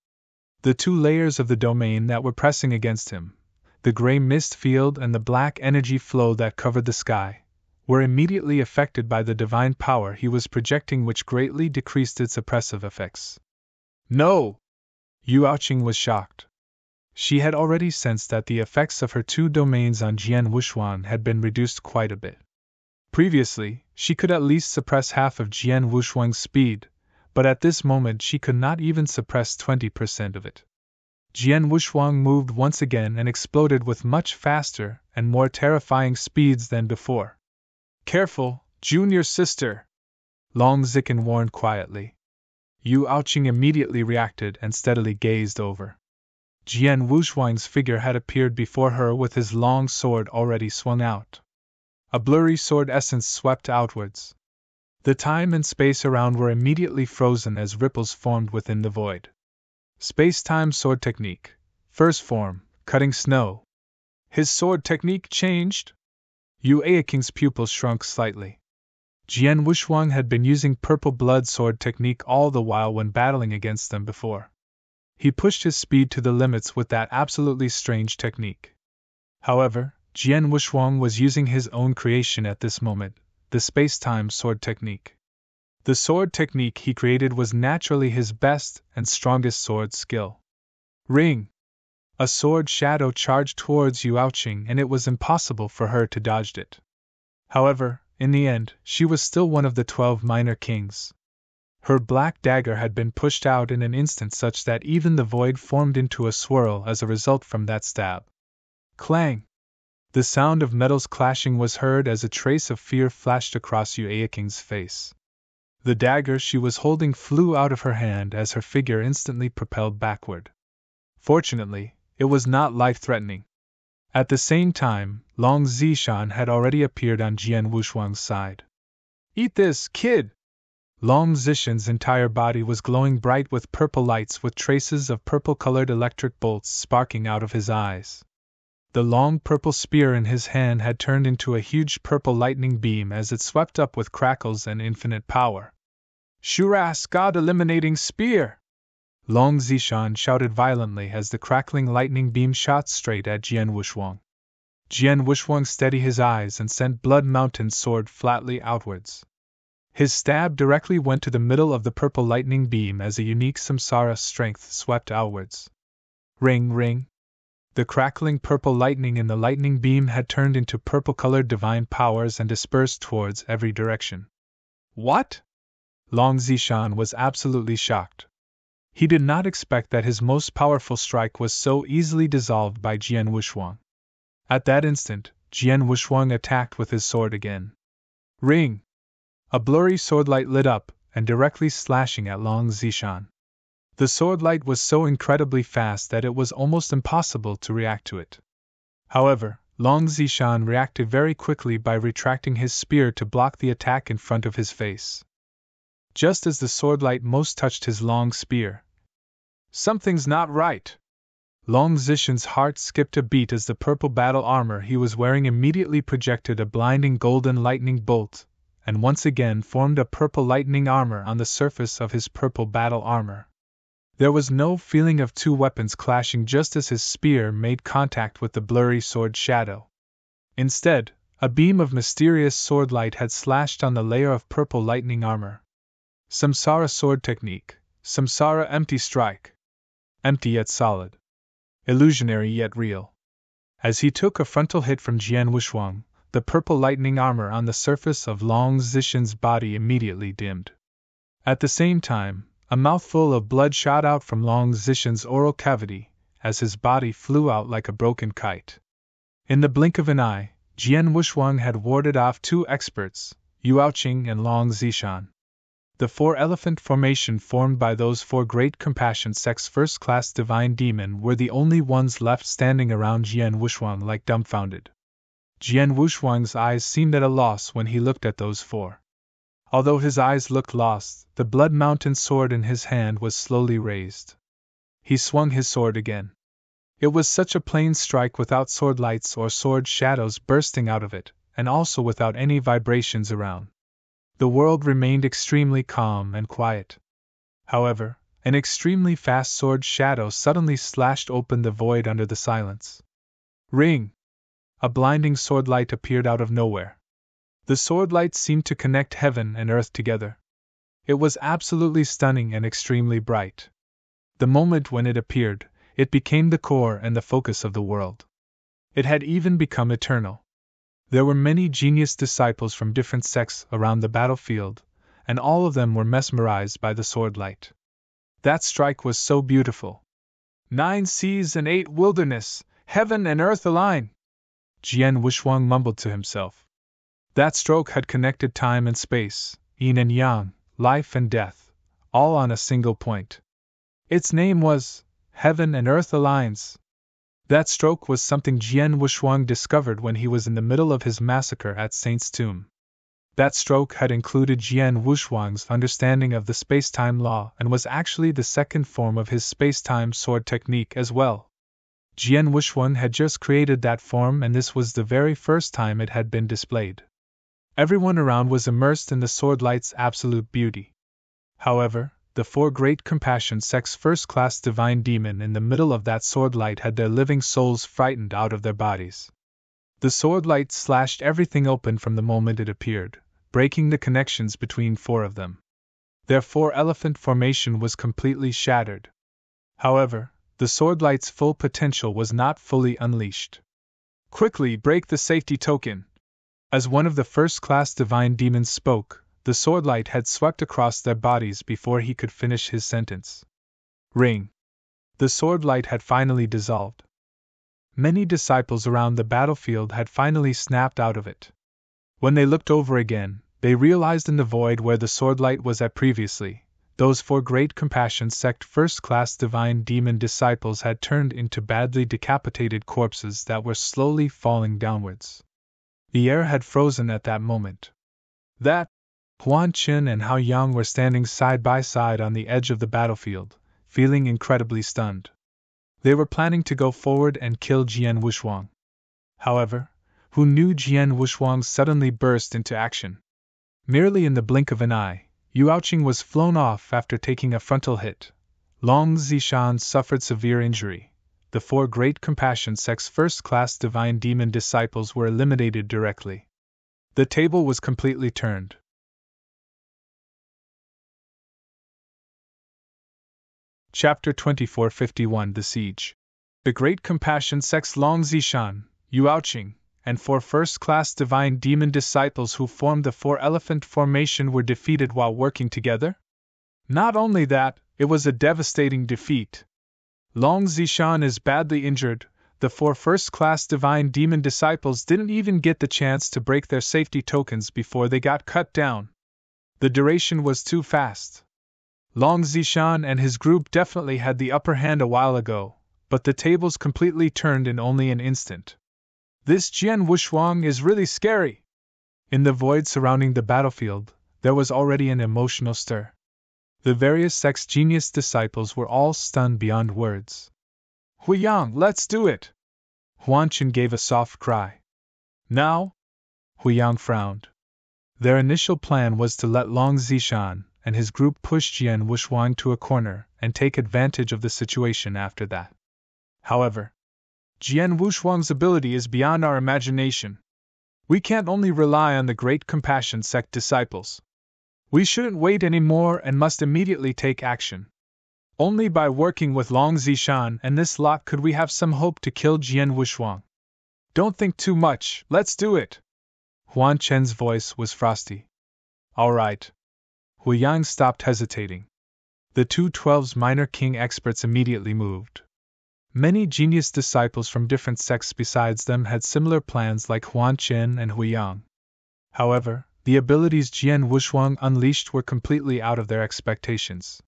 The two layers of the domain that were pressing against him, the gray mist field and the black energy flow that covered the sky, were immediately affected by the divine power he was projecting, which greatly decreased its oppressive effects. No! Yu Aoqing was shocked. She had already sensed that the effects of her two domains on Jian Wuxuan had been reduced quite a bit. Previously, she could at least suppress half of Jian Wuxuan's speed, but at this moment she could not even suppress 20% of it. Jian Wuxuang moved once again and exploded with much faster and more terrifying speeds than before. Careful, junior sister! Long Zikin warned quietly. Yu Aoqing immediately reacted and steadily gazed over. Jian Wuxuang's figure had appeared before her with his long sword already swung out. A blurry sword essence swept outwards. The time and space around were immediately frozen as ripples formed within the void. Space-time sword technique. First form, cutting snow. His sword technique changed? Yu Aoking's pupils shrunk slightly. Jian Wuxuang had been using purple blood sword technique all the while when battling against them before. He pushed his speed to the limits with that absolutely strange technique. However, Jian Wuxuang was using his own creation at this moment, the space-time sword technique. The sword technique he created was naturally his best and strongest sword skill. Ring! A sword shadow charged towards Yu Aoqing, and it was impossible for her to dodge it. However, in the end, she was still one of the 12 minor kings. Her black dagger had been pushed out in an instant such that even the void formed into a swirl as a result from that stab. Clang! The sound of metals clashing was heard as a trace of fear flashed across Yu Aoking's face. The dagger she was holding flew out of her hand as her figure instantly propelled backward. Fortunately, it was not life-threatening. At the same time, Long Zishan had already appeared on Jian Wuxuang's side. Eat this, kid! Long Zishan's entire body was glowing bright with purple lights with traces of purple-colored electric bolts sparking out of his eyes. The long purple spear in his hand had turned into a huge purple lightning beam as it swept up with crackles and infinite power. Shuras God-eliminating spear! Long Zishan shouted violently as the crackling lightning beam shot straight at Jian Wuxuang. Jian Wuxuang steadied his eyes and sent Blood Mountain's sword flatly outwards. His stab directly went to the middle of the purple lightning beam as a unique samsara strength swept outwards. Ring, ring! The crackling purple lightning in the lightning beam had turned into purple-colored divine powers and dispersed towards every direction. What? Long Zishan was absolutely shocked. He did not expect that his most powerful strike was so easily dissolved by Jian Wuxuang. At that instant, Jian Wuxuang attacked with his sword again. Ring! A blurry swordlight lit up, and directly slashing at Long Zishan. The swordlight was so incredibly fast that it was almost impossible to react to it. However, Long Zishan reacted very quickly by retracting his spear to block the attack in front of his face. Just as the swordlight most touched his long spear, something's not right. Long Zishan's heart skipped a beat as the purple battle armor he was wearing immediately projected a blinding golden lightning bolt, and once again formed a purple lightning armor on the surface of his purple battle armor. There was no feeling of two weapons clashing just as his spear made contact with the blurry sword shadow. Instead, a beam of mysterious sword light had slashed on the layer of purple lightning armor. Samsara sword technique, Samsara empty strike. Empty yet solid. Illusionary yet real. As he took a frontal hit from Jian Wuxuang, the purple lightning armor on the surface of Long Zishan's body immediately dimmed. At the same time, a mouthful of blood shot out from Long Zishan's oral cavity, as his body flew out like a broken kite. In the blink of an eye, Jian Wuxuang had warded off two experts, Yu Aoqing and Long Zishan. The four-elephant formation formed by those four great compassion sects first-class divine demon were the only ones left standing around Jian Wuxuang like dumbfounded. Jian Wuxuang's eyes seemed at a loss when he looked at those four. Although his eyes looked lost, the Blood Mountain sword in his hand was slowly raised. He swung his sword again. It was such a plain strike without sword lights or sword shadows bursting out of it, and also without any vibrations around. The world remained extremely calm and quiet. However, An extremely fast sword shadow suddenly slashed open the void under the silence. Ring! A blinding sword light appeared out of nowhere. The sword light seemed to connect heaven and earth together. It was absolutely stunning and extremely bright. The moment when it appeared, it became the core and the focus of the world. It had even become eternal. There were many genius disciples from different sects around the battlefield, and all of them were mesmerized by the sword light. That strike was so beautiful. 9 seas and 8 wilderness, heaven and earth align, Jian Wuxuang mumbled to himself. That stroke had connected time and space, yin and yang, life and death, all on a single point. Its name was Heaven and Earth Aligns. That stroke was something Jian Wuxuang discovered when he was in the middle of his massacre at Saint's tomb. That stroke had included Jian Wuxuang's understanding of the space-time law and was actually the second form of his space-time sword technique as well. Jian Wuxuang had just created that form, and this was the very first time it had been displayed. Everyone around was immersed in the sword light's absolute beauty. However, the 4 great compassion sects first-class divine demon in the middle of that sword light had their living souls frightened out of their bodies. The sword light slashed everything open from the moment it appeared, breaking the connections between 4 of them. Their 4-elephant formation was completely shattered. However, the sword light's full potential was not fully unleashed. Quickly break the safety token! As one of the first-class divine demons spoke, the sword light had swept across their bodies before he could finish his sentence. Ring! The sword light had finally dissolved. Many disciples around the battlefield had finally snapped out of it. When they looked over again, they realized in the void where the sword light was at previously, those 4 great compassion sect first-class divine demon disciples had turned into badly decapitated corpses that were slowly falling downwards. The air had frozen at that moment. Huan Qin and Hao Yang were standing side by side on the edge of the battlefield, feeling incredibly stunned. They were planning to go forward and kill Jian Wuxuang. However, who knew Jian Wuxuang suddenly burst into action. Merely in the blink of an eye, Yuaoqing was flown off after taking a frontal hit. Long Zishan suffered severe injury. The 4 great compassion sect's first-class divine demon disciples were eliminated directly. The table was completely turned. Chapter 2451 The Siege. The great compassion sect's Long Zishan, Yuaoqing, and 4 first-class divine demon disciples who formed the 4-elephant formation were defeated while working together? Not only that, it was a devastating defeat. Long Zishan is badly injured. The 4 first-class divine demon disciples didn't even get the chance to break their safety tokens before they got cut down. The duration was too fast. Long Zishan and his group definitely had the upper hand a while ago, but the tables completely turned in only an instant. This Jian Wuxuang is really scary! In the void surrounding the battlefield, there was already an emotional stir. The various sex genius disciples were all stunned beyond words. Huiyang, let's do it! Huan Qin gave a soft cry. Now? Huiyang frowned. Their initial plan was to let Long Zishan and his group push Jian Wuxuang to a corner and take advantage of the situation after that. However, Jian Wuxuang's ability is beyond our imagination. We can't only rely on the great compassion sect disciples. We shouldn't wait anymore and must immediately take action. Only by working with Long Zishan and this lot could we have some hope to kill Jian Wuxuang. Don't think too much, let's do it! Huan Chen's voice was frosty. All right. Huiyang stopped hesitating. The 212's minor king experts immediately moved. Many genius disciples from different sects besides them had similar plans like Huan Chen and Huiyang. However, the abilities Jian Wuxuang unleashed were completely out of their expectations.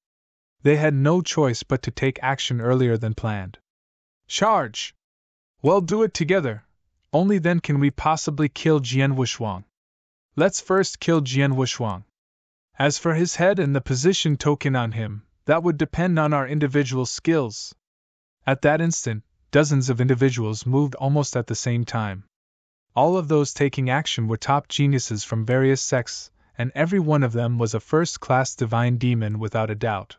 They had no choice but to take action earlier than planned. Charge! Well, do it together. Only then can we possibly kill Jian Wuxuang. Let's first kill Jian Wuxuang. As for his head and the position token on him, that would depend on our individual skills. At that instant, dozens of individuals moved almost at the same time. All of those taking action were top geniuses from various sects, and every one of them was a first-class divine demon without a doubt.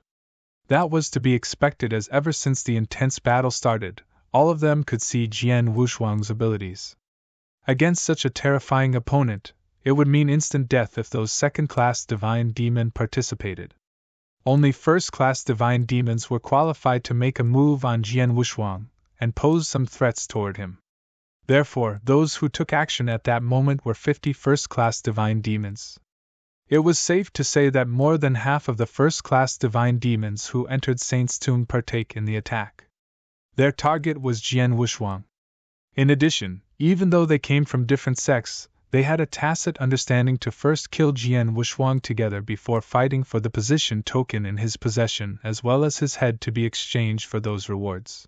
That was to be expected, as ever since the intense battle started, all of them could see Jian Wushuang's abilities. Against such a terrifying opponent, it would mean instant death if those second-class divine demon participated. Only first-class divine demons were qualified to make a move on Jian Wushuang and pose some threats toward him. Therefore, those who took action at that moment were 50 first-class divine demons. It was safe to say that more than half of the first-class divine demons who entered Saint's Tomb partake in the attack. Their target was Jian Wushuang. In addition, even though they came from different sects, they had a tacit understanding to first kill Jian Wushuang together before fighting for the position token in his possession as well as his head to be exchanged for those rewards.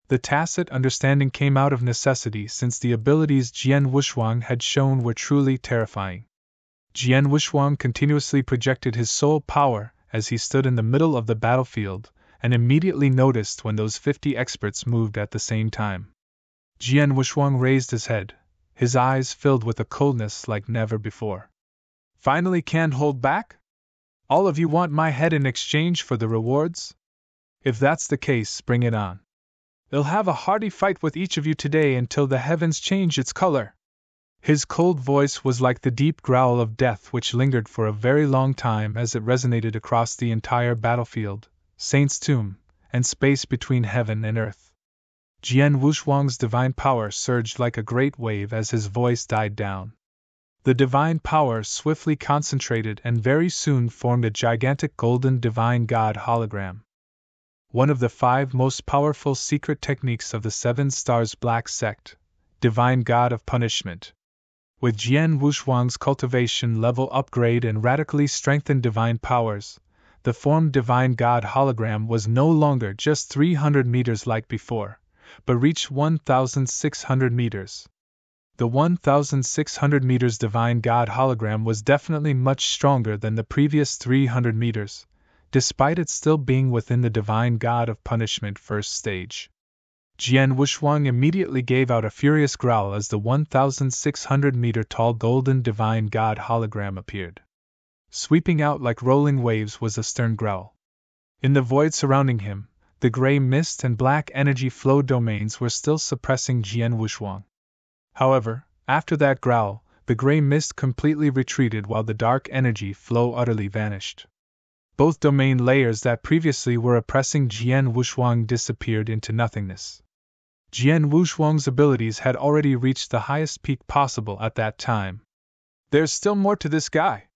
The tacit understanding came out of necessity since the abilities Jian Wushuang had shown were truly terrifying. Jian Wushuang continuously projected his soul power as he stood in the middle of the battlefield, and immediately noticed when those 50 experts moved at the same time. Jian Wushuang raised his head, his eyes filled with a coldness like never before. Finally, can't hold back? All of you want my head in exchange for the rewards? If that's the case, bring it on. They'll have a hearty fight with each of you today until the heavens change its color. His cold voice was like the deep growl of death which lingered for a very long time as it resonated across the entire battlefield, Saint's Tomb, and space between heaven and earth. Jian Wushuang's divine power surged like a great wave as his voice died down. The divine power swiftly concentrated and very soon formed a gigantic golden divine god hologram. One of the 5 most powerful secret techniques of the 7 Stars Black Sect, Divine God of Punishment. With Jian Wushuang's cultivation level upgrade and radically strengthened divine powers, the formed divine god hologram was no longer just 300 meters like before, but reached 1,600 meters. The 1,600 meters divine god hologram was definitely much stronger than the previous 300 meters, despite it still being within the divine god of punishment first stage. Jian Wushuang immediately gave out a furious growl as the 1,600-meter-tall golden divine god hologram appeared. Sweeping out like rolling waves was a stern growl. In the void surrounding him, the gray mist and black energy flow domains were still suppressing Jian Wushuang. However, after that growl, the gray mist completely retreated while the dark energy flow utterly vanished. Both domain layers that previously were oppressing Jian Wushuang disappeared into nothingness. Jian Wushuang's abilities had already reached the highest peak possible at that time. There's still more to this guy.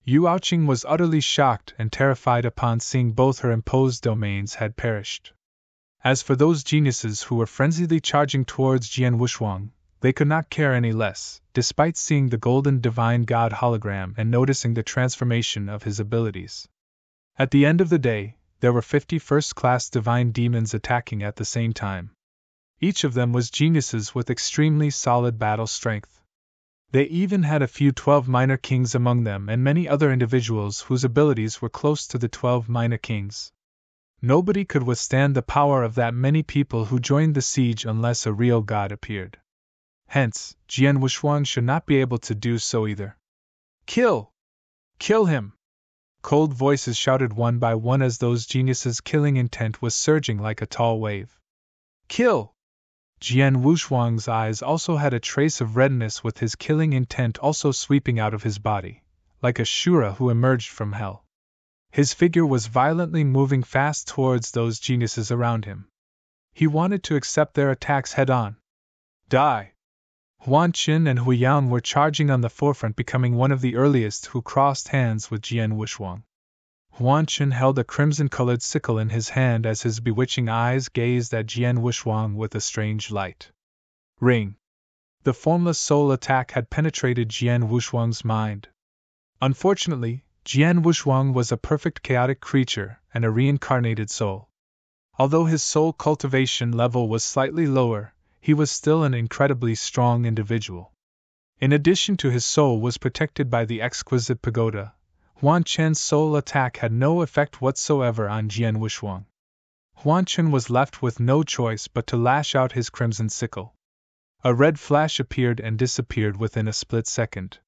Yu Aoqing was utterly shocked and terrified upon seeing both her imposed domains had perished. As for those geniuses who were frenziedly charging towards Jian Wushuang, they could not care any less, despite seeing the golden divine god hologram and noticing the transformation of his abilities. At the end of the day, there were 50 first-class divine demons attacking at the same time. Each of them was geniuses with extremely solid battle strength. They even had a few 12 minor kings among them and many other individuals whose abilities were close to the 12 minor kings. Nobody could withstand the power of that many people who joined the siege unless a real god appeared. Hence, Jian Wushuang should not be able to do so either. Kill! Kill him! Cold voices shouted one by one as those geniuses' killing intent was surging like a tall wave. Kill! Jian Wushuang's eyes also had a trace of redness with his killing intent also sweeping out of his body, like a Shura who emerged from hell. His figure was violently moving fast towards those geniuses around him. He wanted to accept their attacks head-on. Die! Huan Qin and Hu Yan were charging on the forefront, becoming one of the earliest who crossed hands with Jian Wushuang. Huan Qin held a crimson-colored sickle in his hand as his bewitching eyes gazed at Jian Wushuang with a strange light. Ring! The formless soul attack had penetrated Jian Wushuang's mind. Unfortunately, Jian Wushuang was a perfect chaotic creature and a reincarnated soul. Although his soul cultivation level was slightly lower, he was still an incredibly strong individual. In addition to his soul was protected by the exquisite pagoda, Huan Chen's soul attack had no effect whatsoever on Jian Wushuang. Huan Chen was left with no choice but to lash out his crimson sickle. A red flash appeared and disappeared within a split second.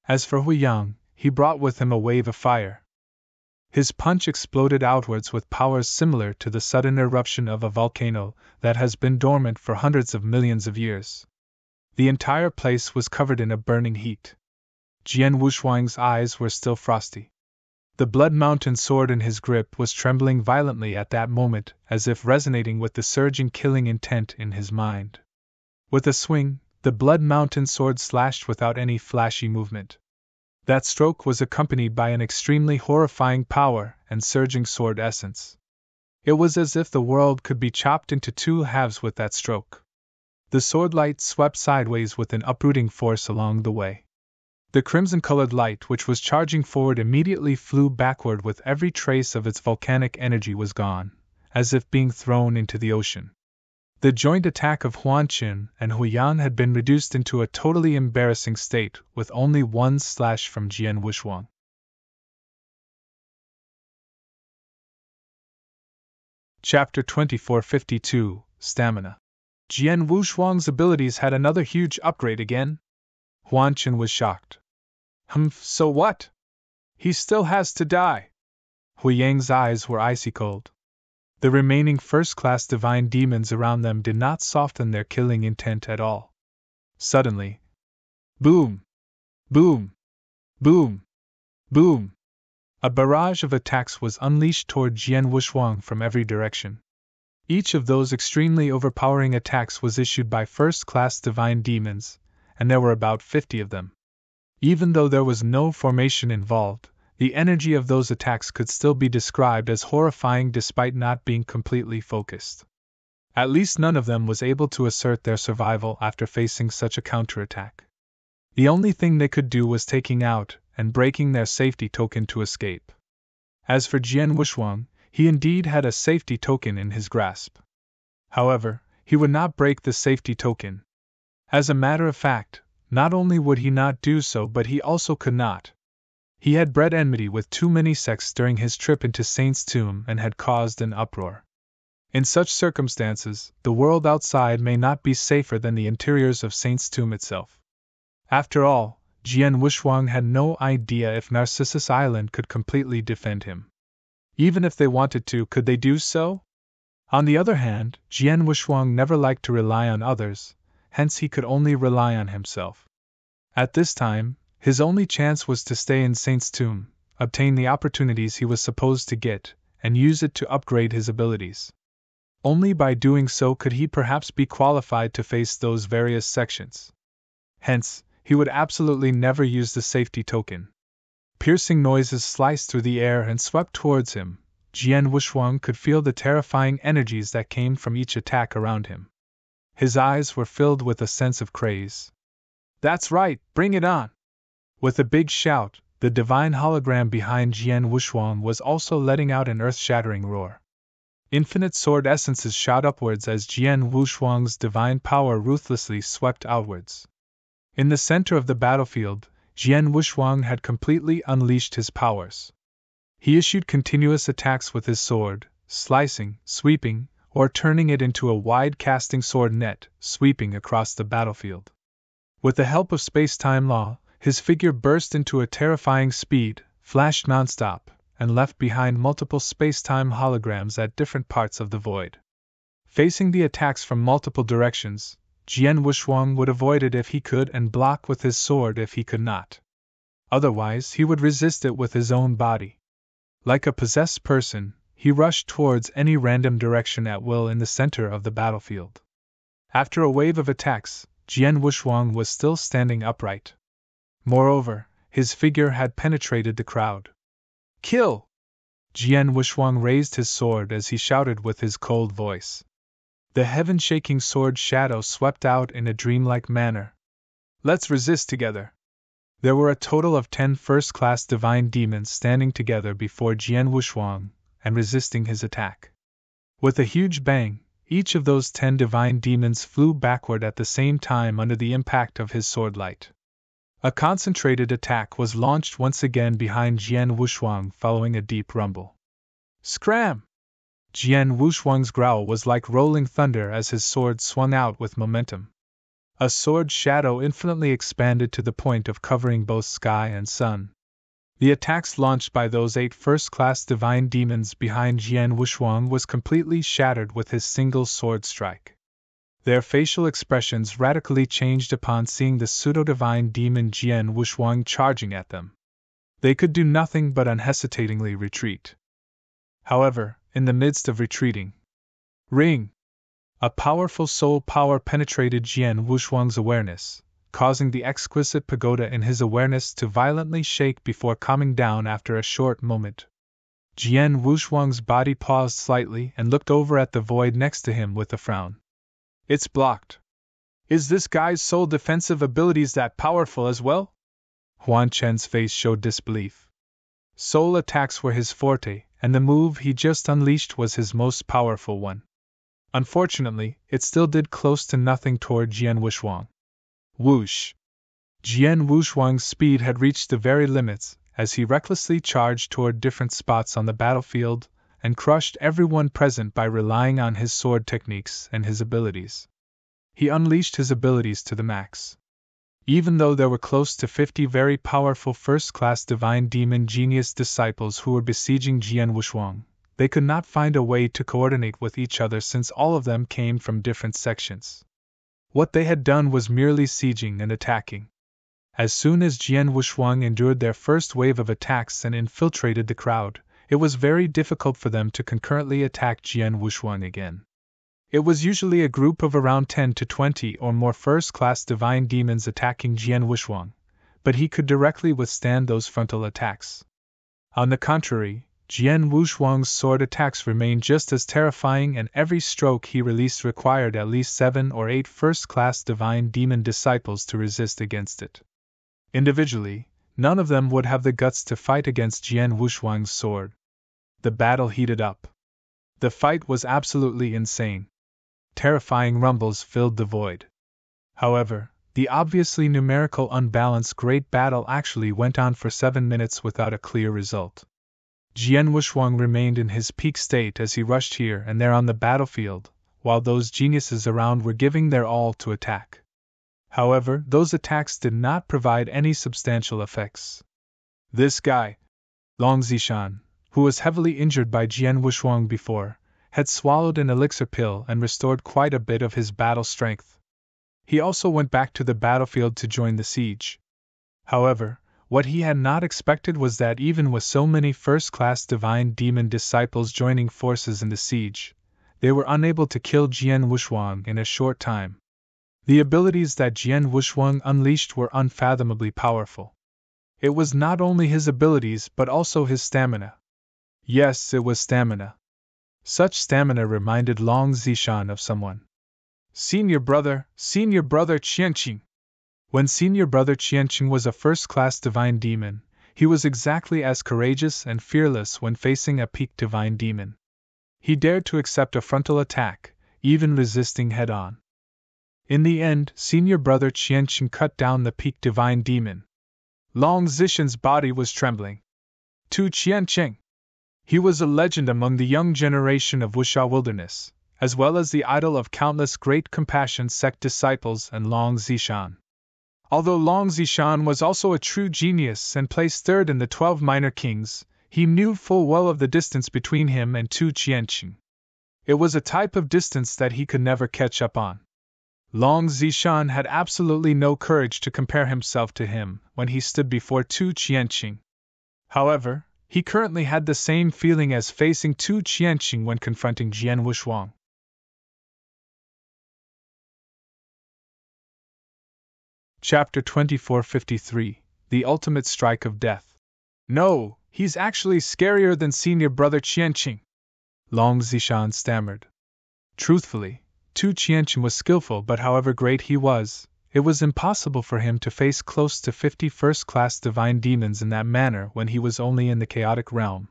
As for Hu Yang, he brought with him a wave of fire. His punch exploded outwards with powers similar to the sudden eruption of a volcano that has been dormant for hundreds of millions of years. The entire place was covered in a burning heat. Jian Wuxuang's eyes were still frosty. The Blood Mountain sword in his grip was trembling violently at that moment, as if resonating with the surging killing intent in his mind. With a swing, the Blood Mountain sword slashed without any flashy movement. That stroke was accompanied by an extremely horrifying power and surging sword essence. It was as if the world could be chopped into two halves with that stroke. The sword light swept sideways with an uprooting force along the way. The crimson-colored light which was charging forward immediately flew backward with every trace of its volcanic energy was gone, as if being thrown into the ocean. The joint attack of Huan Qin and Hu Yan had been reduced into a totally embarrassing state with only one slash from Jian Wuxuang. Chapter 2452, Stamina. Jian Wuxuang's abilities had another huge upgrade again? Huan Qin was shocked. So what? He still has to die. Hu Yang's eyes were icy cold. The remaining first-class divine demons around them did not soften their killing intent at all. Suddenly, boom! Boom! Boom! Boom! A barrage of attacks was unleashed toward Jian Wuxuang from every direction. Each of those extremely overpowering attacks was issued by first-class divine demons, and there were about 50 of them. Even though there was no formation involved, the energy of those attacks could still be described as horrifying despite not being completely focused. At least none of them was able to assert their survival after facing such a counterattack. The only thing they could do was taking out and breaking their safety token to escape. As for Jian Wuxuang, he indeed had a safety token in his grasp. However, he would not break the safety token. As a matter of fact, not only would he not do so, but he also could not. He had bred enmity with too many sects during his trip into Saint's Tomb and had caused an uproar. In such circumstances, the world outside may not be safer than the interiors of Saint's Tomb itself. After all, Jian Wuxuang had no idea if Narcissus Island could completely defend him. Even if they wanted to, could they do so? On the other hand, Jian Wuxuang never liked to rely on others, hence he could only rely on himself. At this time, his only chance was to stay in Saint's Tomb, obtain the opportunities he was supposed to get, and use it to upgrade his abilities. Only by doing so could he perhaps be qualified to face those various sections. Hence, he would absolutely never use the safety token. Piercing noises sliced through the air and swept towards him. Jian Wuxuang could feel the terrifying energies that came from each attack around him. His eyes were filled with a sense of craze. That's right, bring it on! With a big shout, the divine hologram behind Jian Wuxuang was also letting out an earth-shattering roar. Infinite sword essences shot upwards as Jian Wuxuang's divine power ruthlessly swept outwards. In the center of the battlefield, Jian Wuxuang had completely unleashed his powers. He issued continuous attacks with his sword, slicing, sweeping, or turning it into a wide casting sword net, sweeping across the battlefield. With the help of space-time law, his figure burst into a terrifying speed, flashed nonstop, and left behind multiple space-time holograms at different parts of the void. Facing the attacks from multiple directions, Jian Wuxuang would avoid it if he could and block with his sword if he could not. Otherwise, he would resist it with his own body. Like a possessed person, he rushed towards any random direction at will in the center of the battlefield. After a wave of attacks, Jian Wuxuang was still standing upright. Moreover, his figure had penetrated the crowd. Kill! Jian Wuxuang raised his sword as he shouted with his cold voice. The heaven-shaking sword shadow swept out in a dreamlike manner. Let's resist together. There were a total of 10 first-class divine demons standing together before Jian Wuxuang and resisting his attack. With a huge bang, each of those 10 divine demons flew backward at the same time under the impact of his sword light. A concentrated attack was launched once again behind Jian Wuxuang following a deep rumble. Scram! Jian Wuxuang's growl was like rolling thunder as his sword swung out with momentum. A sword shadow infinitely expanded to the point of covering both sky and sun. The attacks launched by those 8 first-class divine demons behind Jian Wushuang was completely shattered with his single sword strike. Their facial expressions radically changed upon seeing the pseudo-divine demon Jian Wushuang charging at them. They could do nothing but unhesitatingly retreat. However, in the midst of retreating, ring! A powerful soul power penetrated Jian Wushuang's awareness, causing the exquisite pagoda in his awareness to violently shake before calming down after a short moment. Jian Wushuang's body paused slightly and looked over at the void next to him with a frown. It's blocked. Is this guy's soul defensive abilities that powerful as well? Huan Chen's face showed disbelief. Soul attacks were his forte, and the move he just unleashed was his most powerful one. Unfortunately, it still did close to nothing toward Jian Wushuang. Whoosh! Jian Wushuang's speed had reached the very limits, as he recklessly charged toward different spots on the battlefield, and crushed everyone present by relying on his sword techniques and his abilities. He unleashed his abilities to the max. Even though there were close to 50 very powerful first-class divine demon genius disciples who were besieging Jian Wushuang, they could not find a way to coordinate with each other since all of them came from different sections. What they had done was merely sieging and attacking. As soon as Jian Wushuang endured their first wave of attacks and infiltrated the crowd, it was very difficult for them to concurrently attack Jian Wushuang again. It was usually a group of around 10 to 20 or more first-class divine demons attacking Jian Wushuang, but he could directly withstand those frontal attacks. On the contrary, Jian Wushuang's sword attacks remained just as terrifying, and every stroke he released required at least 7 or 8 first-class divine demon disciples to resist against it. Individually, none of them would have the guts to fight against Jian Wushuang's sword. The battle heated up. The fight was absolutely insane. Terrifying rumbles filled the void. However, the obviously numerical unbalanced great battle actually went on for 7 minutes without a clear result. Jian Wushuang remained in his peak state as he rushed here and there on the battlefield, while those geniuses around were giving their all to attack. However, those attacks did not provide any substantial effects. This guy, Long Zishan, who was heavily injured by Jian Wushuang before, had swallowed an elixir pill and restored quite a bit of his battle strength. He also went back to the battlefield to join the siege. However, what he had not expected was that even with so many first-class divine demon disciples joining forces in the siege, they were unable to kill Jian Wushuang in a short time. The abilities that Jian Wushuang unleashed were unfathomably powerful. It was not only his abilities but also his stamina. Yes, it was stamina. Such stamina reminded Long Zishan of someone. Senior brother Qianqing. When senior brother Qianqing was a first-class divine demon, he was exactly as courageous and fearless when facing a peak divine demon. He dared to accept a frontal attack, even resisting head-on. In the end, senior brother Qianqing cut down the peak divine demon. Long Zishan's body was trembling. Tu Qianqing. He was a legend among the young generation of Wuxia Wilderness, as well as the idol of countless great Compassion sect disciples and Long Zishan. Although Long Zishan was also a true genius and placed third in the 12 minor kings, he knew full well of the distance between him and Tu Qianqing. It was a type of distance that he could never catch up on. Long Zishan had absolutely no courage to compare himself to him when he stood before Tu Qianqing. However, he currently had the same feeling as facing Tu Qianqing when confronting Jian Wushuang. Chapter 2453, The Ultimate Strike of Death. No, he's actually scarier than senior brother Qianqing, Long Zishan stammered. Truthfully, Tu Qianqing was skillful, but however great he was, it was impossible for him to face close to 50 first-class divine demons in that manner when he was only in the chaotic realm.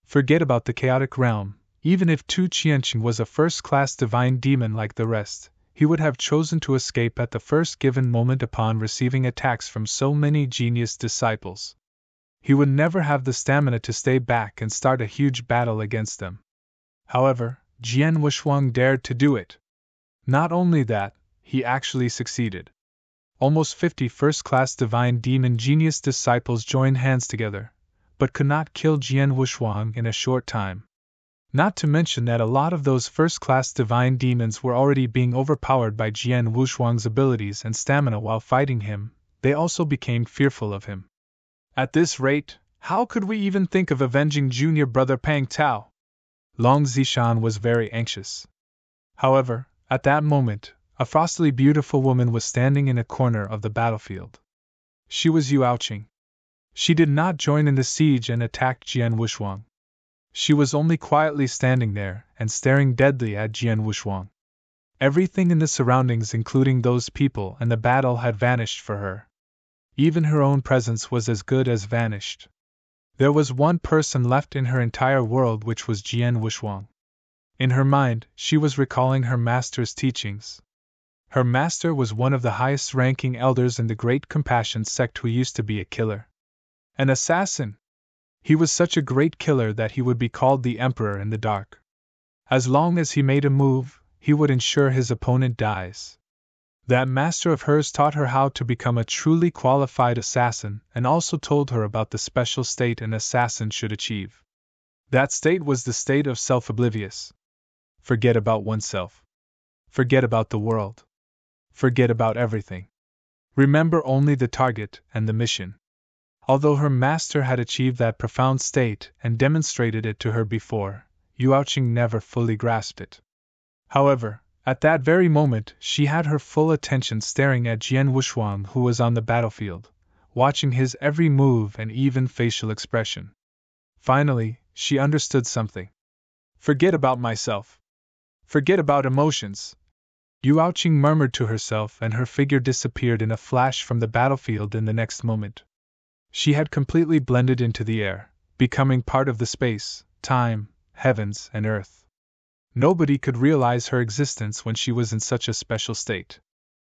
Forget about the chaotic realm, even if Tu Qianqing was a first-class divine demon like the rest, he would have chosen to escape at the first given moment upon receiving attacks from so many genius disciples. He would never have the stamina to stay back and start a huge battle against them. However, Jian Wushuang dared to do it. Not only that, he actually succeeded. Almost 50 first-class divine demon genius disciples joined hands together, but could not kill Jian Wushuang in a short time. Not to mention that a lot of those first-class divine demons were already being overpowered by Jian Wushuang's abilities and stamina while fighting him. They also became fearful of him. At this rate, how could we even think of avenging junior brother Pang Tao? Long Zishan was very anxious. However, at that moment, a frostily beautiful woman was standing in a corner of the battlefield. She was Yu Aoqing. She did not join in the siege and attack Jian Wushuang. She was only quietly standing there and staring deadly at Jian Wushuang. Everything in the surroundings, including those people and the battle, had vanished for her. Even her own presence was as good as vanished. There was one person left in her entire world, which was Jian Wushuang. In her mind, she was recalling her master's teachings. Her master was one of the highest-ranking elders in the Great Compassion sect who used to be a killer. An assassin! He was such a great killer that he would be called the Emperor in the dark. As long as he made a move, he would ensure his opponent dies. That master of hers taught her how to become a truly qualified assassin and also told her about the special state an assassin should achieve. That state was the state of self-oblivious. Forget about oneself. Forget about the world. Forget about everything. Remember only the target and the mission. Although her master had achieved that profound state and demonstrated it to her before, Yu Aoqing never fully grasped it. However, at that very moment, she had her full attention staring at Jian Wushuang, who was on the battlefield, watching his every move and even facial expression. Finally, she understood something. Forget about myself. Forget about emotions. Yu Aoqing murmured to herself, and her figure disappeared in a flash from the battlefield in the next moment. She had completely blended into the air, becoming part of the space, time, heavens, and earth. Nobody could realize her existence when she was in such a special state.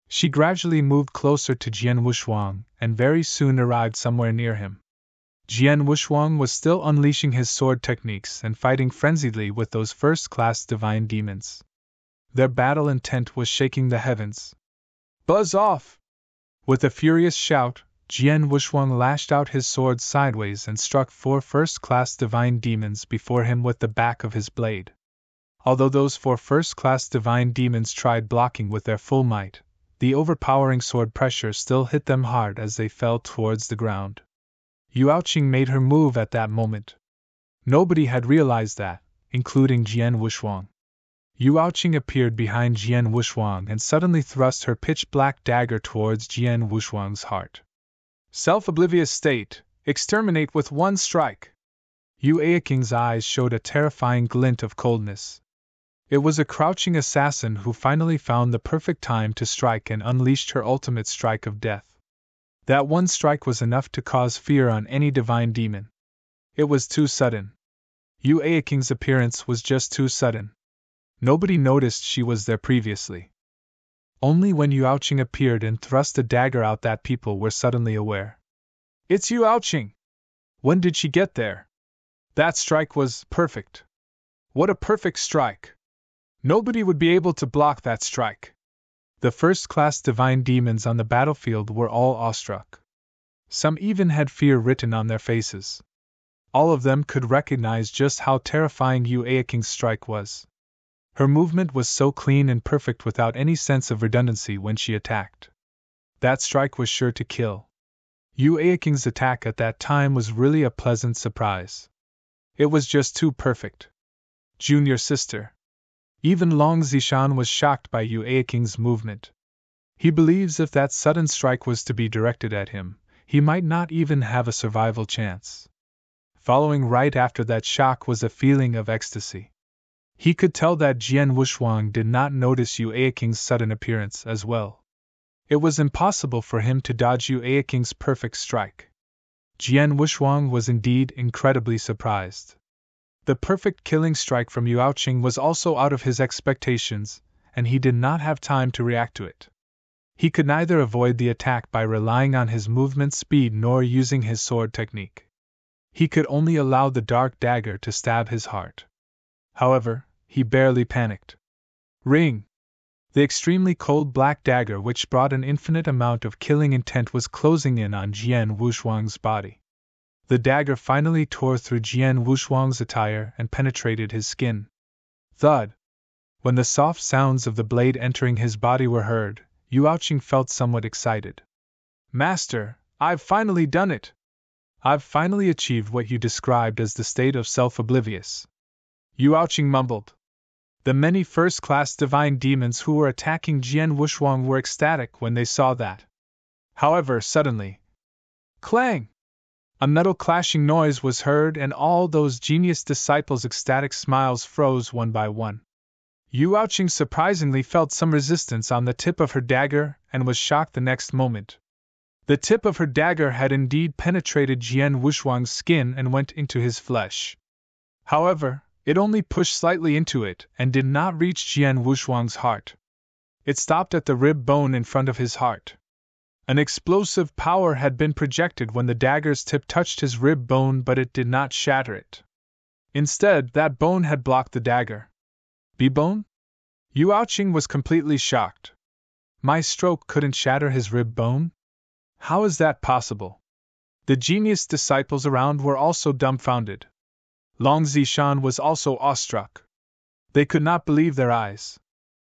She gradually moved closer to Jian Wushuang and very soon arrived somewhere near him. Jian Wushuang was still unleashing his sword techniques and fighting frenziedly with those first-class divine demons. Their battle intent was shaking the heavens. Buzz off! With a furious shout, Jian Wushuang lashed out his sword sideways and struck 4 first-class divine demons before him with the back of his blade. Although those 4 first-class divine demons tried blocking with their full might, the overpowering sword pressure still hit them hard as they fell towards the ground. Yu Aoqing made her move at that moment. Nobody had realized that, including Jian Wushuang. Yu Aoqing appeared behind Jian Wushuang and suddenly thrust her pitch-black dagger towards Jian Wushuang's heart. Self-oblivious state, exterminate with one strike! Yu Aoqing's eyes showed a terrifying glint of coldness. It was a crouching assassin who finally found the perfect time to strike and unleashed her ultimate strike of death. That one strike was enough to cause fear on any divine demon. It was too sudden. Yu Aoqing's appearance was just too sudden. Nobody noticed she was there previously. Only when Yu Aoqing appeared and thrust a dagger out that people were suddenly aware. It's Yu Aoqing! When did she get there? That strike was perfect. What a perfect strike! Nobody would be able to block that strike. The first-class divine demons on the battlefield were all awestruck. Some even had fear written on their faces. All of them could recognize just how terrifying Yu Aoqing's strike was. Her movement was so clean and perfect without any sense of redundancy when she attacked. That strike was sure to kill. Yu Aoqing's attack at that time was really a pleasant surprise. It was just too perfect. Junior sister. Even Long Zishan was shocked by Yu Aoqing's movement. He believes if that sudden strike was to be directed at him, he might not even have a survival chance. Following right after that shock was a feeling of ecstasy. He could tell that Jian Wushuang did not notice Yu Aoqing's sudden appearance as well. It was impossible for him to dodge Yu Aoqing's perfect strike. Jian Wushuang was indeed incredibly surprised. The perfect killing strike from Yu Aoqing was also out of his expectations, and he did not have time to react to it. He could neither avoid the attack by relying on his movement speed nor using his sword technique. He could only allow the dark dagger to stab his heart. However, he barely panicked. Ring! The extremely cold black dagger which brought an infinite amount of killing intent was closing in on Jian Wushuang's body. The dagger finally tore through Jian Wushuang's attire and penetrated his skin. Thud! When the soft sounds of the blade entering his body were heard, Yuaoqing felt somewhat excited. Master, I've finally done it! I've finally achieved what you described as the state of self-oblivious. Yuaoqing mumbled. The many first-class divine demons who were attacking Jian Wushuang were ecstatic when they saw that. However, suddenly, clang! A metal clashing noise was heard, and all those genius disciples' ecstatic smiles froze one by one. Yuaoqing surprisingly felt some resistance on the tip of her dagger and was shocked the next moment. The tip of her dagger had indeed penetrated Jian Wushuang's skin and went into his flesh. However, it only pushed slightly into it and did not reach Jian Wushuang's heart. It stopped at the rib bone in front of his heart. An explosive power had been projected when the dagger's tip touched his rib bone, but it did not shatter it. Instead, that bone had blocked the dagger. B-bone? Yuaoqing was completely shocked. My stroke couldn't shatter his rib bone? How is that possible? The genius disciples around were also dumbfounded. Long Zishan was also awestruck. They could not believe their eyes.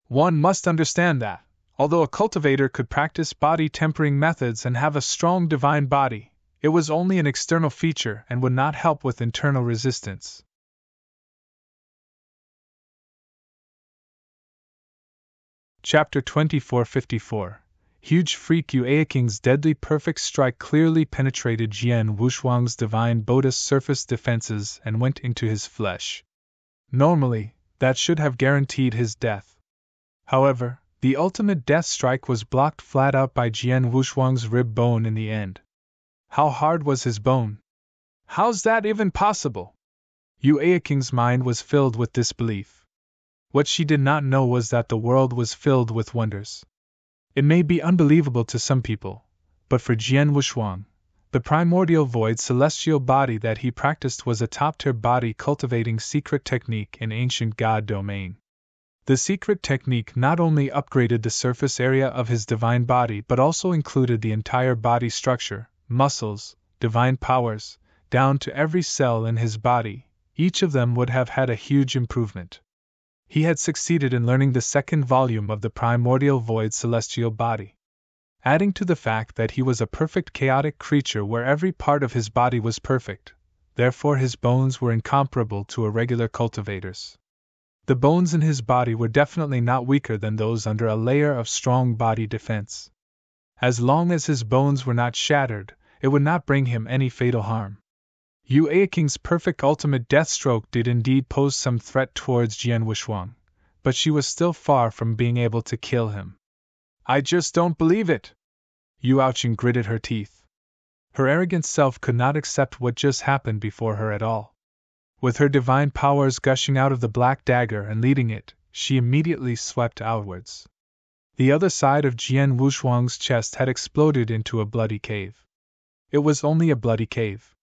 One must understand that, although a cultivator could practice body tempering methods and have a strong divine body, it was only an external feature and would not help with internal resistance. Chapter 2454. Huge freak. Yuaoqing's deadly perfect strike clearly penetrated Jian Wushuang's divine Buddhist surface defenses and went into his flesh. Normally, that should have guaranteed his death. However, the ultimate death strike was blocked flat out by Jian Wushuang's rib bone in the end. How hard was his bone? How's that even possible? Yuaoqing's mind was filled with disbelief. What she did not know was that the world was filled with wonders. It may be unbelievable to some people, but for Jian Wushuang, the primordial void celestial body that he practiced was a top-tier body cultivating secret technique in ancient god domain. The secret technique not only upgraded the surface area of his divine body but also included the entire body structure, muscles, divine powers, down to every cell in his body. Each of them would have had a huge improvement. He had succeeded in learning the second volume of the primordial void celestial body. Adding to the fact that he was a perfect chaotic creature where every part of his body was perfect, therefore his bones were incomparable to a regular cultivator's. The bones in his body were definitely not weaker than those under a layer of strong body defense. As long as his bones were not shattered, it would not bring him any fatal harm. Yuaoqing's perfect ultimate death stroke did indeed pose some threat towards Jian Wushuang, but she was still far from being able to kill him. I just don't believe it! Yuaoqing gritted her teeth. Her arrogant self could not accept what just happened before her at all. With her divine powers gushing out of the black dagger and leading it, she immediately swept outwards. The other side of Jian Wushuang's chest had exploded into a bloody cave. It was only a bloody cave.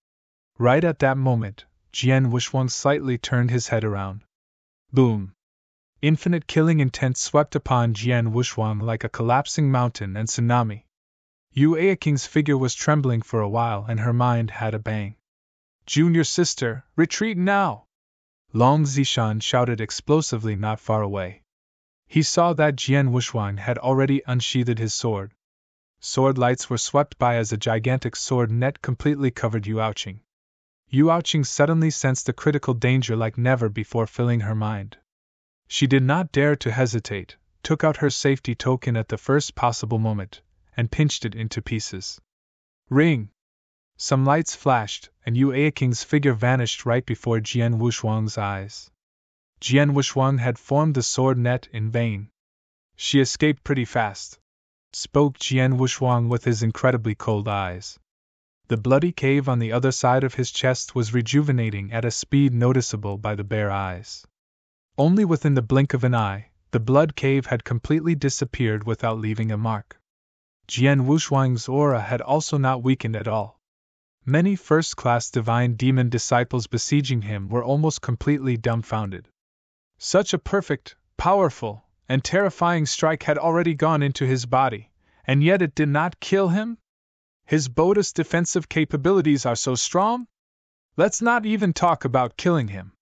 Right at that moment, Jian Wushuang slightly turned his head around. Boom! Infinite killing intent swept upon Jian Wushuang like a collapsing mountain and tsunami. Yuaoqing's figure was trembling for a while and her mind had a bang. Junior sister, retreat now! Long Zishan shouted explosively not far away. He saw that Jian Wushuang had already unsheathed his sword. Sword lights were swept by as a gigantic sword net completely covered Yuaoqing. Yuaoqing suddenly sensed the critical danger like never before filling her mind. She did not dare to hesitate, took out her safety token at the first possible moment, and pinched it into pieces. Ring! Some lights flashed, and Yuaoqing's figure vanished right before Jian Wushuang's eyes. Jian Wushuang had formed the sword net in vain. She escaped pretty fast, spoke Jian Wushuang with his incredibly cold eyes. The bloody cave on the other side of his chest was rejuvenating at a speed noticeable by the bare eyes. Only within the blink of an eye, the blood cave had completely disappeared without leaving a mark. Jian Wushuang's aura had also not weakened at all. Many first-class divine demon disciples besieging him were almost completely dumbfounded. Such a perfect, powerful, and terrifying strike had already gone into his body, and yet it did not kill him? His Buddhist defensive capabilities are so strong? Let's not even talk about killing him.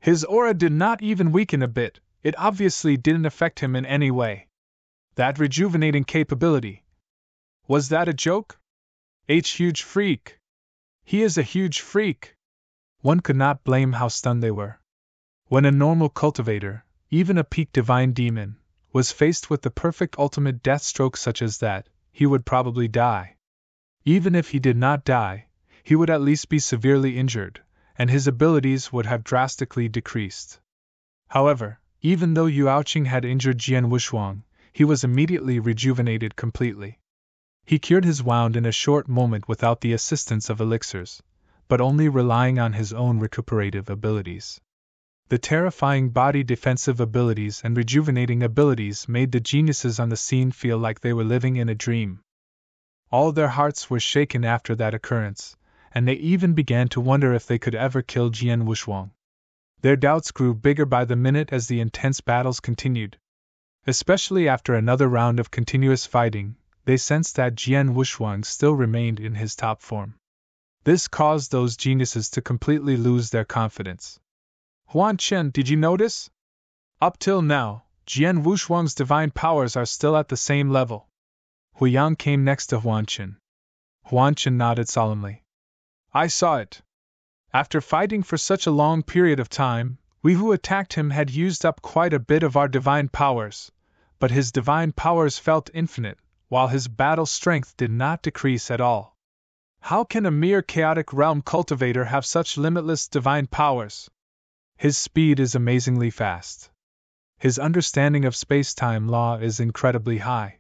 His aura did not even weaken a bit, it obviously didn't affect him in any way. That rejuvenating capability. Was that a joke? Huge freak. He is a huge freak. One could not blame how stunned they were. When a normal cultivator, even a peak divine demon, was faced with the perfect ultimate death stroke such as that, he would probably die. Even if he did not die, he would at least be severely injured, and his abilities would have drastically decreased. However, even though Yuaoqing had injured Jian Wushuang, he was immediately rejuvenated completely. He cured his wound in a short moment without the assistance of elixirs, but only relying on his own recuperative abilities. The terrifying body defensive abilities and rejuvenating abilities made the geniuses on the scene feel like they were living in a dream. All their hearts were shaken after that occurrence, and they even began to wonder if they could ever kill Jian Wushuang. Their doubts grew bigger by the minute as the intense battles continued. Especially after another round of continuous fighting, they sensed that Jian Wushuang still remained in his top form. This caused those geniuses to completely lose their confidence. Huan Chen, did you notice? Up till now, Jian Wushuang's divine powers are still at the same level. Hu Yang came next to Huan Chen. Huan Chen nodded solemnly. I saw it. After fighting for such a long period of time, we who attacked him had used up quite a bit of our divine powers, but his divine powers felt infinite, while his battle strength did not decrease at all. How can a mere chaotic realm cultivator have such limitless divine powers? His speed is amazingly fast. His understanding of space-time law is incredibly high.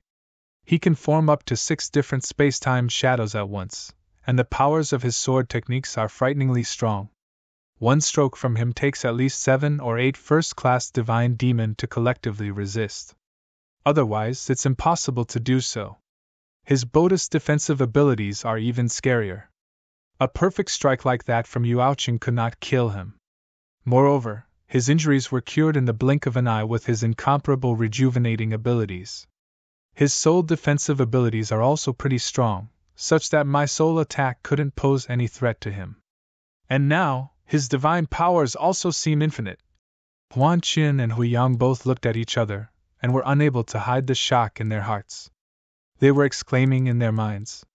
He can form up to 6 different space-time shadows at once, and the powers of his sword techniques are frighteningly strong. One stroke from him takes at least 7 or 8 first-class divine demon to collectively resist. Otherwise, it's impossible to do so. His Buddhist defensive abilities are even scarier. A perfect strike like that from Yuaoqing could not kill him. Moreover, his injuries were cured in the blink of an eye with his incomparable rejuvenating abilities. His soul defensive abilities are also pretty strong, such that my soul attack couldn't pose any threat to him. And now, his divine powers also seem infinite. Huan Chen and Hu Yang both looked at each other, and were unable to hide the shock in their hearts. They were exclaiming in their minds.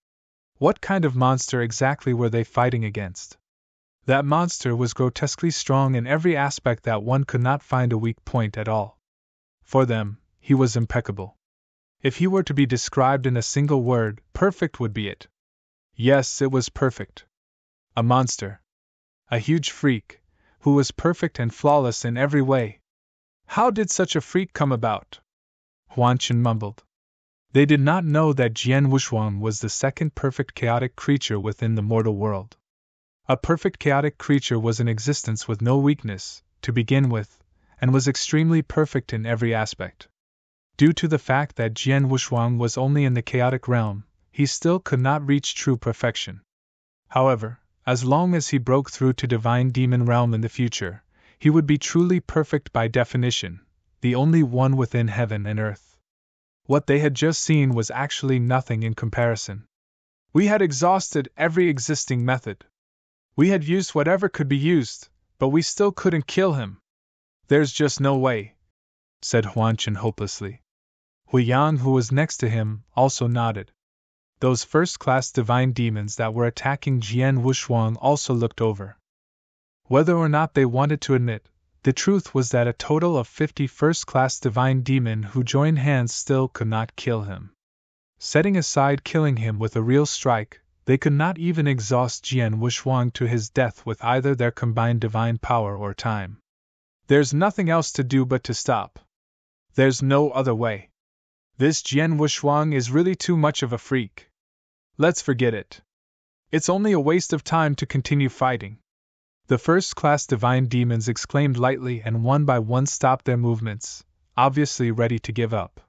What kind of monster exactly were they fighting against? That monster was grotesquely strong in every aspect that one could not find a weak point at all. For them, he was impeccable. If he were to be described in a single word, perfect would be it. Yes, it was perfect. A monster. A huge freak, who was perfect and flawless in every way. How did such a freak come about? Huan Chen mumbled. They did not know that Jian Wushuang was the second perfect chaotic creature within the mortal world. A perfect chaotic creature was in existence with no weakness, to begin with, and was extremely perfect in every aspect. Due to the fact that Jian Wushuang was only in the chaotic realm, he still could not reach true perfection. However, as long as he broke through to divine demon realm in the future, he would be truly perfect by definition, the only one within heaven and earth. What they had just seen was actually nothing in comparison. We had exhausted every existing method. We had used whatever could be used, but we still couldn't kill him. There's just no way, said Huan Chen hopelessly. Hu Yang, who was next to him, also nodded. Those first-class divine demons that were attacking Jian Wushuang also looked over. Whether or not they wanted to admit, the truth was that a total of 50 first-class divine demon who joined hands still could not kill him. Setting aside killing him with a real strike, they could not even exhaust Jian Wushuang to his death with either their combined divine power or time. There's nothing else to do but to stop. There's no other way. This Jian Wushuang is really too much of a freak. Let's forget it. It's only a waste of time to continue fighting. The first-class divine demons exclaimed lightly and one by one stopped their movements, obviously ready to give up.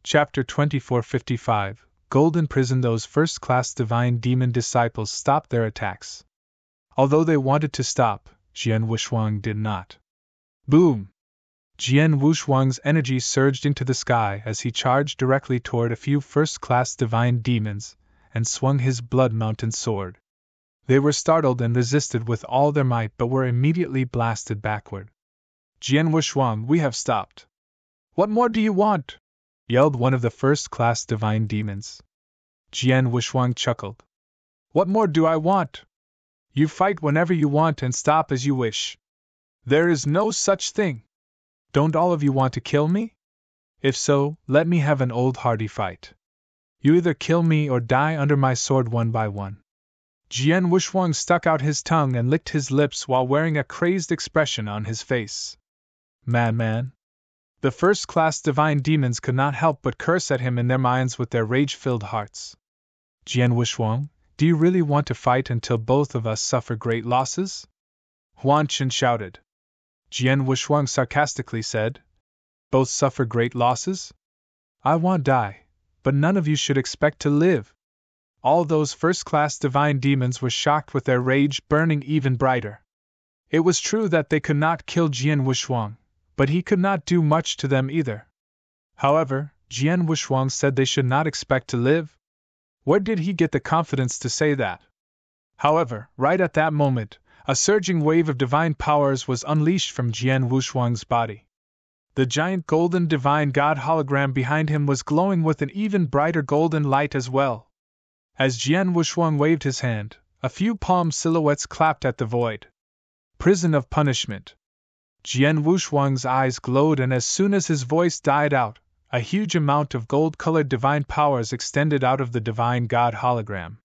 Chapter 2455, Golden Prison. Those first-class divine demon disciples stopped their attacks. Although they wanted to stop, Jian Wushuang did not. Boom! Jian Wushuang's energy surged into the sky as he charged directly toward a few first-class divine demons and swung his blood mountain sword. They were startled and resisted with all their might but were immediately blasted backward. Jian Wushuang, we have stopped. What more do you want? Yelled one of the first-class divine demons. Jian Wushuang chuckled. What more do I want? You fight whenever you want and stop as you wish. There is no such thing. Don't all of you want to kill me? If so, let me have an old hearty fight. You either kill me or die under my sword one by one. Jian Wushuang stuck out his tongue and licked his lips while wearing a crazed expression on his face. Madman! The first-class divine demons could not help but curse at him in their minds with their rage-filled hearts. Jian Wushuang, do you really want to fight until both of us suffer great losses? Huan Qin shouted. Jian Wushuang sarcastically said, both suffer great losses? I want die, but none of you should expect to live. All those first-class divine demons were shocked with their rage burning even brighter. It was true that they could not kill Jian Wushuang, but he could not do much to them either. However, Jian Wushuang said they should not expect to live. Where did he get the confidence to say that? However, right at that moment, a surging wave of divine powers was unleashed from Jian Wushuang's body. The giant golden divine god hologram behind him was glowing with an even brighter golden light as well. As Jian Wushuang waved his hand, a few palm silhouettes clapped at the void. Prison of punishment. Jian Wushuang's eyes glowed, and as soon as his voice died out, a huge amount of gold-colored divine powers extended out of the divine god hologram.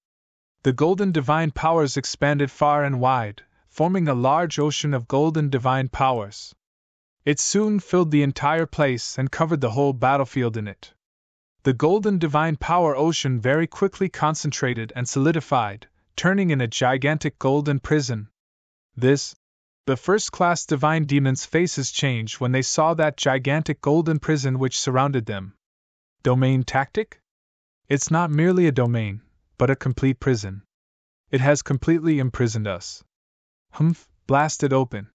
The golden divine powers expanded far and wide, forming a large ocean of golden divine powers. It soon filled the entire place and covered the whole battlefield in it. The golden divine power ocean very quickly concentrated and solidified, turning in a gigantic golden prison. The first-class divine demons' faces changed when they saw that gigantic golden prison which surrounded them. Domain tactic? It's not merely a domain, but a complete prison. It has completely imprisoned us. Humph, blast it open.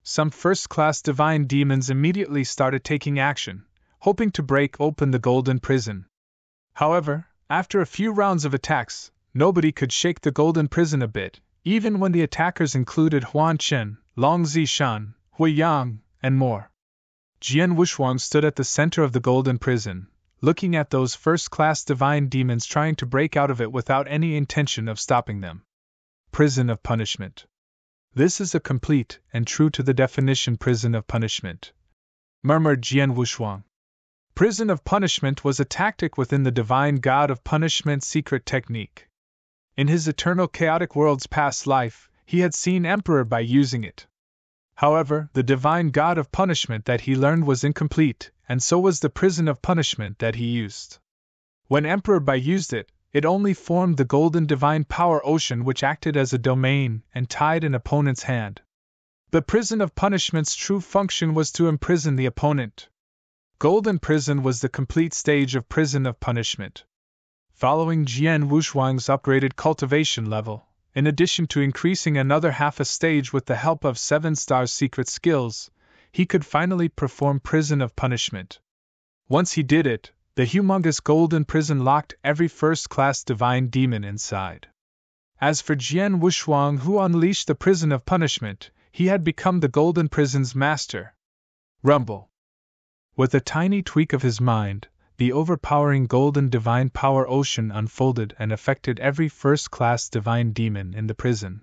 Some first-class divine demons immediately started taking action, hoping to break open the golden prison. However, after a few rounds of attacks, nobody could shake the golden prison a bit, even when the attackers included Huan Qin, Long Zishan, Hui Yang, and more. Jian Wushuang stood at the center of the golden prison, looking at those first-class divine demons trying to break out of it without any intention of stopping them. Prison of punishment. This is a complete and true to the definition prison of punishment, murmured Jian Wushuang. Prison of punishment was a tactic within the divine god of punishment secret technique. In his eternal chaotic world's past life, he had seen Emperor Bai using it. However, the divine god of punishment that he learned was incomplete, and so was the prison of punishment that he used. When Emperor Bai used it, it only formed the golden divine power ocean which acted as a domain and tied an opponent's hand. The prison of punishment's true function was to imprison the opponent. Golden prison was the complete stage of prison of punishment. Following Jian Wushuang's upgraded cultivation level, in addition to increasing another half a stage with the help of 7-star secret skills, he could finally perform prison of punishment. Once he did it, the humongous golden prison locked every first-class divine demon inside. As for Jian Wushuang, who unleashed the prison of punishment, he had become the golden prison's master. Rumble. With a tiny tweak of his mind, the overpowering golden divine power ocean unfolded and affected every first-class divine demon in the prison.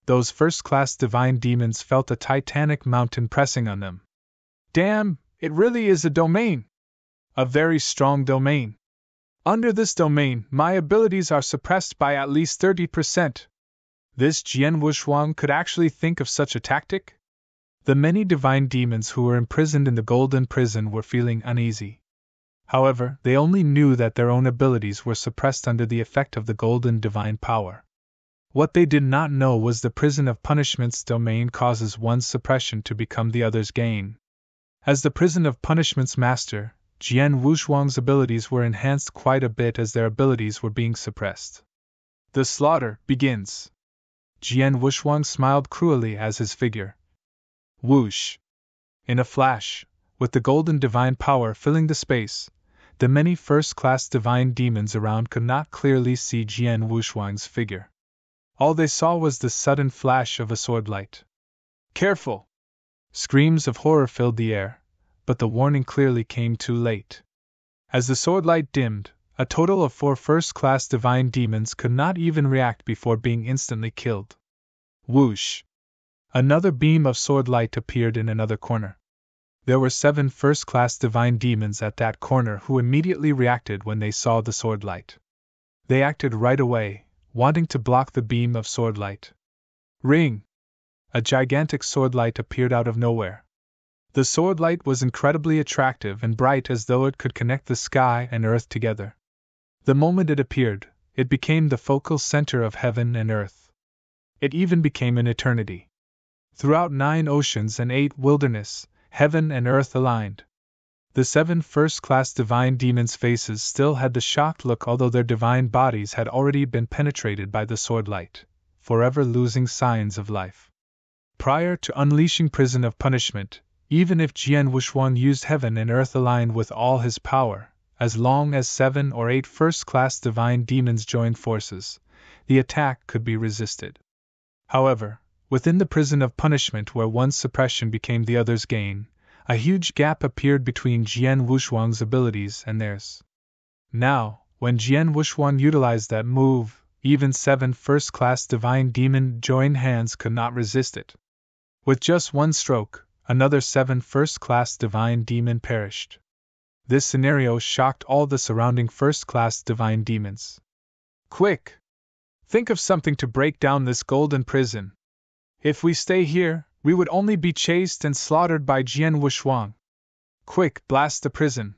Those first-class divine demons felt a titanic mountain pressing on them. Damn, it really is a domain! A very strong domain. Under this domain, my abilities are suppressed by at least 30%. This Jian Wushuang could actually think of such a tactic? The many divine demons who were imprisoned in the golden prison were feeling uneasy. However, they only knew that their own abilities were suppressed under the effect of the golden divine power. What they did not know was the prison of punishment's domain causes one's suppression to become the other's gain. As the prison of punishment's master, Jian Wushuang's abilities were enhanced quite a bit as their abilities were being suppressed. The slaughter begins. Jian Wushuang smiled cruelly as his figure. Whoosh! In a flash, with the golden divine power filling the space, the many first-class divine demons around could not clearly see Jian Wushuang's figure. All they saw was the sudden flash of a sword light. Careful! Screams of horror filled the air, but the warning clearly came too late. As the sword light dimmed, a total of 4 first-class divine demons could not even react before being instantly killed. Whoosh! Another beam of sword light appeared in another corner. There were 7 first-class divine demons at that corner who immediately reacted when they saw the sword light. They acted right away, wanting to block the beam of sword light. Ring! A gigantic sword light appeared out of nowhere. The sword light was incredibly attractive and bright, as though it could connect the sky and earth together. The moment it appeared, it became the focal center of heaven and earth. It even became an eternity. Throughout 9 oceans and 8 wilderness, heaven and earth aligned. The 7 first-class divine demons' faces still had the shocked look, although their divine bodies had already been penetrated by the sword light, forever losing signs of life. Prior to unleashing prison of punishment, even if Jian Wushuang used heaven and earth aligned with all his power, as long as 7 or 8 first-class divine demons joined forces, the attack could be resisted. However, within the prison of punishment, where one's suppression became the other's gain, a huge gap appeared between Jian Wushuang's abilities and theirs. Now, when Jian Wushuang utilized that move, even 7 first-class divine demon joined hands could not resist it. With just one stroke, another 7 first-class divine demon perished. This scenario shocked all the surrounding first-class divine demons. Quick! Think of something to break down this golden prison. If we stay here, we would only be chased and slaughtered by Jian Wushuang. Quick, blast the prison!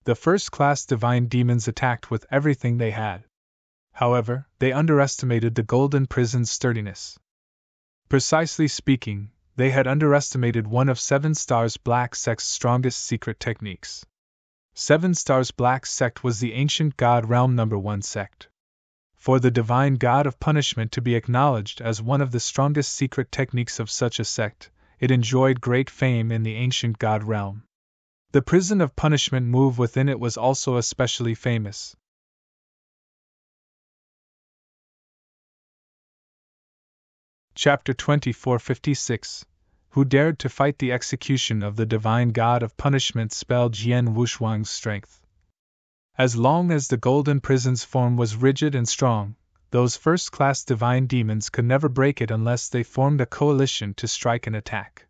The first-class divine demons attacked with everything they had. However, they underestimated the golden prison's sturdiness. Precisely speaking, they had underestimated one of 7 Stars Black Sect's strongest secret techniques. 7 Stars Black Sect was the ancient god realm #1 sect. For the divine god of punishment to be acknowledged as one of the strongest secret techniques of such a sect, it enjoyed great fame in the ancient god realm. The prison of punishment move within it was also especially famous. Chapter 2456 Who dared to fight the execution of the divine god of punishment spelled Jian Wushuang's strength. As long as the golden prison's form was rigid and strong, those first-class divine demons could never break it unless they formed a coalition to strike an attack.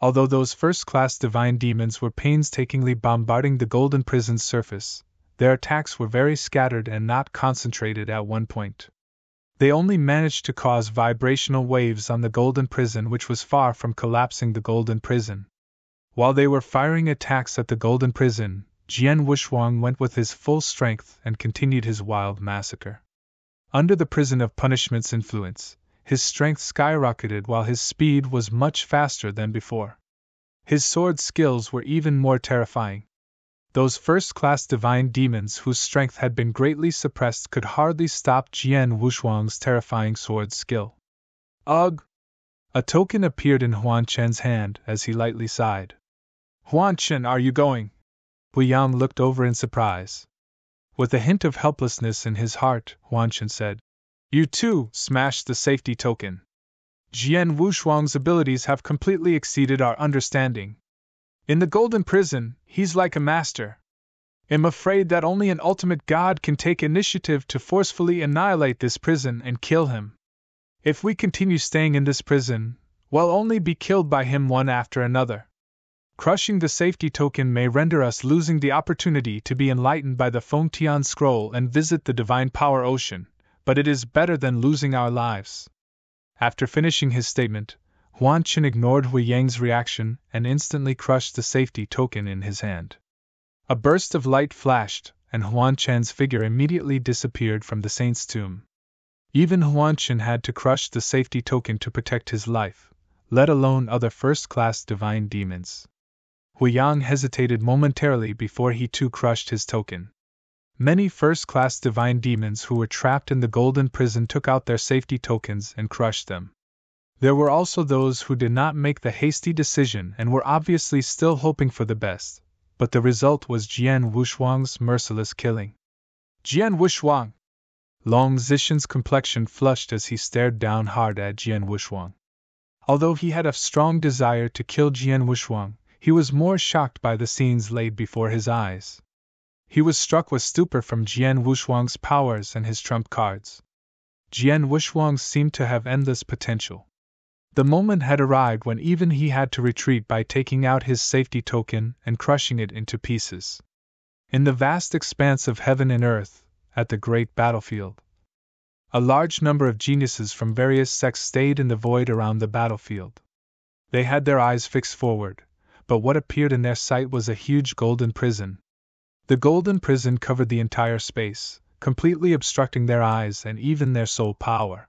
Although those first-class divine demons were painstakingly bombarding the golden prison's surface, their attacks were very scattered and not concentrated at one point. They only managed to cause vibrational waves on the golden prison, which was far from collapsing the golden prison. While they were firing attacks at the golden prison, Jian Wushuang went with his full strength and continued his wild massacre. Under the prison of punishment's influence, his strength skyrocketed while his speed was much faster than before. His sword skills were even more terrifying. Those first-class divine demons whose strength had been greatly suppressed could hardly stop Jian Wushuang's terrifying sword skill. Ugh! A token appeared in Huan Chen's hand as he lightly sighed. Huan Chen, are you going? Wu Yang looked over in surprise. With a hint of helplessness in his heart, Huan Chen said, You too smashed the safety token. Jian Wushuang's abilities have completely exceeded our understanding. In the golden prison, he's like a master. I'm afraid that only an ultimate god can take initiative to forcefully annihilate this prison and kill him. If we continue staying in this prison, we'll only be killed by him one after another. Crushing the safety token may render us losing the opportunity to be enlightened by the Fengtian scroll and visit the divine power ocean, but it is better than losing our lives. After finishing his statement, Huan Chen ignored Hu Yang's reaction and instantly crushed the safety token in his hand. A burst of light flashed, and Huan Chen's figure immediately disappeared from the saint's tomb. Even Huan Chen had to crush the safety token to protect his life, let alone other first-class divine demons. Hu Yang hesitated momentarily before he too crushed his token. Many first-class divine demons who were trapped in the golden prison took out their safety tokens and crushed them. There were also those who did not make the hasty decision and were obviously still hoping for the best, but the result was Jian Wushuang's merciless killing. Jian Wushuang! Long Zishan's complexion flushed as he stared down hard at Jian Wushuang. Although he had a strong desire to kill Jian Wushuang, he was more shocked by the scenes laid before his eyes. He was struck with stupor from Jian Wushuang's powers and his trump cards. Jian Wushuang seemed to have endless potential. The moment had arrived when even he had to retreat by taking out his safety token and crushing it into pieces. In the vast expanse of heaven and earth, at the great battlefield, a large number of geniuses from various sects stayed in the void around the battlefield. They had their eyes fixed forward, but what appeared in their sight was a huge golden prison. The golden prison covered the entire space, completely obstructing their eyes and even their soul power.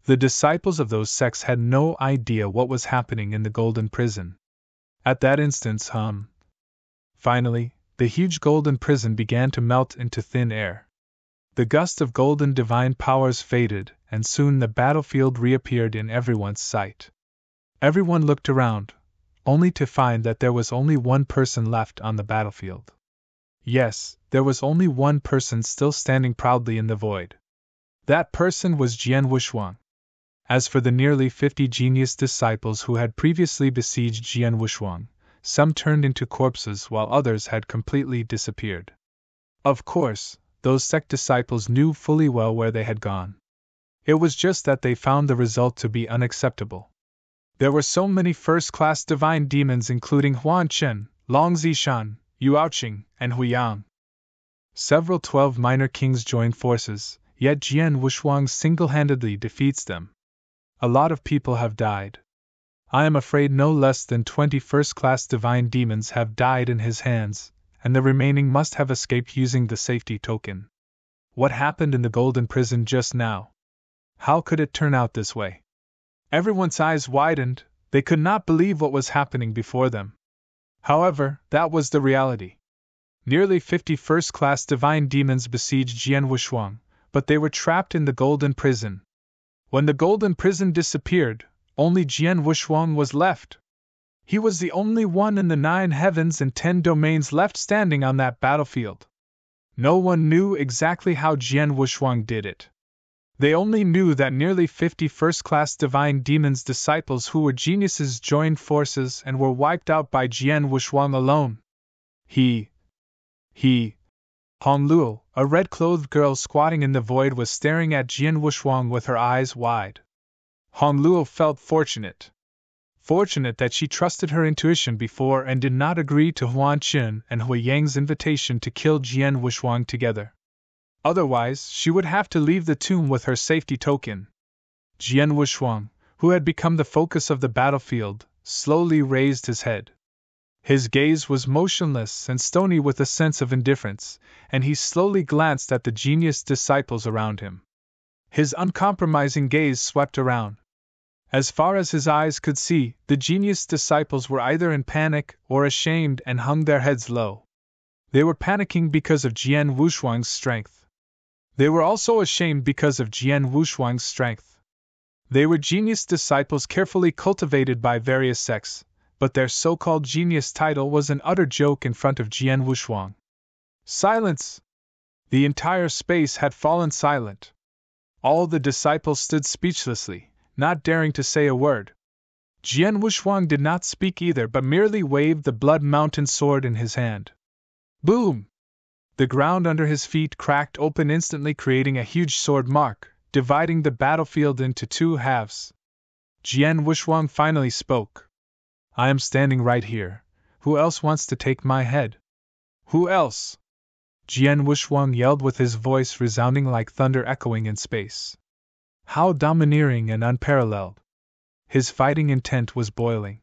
The disciples of those sects had no idea what was happening in the golden prison. At that instant, finally, the huge golden prison began to melt into thin air. The gust of golden divine powers faded, and soon the battlefield reappeared in everyone's sight. Everyone looked around, only to find that there was only one person left on the battlefield. Yes, there was only one person still standing proudly in the void. That person was Jian Wushuang. As for the nearly 50 genius disciples who had previously besieged Jian Wushuang, some turned into corpses while others had completely disappeared. Of course, those sect disciples knew fully well where they had gone. It was just that they found the result to be unacceptable. There were so many first-class divine demons including Huan Chen, Long Zishan, Yu Aoqing, and Hu Yang. Several 12 minor kings joined forces, yet Jian Wushuang single-handedly defeats them. A lot of people have died. I am afraid no less than 20 first-class divine demons have died in his hands, and the remaining must have escaped using the safety token. What happened in the golden prison just now? How could it turn out this way? Everyone's eyes widened, they could not believe what was happening before them. However, that was the reality. Nearly 50 first-class divine demons besieged Jian Wushuang, but they were trapped in the golden prison. When the golden prison disappeared, only Jian Wushuang was left. He was the only one in the 9 heavens and 10 domains left standing on that battlefield. No one knew exactly how Jian Wushuang did it. They only knew that nearly 50 first-class divine demons' disciples who were geniuses joined forces and were wiped out by Jian Wushuang alone. Hong Luo, a red-clothed girl squatting in the void, was staring at Jian Wushuang with her eyes wide. Hong Luo felt fortunate. Fortunate that she trusted her intuition before and did not agree to Huan Qin and Hui Yang's invitation to kill Jian Wushuang together. Otherwise, she would have to leave the tomb with her safety token. Jian Wushuang, who had become the focus of the battlefield, slowly raised his head. His gaze was motionless and stony with a sense of indifference, and he slowly glanced at the genius disciples around him. His uncompromising gaze swept around. As far as his eyes could see, the genius disciples were either in panic or ashamed and hung their heads low. They were panicking because of Jian Wushuang's strength. They were also ashamed because of Jian Wushuang's strength. They were genius disciples carefully cultivated by various sects, but their so-called genius title was an utter joke in front of Jian Wushuang. Silence! The entire space had fallen silent. All the disciples stood speechlessly, not daring to say a word. Jian Wushuang did not speak either, but merely waved the Blood Mountain sword in his hand. Boom! The ground under his feet cracked open instantly, creating a huge sword mark, dividing the battlefield into 2 halves. Jian Wushuang finally spoke. I am standing right here. Who else wants to take my head? Who else? Jian Wushuang yelled with his voice resounding like thunder echoing in space. How domineering and unparalleled! His fighting intent was boiling.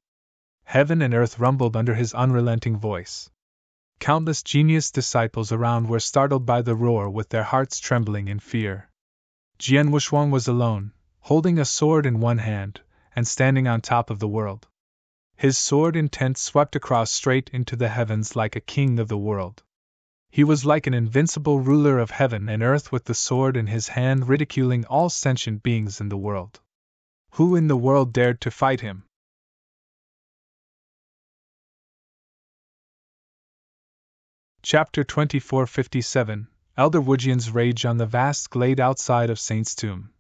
Heaven and earth rumbled under his unrelenting voice. Countless genius disciples around were startled by the roar, with their hearts trembling in fear. Jian Wushuang was alone, holding a sword in one hand, and standing on top of the world. His sword intent swept across straight into the heavens like a king of the world. He was like an invincible ruler of heaven and earth with the sword in his hand, ridiculing all sentient beings in the world. Who in the world dared to fight him? Chapter 2457 Elder Wujian's Rage on the Vast Glade outside of Saint's Tomb.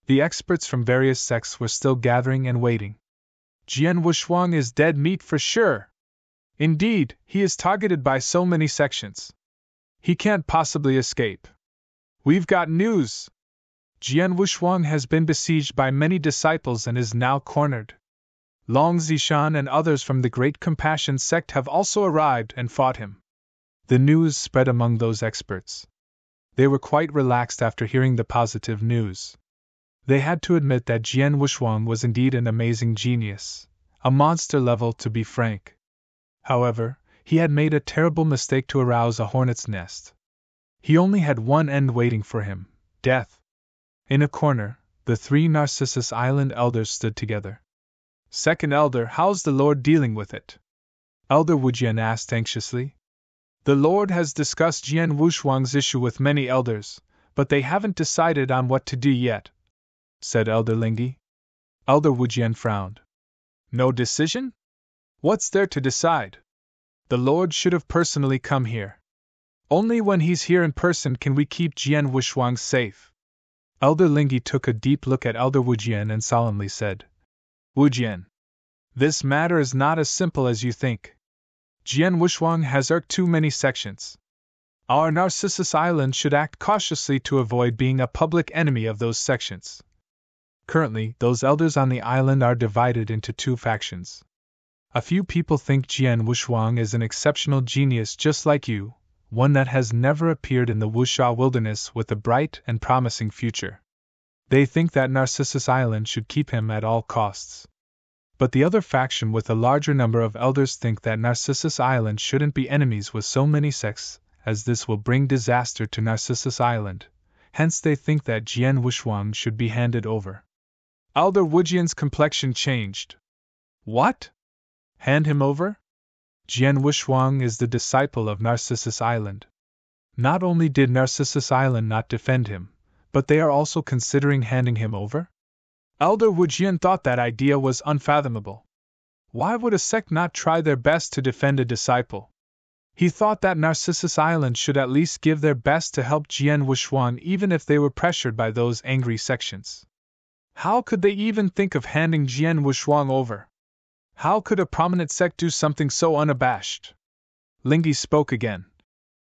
The experts from various sects were still gathering and waiting. Jian Wushuang is dead meat for sure. Indeed, he is targeted by so many sections. He can't possibly escape. We've got news. Jian Wushuang has been besieged by many disciples and is now cornered. Long Zishan and others from the Great Compassion sect have also arrived and fought him. The news spread among those experts. They were quite relaxed after hearing the positive news. They had to admit that Jian Wushuang was indeed an amazing genius, a monster level to be frank. However, he had made a terrible mistake to arouse a hornet's nest. He only had one end waiting for him: death. In a corner, the three Narcissus Island elders stood together. Second elder, how's the Lord dealing with it? Elder Wujian asked anxiously. The Lord has discussed Jian Wushuang's issue with many elders, but they haven't decided on what to do yet, said Elder Lingyi. Elder Wujian frowned. No decision? What's there to decide? The Lord should have personally come here. Only when he's here in person can we keep Jian Wushuang safe. Elder Lingyi took a deep look at Elder Wujian and solemnly said, Wujian, this matter is not as simple as you think. Jian Wushuang has irked too many sections. Our Narcissus Island should act cautiously to avoid being a public enemy of those sections. Currently, those elders on the island are divided into two factions. A few people think Jian Wushuang is an exceptional genius just like you, one that has never appeared in the Wuxia wilderness with a bright and promising future. They think that Narcissus Island should keep him at all costs. But the other faction with a larger number of elders think that Narcissus Island shouldn't be enemies with so many sects, as this will bring disaster to Narcissus Island. Hence they think that Jian Wushuang should be handed over. Elder Wujian's complexion changed. What? Hand him over? Jian Wushuang is the disciple of Narcissus Island. Not only did Narcissus Island not defend him, but they are also considering handing him over? Elder Wujian thought that idea was unfathomable. Why would a sect not try their best to defend a disciple? He thought that Narcissus Island should at least give their best to help Jian Wushuang even if they were pressured by those angry sections. How could they even think of handing Jian Wushuang over? How could a prominent sect do something so unabashed? Lingyi spoke again.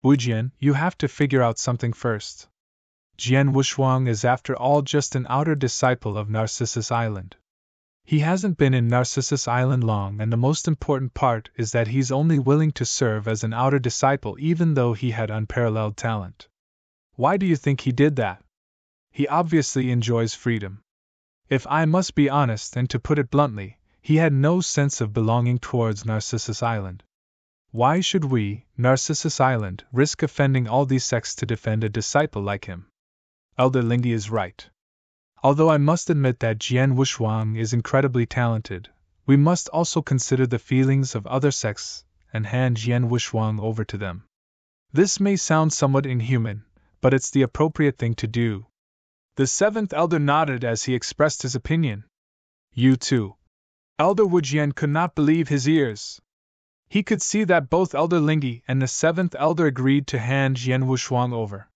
Wujian, you have to figure out something first. Jian Wushuang is after all just an outer disciple of Narcissus Island. He hasn't been in Narcissus Island long, and the most important part is that he's only willing to serve as an outer disciple even though he had unparalleled talent. Why do you think he did that? He obviously enjoys freedom. If I must be honest and to put it bluntly, he had no sense of belonging towards Narcissus Island. Why should we, Narcissus Island, risk offending all these sects to defend a disciple like him? Elder Lingyi is right. Although I must admit that Jian Wushuang is incredibly talented, we must also consider the feelings of other sects and hand Jian Wushuang over to them. This may sound somewhat inhuman, but it's the appropriate thing to do. The seventh elder nodded as he expressed his opinion. You too. Elder Wujian could not believe his ears. He could see that both Elder Lingyi and the seventh elder agreed to hand Jian Wushuang over.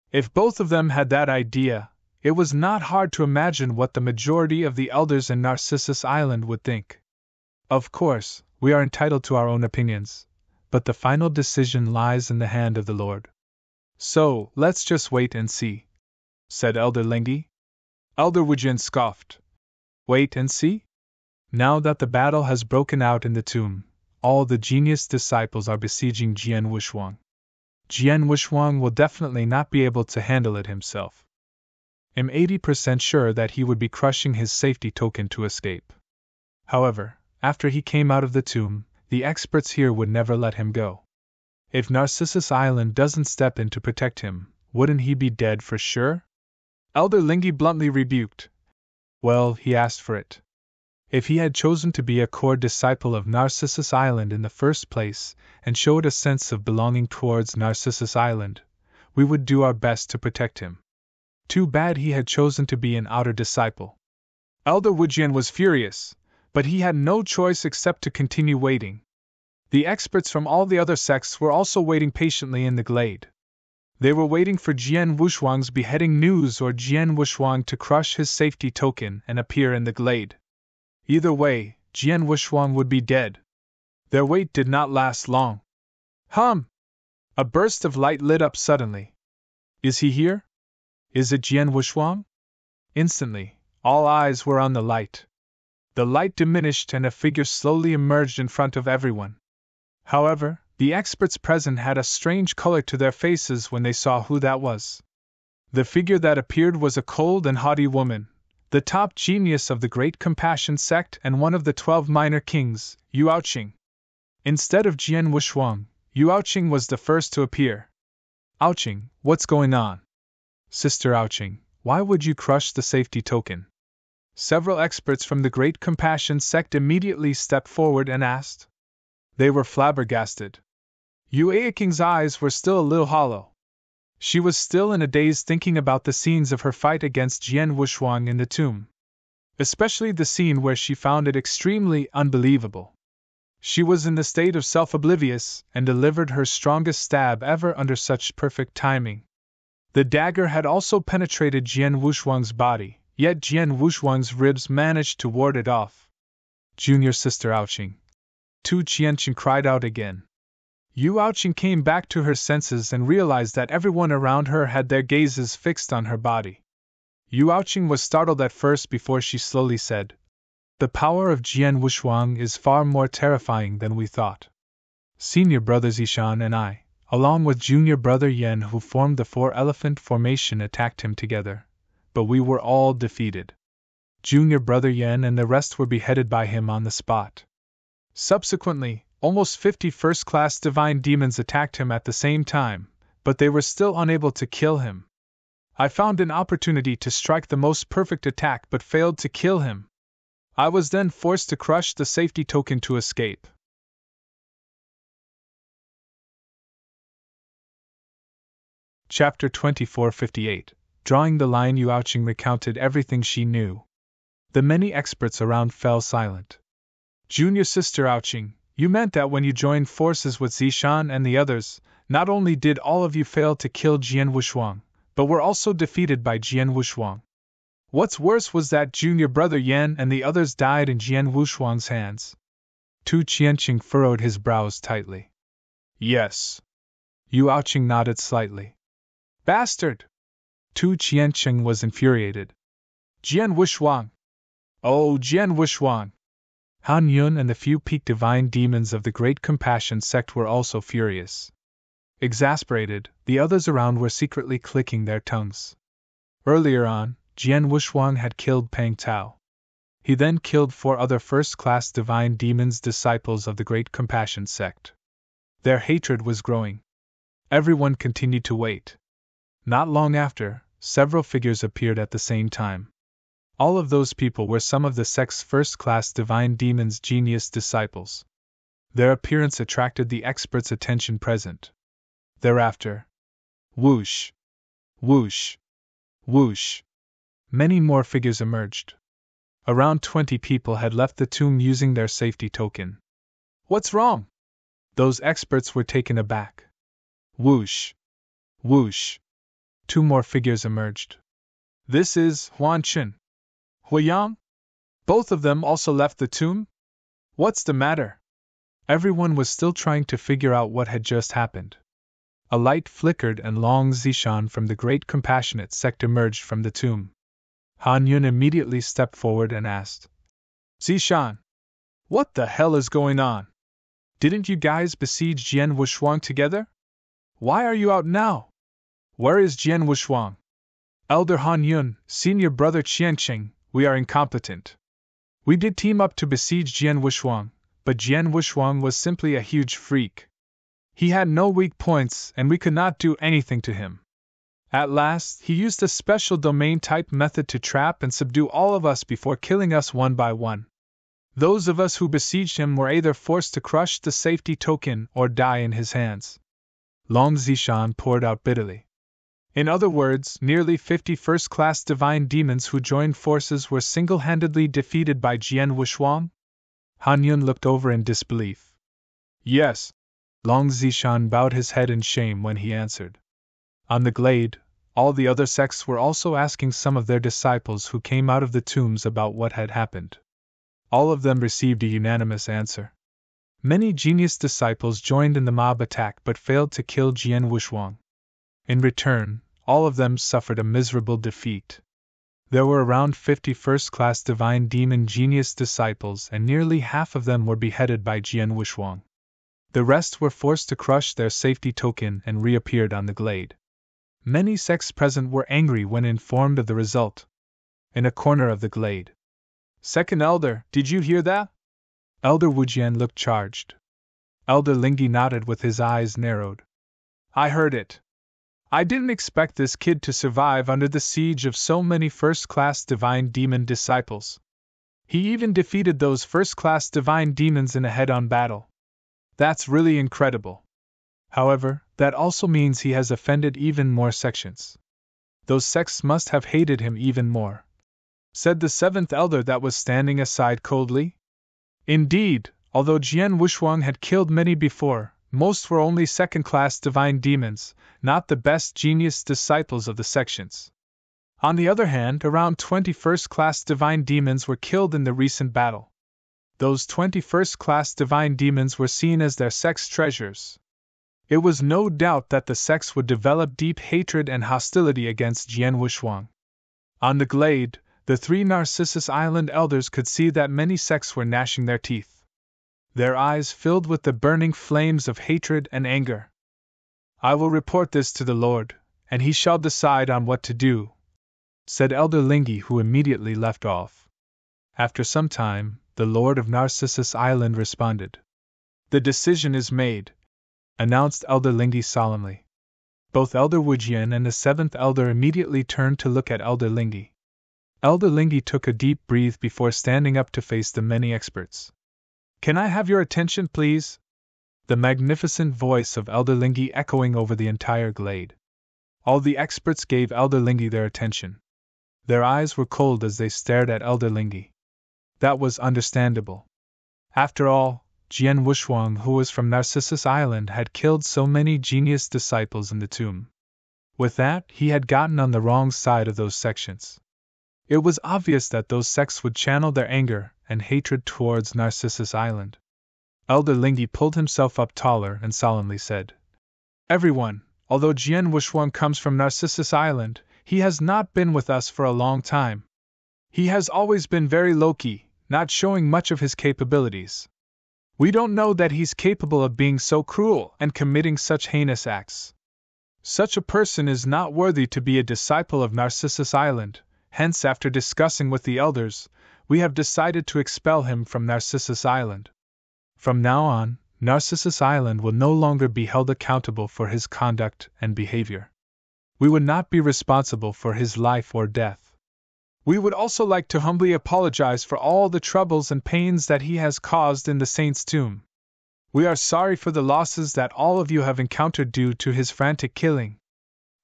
If both of them had that idea, it was not hard to imagine what the majority of the elders in Narcissus Island would think. Of course, we are entitled to our own opinions, but the final decision lies in the hand of the Lord. So, let's just wait and see, said Elder Lingyi. Elder Wujian scoffed. Wait and see? Now that the battle has broken out in the tomb, all the genius disciples are besieging Jian Wushuang. Jian Wushuang will definitely not be able to handle it himself. I'm 80% sure that he would be crushing his safety token to escape. However, after he came out of the tomb, the experts here would never let him go. If Narcissus Island doesn't step in to protect him, wouldn't he be dead for sure? Elder Lingyi bluntly rebuked. Well, he asked for it. If he had chosen to be a core disciple of Narcissus Island in the first place, and showed a sense of belonging towards Narcissus Island, we would do our best to protect him. Too bad he had chosen to be an outer disciple. Elder Wujian was furious, but he had no choice except to continue waiting. The experts from all the other sects were also waiting patiently in the glade. They were waiting for Jian Wushuang's beheading news or Jian Wushuang to crush his safety token and appear in the glade. Either way, Jian Wushuang would be dead. Their wait did not last long. Hum! A burst of light lit up suddenly. Is he here? Is it Jian Wushuang? Instantly, all eyes were on the light. The light diminished and a figure slowly emerged in front of everyone. However, the experts present had a strange color to their faces when they saw who that was. The figure that appeared was a cold and haughty woman, the top genius of the Great Compassion sect and one of the 12 minor kings, Yuaoqing. Instead of Jian Wushuang, Yuaoqing was the first to appear. Aoqing, what's going on? Sister Aoqing, why would you crush the safety token? Several experts from the Great Compassion sect immediately stepped forward and asked. They were flabbergasted. Yuaoqing's eyes were still a little hollow. She was still in a daze thinking about the scenes of her fight against Jian Wushuang in the tomb. Especially the scene where she found it extremely unbelievable. She was in the state of self-oblivious and delivered her strongest stab ever under such perfect timing. The dagger had also penetrated Jian Wushuang's body, yet Jian Wushuang's ribs managed to ward it off. Junior sister Aoqing. Tu Qianqing cried out again. Yuaoqing came back to her senses and realized that everyone around her had their gazes fixed on her body. Yuaoqing was startled at first before she slowly said, The power of Jian Wushuang is far more terrifying than we thought. Senior brother Zishan and I, along with junior brother Yan who formed the 4-elephant formation, attacked him together, but we were all defeated. Junior brother Yan and the rest were beheaded by him on the spot. Subsequently, almost 50 first-class divine demons attacked him at the same time, but they were still unable to kill him. I found an opportunity to strike the most perfect attack but failed to kill him. I was then forced to crush the safety token to escape. Chapter 2458. Drawing the line. Yuaoqing recounted everything she knew. The many experts around fell silent. Junior sister Aoqing, you meant that when you joined forces with Zishan and the others, not only did all of you fail to kill Jian Wushuang, but were also defeated by Jian Wushuang. What's worse was that junior brother Yan and the others died in Jian Wushuang's hands. Tu Qianqing furrowed his brows tightly. Yes. Yuaoqing nodded slightly. Bastard! Tu Qianqing was infuriated. Jian Wushuang! Oh, Jian Wushuang! Han Yun and the few peak divine demons of the Great Compassion sect were also furious. Exasperated, the others around were secretly clicking their tongues. Earlier on, Jian Wushuang had killed Pang Tao. He then killed 4 other first-class divine demons, disciples of the Great Compassion sect. Their hatred was growing. Everyone continued to wait. Not long after, several figures appeared at the same time. All of those people were some of the sect's first-class divine demons' genius disciples. Their appearance attracted the experts' attention present. Thereafter, whoosh, whoosh, whoosh, many more figures emerged. Around 20 people had left the tomb using their safety token. What's wrong? Those experts were taken aback. Whoosh, whoosh, 2 more figures emerged. This is Huan Chen. Huiyang? Both of them also left the tomb? What's the matter? Everyone was still trying to figure out what had just happened. A light flickered and Long Zishan from the Great Compassionate sect emerged from the tomb. Han Yun immediately stepped forward and asked, Zishan, what the hell is going on? Didn't you guys besiege Jian Wushuang together? Why are you out now? Where is Jian Wushuang? Elder Han Yun, senior brother Qianqing, we are incompetent. We did team up to besiege Jian Wushuang, but Jian Wushuang was simply a huge freak. He had no weak points and we could not do anything to him. At last, he used a special domain-type method to trap and subdue all of us before killing us one by one. Those of us who besieged him were either forced to crush the safety token or die in his hands. Long Zishan poured out bitterly. In other words, nearly 50 first-class divine demons who joined forces were single-handedly defeated by Jian Wuxuang? Han Yun looked over in disbelief. Yes. Long Zishan bowed his head in shame when he answered. On the glade, all the other sects were also asking some of their disciples who came out of the tombs about what had happened. All of them received a unanimous answer. Many genius disciples joined in the mob attack but failed to kill Jian Wuxuang. In return, all of them suffered a miserable defeat. There were around 50 first-class divine demon genius disciples and nearly half of them were beheaded by Jian Wuxuang. The rest were forced to crush their safety token and reappeared on the glade. Many sects present were angry when informed of the result. In a corner of the glade. Second Elder, did you hear that? Elder Wujian looked charged. Elder Lingyi nodded with his eyes narrowed. I heard it. I didn't expect this kid to survive under the siege of so many first-class divine demon disciples. He even defeated those first-class divine demons in a head-on battle. That's really incredible. However, that also means he has offended even more sections. Those sects must have hated him even more. Said the seventh elder that was standing aside coldly. Indeed, although Jian Wuxuang had killed many before, most were only second-class divine demons, not the best genius disciples of the sections. On the other hand, around 20 first-class divine demons were killed in the recent battle. Those 20 first-class divine demons were seen as their sect's treasures. It was no doubt that the sects would develop deep hatred and hostility against Jian Wuxuang. On the glade, the 3 Narcissus Island elders could see that many sects were gnashing their teeth. Their eyes filled with the burning flames of hatred and anger. I will report this to the Lord, and he shall decide on what to do, said Elder Lingyi, who immediately left off. After some time, the Lord of Narcissus Island responded. The decision is made, announced Elder Lingyi solemnly. Both Elder Wujian and the 7th elder immediately turned to look at Elder Lingyi. Elder Lingyi took a deep breath before standing up to face the many experts. Can I have your attention, please? The magnificent voice of Elder Lingyi echoing over the entire glade. All the experts gave Elder Lingyi their attention. Their eyes were cold as they stared at Elder Lingyi. That was understandable. After all, Jian Wuxuang, who was from Narcissus Island, had killed so many genius disciples in the tomb. With that, he had gotten on the wrong side of those sections. It was obvious that those sects would channel their anger and hatred towards Narcissus Island. Elder Lingyi pulled himself up taller and solemnly said, Everyone, although Jian Wuxuang comes from Narcissus Island, he has not been with us for a long time. He has always been very low-key, not showing much of his capabilities. We don't know that he's capable of being so cruel and committing such heinous acts. Such a person is not worthy to be a disciple of Narcissus Island, hence after discussing with the elders, we have decided to expel him from Narcissus Island. From now on, Narcissus Island will no longer be held accountable for his conduct and behavior. We would not be responsible for his life or death. We would also like to humbly apologize for all the troubles and pains that he has caused in the saint's tomb. We are sorry for the losses that all of you have encountered due to his frantic killing.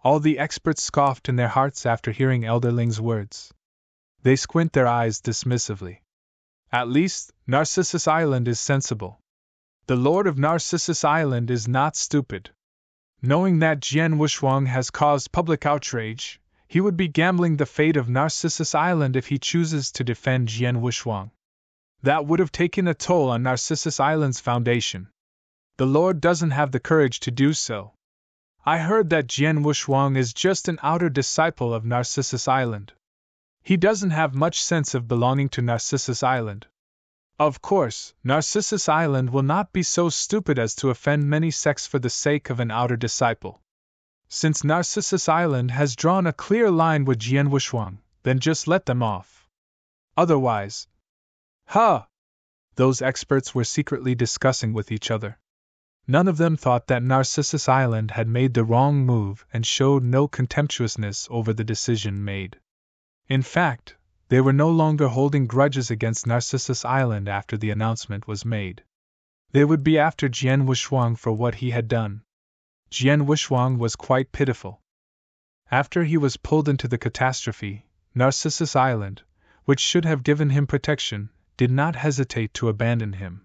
All the experts scoffed in their hearts after hearing Elder Ling's words. They squint their eyes dismissively. At least, Narcissus Island is sensible. The Lord of Narcissus Island is not stupid. Knowing that Jian Wuxuang has caused public outrage, he would be gambling the fate of Narcissus Island if he chooses to defend Jian Wuxuang. That would have taken a toll on Narcissus Island's foundation. The Lord doesn't have the courage to do so. I heard that Jian Wuxuang is just an outer disciple of Narcissus Island. He doesn't have much sense of belonging to Narcissus Island. Of course, Narcissus Island will not be so stupid as to offend many sects for the sake of an outer disciple. Since Narcissus Island has drawn a clear line with Jian Wuxuang, then just let them off. Otherwise... Those experts were secretly discussing with each other. None of them thought that Narcissus Island had made the wrong move and showed no contemptuousness over the decision made. In fact, they were no longer holding grudges against Narcissus Island after the announcement was made. They would be after Jian Wuxuang for what he had done. Jian Wuxuang was quite pitiful. After he was pulled into the catastrophe, Narcissus Island, which should have given him protection, did not hesitate to abandon him.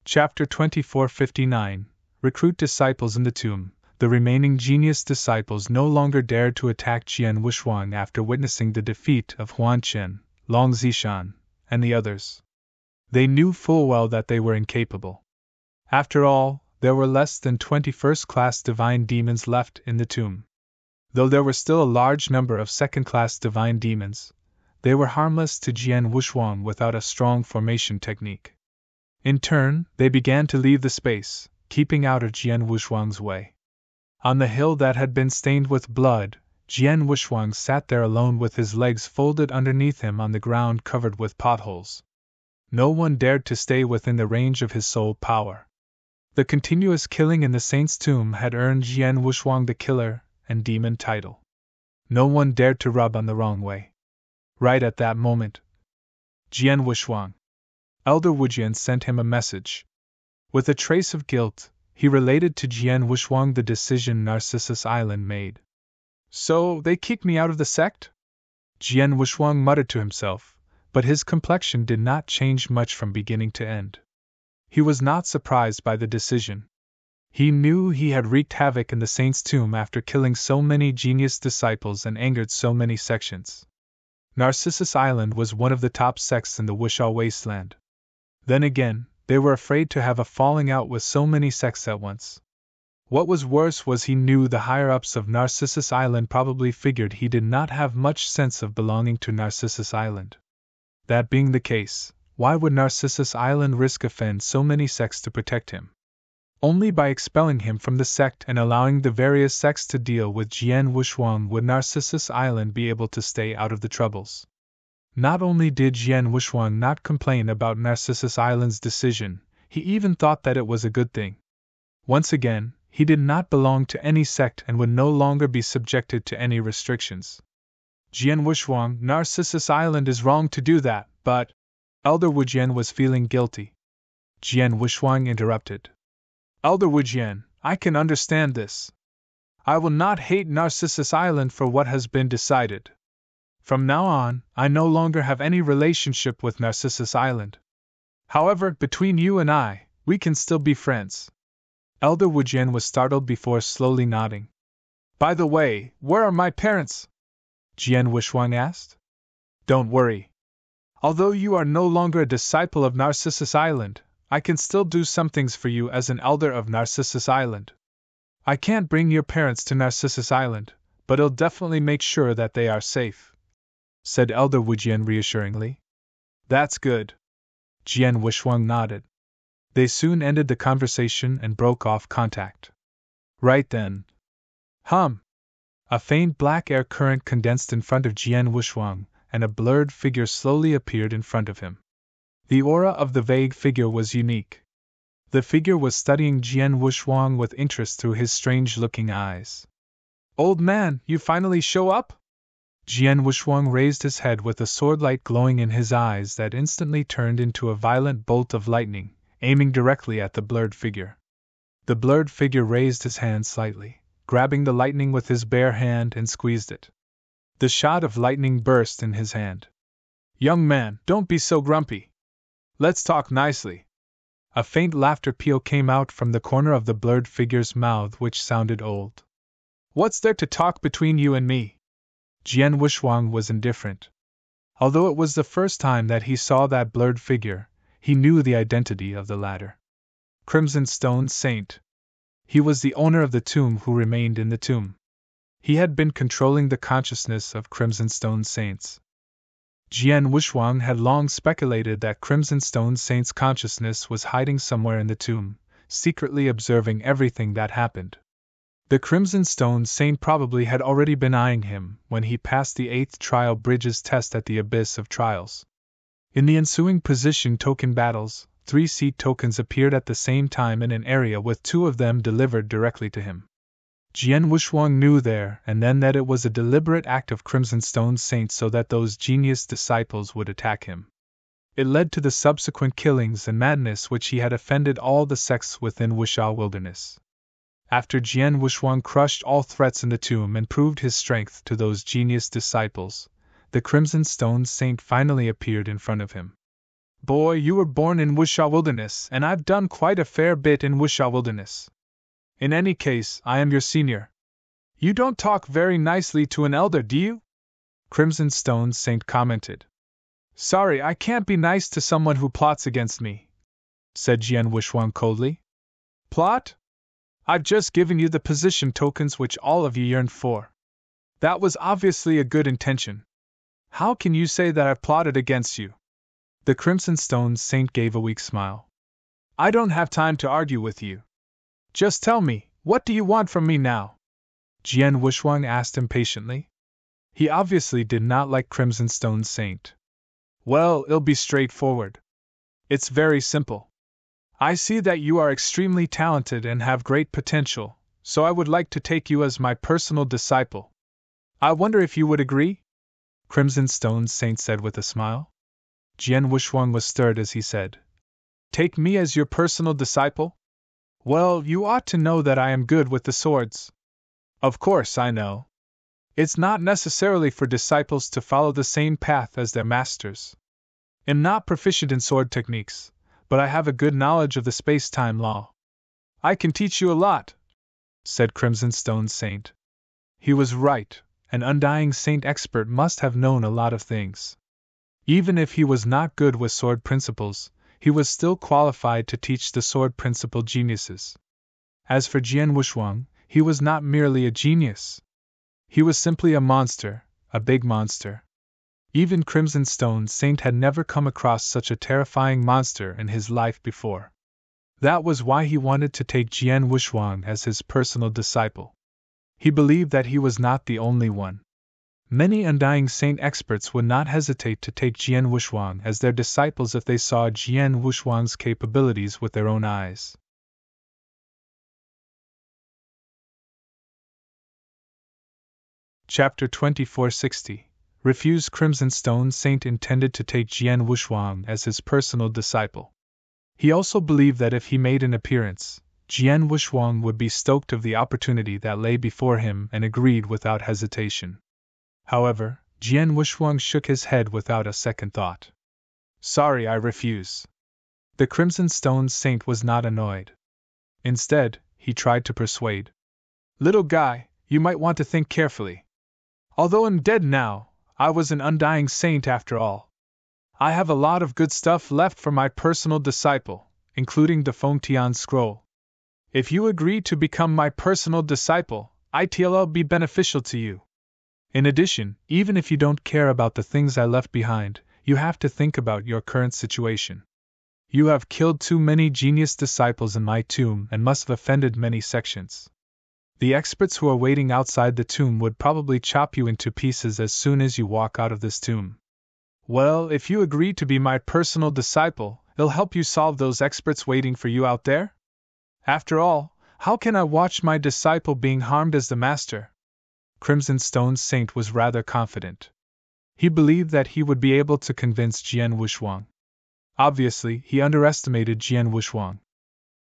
Chapter 2459 Recruit Disciples in the Tomb. The remaining genius disciples no longer dared to attack Jian Wuxuang after witnessing the defeat of Huan Chen, Long Zishan, and the others. They knew full well that they were incapable. After all, there were less than 20 first-class divine demons left in the tomb. Though there were still a large number of second-class divine demons, they were harmless to Jian Wuxuang without a strong formation technique. In turn, they began to leave the space, keeping out of Jian Wuxuang's way. On the hill that had been stained with blood, Jian Wuxuang sat there alone with his legs folded underneath him on the ground covered with potholes. No one dared to stay within the range of his soul power. The continuous killing in the saint's tomb had earned Jian Wuxuang the killer and demon title. No one dared to rub on the wrong way. Right at that moment, Jian Wuxuang, Elder Wujian, sent him a message. With a trace of guilt, he related to Jian Wuxuang the decision Narcissus Island made. So, they kicked me out of the sect? Jian Wuxuang muttered to himself, but his complexion did not change much from beginning to end. He was not surprised by the decision. He knew he had wreaked havoc in the saint's tomb after killing so many genius disciples and angered so many sections. Narcissus Island was one of the top sects in the Wushao wasteland. Then again, they were afraid to have a falling out with so many sects at once. What was worse was he knew the higher-ups of Narcissus Island probably figured he did not have much sense of belonging to Narcissus Island. That being the case, why would Narcissus Island risk offend so many sects to protect him? Only by expelling him from the sect and allowing the various sects to deal with Jian Wuxuang would Narcissus Island be able to stay out of the troubles. Not only did Jian Wuxuang not complain about Narcissus Island's decision, he even thought that it was a good thing. Once again, he did not belong to any sect and would no longer be subjected to any restrictions. Jian Wuxuang, Narcissus Island is wrong to do that, but... Elder Wujian was feeling guilty. Jian Wuxuang interrupted. Elder Wujian, I can understand this. I will not hate Narcissus Island for what has been decided. From now on, I no longer have any relationship with Narcissus Island. However, between you and I, we can still be friends. Elder Wujian was startled before slowly nodding. By the way, where are my parents? Jian Wuxuang asked. Don't worry. Although you are no longer a disciple of Narcissus Island, I can still do some things for you as an elder of Narcissus Island. I can't bring your parents to Narcissus Island, but I'll definitely make sure that they are safe, said Elder Wujian reassuringly. That's good. Jian Wuxuang nodded. They soon ended the conversation and broke off contact. Right then. A faint black air current condensed in front of Jian Wuxuang, and a blurred figure slowly appeared in front of him. The aura of the vague figure was unique. The figure was studying Jian Wuxuang with interest through his strange-looking eyes. Old man, you finally show up? Jian Wuxuang raised his head with a sword-light glowing in his eyes that instantly turned into a violent bolt of lightning, aiming directly at the blurred figure. The blurred figure raised his hand slightly, grabbing the lightning with his bare hand and squeezed it. The shot of lightning burst in his hand. Young man, don't be so grumpy. Let's talk nicely. A faint laughter peal came out from the corner of the blurred figure's mouth, which sounded old. What's there to talk between you and me? Jian Wuxuang was indifferent. Although it was the first time that he saw that blurred figure, he knew the identity of the latter. Crimson Stone Saint. He was the owner of the tomb who remained in the tomb. He had been controlling the consciousness of Crimson Stone Saints. Jian Wuxuang had long speculated that Crimson Stone Saint's consciousness was hiding somewhere in the tomb, secretly observing everything that happened. The Crimson Stone Saint probably had already been eyeing him when he passed the 8th Trial Bridges test at the Abyss of Trials. In the ensuing position token battles, 3 seed tokens appeared at the same time in an area with 2 of them delivered directly to him. Jian Wuxuang knew there and then that it was a deliberate act of Crimson Stone Saint so that those genius disciples would attack him. It led to the subsequent killings and madness which he had offended all the sects within Wuxia Wilderness. After Jian Wushuang crushed all threats in the tomb and proved his strength to those genius disciples, the Crimson Stone Saint finally appeared in front of him. Boy, you were born in Wuxia Wilderness, and I've done quite a fair bit in Wuxia Wilderness. In any case, I am your senior. You don't talk very nicely to an elder, do you? Crimson Stone Saint commented. Sorry, I can't be nice to someone who plots against me, said Jian Wushuang coldly. Plot? I've just given you the position tokens which all of you yearned for. That was obviously a good intention. How can you say that I've plotted against you? The Crimson Stone Saint gave a weak smile. I don't have time to argue with you. Just tell me, what do you want from me now? Jian Wushuang asked impatiently. He obviously did not like Crimson Stone Saint. Well, it'll be straightforward. It's very simple. I see that you are extremely talented and have great potential, so I would like to take you as my personal disciple. I wonder if you would agree? Crimson Stone Saint said with a smile. Jian Wushuang was stirred as he said, Take me as your personal disciple? Well, you ought to know that I am good with the swords. Of course I know. It's not necessarily for disciples to follow the same path as their masters. I'm not proficient in sword techniques, but I have a good knowledge of the space-time law. I can teach you a lot, said Crimson Stone Saint. He was right. An Undying Saint expert must have known a lot of things. Even if he was not good with sword principles, he was still qualified to teach the sword principle geniuses. As for Jian Wushuang, he was not merely a genius. He was simply a monster, a big monster. Even Crimson Stone Saint had never come across such a terrifying monster in his life before. That was why he wanted to take Jian Wushuang as his personal disciple. He believed that he was not the only one. Many Undying Saint experts would not hesitate to take Jian Wushuang as their disciples if they saw Jian Wushuang's capabilities with their own eyes. Chapter 2460. Refuse. Crimson Stone Saint intended to take Jian Wushuang as his personal disciple. He also believed that if he made an appearance, Jian Wushuang would be stoked of the opportunity that lay before him and agreed without hesitation. However, Jian Wushuang shook his head without a second thought. Sorry, I refuse. The Crimson Stone Saint was not annoyed. Instead, he tried to persuade. Little guy, you might want to think carefully. Although I'm dead now, I was an Undying Saint after all. I have a lot of good stuff left for my personal disciple, including the Fengtian scroll. If you agree to become my personal disciple, it'll be beneficial to you. In addition, even if you don't care about the things I left behind, you have to think about your current situation. You have killed too many genius disciples in my tomb and must have offended many sections. The experts who are waiting outside the tomb would probably chop you into pieces as soon as you walk out of this tomb. Well, if you agree to be my personal disciple, it'll help you solve those experts waiting for you out there? After all, how can I watch my disciple being harmed as the master? Crimson Stone Saint was rather confident. He believed that he would be able to convince Jian Wushuang. Obviously, he underestimated Jian Wushuang.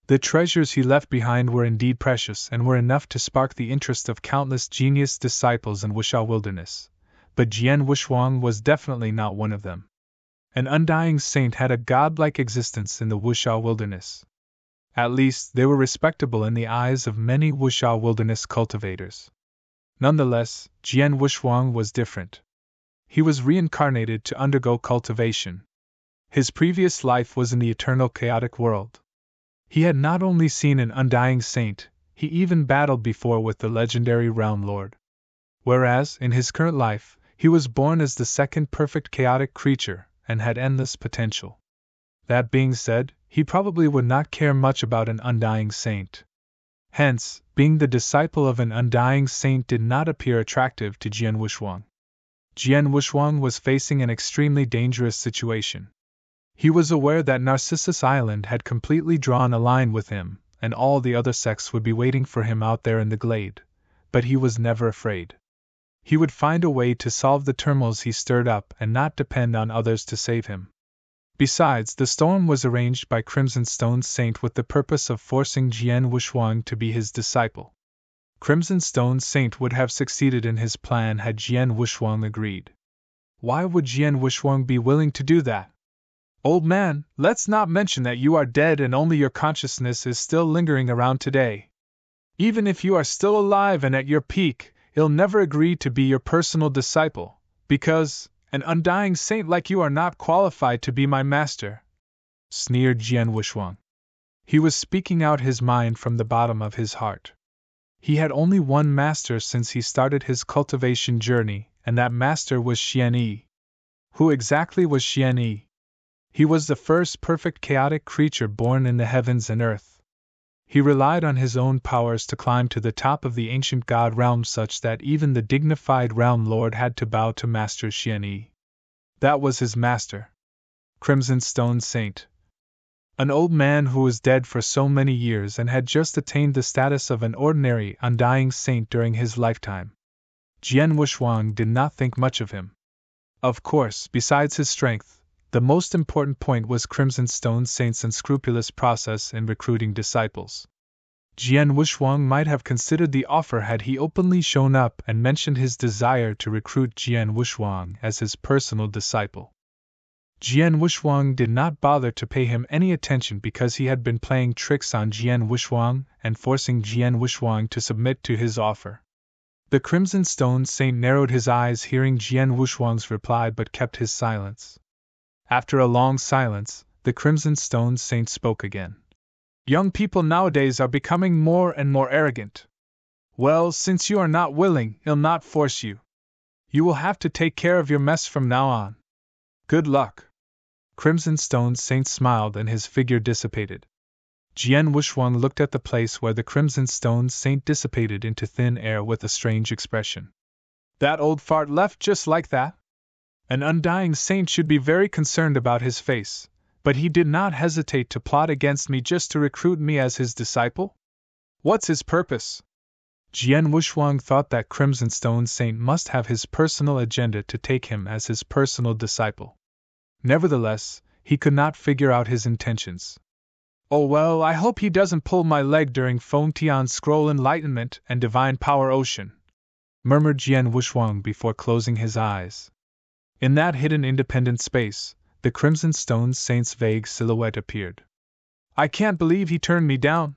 The treasures he left behind were indeed precious and were enough to spark the interest of countless genius disciples in Wuxia Wilderness, but Jian Wushuang was definitely not one of them. An Undying Saint had a godlike existence in the Wuxia Wilderness. At least, they were respectable in the eyes of many Wuxia Wilderness cultivators. Nonetheless, Jian Wushuang was different. He was reincarnated to undergo cultivation. His previous life was in the eternal chaotic world. He had not only seen an Undying Saint, he even battled before with the legendary Realm Lord. Whereas, in his current life, he was born as the second perfect chaotic creature and had endless potential. That being said, he probably would not care much about an Undying Saint. Hence, being the disciple of an Undying Saint did not appear attractive to Jian Wushuang. Jian Wushuang was facing an extremely dangerous situation. He was aware that Narcissus Island had completely drawn a line with him, and all the other sects would be waiting for him out there in the glade, but he was never afraid. He would find a way to solve the turmoils he stirred up and not depend on others to save him. Besides, the storm was arranged by Crimson Stone's Saint with the purpose of forcing Jian Wuxuang to be his disciple. Crimson Stone's Saint would have succeeded in his plan had Jian Wuxuang agreed. Why would Jian Wuxuang be willing to do that? Old man, let's not mention that you are dead and only your consciousness is still lingering around today. Even if you are still alive and at your peak, he'll never agree to be your personal disciple, because an undying saint like you are not qualified to be my master, sneered Jian Wuxuang. He was speaking out his mind from the bottom of his heart. He had only one master since he started his cultivation journey, and that master was Xian Yi. Who exactly was Xian Yi? He was the first perfect chaotic creature born in the heavens and earth. He relied on his own powers to climb to the top of the ancient god realm such that even the dignified realm lord had to bow to Master Xian Yi. That was his master. Crimson Stone Saint. An old man who was dead for so many years and had just attained the status of an ordinary, undying saint during his lifetime. Jian Wuxuang did not think much of him. Of course, besides his strength, the most important point was Crimson Stone Saint's unscrupulous process in recruiting disciples. Jian Wuxuang might have considered the offer had he openly shown up and mentioned his desire to recruit Jian Wuxuang as his personal disciple. Jian Wuxuang did not bother to pay him any attention because he had been playing tricks on Jian Wuxuang and forcing Jian Wuxuang to submit to his offer. The Crimson Stone Saint narrowed his eyes hearing Jian Wuxuang's reply but kept his silence. After a long silence, the Crimson Stone Saint spoke again. Young people nowadays are becoming more and more arrogant. Well, since you are not willing, I'll not force you. You will have to take care of your mess from now on. Good luck. Crimson Stone Saint smiled and his figure dissipated. Jian Wuxuang looked at the place where the Crimson Stone Saint dissipated into thin air with a strange expression. That old fart left just like that? An undying saint should be very concerned about his face, but he did not hesitate to plot against me just to recruit me as his disciple? What's his purpose? Jian Wuxuang thought that Crimson Stone Saint must have his personal agenda to take him as his personal disciple. Nevertheless, he could not figure out his intentions. Oh well, I hope he doesn't pull my leg during Feng Tian's Scroll Enlightenment and Divine Power Ocean, murmured Jian Wuxuang before closing his eyes. In that hidden independent space, the Crimson Stone Saint's vague silhouette appeared. I can't believe he turned me down.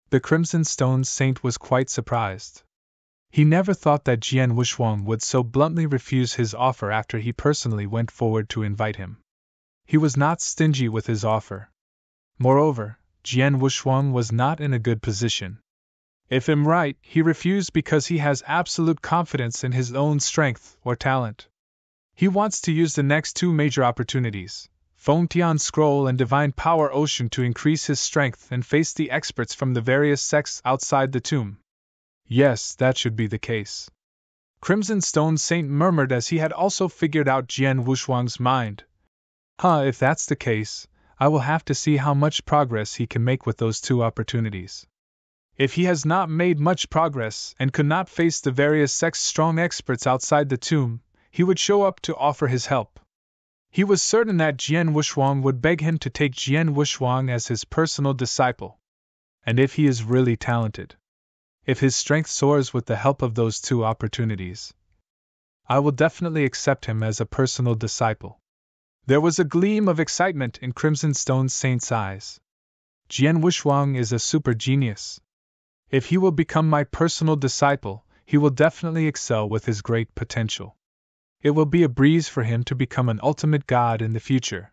The Crimson Stone Saint was quite surprised. He never thought that Jian Wuxuang would so bluntly refuse his offer after he personally went forward to invite him. He was not stingy with his offer. Moreover, Jian Wuxuang was not in a good position. If I'm right, he refused because he has absolute confidence in his own strength or talent. He wants to use the next two major opportunities, Feng Tian's Scroll and Divine Power Ocean, to increase his strength and face the experts from the various sects outside the tomb. Yes, that should be the case. Crimson Stone Saint murmured as he had also figured out Jian Wuxuang's mind. If that's the case, I will have to see how much progress he can make with those two opportunities. If he has not made much progress and could not face the various sex-strong experts outside the tomb, he would show up to offer his help. He was certain that Jian Wuxuang would beg him to take Jian Wuxuang as his personal disciple. And if he is really talented, if his strength soars with the help of those two opportunities, I will definitely accept him as a personal disciple. There was a gleam of excitement in Crimson Stone Saint's eyes. Jian Wuxuang is a super genius. If he will become my personal disciple, he will definitely excel with his great potential. It will be a breeze for him to become an ultimate god in the future.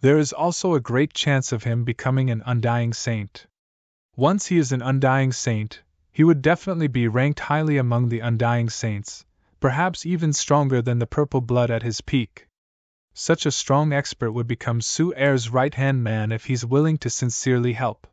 There is also a great chance of him becoming an undying saint. Once he is an undying saint, he would definitely be ranked highly among the undying saints, perhaps even stronger than the purple blood at his peak. Such a strong expert would become Su Er's right-hand man if he's willing to sincerely help.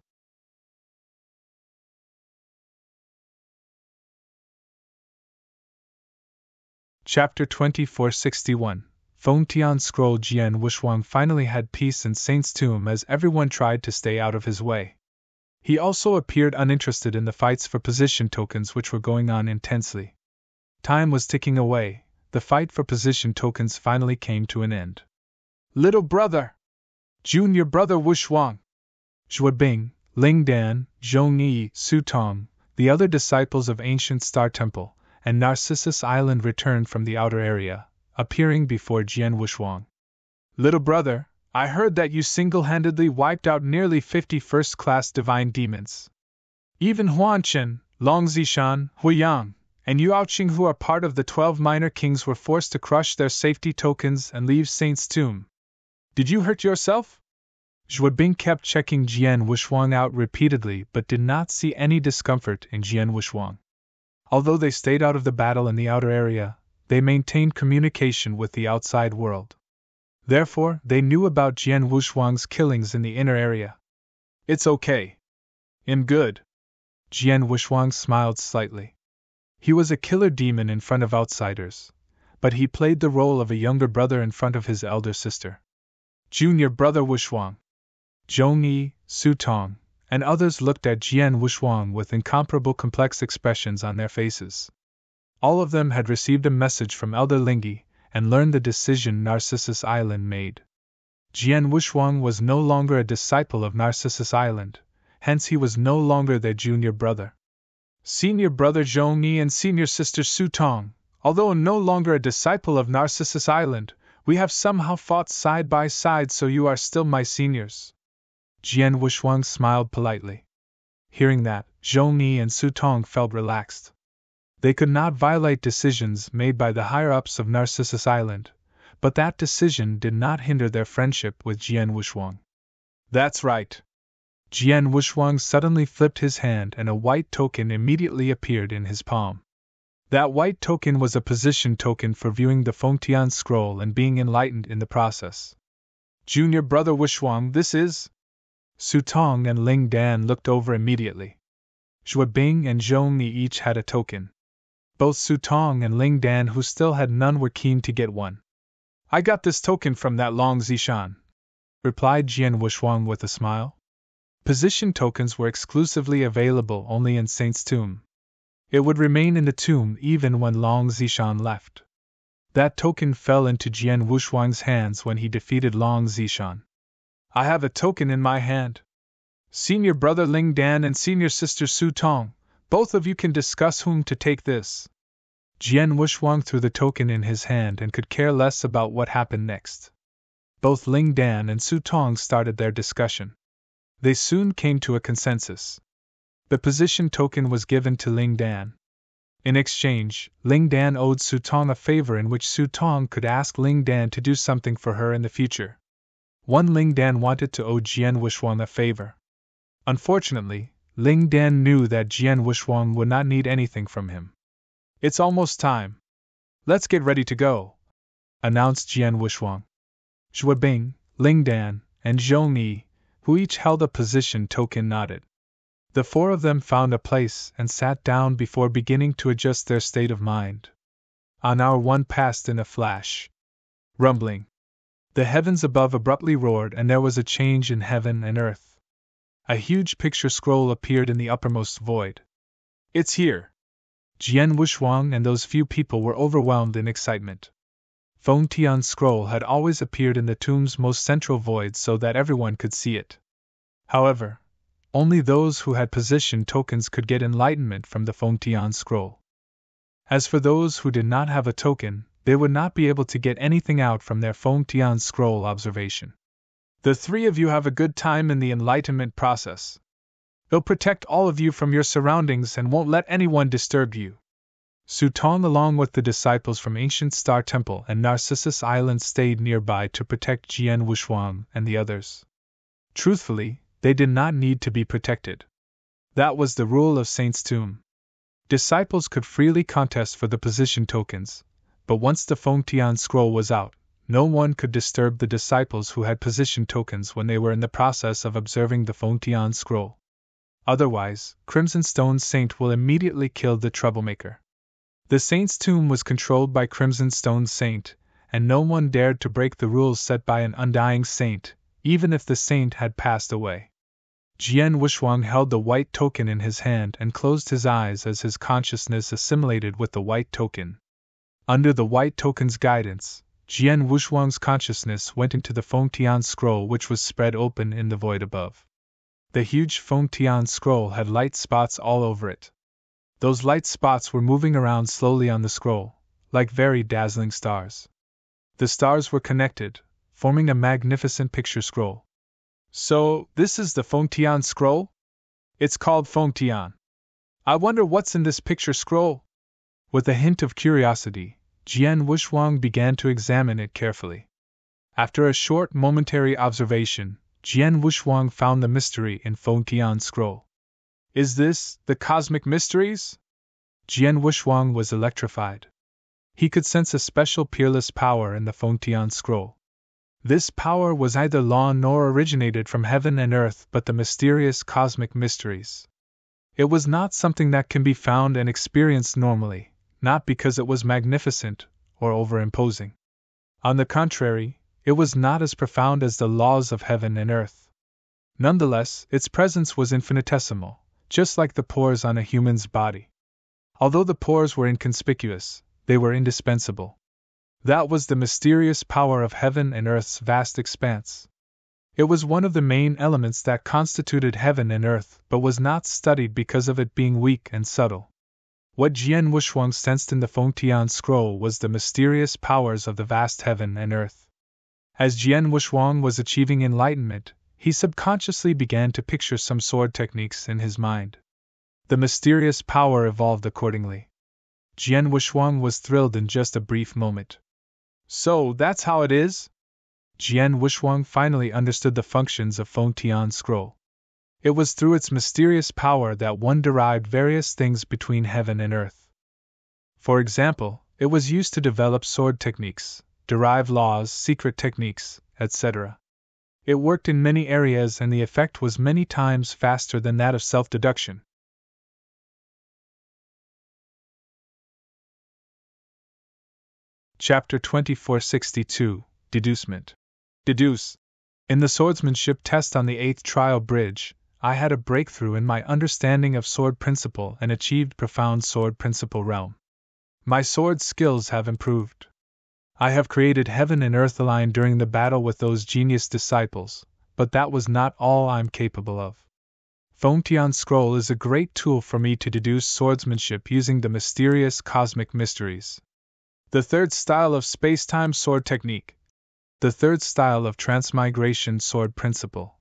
Chapter 2461 Feng Tian's Scroll. Jian Wuxuang finally had peace in Saint's Tomb as everyone tried to stay out of his way. He also appeared uninterested in the fights for position tokens which were going on intensely. Time was ticking away. The fight for position tokens finally came to an end. Little brother! Junior brother Wushwang. Zhuo Bing, Ling Dan, Zhong Yi, Su Tong, the other disciples of ancient Star Temple, and Narcissus Island returned from the outer area, appearing before Jian Wushwang. Little brother, I heard that you single-handedly wiped out nearly 50 first-class divine demons. Even Huan Chen, Long Zishan, Huiyang, and Yuao Qing, who are part of the 12 minor kings, were forced to crush their safety tokens and leave Saint's tomb. Did you hurt yourself? Zhuo Bing kept checking Jian Wushwang out repeatedly but did not see any discomfort in Jian Wushwang. Although they stayed out of the battle in the outer area, they maintained communication with the outside world. Therefore, they knew about Jian Wushwang's killings in the inner area. It's okay. I'm good. Jian Wushwang smiled slightly. He was a killer demon in front of outsiders, but he played the role of a younger brother in front of his elder sister. Junior brother Wushwang. Zhong Yi, Su Tong, and others looked at Jian Wushwang with incomparable complex expressions on their faces. All of them had received a message from Elder Lingyi and learned the decision Narcissus Island made. Jian Wushwang was no longer a disciple of Narcissus Island, hence he was no longer their junior brother. Senior brother Zhong Yi and senior sister Su Tong, although no longer a disciple of Narcissus Island, we have somehow fought side by side, so you are still my seniors. Jian Wushwang smiled politely. Hearing that, Zhong Yi and Su Tong felt relaxed. They could not violate decisions made by the higher-ups of Narcissus Island, but that decision did not hinder their friendship with Jian Wushwang. That's right. Jian Wushwang suddenly flipped his hand and a white token immediately appeared in his palm. That white token was a position token for viewing the Fengtian scroll and being enlightened in the process. Junior brother Wushwang, this is? Su Tong and Ling Dan looked over immediately. Zhuo Bing and Zhong Yi each had a token. Both Su Tong and Ling Dan, who still had none, were keen to get one. I got this token from that Long Zishan, replied Jian Wushwang with a smile. Position tokens were exclusively available only in Saint's tomb. It would remain in the tomb even when Long Zishan left. That token fell into Jian Wushwang's hands when he defeated Long Zishan. I have a token in my hand. Senior brother Ling Dan and senior sister Su Tong, both of you can discuss whom to take this. Jian Wushwang threw the token in his hand and could care less about what happened next. Both Ling Dan and Su Tong started their discussion. They soon came to a consensus. The position token was given to Ling Dan. In exchange, Ling Dan owed Su Tong a favor in which Su Tong could ask Ling Dan to do something for her in the future. One Ling Dan wanted to owe Jian Wushwang a favor. Unfortunately, Ling Dan knew that Jian Wushwang would not need anything from him. It's almost time. Let's get ready to go, announced Jian Wushwang. Zhuo Bing, Ling Dan, and Zhong Yi, who each held a position token, nodded. The four of them found a place and sat down before beginning to adjust their state of mind. An hour one passed in a flash. Rumbling. The heavens above abruptly roared and there was a change in heaven and earth. A huge picture scroll appeared in the uppermost void. It's here. Jian Wushwang and those few people were overwhelmed in excitement. Fengtian's scroll had always appeared in the tomb's most central void so that everyone could see it. However, only those who had position tokens could get enlightenment from the Fengtian scroll. As for those who did not have a token, they would not be able to get anything out from their Fengtian scroll observation. The three of you have a good time in the enlightenment process. It'll protect all of you from your surroundings and won't let anyone disturb you. Su Tong, along with the disciples from Ancient Star Temple and Narcissus Island, stayed nearby to protect Jian Wushwang and the others. Truthfully, they did not need to be protected. That was the rule of Saint's tomb. Disciples could freely contest for the position tokens, but once the Fengtian scroll was out, no one could disturb the disciples who had position tokens when they were in the process of observing the Fengtian scroll. Otherwise, Crimson Stone's saint will immediately kill the troublemaker. The saint's tomb was controlled by Crimson Stone's saint, and no one dared to break the rules set by an undying saint, even if the saint had passed away. Jian Wushwang held the white token in his hand and closed his eyes as his consciousness assimilated with the white token. Under the white token's guidance, Jian Wushuang's consciousness went into the Feng Tian scroll, which was spread open in the void above. The huge Feng Tian scroll had light spots all over it. Those light spots were moving around slowly on the scroll, like very dazzling stars. The stars were connected, forming a magnificent picture scroll. So, this is the Feng Tian scroll? It's called Feng Tian. I wonder what's in this picture scroll? With a hint of curiosity, Jian Wushuang began to examine it carefully. After a short momentary observation, Jian Wushuang found the mystery in Feng Tian's scroll. Is this the cosmic mysteries? Jian Wushuang was electrified. He could sense a special peerless power in the Feng Tian scroll. This power was neither law nor originated from heaven and earth, but the mysterious cosmic mysteries. It was not something that can be found and experienced normally, not because it was magnificent or overimposing. On the contrary, it was not as profound as the laws of heaven and earth. Nonetheless, its presence was infinitesimal, just like the pores on a human's body. Although the pores were inconspicuous, they were indispensable. That was the mysterious power of heaven and earth's vast expanse. It was one of the main elements that constituted heaven and earth, but was not studied because of it being weak and subtle. What Jian Wushuang sensed in the Feng Tian scroll was the mysterious powers of the vast heaven and earth. As Jian Wushuang was achieving enlightenment, he subconsciously began to picture some sword techniques in his mind. The mysterious power evolved accordingly. Jian Wushuang was thrilled in just a brief moment. So, that's how it is? Jian Wushuang finally understood the functions of Feng Tian's scroll. It was through its mysterious power that one derived various things between heaven and earth. For example, it was used to develop sword techniques, derive laws, secret techniques, etc. It worked in many areas and the effect was many times faster than that of self-deduction. Chapter 2462, Deducement. Deduce. In the swordsmanship test on the 8th trial bridge, I had a breakthrough in my understanding of sword principle and achieved profound sword principle realm. My sword skills have improved. I have created heaven and earth aligned during the battle with those genius disciples, but that was not all I'm capable of. Feng Tian scroll is a great tool for me to deduce swordsmanship using the mysterious cosmic mysteries. The third style of space-time sword technique. The third style of transmigration sword principle.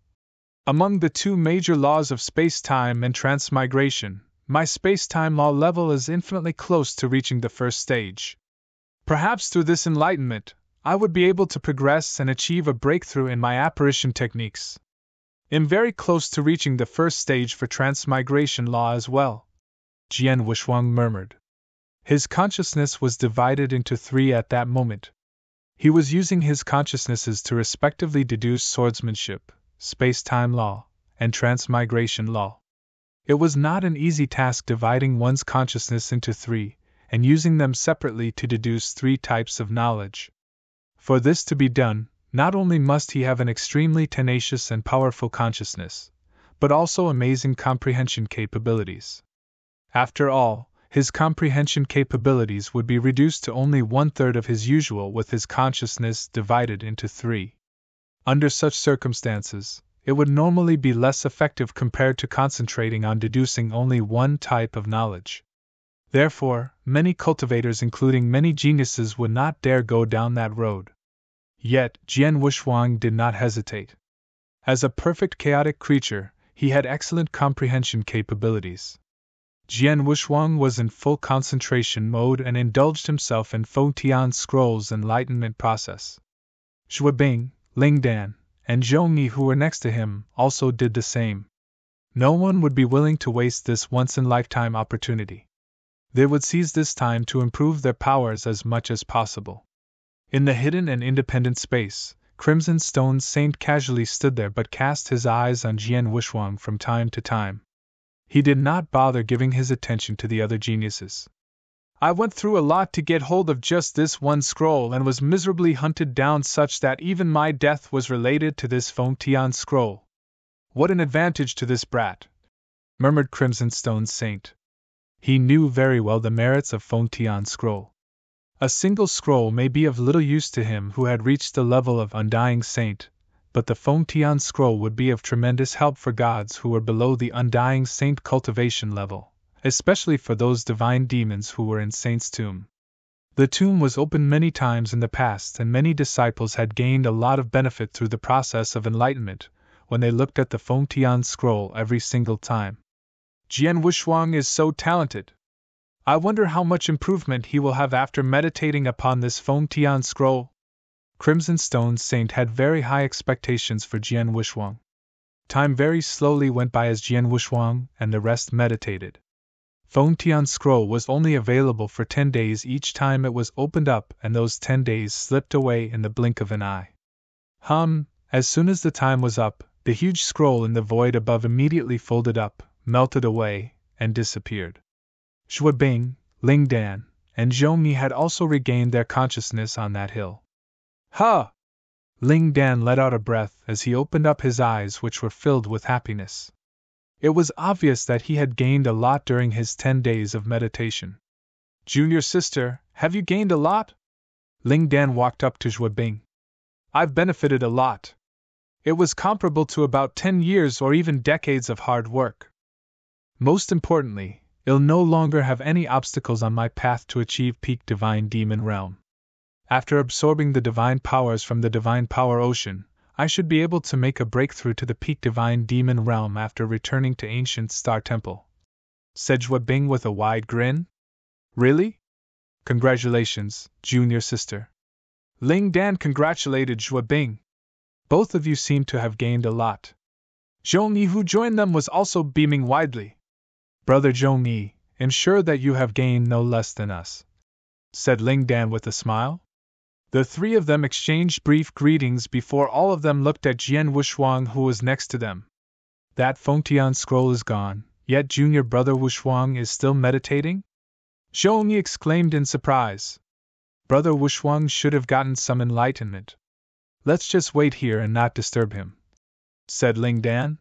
Among the two major laws of space-time and transmigration, my space-time law level is infinitely close to reaching the first stage. Perhaps through this enlightenment, I would be able to progress and achieve a breakthrough in my apparition techniques. I'm very close to reaching the first stage for transmigration law as well, Jian Wushuang murmured. His consciousness was divided into three at that moment. He was using his consciousnesses to respectively deduce swordsmanship, space-time law, and transmigration law. It was not an easy task dividing one's consciousness into three, and using them separately to deduce three types of knowledge. For this to be done, not only must he have an extremely tenacious and powerful consciousness, but also amazing comprehension capabilities. After all, his comprehension capabilities would be reduced to only 1/3 of his usual with his consciousness divided into three. Under such circumstances, it would normally be less effective compared to concentrating on deducing only one type of knowledge. Therefore, many cultivators, including many geniuses, would not dare go down that road. Yet, Jian Wushuang did not hesitate. As a perfect chaotic creature, he had excellent comprehension capabilities. Jian Wushuang was in full concentration mode and indulged himself in Feng Tian scroll's enlightenment process. Xue Bing, Ling Dan, and Zhong Yi, who were next to him, also did the same. No one would be willing to waste this once-in-lifetime opportunity. They would seize this time to improve their powers as much as possible. In the hidden and independent space, Crimson Stone's saint casually stood there but cast his eyes on Jian Wushuang from time to time. He did not bother giving his attention to the other geniuses. I went through a lot to get hold of just this one scroll and was miserably hunted down such that even my death was related to this Feng Tian scroll. What an advantage to this brat, murmured Crimson Stone's saint. He knew very well the merits of Feng Tian scroll. A single scroll may be of little use to him who had reached the level of undying saint, but the Fengtian scroll would be of tremendous help for gods who were below the undying saint cultivation level, especially for those divine demons who were in Saint's tomb. The tomb was opened many times in the past, and many disciples had gained a lot of benefit through the process of enlightenment when they looked at the Fengtian scroll every single time. Jian Wushuang is so talented. I wonder how much improvement he will have after meditating upon this Fengtian scroll. Crimson Stone Saint had very high expectations for Jian Wushuang. Time very slowly went by as Jian Wushuang and the rest meditated. Fengtian scroll was only available for 10 days each time it was opened up, and those 10 days slipped away in the blink of an eye. As soon as the time was up, the huge scroll in the void above immediately folded up, melted away, and disappeared. Shuabing, Lingdan, and Zhongyi had also regained their consciousness on that hill. Ha! Lingdan let out a breath as he opened up his eyes, which were filled with happiness. It was obvious that he had gained a lot during his 10 days of meditation. Junior sister, have you gained a lot? Lingdan walked up to Zhuabing. I've benefited a lot. It was comparable to about 10 years or even decades of hard work. Most importantly, I'll no longer have any obstacles on my path to achieve peak divine demon realm. After absorbing the divine powers from the divine power ocean, I should be able to make a breakthrough to the peak divine demon realm after returning to Ancient Star Temple, said Zhuabing with a wide grin. Really? Congratulations, junior sister. Lingdan congratulated Zhuabing. Both of you seem to have gained a lot. Zhongyi, who joined them, was also beaming widely. Brother Zhongyi, I'm sure that you have gained no less than us, said Lingdan with a smile. The three of them exchanged brief greetings before all of them looked at Jian Wushuang, who was next to them. That Fengtian scroll is gone, yet junior brother Wushuang is still meditating? Zhongyi exclaimed in surprise. Brother Wushuang should have gotten some enlightenment. Let's just wait here and not disturb him, said Lingdan.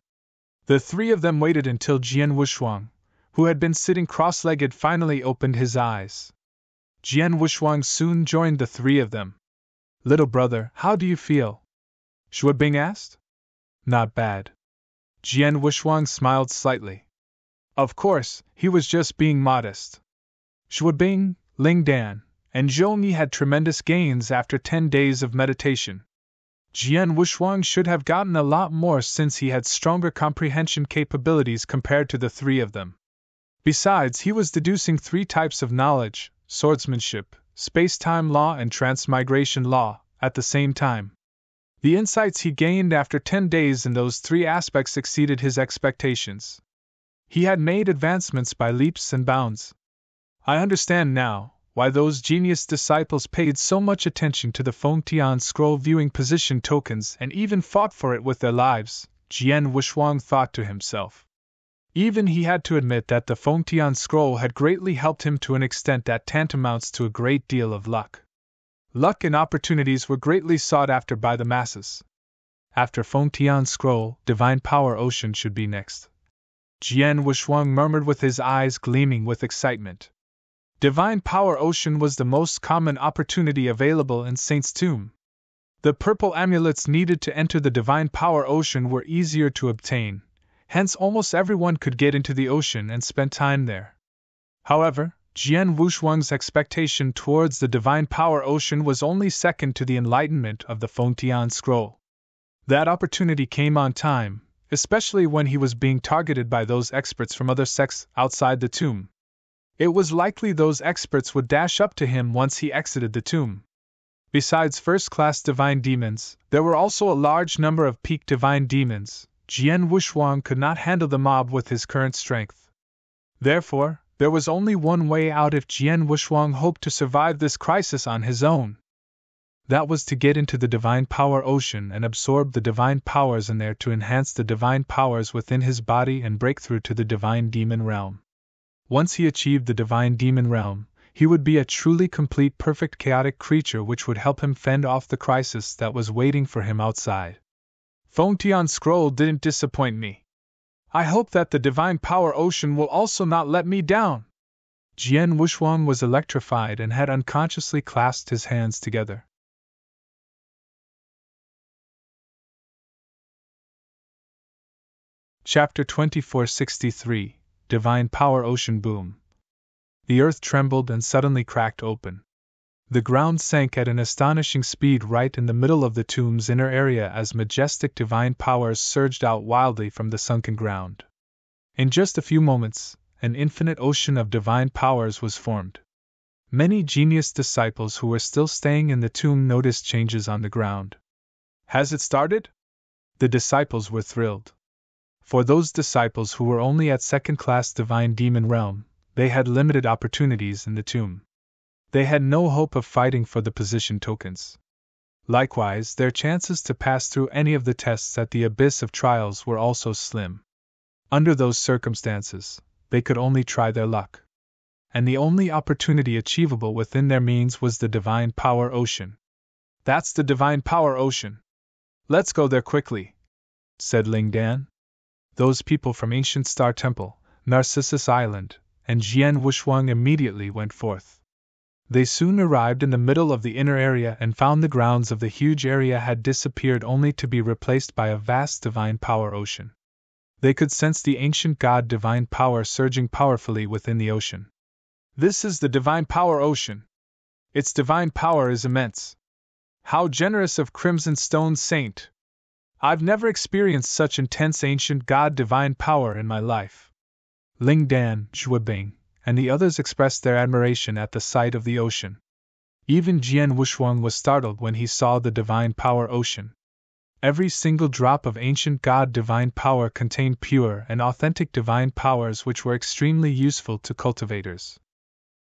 The three of them waited until Jian Wushuang, who had been sitting cross-legged, finally opened his eyes. Jian Wushuang soon joined the three of them. Little brother, how do you feel? Zhuabing asked. Not bad. Jian Wushuang smiled slightly. Of course, he was just being modest. Zhuabing, Lingdan, and Zhongyi had tremendous gains after 10 days of meditation. Jian Wushuang should have gotten a lot more since he had stronger comprehension capabilities compared to the three of them. Besides, he was deducing 3 types of knowledge: swordsmanship, space-time law, and transmigration law, at the same time. The insights he gained after 10 days in those 3 aspects exceeded his expectations. He had made advancements by leaps and bounds. I understand now why those genius disciples paid so much attention to the Fengtian scroll viewing position tokens and even fought for it with their lives, Jian Wushuang thought to himself. Even he had to admit that the Fengtian scroll had greatly helped him to an extent that tantamounts to a great deal of luck. Luck and opportunities were greatly sought after by the masses. After Fengtian scroll, Divine Power Ocean should be next. Jian Wushuang murmured with his eyes gleaming with excitement. Divine Power Ocean was the most common opportunity available in Saint's tomb. The purple amulets needed to enter the Divine Power Ocean were easier to obtain, hence almost everyone could get into the ocean and spend time there. However, Jian Wushuang's expectation towards the Divine Power Ocean was only second to the enlightenment of the Fengtian scroll. That opportunity came on time, especially when he was being targeted by those experts from other sects outside the tomb. It was likely those experts would dash up to him once he exited the tomb. Besides first-class divine demons, there were also a large number of peak divine demons. Jian Wushuang could not handle the mob with his current strength. Therefore, there was only one way out if Jian Wushuang hoped to survive this crisis on his own. That was to get into the Divine Power Ocean and absorb the divine powers in there to enhance the divine powers within his body and break through to the divine demon realm. Once he achieved the divine demon realm, he would be a truly complete perfect chaotic creature which would help him fend off the crisis that was waiting for him outside. Fengtian scroll didn't disappoint me. I hope that the Divine Power Ocean will also not let me down. Jian Wushuang was electrified and had unconsciously clasped his hands together. Chapter 2463 Divine Power Ocean Boom. The earth trembled and suddenly cracked open. The ground sank at an astonishing speed right in the middle of the tomb's inner area as majestic divine powers surged out wildly from the sunken ground. In just a few moments, an infinite ocean of divine powers was formed. Many genius disciples who were still staying in the tomb noticed changes on the ground. Has it started? The disciples were thrilled. For those disciples who were only at second-class divine demon realm, they had limited opportunities in the tomb. They had no hope of fighting for the position tokens. Likewise, their chances to pass through any of the tests at the abyss of trials were also slim. Under those circumstances, they could only try their luck. And the only opportunity achievable within their means was the Divine Power Ocean. That's the Divine Power Ocean. Let's go there quickly, said Ling Dan. Those people from Ancient Star Temple, Narcissus Island, and Jian Wushuang immediately went forth. They soon arrived in the middle of the inner area and found the grounds of the huge area had disappeared only to be replaced by a vast divine power ocean. They could sense the ancient god divine power surging powerfully within the ocean. This is the divine power ocean. Its divine power is immense. How generous of Crimson Stone Saint! I've never experienced such intense ancient god divine power in my life. Ling Dan, Zhuabing, and the others expressed their admiration at the sight of the ocean. Even Jian Wushuang was startled when he saw the divine power ocean. Every single drop of ancient god divine power contained pure and authentic divine powers which were extremely useful to cultivators.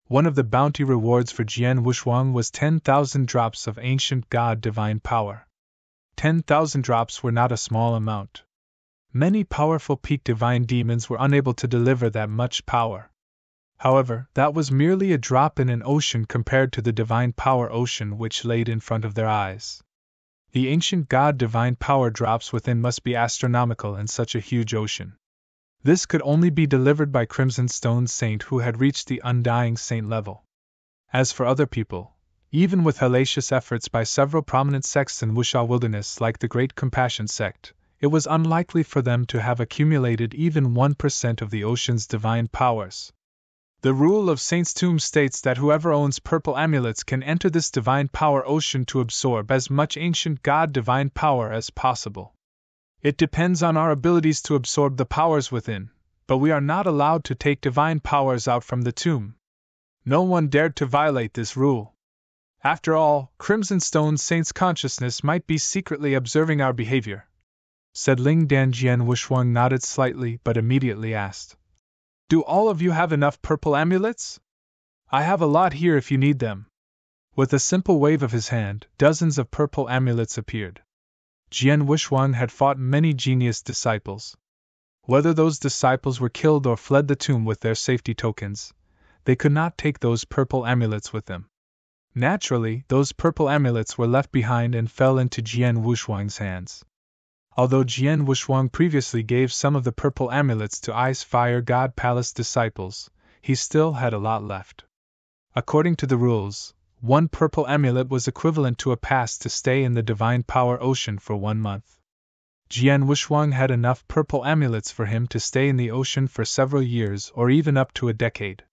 One of the bounty rewards for Jian Wushuang was 10,000 drops of ancient god divine power. 10,000 drops were not a small amount. Many powerful peak divine demons were unable to deliver that much power. However, that was merely a drop in an ocean compared to the divine power ocean which laid in front of their eyes. The ancient god divine power drops within must be astronomical in such a huge ocean. This could only be delivered by Crimson Stone Saint who had reached the undying saint level. As for other people, even with hellacious efforts by several prominent sects in Wuxia Wilderness like the Great Compassion Sect, it was unlikely for them to have accumulated even 1% of the ocean's divine powers. The rule of Saint's Tomb states that whoever owns purple amulets can enter this divine power ocean to absorb as much ancient god divine power as possible. It depends on our abilities to absorb the powers within, but we are not allowed to take divine powers out from the tomb. No one dared to violate this rule. After all, Crimson Stone Saint's consciousness might be secretly observing our behavior, said Ling Dan. Jian Wushuang nodded slightly but immediately asked, Do all of you have enough purple amulets? I have a lot here if you need them. With a simple wave of his hand, dozens of purple amulets appeared. Jian Wushuang had fought many genius disciples. Whether those disciples were killed or fled the tomb with their safety tokens, they could not take those purple amulets with them. Naturally, those purple amulets were left behind and fell into Jian Wushuang's hands. Although Jian Wushuang previously gave some of the purple amulets to Ice Fire God Palace disciples, he still had a lot left. According to the rules, one purple amulet was equivalent to a pass to stay in the Divine Power Ocean for 1 month. Jian Wushuang had enough purple amulets for him to stay in the ocean for several years or even up to a decade.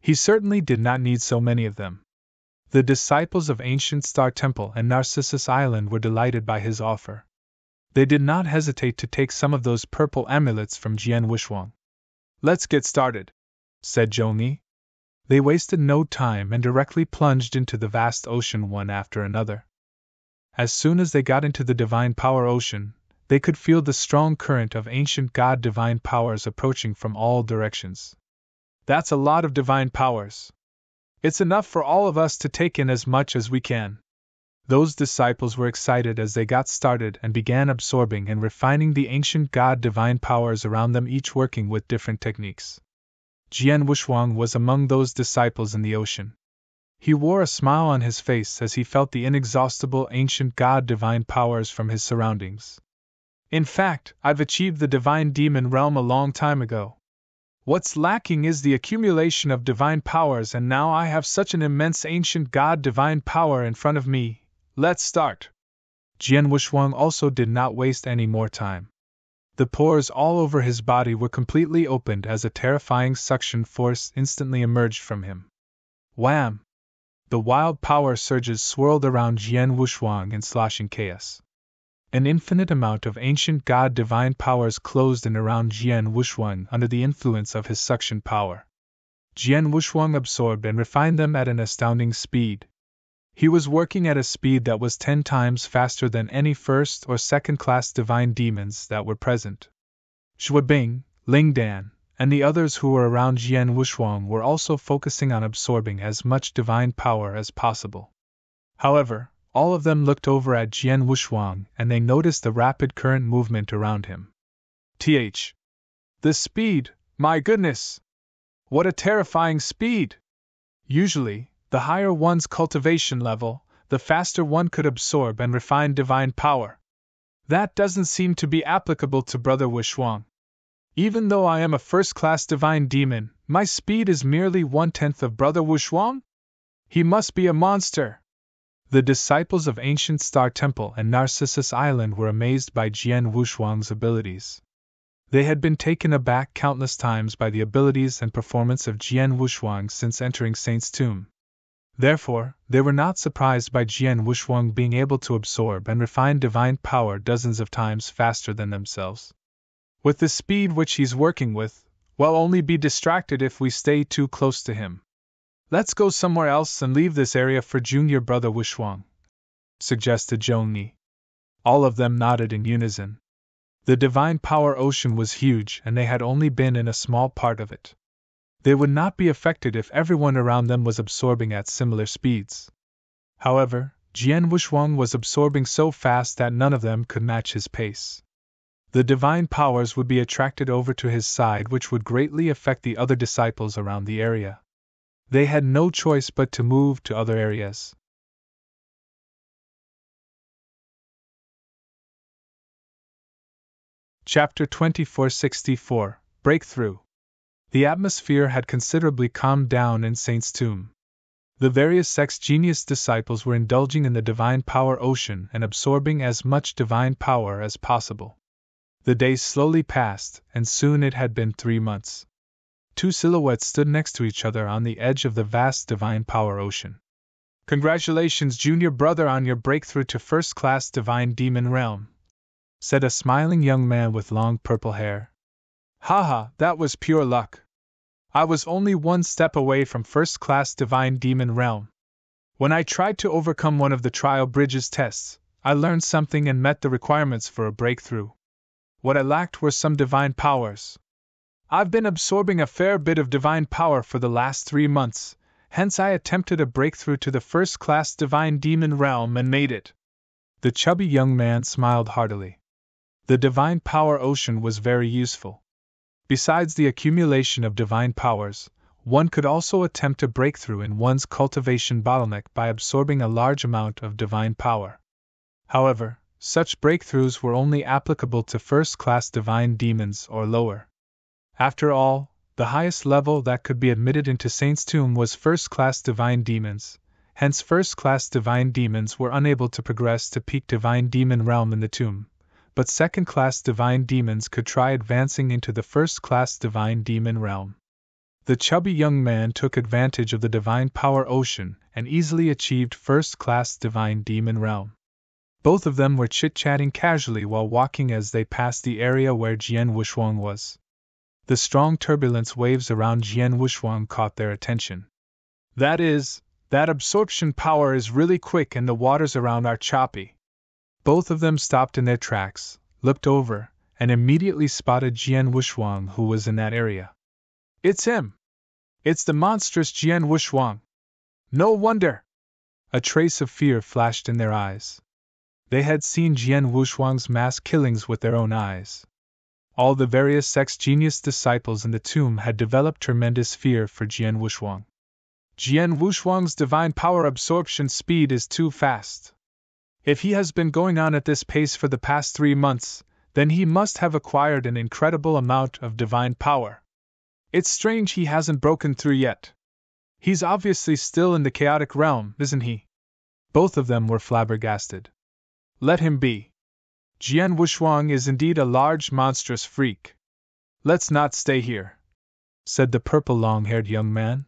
He certainly did not need so many of them. The disciples of Ancient Star Temple and Narcissus Island were delighted by his offer. They did not hesitate to take some of those purple amulets from Jian Wushuang. Let's get started, said Zhongyi. They wasted no time and directly plunged into the vast ocean one after another. As soon as they got into the Divine Power Ocean, they could feel the strong current of ancient god divine powers approaching from all directions. That's a lot of divine powers. It's enough for all of us to take in as much as we can. Those disciples were excited as they got started and began absorbing and refining the ancient god divine powers around them, each working with different techniques. Jian Wushuang was among those disciples in the ocean. He wore a smile on his face as he felt the inexhaustible ancient god divine powers from his surroundings. In fact, I've achieved the divine demon realm a long time ago. What's lacking is the accumulation of divine powers, and now I have such an immense ancient god divine power in front of me. Let's start. Jian Wushuang also did not waste any more time. The pores all over his body were completely opened as a terrifying suction force instantly emerged from him. Wham! The wild power surges swirled around Jian Wushuang in sloshing chaos. An infinite amount of ancient god divine powers closed in around Jian Wushuang under the influence of his suction power. Jian Wushuang absorbed and refined them at an astounding speed. He was working at a speed that was 10 times faster than any first or second class divine demons that were present. Xue Bing, Ling Dan, and the others who were around Jian Wushuang were also focusing on absorbing as much divine power as possible. However, all of them looked over at Jian Wushuang and they noticed the rapid current movement around him. The speed, my goodness! What a terrifying speed! Usually, the higher one's cultivation level, the faster one could absorb and refine divine power. That doesn't seem to be applicable to Brother Wushuang. Even though I am a first-class divine demon, my speed is merely 1/10 of Brother Wushuang? He must be a monster! The disciples of Ancient Star Temple and Narcissus Island were amazed by Jian Wushuang's abilities. They had been taken aback countless times by the abilities and performance of Jian Wushuang since entering Saint's Tomb. Therefore, they were not surprised by Jian Wushuang being able to absorb and refine divine power dozens of times faster than themselves. With the speed which he's working with, we'll only be distracted if we stay too close to him. Let's go somewhere else and leave this area for Junior Brother Wushuang, suggested Zhongni. All of them nodded in unison. The divine power ocean was huge and they had only been in a small part of it. They would not be affected if everyone around them was absorbing at similar speeds. However, Jian Wushuang was absorbing so fast that none of them could match his pace. The divine powers would be attracted over to his side, which would greatly affect the other disciples around the area. They had no choice but to move to other areas. Chapter 2464 Breakthrough. The atmosphere had considerably calmed down in Saint's Tomb. The various sex-genius disciples were indulging in the divine power ocean and absorbing as much divine power as possible. The days slowly passed, and soon it had been 3 months. 2 silhouettes stood next to each other on the edge of the vast divine power ocean. Congratulations, Junior Brother, on your breakthrough to first-class divine demon realm, said a smiling young man with long purple hair. Haha, that was pure luck. I was only 1 step away from first-class divine demon realm. When I tried to overcome one of the trial bridges tests, I learned something and met the requirements for a breakthrough. What I lacked were some divine powers. I've been absorbing a fair bit of divine power for the last 3 months, hence I attempted a breakthrough to the first-class divine demon realm and made it. The chubby young man smiled heartily. The divine power ocean was very useful. Besides the accumulation of divine powers, one could also attempt a breakthrough in one's cultivation bottleneck by absorbing a large amount of divine power. However, such breakthroughs were only applicable to first-class divine demons or lower. After all, the highest level that could be admitted into Saint's Tomb was first-class divine demons, hence first-class divine demons were unable to progress to peak divine demon realm in the tomb, but second-class divine demons could try advancing into the first-class divine demon realm. The chubby young man took advantage of the divine power ocean and easily achieved first-class divine demon realm. Both of them were chit-chatting casually while walking as they passed the area where Jian Wushuang was. The strong turbulence waves around Jian Wushuang caught their attention. That absorption power is really quick and the waters around are choppy. Both of them stopped in their tracks, looked over, and immediately spotted Jian Wushuang, who was in that area. It's him! It's the monstrous Jian Wushuang! No wonder! A trace of fear flashed in their eyes. They had seen Jian Wushuang's mass killings with their own eyes. All the various sex-genius disciples in the tomb had developed tremendous fear for Jian Wushuang. Jian Wushuang's divine power absorption speed is too fast. If he has been going on at this pace for the past 3 months, then he must have acquired an incredible amount of divine power. It's strange he hasn't broken through yet. He's obviously still in the chaotic realm, isn't he? Both of them were flabbergasted. Let him be. Jian Wushuang is indeed a large, monstrous freak. Let's not stay here, said the purple long-haired young man.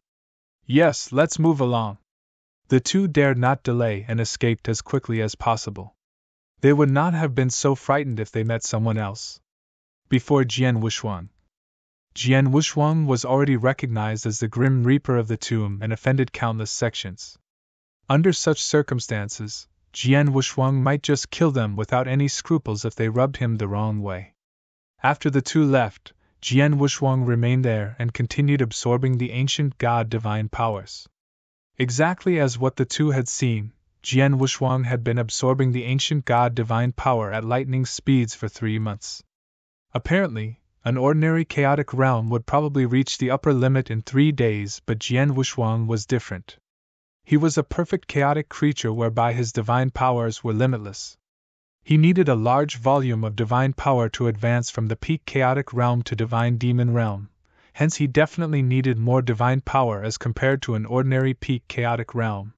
Yes, let's move along. The two dared not delay and escaped as quickly as possible. They would not have been so frightened if they met someone else. Before Jian Wushuang. Jian Wushuang was already recognized as the Grim Reaper of the tomb and offended countless sections. Under such circumstances, Jian Wushuang might just kill them without any scruples if they rubbed him the wrong way. After the two left, Jian Wushuang remained there and continued absorbing the ancient god divine powers. Exactly as what the two had seen, Jian Wushuang had been absorbing the ancient god divine power at lightning speeds for 3 months. Apparently, an ordinary chaotic realm would probably reach the upper limit in 3 days, but Jian Wushuang was different. He was a perfect chaotic creature whereby his divine powers were limitless. He needed a large volume of divine power to advance from the peak chaotic realm to divine demon realm, hence he definitely needed more divine power as compared to an ordinary peak chaotic realm.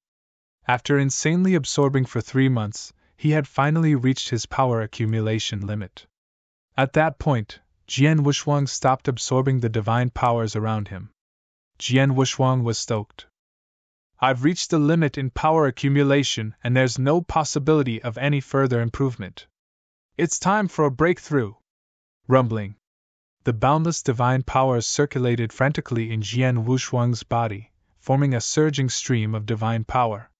After insanely absorbing for 3 months, he had finally reached his power accumulation limit. At that point, Jian Wushuang stopped absorbing the divine powers around him. Jian Wushuang was stoked. I've reached the limit in power accumulation and there's no possibility of any further improvement. It's time for a breakthrough. Rumbling. The boundless divine powers circulated frantically in Jian Wushuang's body, forming a surging stream of divine power.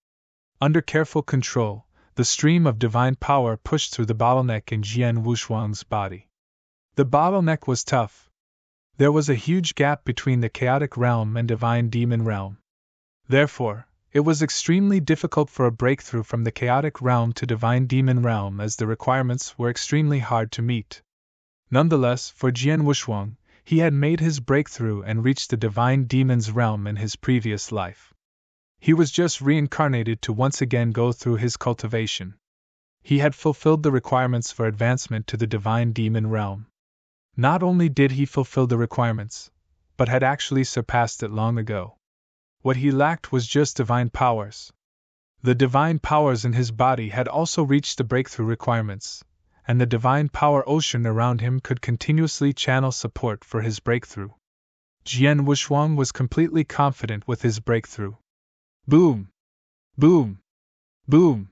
Under careful control, the stream of divine power pushed through the bottleneck in Jian Wushuang's body. The bottleneck was tough. There was a huge gap between the chaotic realm and divine demon realm. Therefore, it was extremely difficult for a breakthrough from the chaotic realm to divine demon realm as the requirements were extremely hard to meet. Nonetheless, for Jian Wushuang, he had made his breakthrough and reached the divine demon's realm in his previous life. He was just reincarnated to once again go through his cultivation. He had fulfilled the requirements for advancement to the divine demon realm. Not only did he fulfill the requirements, but had actually surpassed it long ago. What he lacked was just divine powers. The divine powers in his body had also reached the breakthrough requirements, and the divine power ocean around him could continuously channel support for his breakthrough. Jian Wushuang was completely confident with his breakthrough. Boom! Boom! Boom!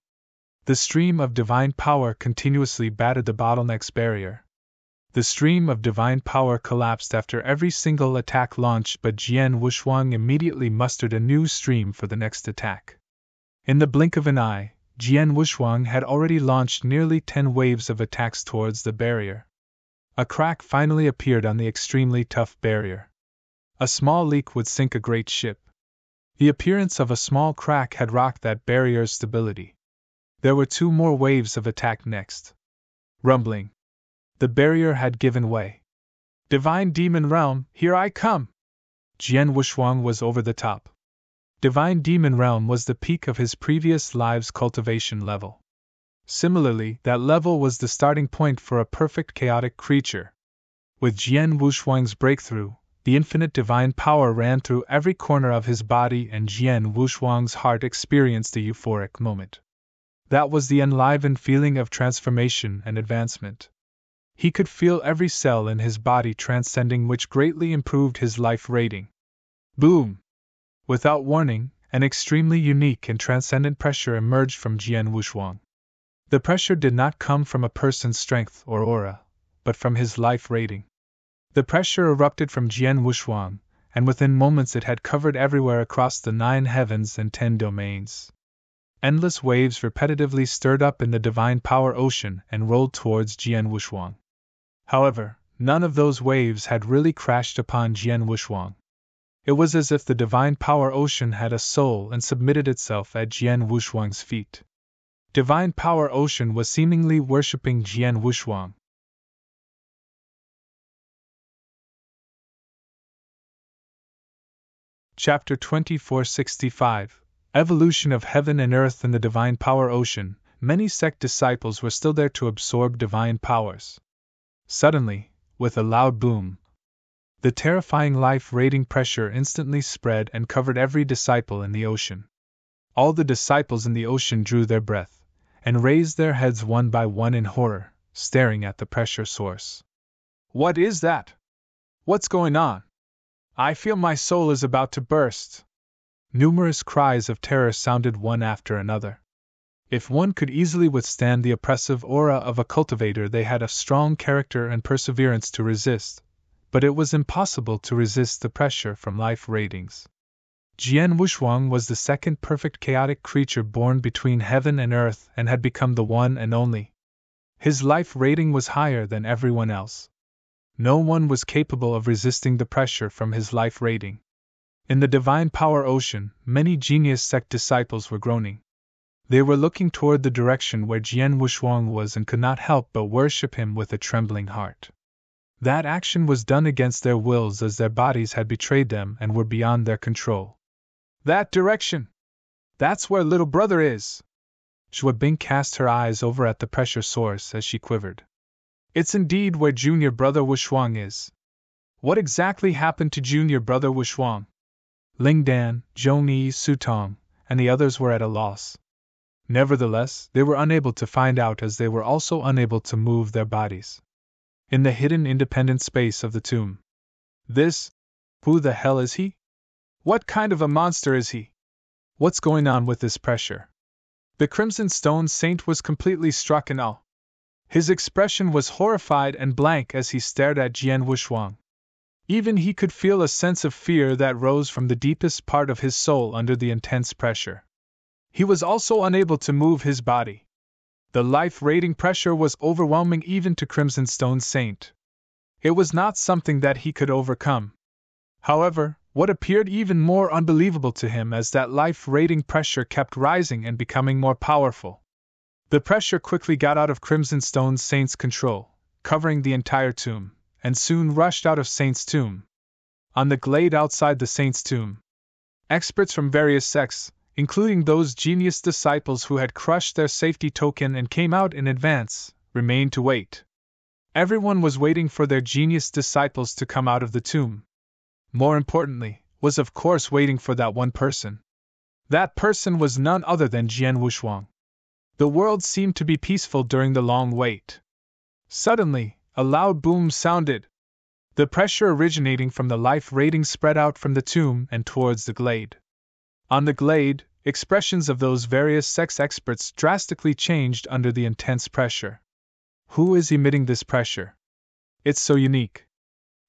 The stream of divine power continuously battered the bottleneck's barrier. The stream of divine power collapsed after every single attack launched, but Jian Wushuang immediately mustered a new stream for the next attack. In the blink of an eye, Jian Wushuang had already launched nearly 10 waves of attacks towards the barrier. A crack finally appeared on the extremely tough barrier. A small leak would sink a great ship. The appearance of a small crack had rocked that barrier's stability. There were 2 more waves of attack next. Rumbling. The barrier had given way. Divine Demon Realm, here I come! Jian Wushuang was over the top. Divine Demon Realm was the peak of his previous live's cultivation level. Similarly, that level was the starting point for a perfect chaotic creature. With Jian Wushuang's breakthrough, the infinite divine power ran through every corner of his body and Jian Wushuang's heart experienced a euphoric moment. That was the enlivened feeling of transformation and advancement. He could feel every cell in his body transcending, which greatly improved his life rating. Boom! Without warning, an extremely unique and transcendent pressure emerged from Jian Wushuang. The pressure did not come from a person's strength or aura, but from his life rating. The pressure erupted from Jian Wushuang, and within moments it had covered everywhere across the 9 heavens and 10 domains. Endless waves repetitively stirred up in the divine power ocean and rolled towards Jian Wushuang. However, none of those waves had really crashed upon Jian Wushuang. It was as if the divine power ocean had a soul and submitted itself at Jian Wushuang's feet. Divine power ocean was seemingly worshipping Jian Wushuang. Chapter 2465 Evolution of Heaven and Earth in the Divine Power Ocean. Many sect disciples were still there to absorb divine powers. Suddenly, with a loud boom, The terrifying life-rating pressure instantly spread and covered every disciple in the ocean. All the disciples in the ocean drew their breath, and raised their heads one by one in horror, staring at the pressure source. What is that? What's going on? I feel my soul is about to burst. Numerous cries of terror sounded one after another. If one could easily withstand the oppressive aura of a cultivator, they had a strong character and perseverance to resist, but it was impossible to resist the pressure from life ratings. Jian Wushuang was the second perfect chaotic creature born between heaven and earth and had become the one and only. His life rating was higher than everyone else. No one was capable of resisting the pressure from his life rating. In the divine power ocean, many genius sect disciples were groaning. They were looking toward the direction where Jian Wushuang was and could not help but worship him with a trembling heart. That action was done against their wills, as their bodies had betrayed them and were beyond their control. That direction! That's where little brother is! Zhua Bing cast her eyes over at the pressure source as she quivered. It's indeed where junior brother Wushuang is. What exactly happened to junior brother Wushuang? Ling Dan, Zhong Yi, Su Tong, and the others were at a loss. Nevertheless, they were unable to find out, as they were also unable to move their bodies. In the hidden independent space of the tomb. Who the hell is he? What kind of a monster is he? What's going on with this pressure? The Crimson Stone Saint was completely struck in awe. His expression was horrified and blank as he stared at Jian Wushuang. Even he could feel a sense of fear that rose from the deepest part of his soul under the intense pressure. He was also unable to move his body. The life-rating pressure was overwhelming even to Crimson Stone Saint. It was not something that he could overcome. However, what appeared even more unbelievable to him as that life-rating pressure kept rising and becoming more powerful. The pressure quickly got out of Crimson Stone Saint's control, covering the entire tomb, and soon rushed out of Saint's tomb. On the glade outside the Saint's tomb, experts from various sects, including those genius disciples who had crushed their safety token and came out in advance, remained to wait. Everyone was waiting for their genius disciples to come out of the tomb. More importantly, was of course waiting for that one person. That person was none other than Jian Wushuang. The world seemed to be peaceful during the long wait. Suddenly, a loud boom sounded. The pressure originating from the life rating spread out from the tomb and towards the glade. On the glade, expressions of those various sex experts drastically changed under the intense pressure. Who is emitting this pressure? It's so unique.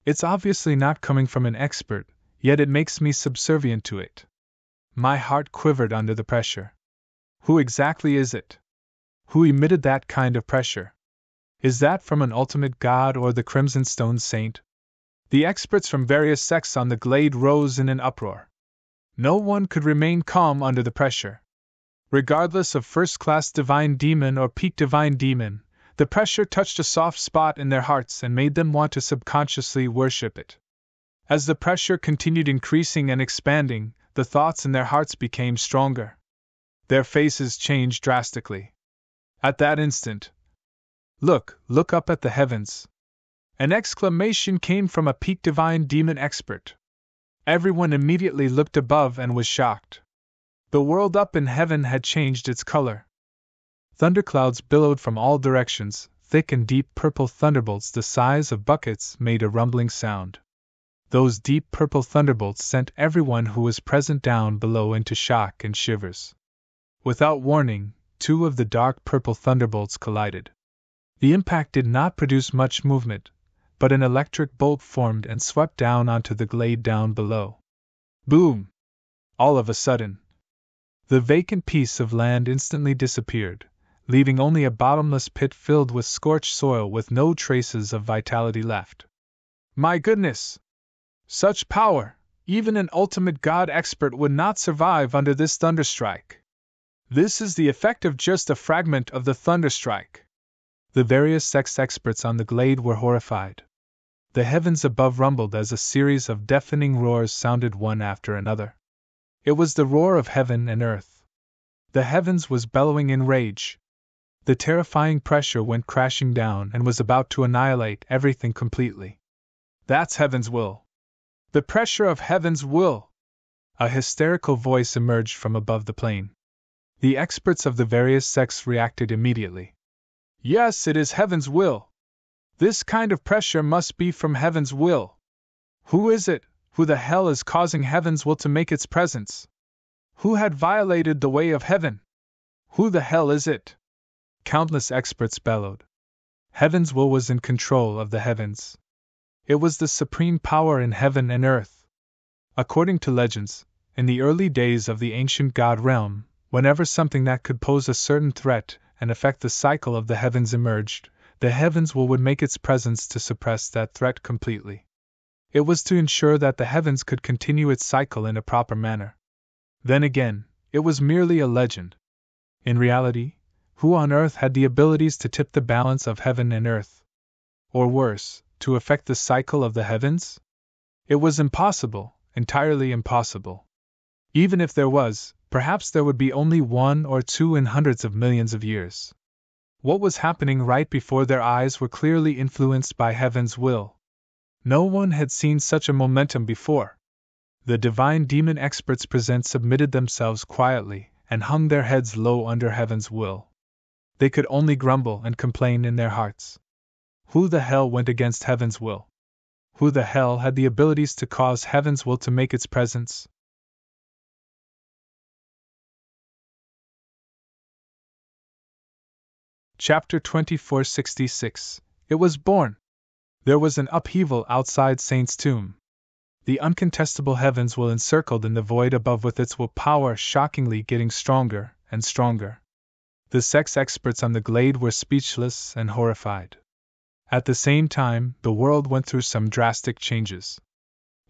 It's obviously not coming from an expert, yet it makes me subservient to it. My heart quivered under the pressure. Who exactly is it? Who emitted that kind of pressure? Is that from an ultimate god or the Crimson Stone Saint? The experts from various sects on the glade rose in an uproar. No one could remain calm under the pressure. Regardless of first-class divine demon or peak divine demon, the pressure touched a soft spot in their hearts and made them want to subconsciously worship it. As the pressure continued increasing and expanding, the thoughts in their hearts became stronger. Their faces changed drastically. At that instant, Look up at the heavens. An exclamation came from a peak divine demon expert. Everyone immediately looked above and was shocked. The world up in heaven had changed its color. Thunderclouds billowed from all directions, thick and deep purple thunderbolts the size of buckets made a rumbling sound. Those deep purple thunderbolts sent everyone who was present down below into shock and shivers. Without warning, two of the dark purple thunderbolts collided. The impact did not produce much movement, but an electric bolt formed and swept down onto the glade down below. Boom! All of a sudden, the vacant piece of land instantly disappeared, leaving only a bottomless pit filled with scorched soil with no traces of vitality left. My goodness! Such power! Even an ultimate god expert would not survive under this thunderstrike. This is the effect of just a fragment of the thunderstrike. The various sex experts on the glade were horrified. The heavens above rumbled as a series of deafening roars sounded one after another. It was the roar of heaven and earth. The heavens was bellowing in rage. The terrifying pressure went crashing down and was about to annihilate everything completely. That's heaven's will. The pressure of heaven's will! A hysterical voice emerged from above the plane. The experts of the various sects reacted immediately. Yes, it is heaven's will. This kind of pressure must be from heaven's will. Who is it? Who the hell is causing heaven's will to make its presence? Who had violated the way of heaven? Who the hell is it? Countless experts bellowed. Heaven's will was in control of the heavens. It was the supreme power in heaven and earth. According to legends, in the early days of the ancient god realm, whenever something that could pose a certain threat and affect the cycle of the heavens emerged, the heavens' will would make its presence to suppress that threat completely. It was to ensure that the heavens could continue its cycle in a proper manner. Then again, it was merely a legend. In reality, who on earth had the abilities to tip the balance of heaven and earth? Or worse, to affect the cycle of the heavens? It was impossible, entirely impossible. Even if there was, perhaps there would be only 1 or 2 in hundreds of millions of years. What was happening right before their eyes were clearly influenced by heaven's will. No one had seen such a momentum before. The divine demon experts present submitted themselves quietly and hung their heads low under heaven's will. They could only grumble and complain in their hearts. Who the hell went against heaven's will? Who the hell had the abilities to cause heaven's will to make its presence? Chapter 2466. It was born. There was an upheaval outside Saint's tomb. The uncontestable heavens will encircled in the void above with its will power shockingly getting stronger and stronger. The sex experts on the glade were speechless and horrified. At the same time, the world went through some drastic changes.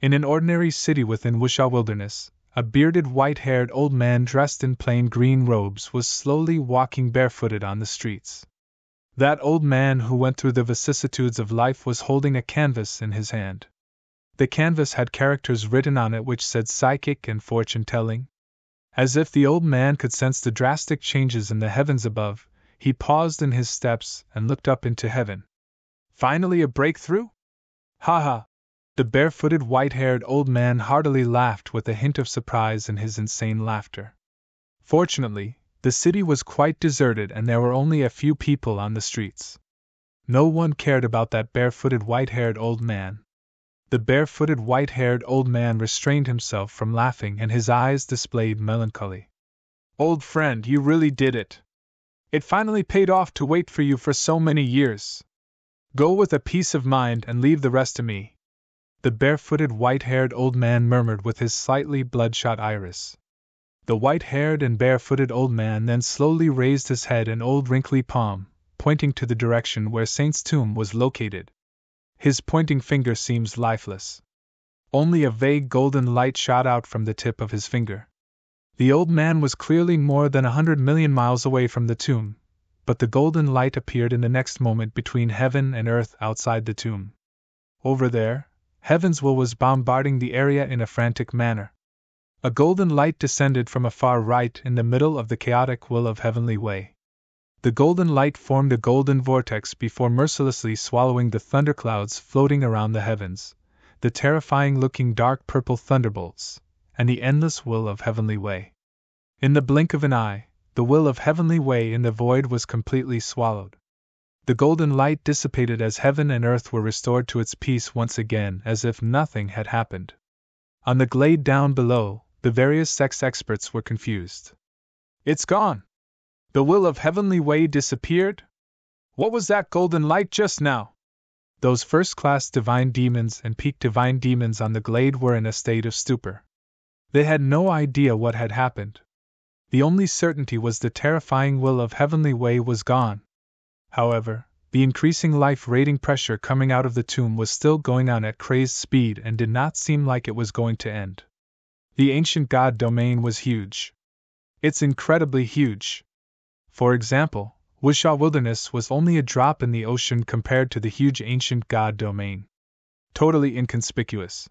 In an ordinary city within Wishaw Wilderness, a bearded white-haired old man dressed in plain green robes was slowly walking barefooted on the streets. That old man who went through the vicissitudes of life was holding a canvas in his hand. The canvas had characters written on it which said psychic and fortune-telling. As if the old man could sense the drastic changes in the heavens above, he paused in his steps and looked up into heaven. Finally a breakthrough? Ha ha! The barefooted white-haired old man heartily laughed with a hint of surprise in his insane laughter. Fortunately, the city was quite deserted and there were only a few people on the streets. No one cared about that barefooted white-haired old man. The barefooted white-haired old man restrained himself from laughing and his eyes displayed melancholy. Old friend, you really did it. It finally paid off to wait for you for so many years. Go with a peace of mind and leave the rest to me. The barefooted white-haired old man murmured with his slightly bloodshot iris. The white-haired and barefooted old man then slowly raised his head and old wrinkly palm, pointing to the direction where Saint's tomb was located. His pointing finger seemed lifeless. Only a vague golden light shot out from the tip of his finger. The old man was clearly more than 100 million miles away from the tomb, but the golden light appeared in the next moment between heaven and earth outside the tomb. Over there, heaven's will was bombarding the area in a frantic manner. A golden light descended from afar right in the middle of the chaotic will of heavenly way. The golden light formed a golden vortex before mercilessly swallowing the thunderclouds floating around the heavens, the terrifying-looking dark purple thunderbolts, and the endless will of heavenly way. In the blink of an eye, the will of heavenly way in the void was completely swallowed. The golden light dissipated as heaven and earth were restored to its peace once again as if nothing had happened. On the glade down below, the various sex experts were confused. It's gone! The will of heavenly way disappeared? What was that golden light just now? Those first-class divine demons and peak divine demons on the glade were in a state of stupor. They had no idea what had happened. The only certainty was the terrifying will of heavenly way was gone. However, the increasing life-rating pressure coming out of the tomb was still going on at crazed speed and did not seem like it was going to end. The ancient god domain was huge. It's incredibly huge. For example, Wishaw Wilderness was only a drop in the ocean compared to the huge ancient god domain. Totally inconspicuous.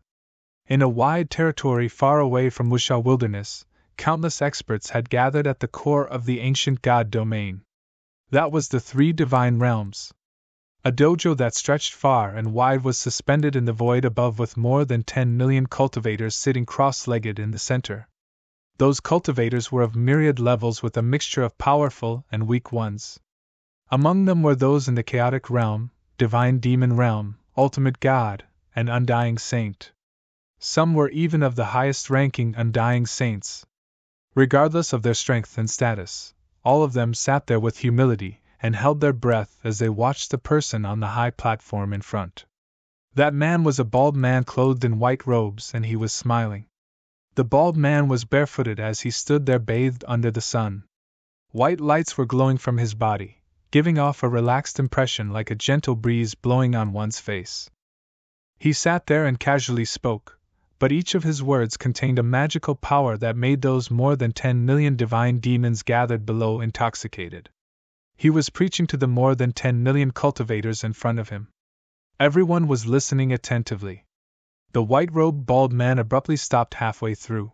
In a wide territory far away from Wishaw Wilderness, countless experts had gathered at the core of the ancient god domain. That was the 3 divine realms. A dojo that stretched far and wide was suspended in the void above with more than 10 million cultivators sitting cross-legged in the center. Those cultivators were of myriad levels with a mixture of powerful and weak ones. Among them were those in the chaotic realm, divine demon realm, ultimate god, and undying saint. Some were even of the highest-ranking undying saints. Regardless of their strength and status, all of them sat there with humility and held their breath as they watched the person on the high platform in front. That man was a bald man clothed in white robes, and he was smiling. The bald man was barefooted as he stood there bathed under the sun. White lights were glowing from his body, giving off a relaxed impression like a gentle breeze blowing on one's face. He sat there and casually spoke, but each of his words contained a magical power that made those more than 10 million divine demons gathered below intoxicated. He was preaching to the more than 10 million cultivators in front of him. Everyone was listening attentively. The white-robed bald man abruptly stopped halfway through.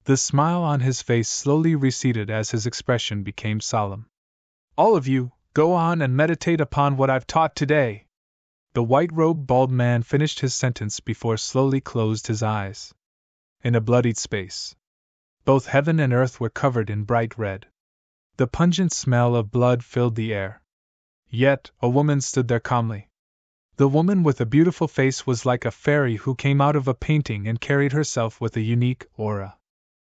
The smile on his face slowly receded as his expression became solemn. "All of you, go on and meditate upon what I've taught today." The white-robed bald man finished his sentence before slowly closed his eyes. In a bloodied space, both heaven and earth were covered in bright red. The pungent smell of blood filled the air. Yet, a woman stood there calmly. The woman with a beautiful face was like a fairy who came out of a painting and carried herself with a unique aura.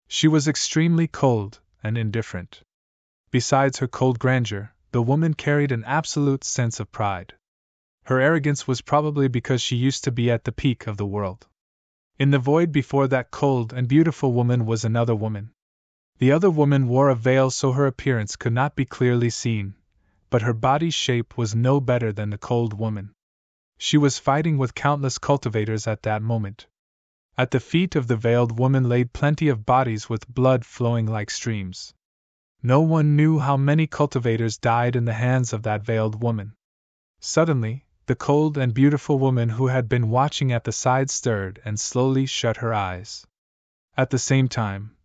She was extremely cold and indifferent. Besides her cold grandeur, the woman carried an absolute sense of pride. Her arrogance was probably because she used to be at the peak of the world. In the void before that cold and beautiful woman was another woman. The other woman wore a veil so her appearance could not be clearly seen, but her body's shape was no better than the cold woman. She was fighting with countless cultivators at that moment. At the feet of the veiled woman laid plenty of bodies with blood flowing like streams. No one knew how many cultivators died in the hands of that veiled woman. Suddenly, the cold and beautiful woman who had been watching at the side stirred and slowly shut her eyes. At the same time,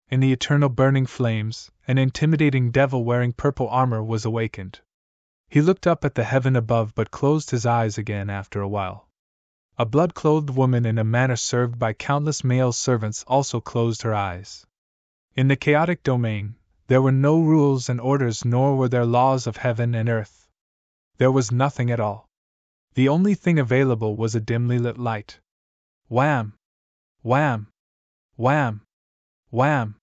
in the eternal burning flames, an intimidating devil wearing purple armor was awakened. He looked up at the heaven above but closed his eyes again after a while. A blood-clothed woman in a manor served by countless male servants also closed her eyes. In the chaotic domain, there were no rules and orders nor were there laws of heaven and earth. There was nothing at all. The only thing available was a dimly lit light. Wham! Wham! Wham! Wham!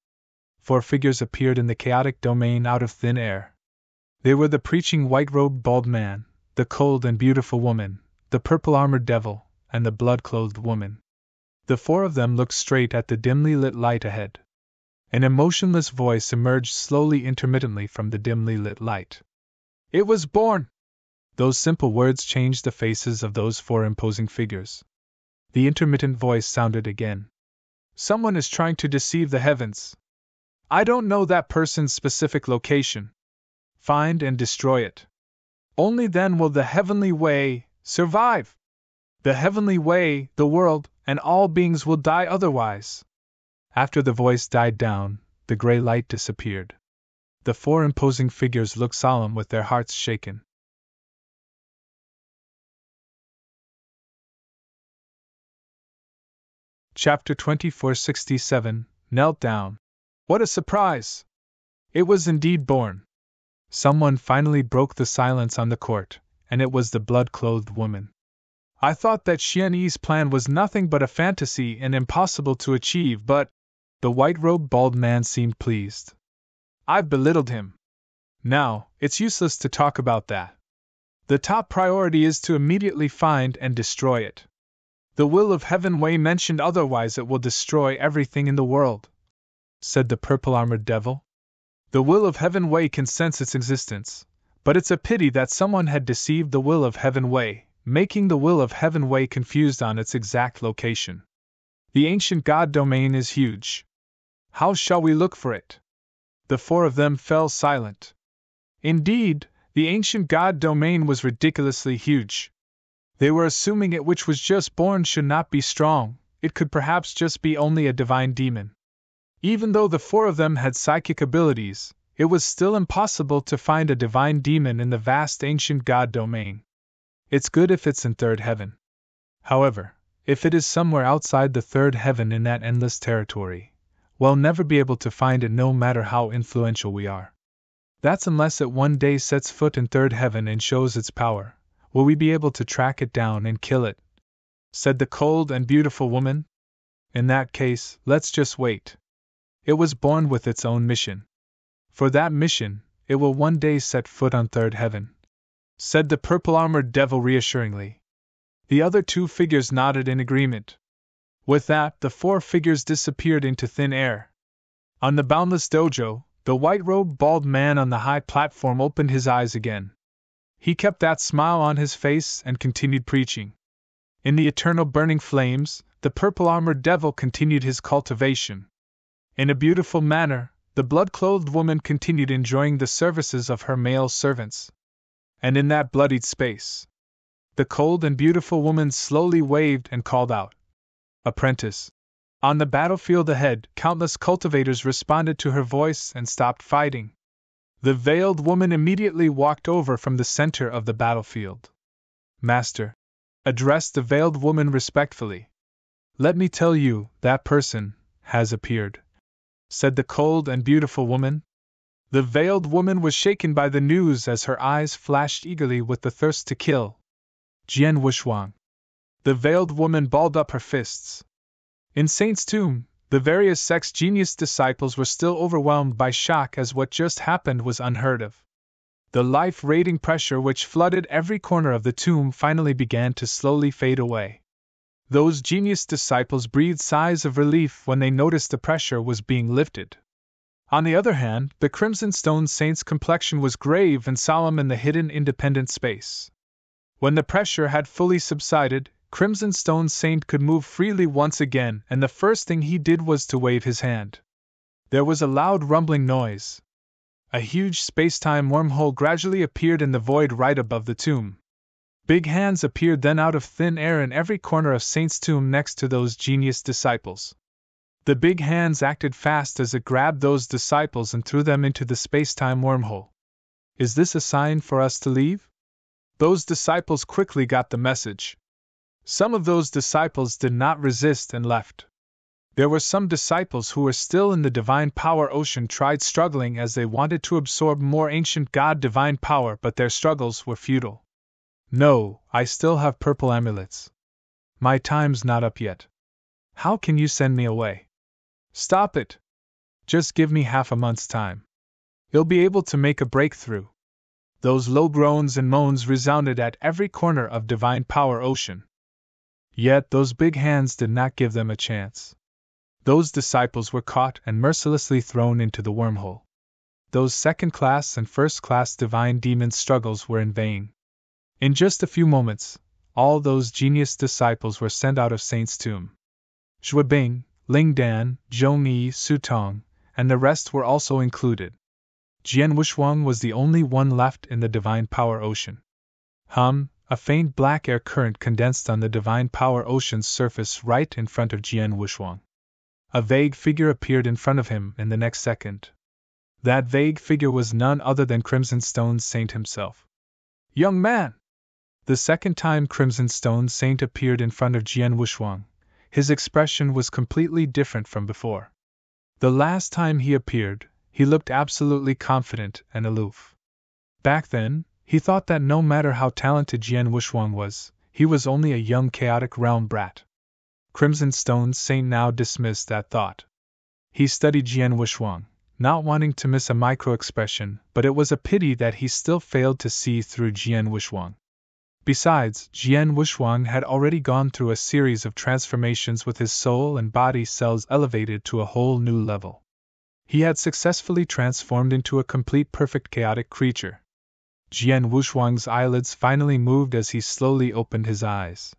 4 figures appeared in the chaotic domain out of thin air. They were the preaching white-robed bald man, the cold and beautiful woman, the purple-armored devil, and the blood-clothed woman. The 4 of them looked straight at the dimly lit light ahead. An emotionless voice emerged slowly intermittently from the dimly lit light. "It was born!" Those simple words changed the faces of those 4 imposing figures. The intermittent voice sounded again. "Someone is trying to deceive the heavens. I don't know that person's specific location. Find and destroy it. Only then will the heavenly way survive. The heavenly way, the world, and all beings will die otherwise." After the voice died down, the gray light disappeared. The 4 imposing figures looked solemn with their hearts shaken. Chapter 2467, Knelt Down. What a surprise! It was indeed born. Someone finally broke the silence on the court, and it was the blood-clothed woman. "I thought that Xianyi's plan was nothing but a fantasy and impossible to achieve, but—" The white-robed bald man seemed pleased. "I've belittled him. Now, it's useless to talk about that. The top priority is to immediately find and destroy it. The will of heaven Wei mentioned otherwise it will destroy everything in the world," said the purple-armored devil. "The will of heaven Wei can sense its existence, but it's a pity that someone had deceived the will of heaven Wei, making the will of heaven Wei confused on its exact location. The ancient god domain is huge. How shall we look for it?" The 4 of them fell silent. Indeed, the ancient god domain was ridiculously huge. They were assuming it which was just born should not be strong, it could perhaps just be only a divine demon. Even though the 4 of them had psychic abilities, It was still impossible to find a divine demon in the vast ancient god domain. It's good if it's in third heaven. However, if it is somewhere outside the third heaven in that endless territory, we'll never be able to find it no matter how influential we are. That's unless it one day sets foot in third heaven and shows its power. Will we be able to track it down and kill it? Said the cold and beautiful woman. In that case, let's just wait. It was born with its own mission. For that mission, it will one day set foot on third heaven, said the purple-armored devil reassuringly. The other two figures nodded in agreement. With that, the four figures disappeared into thin air. On the boundless dojo, the white-robed bald man on the high platform opened his eyes again. He kept that smile on his face and continued preaching. In the eternal burning flames, the purple-armored devil continued his cultivation. In a beautiful manner, the blood-clothed woman continued enjoying the services of her male servants. And in that bloodied space, the cold and beautiful woman slowly waved and called out, "Apprentice!" On the battlefield ahead, countless cultivators responded to her voice and stopped fighting. The veiled woman immediately walked over from the center of the battlefield. "Master," addressed the veiled woman respectfully. "Let me tell you, that person has appeared," said the cold and beautiful woman. The veiled woman was shaken by the news as her eyes flashed eagerly with the thirst to kill. "Jian Wushuang." The veiled woman balled up her fists. In Saint's tomb, the various sex genius disciples were still overwhelmed by shock as what just happened was unheard of. The life-rating pressure which flooded every corner of the tomb finally began to slowly fade away. Those genius disciples breathed sighs of relief when they noticed the pressure was being lifted. On the other hand, the Crimson Stone Saint's complexion was grave and solemn in the hidden independent space. When the pressure had fully subsided, Crimson Stone Saint could move freely once again, and the first thing he did was to wave his hand. There was a loud rumbling noise. A huge space-time wormhole gradually appeared in the void right above the tomb. Big hands appeared then out of thin air in every corner of Saint's tomb next to those genius disciples. The big hands acted fast as it grabbed those disciples and threw them into the space-time wormhole. "Is this a sign for us to leave?" Those disciples quickly got the message. Some of those disciples did not resist and left. There were some disciples who were still in the divine power ocean tried struggling as they wanted to absorb more ancient god divine power, but their struggles were futile. "No, I still have purple amulets. My time's not up yet. How can you send me away?" "Stop it! Just give me half a month's time. You'll be able to make a breakthrough." Those low groans and moans resounded at every corner of divine power ocean. Yet those big hands did not give them a chance. Those disciples were caught and mercilessly thrown into the wormhole. Those second-class and first-class divine demons' struggles were in vain. In just a few moments, all those genius disciples were sent out of Saint's tomb. Zhuibing, Lingdan, Zhongyi, Sutong, and the rest were also included. Jian Wushuang was the only one left in the divine power ocean. A faint black air current condensed on the divine power ocean's surface right in front of Jian Wushuang. A vague figure appeared in front of him in the next second. That vague figure was none other than Crimson Stone Saint himself. "Young man!" The second time Crimson Stone Saint appeared in front of Jian Wushuang, his expression was completely different from before. The last time he appeared, he looked absolutely confident and aloof. Back then, he thought that no matter how talented Jian Wushuang was, he was only a young chaotic realm brat. Crimson Stone Saint now dismissed that thought. He studied Jian Wushuang, not wanting to miss a micro-expression, but it was a pity that he still failed to see through Jian Wushuang. Besides, Jian Wushuang had already gone through a series of transformations with his soul and body cells elevated to a whole new level. He had successfully transformed into a complete perfect chaotic creature. Jian Wushuang's eyelids finally moved as he slowly opened his eyes.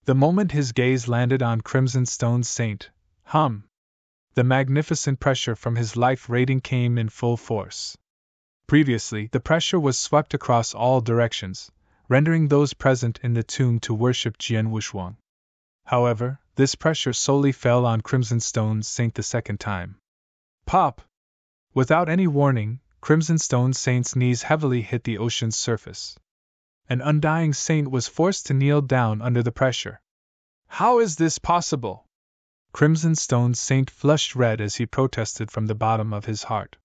The moment his gaze landed on Crimson Stone Saint, the magnificent pressure from his life rating came in full force. Previously, the pressure was swept across all directions, rendering those present in the tomb to worship Jian Wushuang. However, this pressure solely fell on Crimson Stone Saint the second time. Pop! Without any warning, Crimson Stone Saint's knees heavily hit the ocean's surface. An undying saint was forced to kneel down under the pressure. How is this possible? Crimson Stone Saint flushed red as he protested from the bottom of his heart.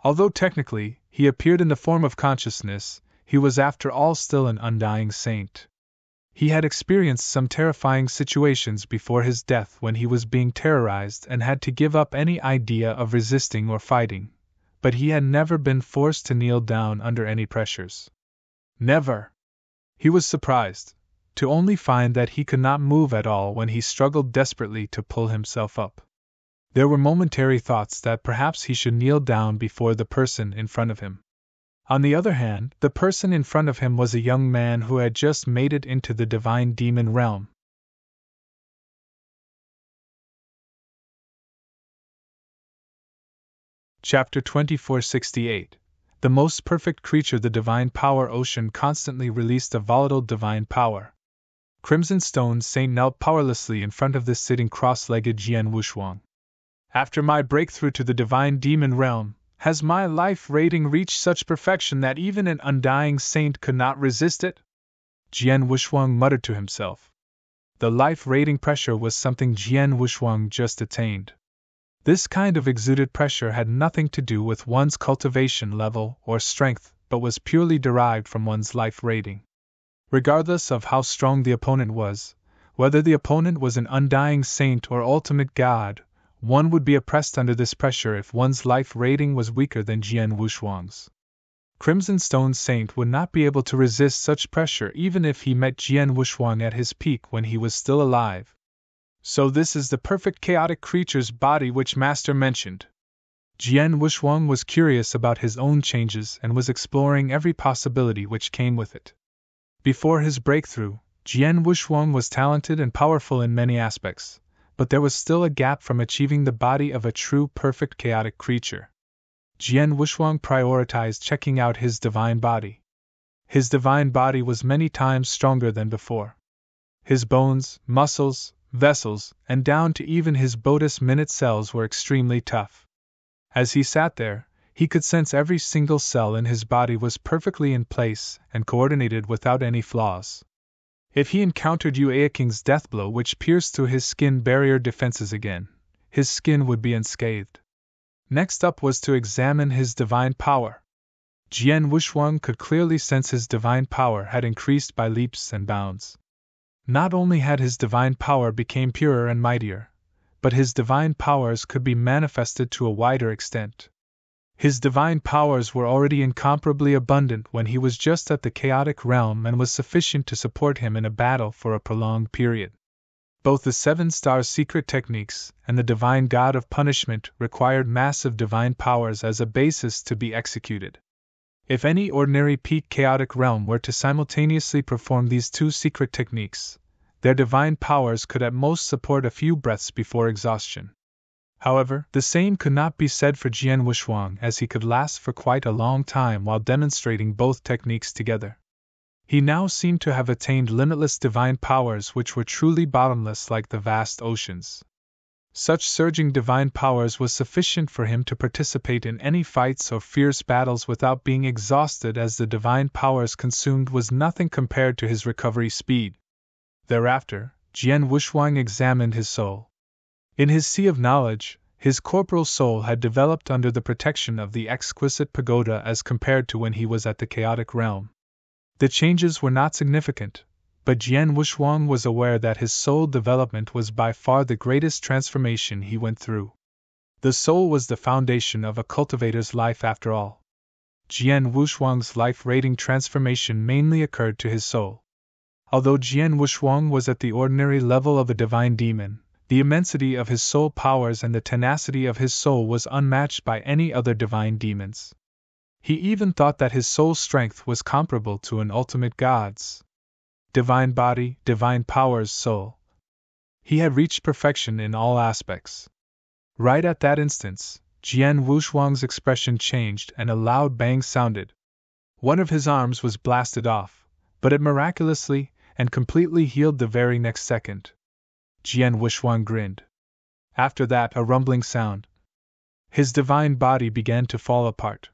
Although technically he appeared in the form of consciousness, he was after all still an undying saint. He had experienced some terrifying situations before his death when he was being terrorized and had to give up any idea of resisting or fighting, but he had never been forced to kneel down under any pressures. Never! He was surprised to only find that he could not move at all when he struggled desperately to pull himself up. There were momentary thoughts that perhaps he should kneel down before the person in front of him. On the other hand, the person in front of him was a young man who had just made it into the divine demon realm. Chapter 2468. The most perfect creature. The divine power ocean constantly released a volatile divine power. Crimson Stone Saint knelt powerlessly in front of the sitting cross-legged Jian Wushuang. After my breakthrough to the divine demon realm, has my life rating reached such perfection that even an undying saint could not resist it? Jian Wushuang muttered to himself. The life rating pressure was something Jian Wushuang just attained. This kind of exuded pressure had nothing to do with one's cultivation level or strength, but was purely derived from one's life rating. Regardless of how strong the opponent was, whether the opponent was an undying saint or ultimate god, one would be oppressed under this pressure if one's life rating was weaker than Jian Wushuang's. Crimson Stone Saint would not be able to resist such pressure even if he met Jian Wushuang at his peak when he was still alive. So this is the perfect chaotic creature's body which Master mentioned. Jian Wushuang was curious about his own changes and was exploring every possibility which came with it. Before his breakthrough, Jian Wushuang was talented and powerful in many aspects, but there was still a gap from achieving the body of a true perfect chaotic creature. Jian Wushuang prioritized checking out his divine body. His divine body was many times stronger than before. His bones, muscles, vessels, and down to even his Bodis minute cells were extremely tough. As he sat there, he could sense every single cell in his body was perfectly in place and coordinated without any flaws. If he encountered Yu King's death blow which pierced through his skin barrier defenses again, his skin would be unscathed. Next up was to examine his divine power. Jian Wushuang could clearly sense his divine power had increased by leaps and bounds. Not only had his divine power become purer and mightier, but his divine powers could be manifested to a wider extent. His divine powers were already incomparably abundant when he was just at the chaotic realm and was sufficient to support him in a battle for a prolonged period. Both the 7-star secret techniques and the divine god of punishment required massive divine powers as a basis to be executed. If any ordinary peak chaotic realm were to simultaneously perform these two secret techniques, their divine powers could at most support a few breaths before exhaustion. However, the same could not be said for Jian Wushuang, as he could last for quite a long time while demonstrating both techniques together. He now seemed to have attained limitless divine powers which were truly bottomless like the vast oceans. Such surging divine powers was sufficient for him to participate in any fights or fierce battles without being exhausted, as the divine powers consumed was nothing compared to his recovery speed. Thereafter, Jian Wushuang examined his soul. In his sea of knowledge, his corporal soul had developed under the protection of the exquisite pagoda as compared to when he was at the chaotic realm. The changes were not significant, but Jian Wushuang was aware that his soul development was by far the greatest transformation he went through. The soul was the foundation of a cultivator's life after all. Jian Wushuang's life rating transformation mainly occurred to his soul. Although Jian Wushuang was at the ordinary level of a divine demon, the immensity of his soul powers and the tenacity of his soul was unmatched by any other divine demons. He even thought that his soul strength was comparable to an ultimate god's. Divine body, divine powers, soul. He had reached perfection in all aspects. Right at that instant, Jian Wushuang's expression changed and a loud bang sounded. One of his arms was blasted off, but it miraculously and completely healed the very next second. Jian Wushuang grinned. After that, a rumbling sound. His divine body began to fall apart.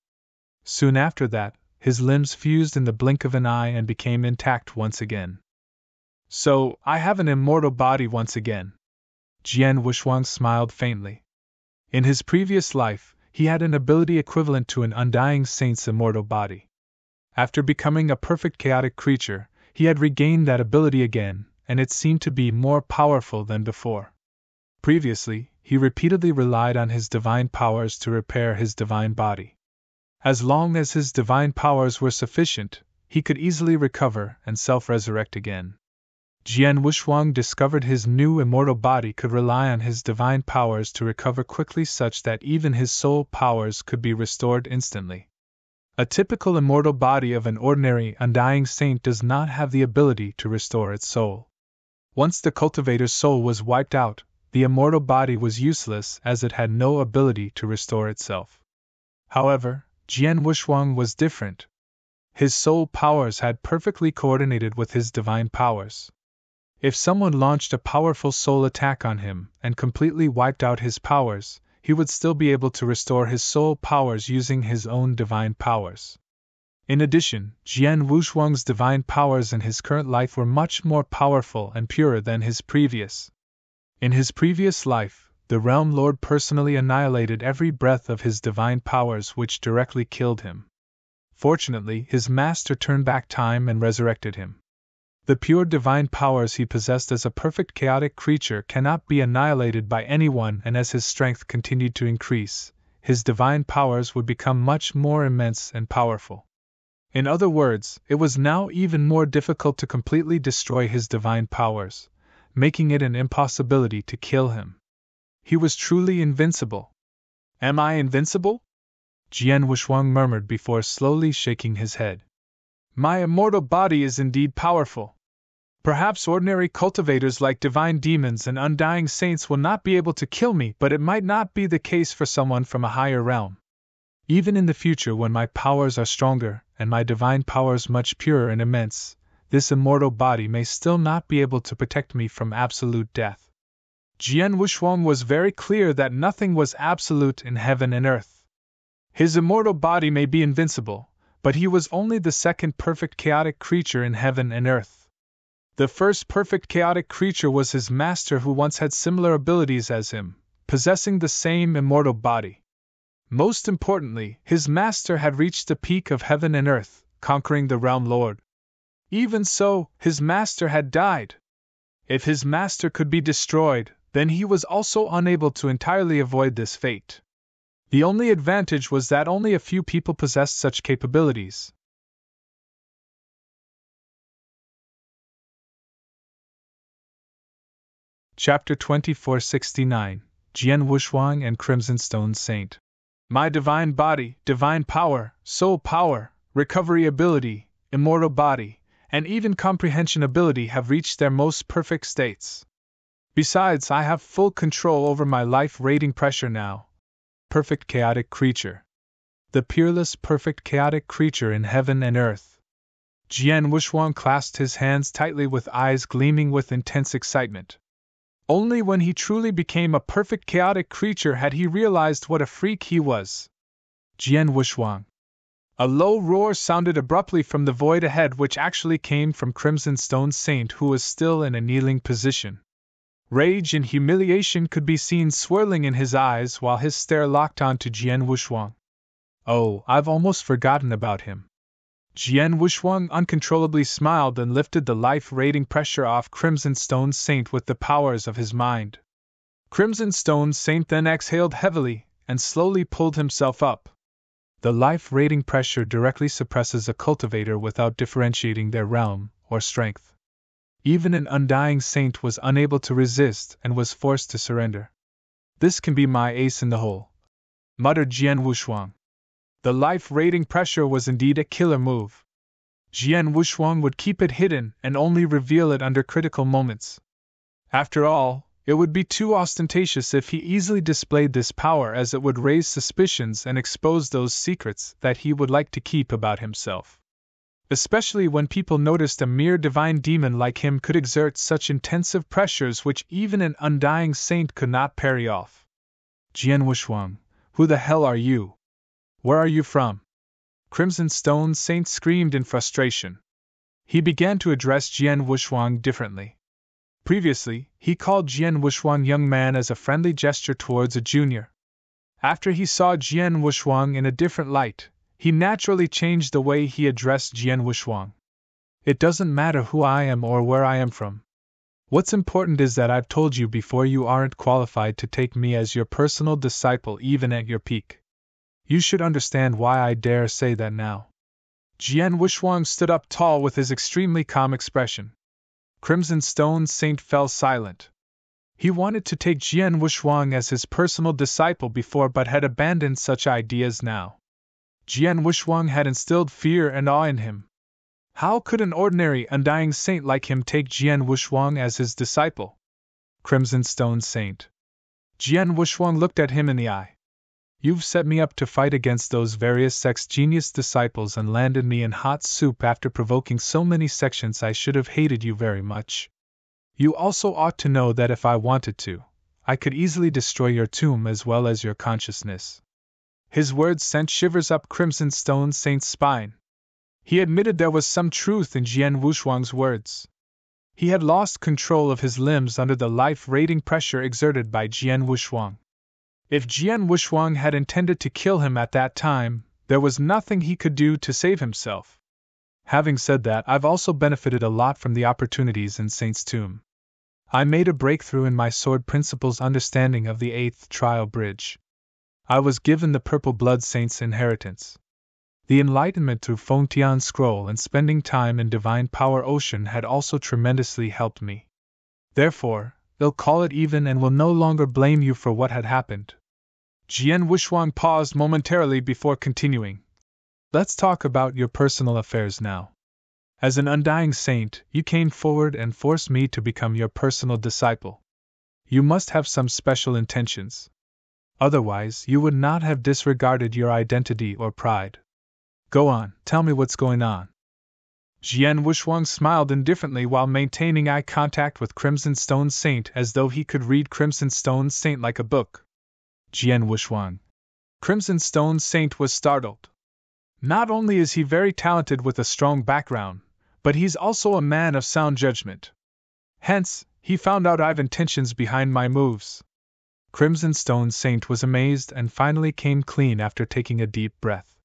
Soon after that, his limbs fused in the blink of an eye and became intact once again. So, I have an immortal body once again. Jian Wuxuang smiled faintly. In his previous life, he had an ability equivalent to an undying saint's immortal body. After becoming a perfect chaotic creature, he had regained that ability again, and it seemed to be more powerful than before. Previously, he repeatedly relied on his divine powers to repair his divine body. As long as his divine powers were sufficient, he could easily recover and self-resurrect again. Jian Wuxuang discovered his new immortal body could rely on his divine powers to recover quickly, such that even his soul powers could be restored instantly. A typical immortal body of an ordinary, undying saint does not have the ability to restore its soul. Once the cultivator's soul was wiped out, the immortal body was useless as it had no ability to restore itself. However, Jian Wuxuang was different. His soul powers had perfectly coordinated with his divine powers. If someone launched a powerful soul attack on him and completely wiped out his powers, he would still be able to restore his soul powers using his own divine powers. In addition, Jian Wuxuang's divine powers in his current life were much more powerful and purer than his previous. In his previous life, the Realm Lord personally annihilated every breath of his divine powers, which directly killed him. Fortunately, his master turned back time and resurrected him. The pure divine powers he possessed as a perfect chaotic creature cannot be annihilated by anyone, and as his strength continued to increase, his divine powers would become much more immense and powerful. In other words, it was now even more difficult to completely destroy his divine powers, making it an impossibility to kill him. He was truly invincible. Am I invincible? Jian Wuxuang murmured before slowly shaking his head. My immortal body is indeed powerful. Perhaps ordinary cultivators like divine demons and undying saints will not be able to kill me, but it might not be the case for someone from a higher realm. Even in the future, when my powers are stronger, and my divine powers much purer and immense, this immortal body may still not be able to protect me from absolute death. Jian Wuxuang was very clear that nothing was absolute in heaven and earth. His immortal body may be invincible, but he was only the second perfect chaotic creature in heaven and earth. The first perfect chaotic creature was his master, who once had similar abilities as him, possessing the same immortal body. Most importantly, his master had reached the peak of heaven and earth, conquering the Realm Lord. Even so, his master had died. If his master could be destroyed, then he was also unable to entirely avoid this fate. The only advantage was that only a few people possessed such capabilities. Chapter 2469, Jian Wuxuang and Crimson Stone Saint. My divine body, divine power, soul power, recovery ability, immortal body, and even comprehension ability have reached their most perfect states. Besides, I have full control over my life rating pressure now. Perfect chaotic creature. The peerless perfect chaotic creature in heaven and earth. Jian Wuxuang clasped his hands tightly with eyes gleaming with intense excitement. Only when he truly became a perfect chaotic creature had he realized what a freak he was. Jian Wuxuang. A low roar sounded abruptly from the void ahead, which actually came from Crimson Stone Saint, who was still in a kneeling position. Rage and humiliation could be seen swirling in his eyes while his stare locked on to Jian Wuxuang. Oh, I've almost forgotten about him. Jian Wuxuang uncontrollably smiled and lifted the life rating pressure off Crimson Stone Saint with the powers of his mind. Crimson Stone Saint then exhaled heavily and slowly pulled himself up. The life rating pressure directly suppresses a cultivator without differentiating their realm or strength. Even an undying saint was unable to resist and was forced to surrender. This can be my ace in the hole, muttered Jian Wuxuang. The life rating pressure was indeed a killer move. Jian Wuxuang would keep it hidden and only reveal it under critical moments. After all, it would be too ostentatious if he easily displayed this power, as it would raise suspicions and expose those secrets that he would like to keep about himself. Especially when people noticed a mere divine demon like him could exert such intensive pressures which even an undying saint could not parry off. Jian Wuxuang, who the hell are you? Where are you from? Crimson Stone Saint screamed in frustration. He began to address Jian Wushuang differently. Previously, he called Jian Wushuang young man as a friendly gesture towards a junior. After he saw Jian Wushuang in a different light, he naturally changed the way he addressed Jian Wushuang. It doesn't matter who I am or where I am from. What's important is that I've told you before you aren't qualified to take me as your personal disciple even at your peak. You should understand why I dare say that now. Jian Wushuang stood up tall with his extremely calm expression. Crimson Stone Saint fell silent. He wanted to take Jian Wushuang as his personal disciple before but had abandoned such ideas now. Jian Wushuang had instilled fear and awe in him. How could an ordinary, undying saint like him take Jian Wushuang as his disciple? Crimson Stone Saint. Jian Wushuang looked at him in the eye. You've set me up to fight against those various sex-genius disciples and landed me in hot soup after provoking so many sections. I should have hated you very much. You also ought to know that if I wanted to, I could easily destroy your tomb as well as your consciousness. His words sent shivers up Crimson Stone Saint's spine. He admitted there was some truth in Jian Wushuang's words. He had lost control of his limbs under the life-rating pressure exerted by Jian Wushuang. If Jian Wushuang had intended to kill him at that time, there was nothing he could do to save himself. Having said that, I've also benefited a lot from the opportunities in Saint's tomb. I made a breakthrough in my sword principles understanding of the 8th trial bridge. I was given the Purple Blood Saint's inheritance. The enlightenment through Fengtian Scroll and spending time in Divine Power Ocean had also tremendously helped me. Therefore, they'll call it even and will no longer blame you for what had happened. Jian Wushuang paused momentarily before continuing. Let's talk about your personal affairs now. As an undying saint, you came forward and forced me to become your personal disciple. You must have some special intentions. Otherwise, you would not have disregarded your identity or pride. Go on, tell me what's going on. Jian Wushuang smiled indifferently while maintaining eye contact with Crimson Stone Saint as though he could read Crimson Stone Saint like a book. Jian Wushuang. Crimson Stone Saint was startled. Not only is he very talented with a strong background, but he's also a man of sound judgment. Hence, he found out I've intentions behind my moves. Crimson Stone Saint was amazed and finally came clean after taking a deep breath.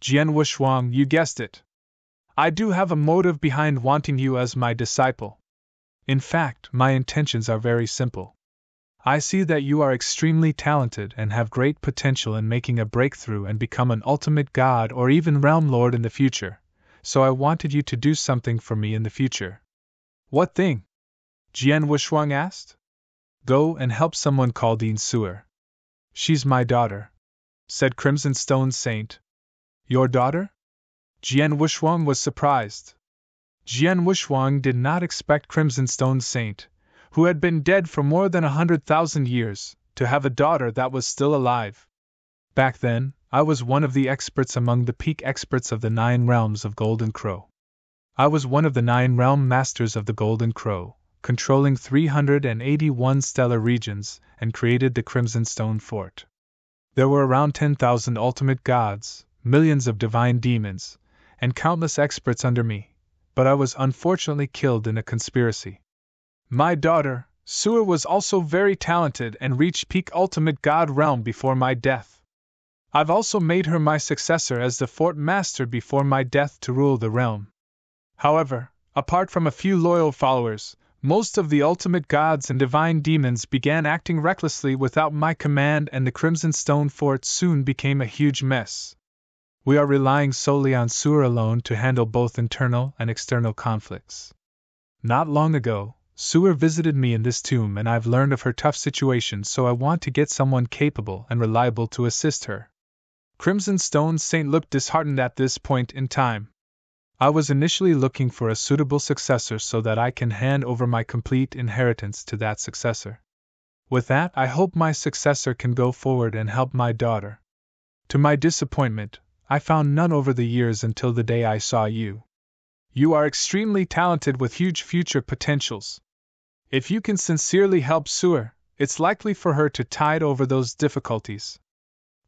Jian Wushuang, you guessed it. I do have a motive behind wanting you as my disciple. In fact, my intentions are very simple. I see that you are extremely talented and have great potential in making a breakthrough and become an ultimate god or even realm lord in the future, so I wanted you to do something for me in the future. What thing? Jian Wushuang asked. Go and help someone called Yin Suer. She's my daughter, said Crimson Stone Saint. Your daughter? Jian Wushuang was surprised. Jian Wushuang did not expect Crimson Stone Saint, who had been dead for more than 100,000 years, to have a daughter that was still alive. Back then, I was one of the experts among the peak experts of the 9 realms of Golden Crow. I was one of the 9 realm masters of the Golden Crow, controlling 381 stellar regions, and created the Crimson Stone Fort. There were around 10,000 ultimate gods, millions of divine demons, and countless experts under me, but I was unfortunately killed in a conspiracy. My daughter, Suer, was also very talented and reached peak ultimate god realm before my death. I've also made her my successor as the fort master before my death to rule the realm. However, apart from a few loyal followers, most of the ultimate gods and divine demons began acting recklessly without my command, and the Crimson Stone Fort soon became a huge mess. We are relying solely on Suer alone to handle both internal and external conflicts. Not long ago, Suer visited me in this tomb and I've learned of her tough situation, so I want to get someone capable and reliable to assist her. Crimson Stone Saint looked disheartened at this point in time. I was initially looking for a suitable successor so that I can hand over my complete inheritance to that successor. With that, I hope my successor can go forward and help my daughter. To my disappointment, I found none over the years until the day I saw you. You are extremely talented with huge future potentials. If you can sincerely help Suer, it's likely for her to tide over those difficulties.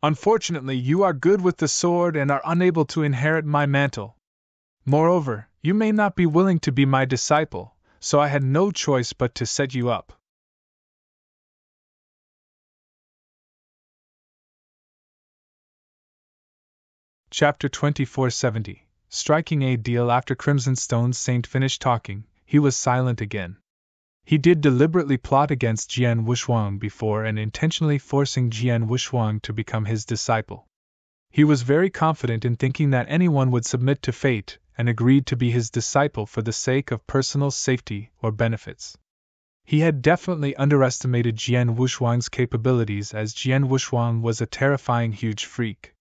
Unfortunately, you are good with the sword and are unable to inherit my mantle. Moreover, you may not be willing to be my disciple, so I had no choice but to set you up. Chapter 2470. Striking a deal. After Crimson Stone's Saint finished talking, he was silent again. He did deliberately plot against Jian Wushuang before and intentionally forcing Jian Wushuang to become his disciple. He was very confident in thinking that anyone would submit to fate and agreed to be his disciple for the sake of personal safety or benefits. He had definitely underestimated Jian Wushuang's capabilities, as Jian Wushuang was a terrifying huge freak.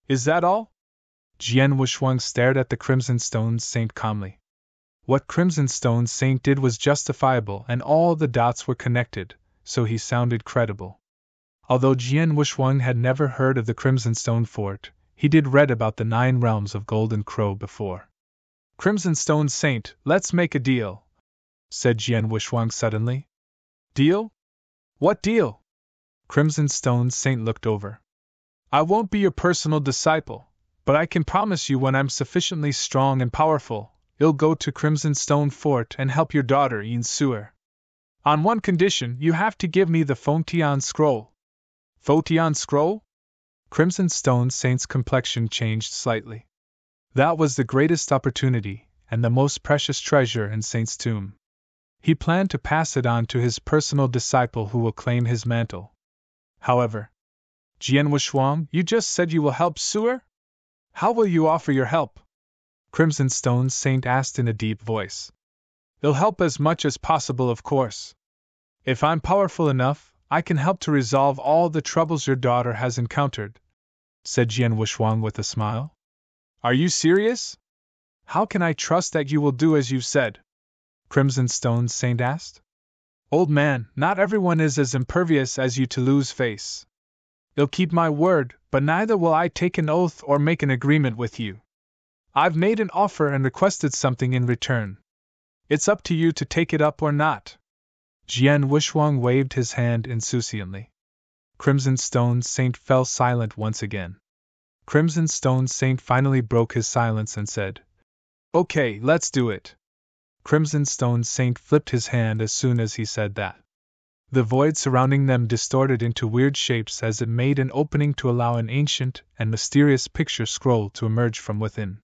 Is that all? Jian Wushuang stared at the Crimson Stone Saint calmly. What Crimson Stone Saint did was justifiable and all the dots were connected, so he sounded credible. Although Jian Wushuang had never heard of the Crimson Stone Fort, he did read about the 9 realms of Golden Crow before. Crimson Stone Saint, let's make a deal, said Jian Wushuang suddenly. Deal? What deal? Crimson Stone Saint looked over. I won't be your personal disciple, but I can promise you when I'm sufficiently strong and powerful, you'll go to Crimson Stone Fort and help your daughter Yin Suer. On one condition, you have to give me the Fengtian Scroll. Fengtian Scroll? Crimson Stone Saint's complexion changed slightly. That was the greatest opportunity, and the most precious treasure in Saint's tomb. He planned to pass it on to his personal disciple who will claim his mantle. However, Jian Wushuang, you just said you will help Suer? How will you offer your help? Crimson Stone Saint asked in a deep voice. It'll help as much as possible, of course. If I'm powerful enough, I can help to resolve all the troubles your daughter has encountered, said Jian Wushuang with a smile. Are you serious? How can I trust that you will do as you said? Crimson Stone Saint asked. Old man, not everyone is as impervious as you to lose face. I'll keep my word, but neither will I take an oath or make an agreement with you. I've made an offer and requested something in return. It's up to you to take it up or not. Jian Wushuang waved his hand insouciantly. Crimson Stone Saint fell silent once again. Crimson Stone Saint finally broke his silence and said, Okay, let's do it. Crimson Stone Saint flipped his hand as soon as he said that. The void surrounding them distorted into weird shapes as it made an opening to allow an ancient and mysterious picture scroll to emerge from within.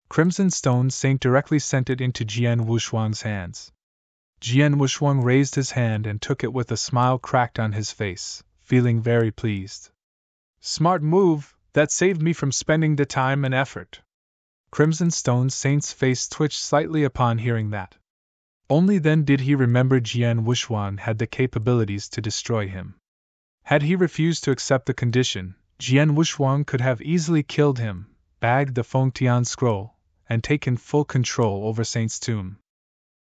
Crimson Stone Saint directly sent it into Jian Wushuang's hands. Jian Wushuang raised his hand and took it with a smile cracked on his face, feeling very pleased. Smart move, that saved me from spending the time and effort. Crimson Stone Saint's face twitched slightly upon hearing that. Only then did he remember Jian Wushuang had the capabilities to destroy him. Had he refused to accept the condition, Jian Wushuang could have easily killed him, bagged the Fengtian Scroll, and taken full control over Saint's tomb.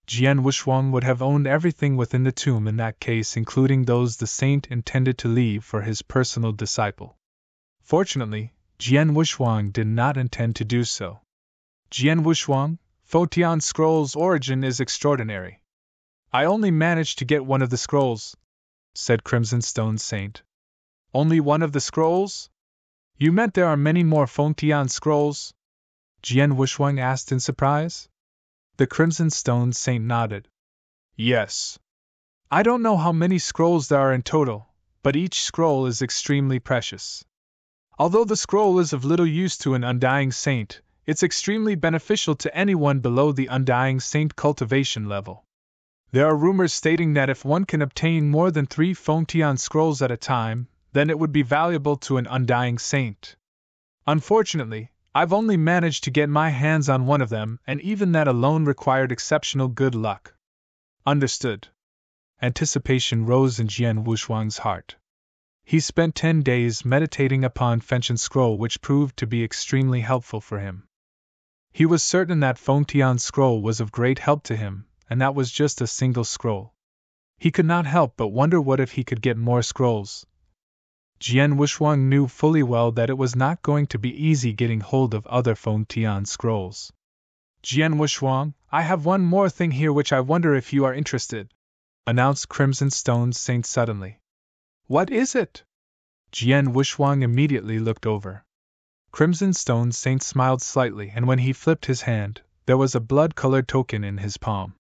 Jian Wushuang would have owned everything within the tomb in that case, including those the saint intended to leave for his personal disciple. Fortunately, Jian Wushuang did not intend to do so. Jian Wushuang, Fengtian Scroll's origin is extraordinary. I only managed to get one of the scrolls, said Crimson Stone Saint. Only one of the scrolls? You meant there are many more Fengtian scrolls? Jian Wushuang asked in surprise. The Crimson Stone Saint nodded. Yes. I don't know how many scrolls there are in total, but each scroll is extremely precious. Although the scroll is of little use to an undying saint, it's extremely beneficial to anyone below the undying saint cultivation level. There are rumors stating that if one can obtain more than 3 Fengtian scrolls at a time, then it would be valuable to an undying saint. Unfortunately, I've only managed to get my hands on one of them, and even that alone required exceptional good luck. Understood. Anticipation rose in Jian Wushuang's heart. He spent 10 days meditating upon Fengtian Scroll, which proved to be extremely helpful for him. He was certain that Fengtian Scroll was of great help to him, and that was just a single scroll. He could not help but wonder what if he could get more scrolls. Jian Wushuang knew fully well that it was not going to be easy getting hold of other Fengtian scrolls. Jian Wushuang, I have one more thing here which I wonder if you are interested, announced Crimson Stone Saint suddenly. What is it? Jian Wushuang immediately looked over. Crimson Stone Saint smiled slightly, and when he flipped his hand, there was a blood-colored token in his palm.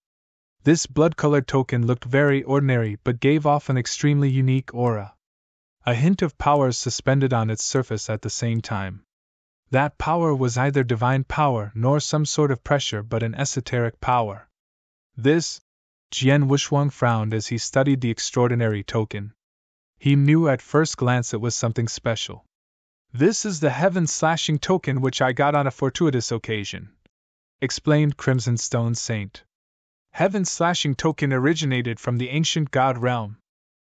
This blood-colored token looked very ordinary but gave off an extremely unique aura. A hint of power suspended on its surface at the same time. That power was neither divine power nor some sort of pressure but an esoteric power. This, Jian Wushuang frowned as he studied the extraordinary token. He knew at first glance it was something special. This is the heaven-slashing token which I got on a fortuitous occasion, explained Crimson Stone Saint. Heaven-slashing token originated from the ancient god realm.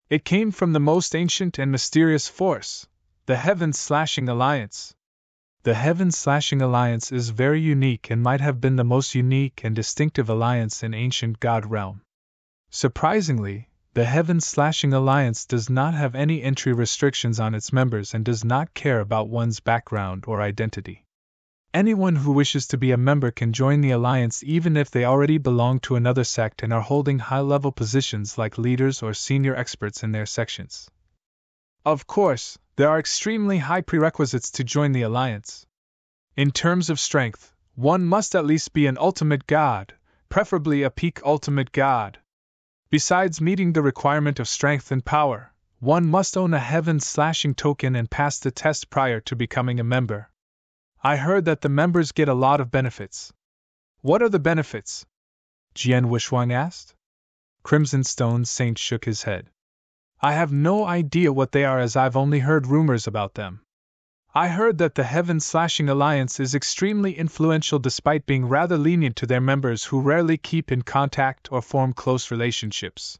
It came from the most ancient and mysterious force, the Heaven-slashing Alliance. The Heaven-slashing Alliance is very unique and might have been the most unique and distinctive alliance in ancient god realm. Surprisingly, the Heaven-slashing Alliance does not have any entry restrictions on its members and does not care about one's background or identity. Anyone who wishes to be a member can join the alliance even if they already belong to another sect and are holding high-level positions like leaders or senior experts in their sections. Of course, there are extremely high prerequisites to join the alliance. In terms of strength, one must at least be an ultimate god, preferably a peak ultimate god. Besides meeting the requirement of strength and power, one must own a heaven-slashing token and pass the test prior to becoming a member. I heard that the members get a lot of benefits. What are the benefits? Jian Wushuang asked. Crimson Stone Saint shook his head. I have no idea what they are, as I've only heard rumors about them. I heard that the Heaven-slashing Alliance is extremely influential despite being rather lenient to their members who rarely keep in contact or form close relationships.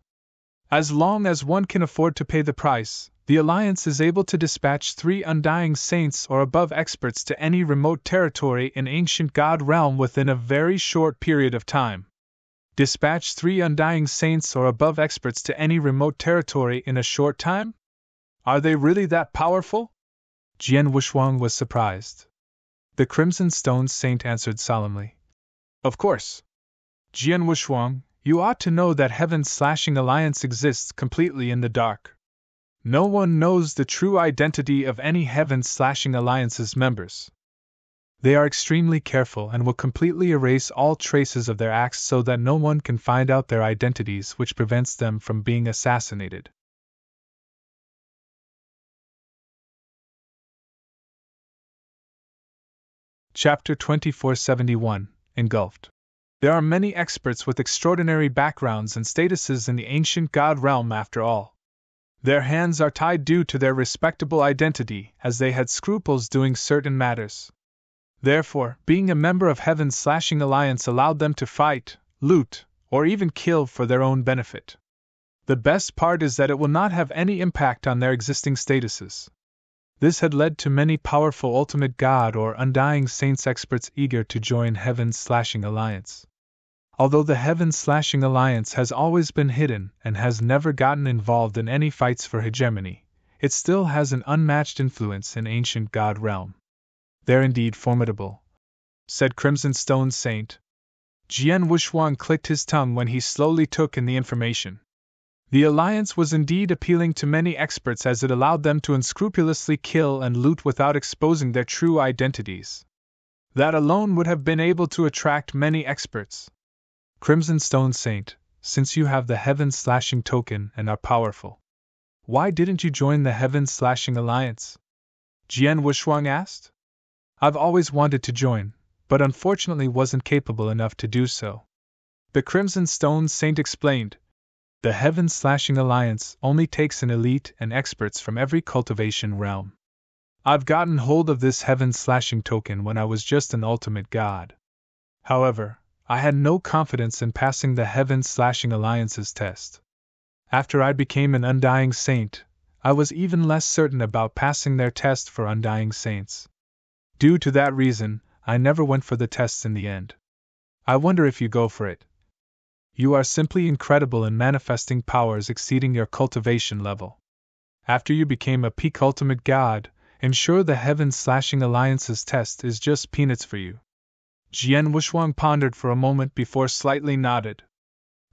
As long as one can afford to pay the price, the Alliance is able to dispatch 3 undying saints or above experts to any remote territory in ancient god realm within a very short period of time. Dispatch 3 undying saints or above experts to any remote territory in a short time? Are they really that powerful? Jian Wushuang was surprised. The Crimson Stone Saint answered solemnly. Of course. Jian Wushuang, you ought to know that Heaven-slashing Alliance exists completely in the dark. No one knows the true identity of any Heaven-slashing Alliance's members. They are extremely careful and will completely erase all traces of their acts so that no one can find out their identities, which prevents them from being assassinated. Chapter 2471, Engulfed. There are many experts with extraordinary backgrounds and statuses in the ancient god realm after all. Their hands are tied due to their respectable identity, as they had scruples doing certain matters. Therefore, being a member of Heaven-slashing Alliance allowed them to fight, loot, or even kill for their own benefit. The best part is that it will not have any impact on their existing statuses. This had led to many powerful ultimate god or undying saints experts eager to join Heaven-slashing Alliance. Although the Heaven-slashing Alliance has always been hidden and has never gotten involved in any fights for hegemony, it still has an unmatched influence in ancient god realm. They're indeed formidable, said Crimson Stone Saint. Jian Wushuang clicked his tongue when he slowly took in the information. The alliance was indeed appealing to many experts as it allowed them to unscrupulously kill and loot without exposing their true identities. That alone would have been able to attract many experts. Crimson Stone Saint, since you have the Heaven-slashing token and are powerful, why didn't you join the Heaven-slashing Alliance? Jian Wushuang asked. I've always wanted to join, but unfortunately wasn't capable enough to do so. The Crimson Stone Saint explained. The Heaven-slashing Alliance only takes an elite and experts from every cultivation realm. I've gotten hold of this Heaven-slashing token when I was just an ultimate god. However, I had no confidence in passing the Heaven-slashing Alliance's test. After I became an undying saint, I was even less certain about passing their test for undying saints. Due to that reason, I never went for the tests in the end. I wonder if you go for it. You are simply incredible in manifesting powers exceeding your cultivation level. After you became a peak ultimate god, ensure the Heaven-slashing Alliance's test is just peanuts for you. Jian Wushuang pondered for a moment before slightly nodded.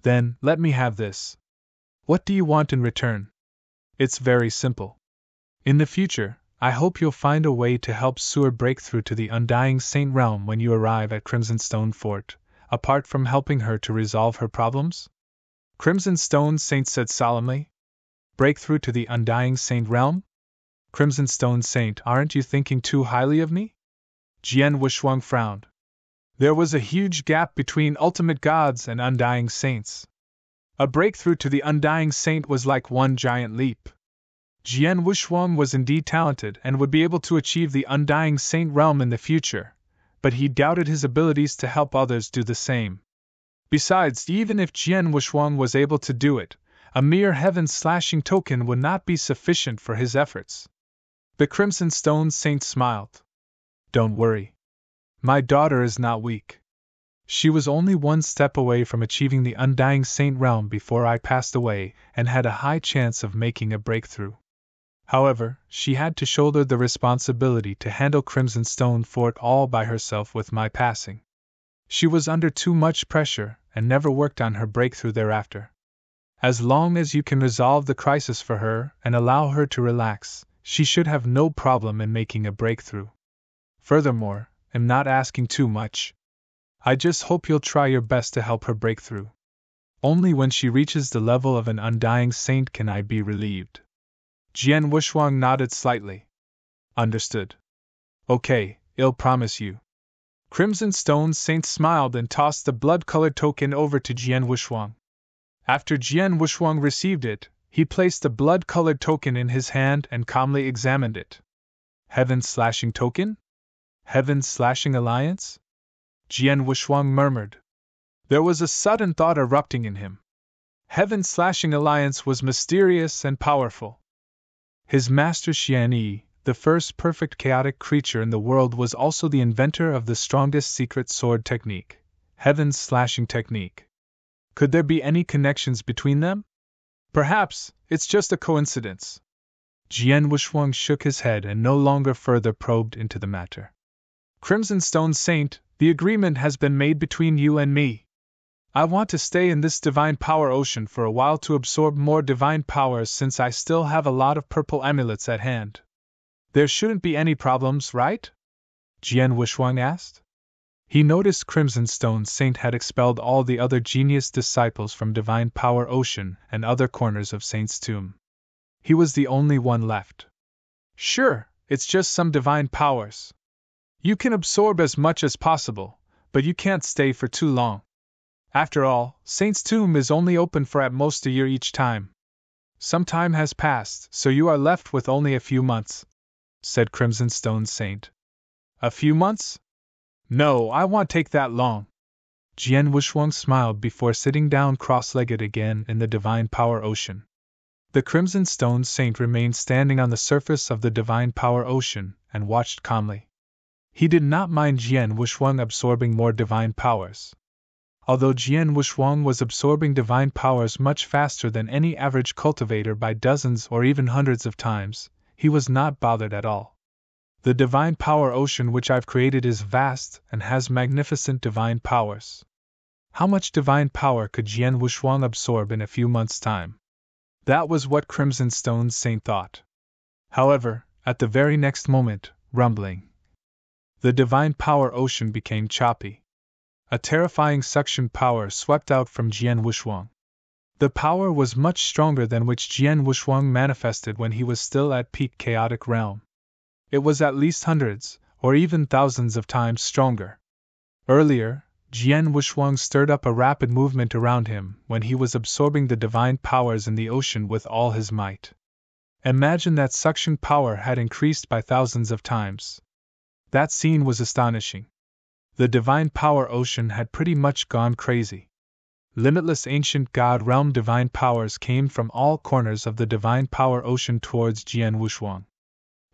Then, let me have this. What do you want in return? It's very simple. In the future, I hope you'll find a way to help Sword break through to the Undying Saint realm when you arrive at Crimson Stone Fort, apart from helping her to resolve her problems? Crimson Stone Saint said solemnly. Break through to the Undying Saint realm? Crimson Stone Saint, aren't you thinking too highly of me? Jian Wuxuang frowned. There was a huge gap between ultimate gods and undying saints. A breakthrough to the Undying Saint was like one giant leap. Jian Wuxuang was indeed talented and would be able to achieve the Undying Saint realm in the future, but he doubted his abilities to help others do the same. Besides, even if Jian Wuxuang was able to do it, a mere heaven-slashing token would not be sufficient for his efforts. The Crimson Stone Saint smiled. Don't worry. My daughter is not weak. She was only one step away from achieving the Undying Saint realm before I passed away and had a high chance of making a breakthrough. However, she had to shoulder the responsibility to handle Crimson Stone Fort all by herself with my passing. She was under too much pressure and never worked on her breakthrough thereafter. As long as you can resolve the crisis for her and allow her to relax, she should have no problem in making a breakthrough. Furthermore, I'm not asking too much. I just hope you'll try your best to help her break through. Only when she reaches the level of an Undying Saint can I be relieved. Jian Wuxuang nodded slightly. Understood. Okay, I'll promise you. Crimson Stone Saint smiled and tossed the blood-colored token over to Jian Wuxuang. After Jian Wuxuang received it, he placed the blood-colored token in his hand and calmly examined it. Heaven-slashing token? Heaven-slashing alliance? Jian Wuxuang murmured. There was a sudden thought erupting in him. Heaven-slashing alliance was mysterious and powerful. His master Xian Yi, the first perfect chaotic creature in the world, was also the inventor of the strongest secret sword technique, Heaven's slashing technique. Could there be any connections between them? Perhaps it's just a coincidence. Jian Wuxuang shook his head and no longer further probed into the matter. Crimson Stone Saint, the agreement has been made between you and me. I want to stay in this divine power ocean for a while to absorb more divine powers since I still have a lot of purple amulets at hand. There shouldn't be any problems, right? Jian Wuxuang asked. He noticed Crimson Stone Saint had expelled all the other genius disciples from Divine Power Ocean and other corners of Saint's Tomb. He was the only one left. Sure, it's just some divine powers. You can absorb as much as possible, but you can't stay for too long. After all, Saint's Tomb is only open for at most a year each time. Some time has passed, so you are left with only a few months, said Crimson Stone Saint. A few months? No, I won't take that long. Jian Wuxuang smiled before sitting down cross-legged again in the Divine Power Ocean. The Crimson Stone Saint remained standing on the surface of the Divine Power Ocean and watched calmly. He did not mind Jian Wuxuang absorbing more divine powers. Although Jian Wuxuang was absorbing divine powers much faster than any average cultivator by dozens or even hundreds of times, he was not bothered at all. The divine power ocean which I've created is vast and has magnificent divine powers. How much divine power could Jian Wuxuang absorb in a few months' time? That was what Crimson Stone Saint thought. However, at the very next moment, rumbling, the divine power ocean became choppy. A terrifying suction power swept out from Jian Wuxuang. The power was much stronger than which Jian Wuxuang manifested when he was still at peak chaotic realm. It was at least hundreds, or even thousands of times stronger. Earlier, Jian Wuxuang stirred up a rapid movement around him when he was absorbing the divine powers in the ocean with all his might. Imagine that suction power had increased by thousands of times. That scene was astonishing. The divine power ocean had pretty much gone crazy. Limitless ancient god realm divine powers came from all corners of the divine power ocean towards Jian Wuxuang.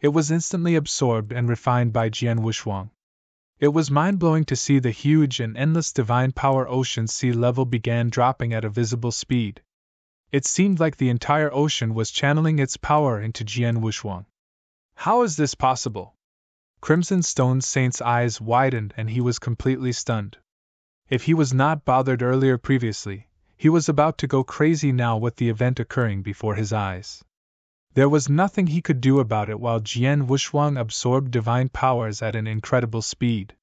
It was instantly absorbed and refined by Jian Wuxuang. It was mind-blowing to see the huge and endless divine power ocean sea level began dropping at a visible speed. It seemed like the entire ocean was channeling its power into Jian Wuxuang. How is this possible? Crimson Stone Saint's eyes widened and he was completely stunned. If he was not bothered earlier previously, he was about to go crazy now with the event occurring before his eyes. There was nothing he could do about it while Jian Wushuang absorbed divine powers at an incredible speed.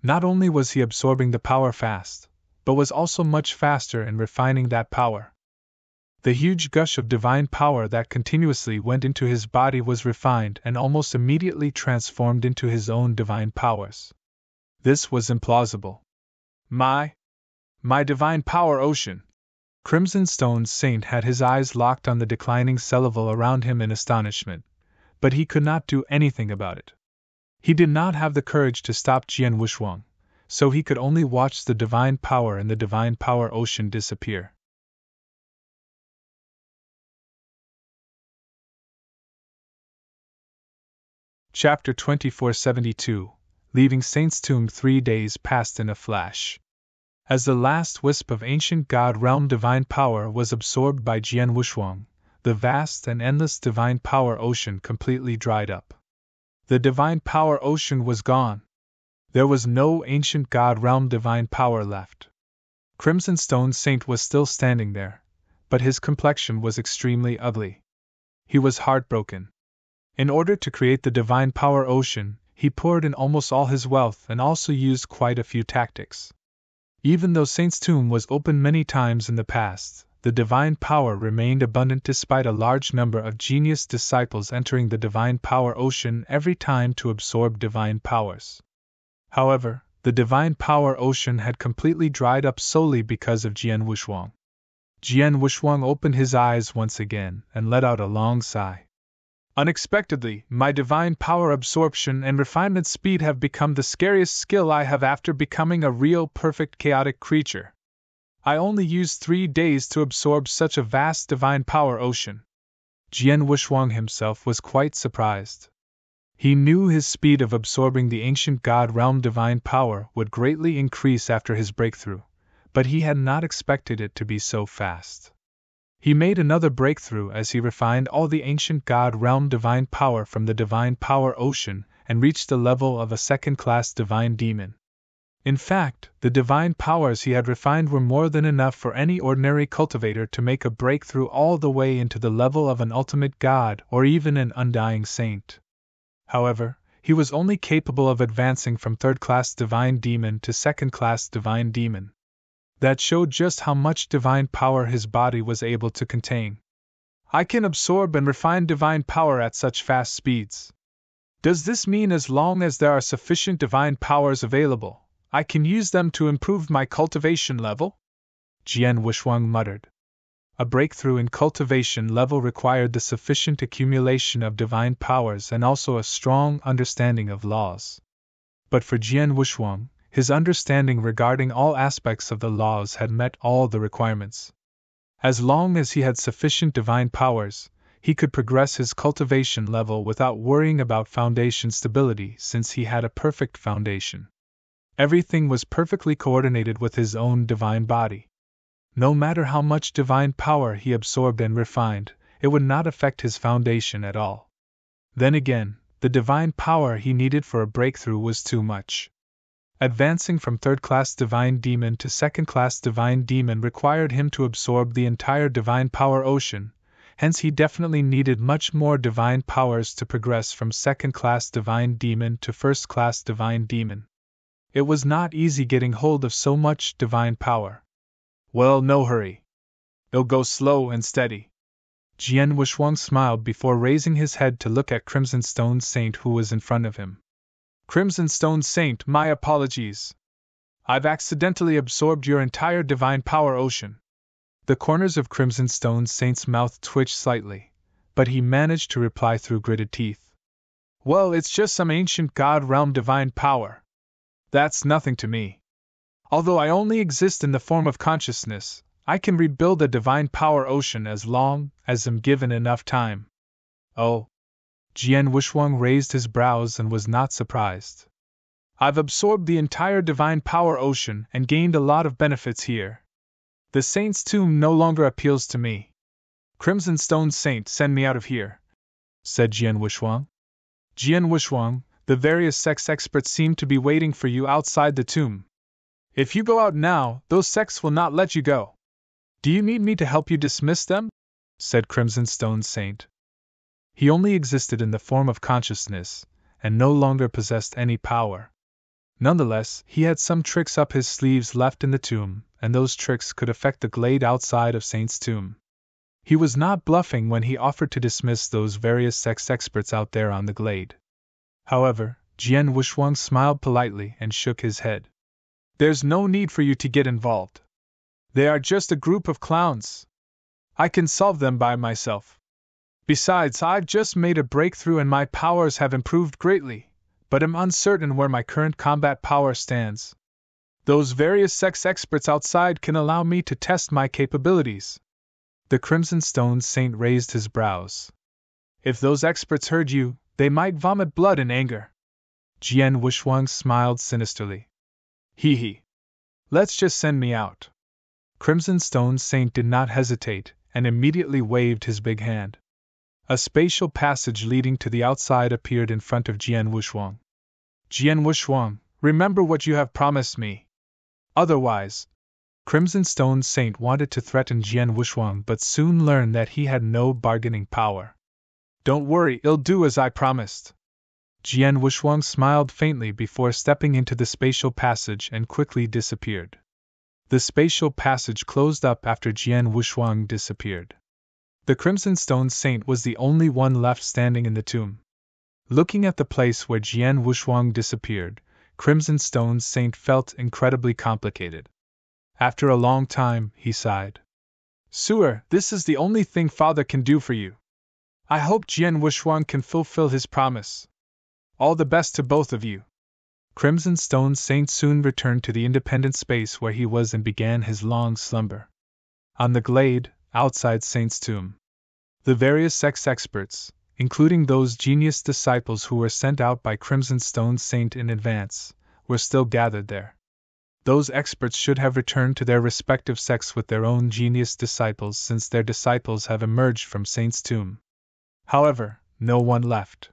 Not only was he absorbing the power fast, but was also much faster in refining that power. The huge gush of divine power that continuously went into his body was refined and almost immediately transformed into his own divine powers. This was implausible. My divine power ocean! Crimson Stone's Saint had his eyes locked on the declining level around him in astonishment, but he could not do anything about it. He did not have the courage to stop Jian Wushuang, so he could only watch the divine power in the divine power ocean disappear. Chapter 2472 Leaving Saint's Tomb 3 days passed in a flash. As the last wisp of ancient God realm divine power was absorbed by Jian Wushuang, the vast and endless divine power ocean completely dried up. The divine power ocean was gone. There was no ancient God realm divine power left. Crimson Stone Saint was still standing there, but his complexion was extremely ugly. He was heartbroken. In order to create the divine power ocean, he poured in almost all his wealth and also used quite a few tactics. Even though Saint's tomb was opened many times in the past, the divine power remained abundant despite a large number of genius disciples entering the divine power ocean every time to absorb divine powers. However, the divine power ocean had completely dried up solely because of Jian Wushuang. Jian Wushuang opened his eyes once again and let out a long sigh. Unexpectedly, my divine power absorption and refinement speed have become the scariest skill I have after becoming a real perfect chaotic creature. I only used 3 days to absorb such a vast divine power ocean. Jian Wushuang himself was quite surprised. He knew his speed of absorbing the ancient God realm divine power would greatly increase after his breakthrough, but he had not expected it to be so fast. He made another breakthrough as he refined all the ancient God realm divine power from the divine power ocean and reached the level of a second-class divine demon. In fact, the divine powers he had refined were more than enough for any ordinary cultivator to make a breakthrough all the way into the level of an ultimate god or even an undying saint. However, he was only capable of advancing from third-class divine demon to second-class divine demon. That showed just how much divine power his body was able to contain. I can absorb and refine divine power at such fast speeds. Does this mean as long as there are sufficient divine powers available, I can use them to improve my cultivation level? Jian Wushuang muttered. A breakthrough in cultivation level required the sufficient accumulation of divine powers and also a strong understanding of laws. But for Jian Wushuang, his understanding regarding all aspects of the laws had met all the requirements. As long as he had sufficient divine powers, he could progress his cultivation level without worrying about foundation stability since he had a perfect foundation. Everything was perfectly coordinated with his own divine body. No matter how much divine power he absorbed and refined, it would not affect his foundation at all. Then again, the divine power he needed for a breakthrough was too much. Advancing from third-class divine demon to second-class divine demon required him to absorb the entire divine power ocean, hence he definitely needed much more divine powers to progress from second-class divine demon to first-class divine demon. It was not easy getting hold of so much divine power. Well, no hurry. It'll go slow and steady. Jian Wushuang smiled before raising his head to look at Crimson Stone Saint who was in front of him. Crimson Stone Saint, my apologies. I've accidentally absorbed your entire divine power ocean. The corners of Crimson Stone Saint's mouth twitched slightly, but he managed to reply through gritted teeth. Well, it's just some ancient god realm divine power. That's nothing to me. Although I only exist in the form of consciousness, I can rebuild a divine power ocean as long as I'm given enough time. Oh. Jian Wushuang raised his brows and was not surprised. I've absorbed the entire divine power ocean and gained a lot of benefits here. The saint's tomb no longer appeals to me. Crimson Stone Saint, send me out of here, said Jian Wushuang. Jian Wushuang, the various sex experts seem to be waiting for you outside the tomb. If you go out now, those sects will not let you go. Do you need me to help you dismiss them? Said Crimson Stone Saint. He only existed in the form of consciousness, and no longer possessed any power. Nonetheless, he had some tricks up his sleeves left in the tomb, and those tricks could affect the glade outside of Saint's tomb. He was not bluffing when he offered to dismiss those various sex experts out there on the glade. However, Jian Wushuang smiled politely and shook his head. There's no need for you to get involved. They are just a group of clowns. I can solve them by myself. Besides, I've just made a breakthrough and my powers have improved greatly, but am uncertain where my current combat power stands. Those various sex experts outside can allow me to test my capabilities. The Crimson Stone Saint raised his brows. If those experts heard you, they might vomit blood in anger. Jian Wushuang smiled sinisterly. Hee hee. Let's just send me out. Crimson Stone Saint did not hesitate, and immediately waved his big hand. A spatial passage leading to the outside appeared in front of Jian Wushuang. Jian Wushuang, remember what you have promised me. Otherwise, Crimson Stone Saint wanted to threaten Jian Wushuang but soon learned that he had no bargaining power. Don't worry, I'll do as I promised. Jian Wushuang smiled faintly before stepping into the spatial passage and quickly disappeared. The spatial passage closed up after Jian Wushuang disappeared. The Crimson Stone Saint was the only one left standing in the tomb. Looking at the place where Jian Wushuang disappeared, Crimson Stone Saint felt incredibly complicated. After a long time, he sighed. Sewer, this is the only thing Father can do for you. I hope Jian Wushuang can fulfill his promise. All the best to both of you. Crimson Stone Saint soon returned to the independent space where he was and began his long slumber. On the glade, outside Saint's tomb, the various sex experts, including those genius disciples who were sent out by Crimson Stone Saint in advance, were still gathered there. Those experts should have returned to their respective sects with their own genius disciples since their disciples have emerged from Saint's tomb. However, no one left.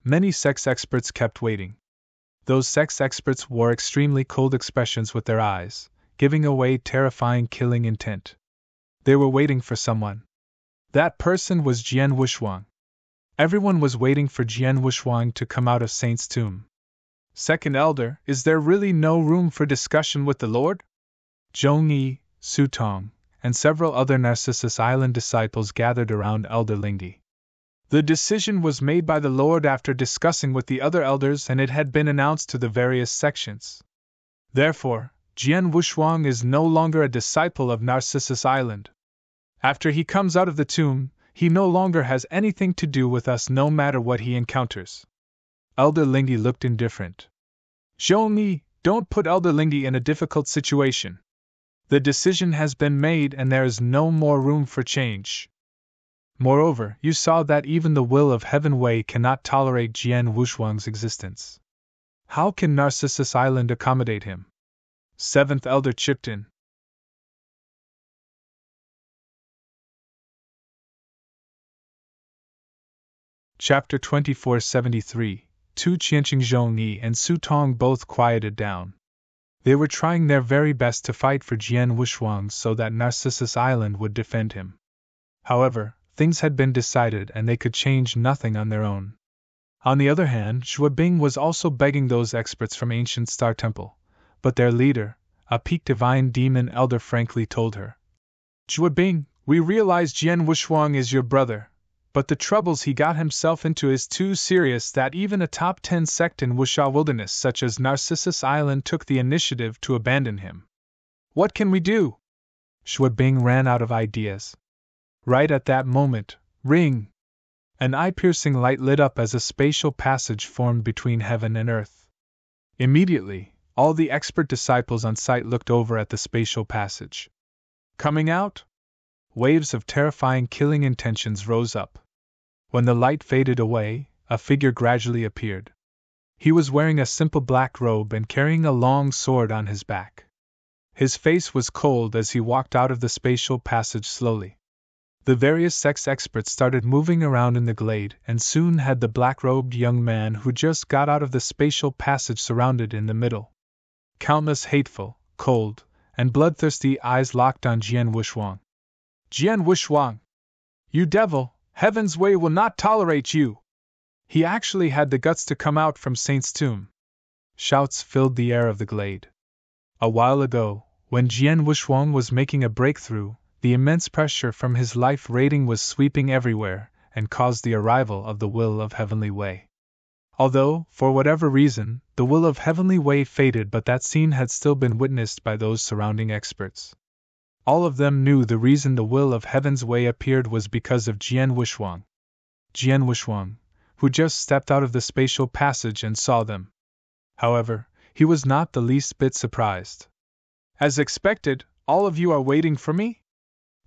Many sex experts kept waiting. Those sex experts wore extremely cold expressions with their eyes, giving away terrifying killing intent. They were waiting for someone. That person was Jian Wushuang. Everyone was waiting for Jian Wushuang to come out of Saint's tomb. Second Elder, is there really no room for discussion with the Lord? Zhong Yi, Su Tong, and several other Narcissus Island disciples gathered around Elder Lingdi. The decision was made by the Lord after discussing with the other elders and it had been announced to the various sections. Therefore, Jian Wushuang is no longer a disciple of Narcissus Island. After he comes out of the tomb, he no longer has anything to do with us no matter what he encounters. Elder Lingdi looked indifferent. Zhongyi, don't put Elder Lingdi in a difficult situation. The decision has been made and there is no more room for change. Moreover, you saw that even the will of Heaven Wei cannot tolerate Jian Wushuang's existence. How can Narcissus Island accommodate him? Seventh Elder chipped in. Chapter 2473. Tu Qianqing Zhongyi and Su Tong both quieted down. They were trying their very best to fight for Jian Wushuang so that Narcissus Island would defend him. However, things had been decided and they could change nothing on their own. On the other hand, Shuabing was also begging those experts from Ancient Star Temple, but their leader, a peak divine demon elder, frankly told her. Shuabing, we realize Jian Wushuang is your brother, but the troubles he got himself into is too serious that even a top 10 sect in Wuxia Wilderness such as Narcissus Island took the initiative to abandon him. What can we do? Shuabing ran out of ideas. Right at that moment, ring! An eye-piercing light lit up as a spatial passage formed between heaven and earth. Immediately, all the expert disciples on site looked over at the spatial passage. Coming out? Waves of terrifying killing intentions rose up. When the light faded away, a figure gradually appeared. He was wearing a simple black robe and carrying a long sword on his back. His face was cold as he walked out of the spatial passage slowly. The various sex experts started moving around in the glade and soon had the black-robed young man who just got out of the spatial passage surrounded in the middle. Countless hateful, cold, and bloodthirsty eyes locked on Jian Wushuang. Jian Wushuang! You devil, Heaven's way will not tolerate you! He actually had the guts to come out from Saint's tomb. Shouts filled the air of the glade. A while ago, when Jian Wushuang was making a breakthrough, the immense pressure from his life rating was sweeping everywhere and caused the arrival of the will of Heavenly Way. Although, for whatever reason, the will of Heavenly Way faded, but that scene had still been witnessed by those surrounding experts. All of them knew the reason the will of Heaven's Way appeared was because of Jian Wushuang. Jian Wushuang, who just stepped out of the spatial passage and saw them. However, he was not the least bit surprised. As expected, all of you are waiting for me?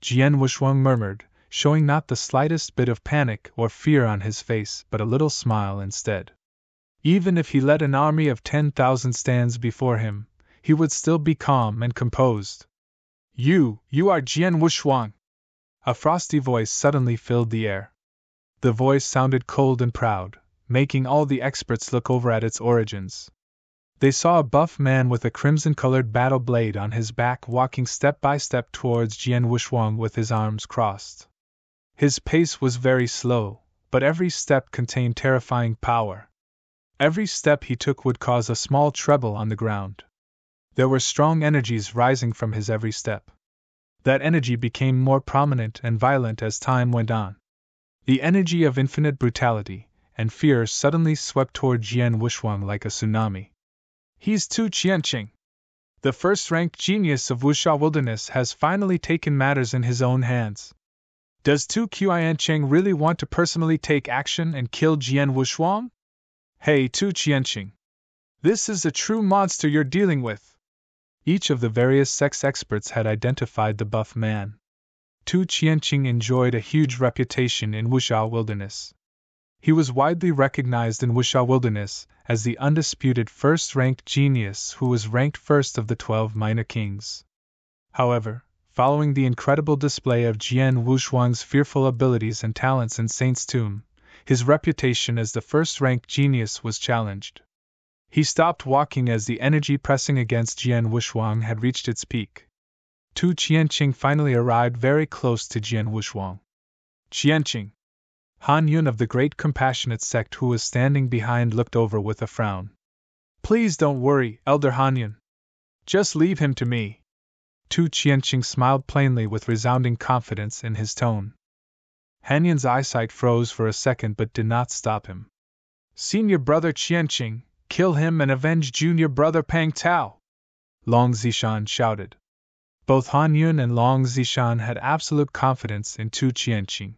Jian Wushuang murmured, showing not the slightest bit of panic or fear on his face, but a little smile instead. Even if he led an army of 10,000 stands before him, he would still be calm and composed. You are Jian Wushuang! A frosty voice suddenly filled the air. The voice sounded cold and proud, making all the experts look over at its origins. They saw a buff man with a crimson-colored battle blade on his back walking step by step towards Jian Wushuang with his arms crossed. His pace was very slow, but every step contained terrifying power. Every step he took would cause a small treble on the ground. There were strong energies rising from his every step. That energy became more prominent and violent as time went on. The energy of infinite brutality and fear suddenly swept toward Jian Wushuang like a tsunami. He's Tu Qianqing. The first-ranked genius of Wuxia Wilderness has finally taken matters in his own hands. Does Tu Qianqing really want to personally take action and kill Jian Wushuang? Hey, Tu Qianqing. This is a true monster you're dealing with. Each of the various sex experts had identified the buff man. Tu Qianqing enjoyed a huge reputation in Wuxia Wilderness. He was widely recognized in Wuxia Wilderness as the undisputed first-ranked genius who was ranked first of the 12 minor kings. However, following the incredible display of Jian Wushuang's fearful abilities and talents in Saint's Tomb, his reputation as the first-ranked genius was challenged. He stopped walking as the energy pressing against Jian Wushuang had reached its peak. Tu Qianqing finally arrived very close to Jian Wushuang. Qianqing. Han Yun of the Great Compassionate Sect, who was standing behind, looked over with a frown. Please don't worry, Elder Han Yun. Just leave him to me. Tu Qianqing smiled plainly with resounding confidence in his tone. Han Yun's eyesight froze for a second but did not stop him. Senior brother Qianqing, kill him and avenge junior brother Pang Tao! Long Zishan shouted. Both Han Yun and Long Zishan had absolute confidence in Tu Qianqing.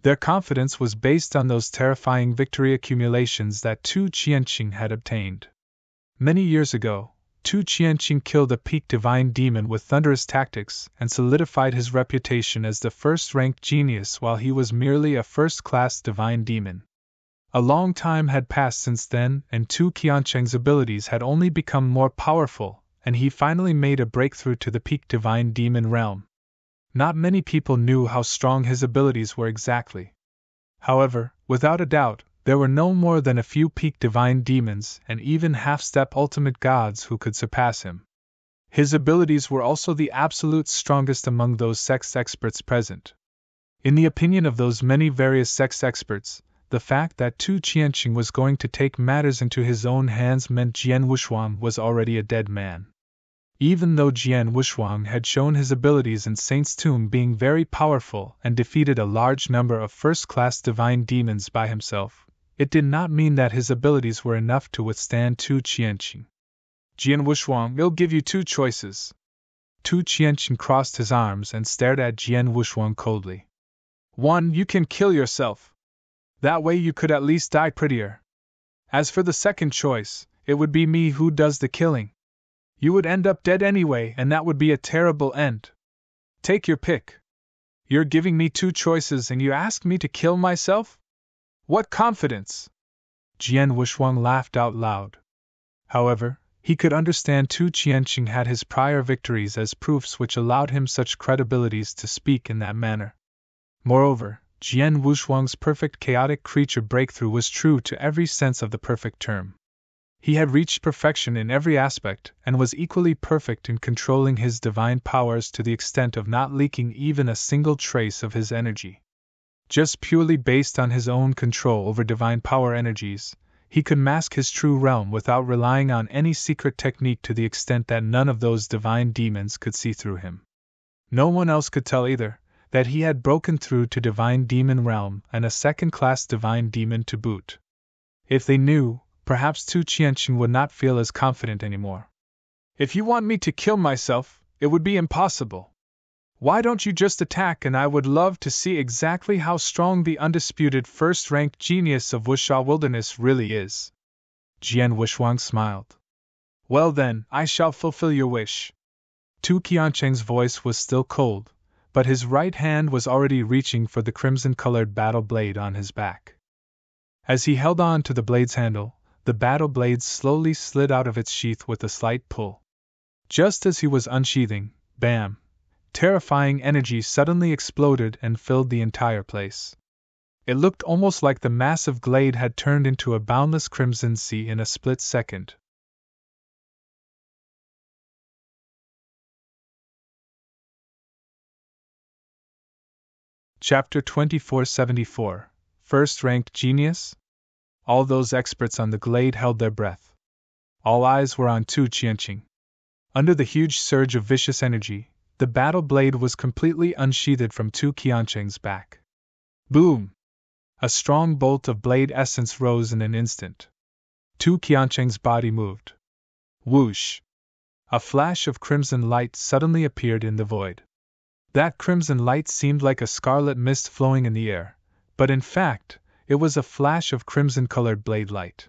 Their confidence was based on those terrifying victory accumulations that Tu Qianqing had obtained. Many years ago, Tu Qianqing killed a peak divine demon with thunderous tactics and solidified his reputation as the first-ranked genius while he was merely a first-class divine demon. A long time had passed since then, and Tu Qianqing's abilities had only become more powerful, and he finally made a breakthrough to the peak divine demon realm. Not many people knew how strong his abilities were exactly. However, without a doubt, there were no more than a few peak divine demons and even half-step ultimate gods who could surpass him. His abilities were also the absolute strongest among those sex experts present. In the opinion of those many various sex experts, the fact that Tu Qianqing was going to take matters into his own hands meant Jian Wushuang was already a dead man. Even though Jian Wushuang had shown his abilities in Saint's Tomb being very powerful and defeated a large number of first-class divine demons by himself, it did not mean that his abilities were enough to withstand Tu Qianqing. Jian Wushuang, we'll give you two choices. Tu Qianqing crossed his arms and stared at Jian Wushuang coldly. 1. You can kill yourself. That way you could at least die prettier. As for the second choice, it would be me who does the killing. You would end up dead anyway, and that would be a terrible end. Take your pick. You're giving me two choices and you ask me to kill myself? What confidence! Jian Wushuang laughed out loud. However, he could understand Tu Qianqing had his prior victories as proofs which allowed him such credibilities to speak in that manner. Moreover, Jian Wushuang's perfect chaotic creature breakthrough was true to every sense of the perfect term. He had reached perfection in every aspect and was equally perfect in controlling his divine powers to the extent of not leaking even a single trace of his energy. Just purely based on his own control over divine power energies, he could mask his true realm without relying on any secret technique to the extent that none of those divine demons could see through him. No one else could tell either that he had broken through to divine demon realm and a second-class divine demon to boot. If they knew, perhaps Tu Qianqing would not feel as confident anymore. If you want me to kill myself, it would be impossible. Why don't you just attack, and I would love to see exactly how strong the undisputed first-ranked genius of Wuxia Wilderness really is. Jian Wushuang smiled. Well then, I shall fulfill your wish. Tu Qianqing's voice was still cold, but his right hand was already reaching for the crimson-colored battle blade on his back. As he held on to the blade's handle, the battle blade slowly slid out of its sheath with a slight pull. Just as he was unsheathing, bam! Terrifying energy suddenly exploded and filled the entire place. It looked almost like the massive glade had turned into a boundless crimson sea in a split second. Chapter 2474 First-Ranked Genius? All those experts on the glade held their breath. All eyes were on Tu Qianqing. Under the huge surge of vicious energy, the battle blade was completely unsheathed from Tu Qianqing's back. Boom! A strong bolt of blade essence rose in an instant. Tu Qianqing's body moved. Whoosh! A flash of crimson light suddenly appeared in the void. That crimson light seemed like a scarlet mist flowing in the air, but in fact, it was a flash of crimson-colored blade light.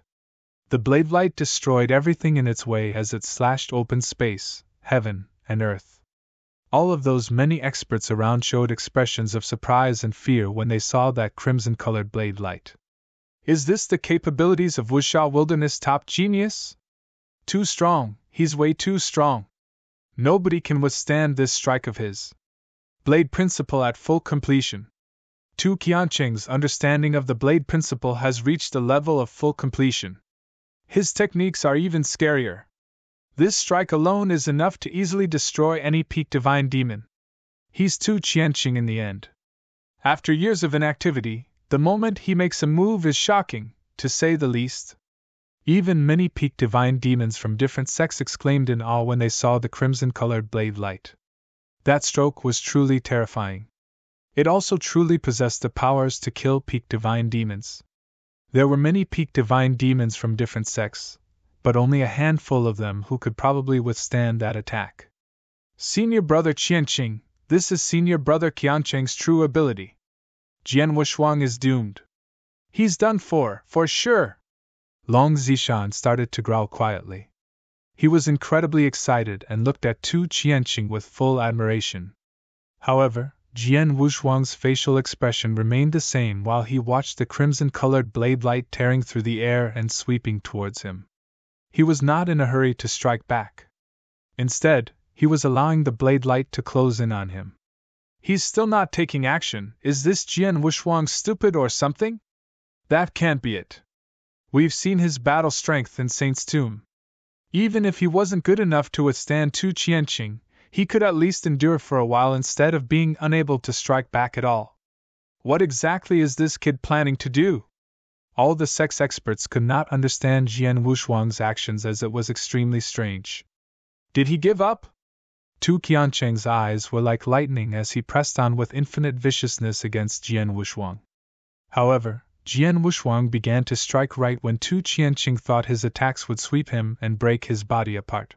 The blade light destroyed everything in its way as it slashed open space, heaven, and earth. All of those many experts around showed expressions of surprise and fear when they saw that crimson-colored blade light. Is this the capabilities of Wuxia Wilderness top genius? Too strong, he's way too strong. Nobody can withstand this strike of his. Blade principle at full completion. Tu Qianqing's understanding of the blade principle has reached a level of full completion. His techniques are even scarier. This strike alone is enough to easily destroy any peak divine demon. He's Tu Qianqing in the end. After years of inactivity, the moment he makes a move is shocking, to say the least. Even many peak divine demons from different sects exclaimed in awe when they saw the crimson-colored blade light. That stroke was truly terrifying. It also truly possessed the powers to kill peak divine demons. There were many peak divine demons from different sects, but only a handful of them who could probably withstand that attack. Senior Brother Qianqing, this is Senior Brother Qianqing's true ability. Jian Wushuang is doomed. He's done for sure. Long Zishan started to growl quietly. He was incredibly excited and looked at Tu Qianqing with full admiration. However, Jian Wushuang's facial expression remained the same while he watched the crimson-colored blade light tearing through the air and sweeping towards him. He was not in a hurry to strike back. Instead, he was allowing the blade light to close in on him. He's still not taking action. Is this Jian Wushuang stupid or something? That can't be it. We've seen his battle strength in Saint's Tomb. Even if he wasn't good enough to withstand Tu Qianqing, he could at least endure for a while instead of being unable to strike back at all. What exactly is this kid planning to do? All the sex experts could not understand Jian Wushuang's actions as it was extremely strange. Did he give up? Tu Qianqing's eyes were like lightning as he pressed on with infinite viciousness against Jian Wushuang. However, Jian Wushuang began to strike right when Tu Qianqing thought his attacks would sweep him and break his body apart.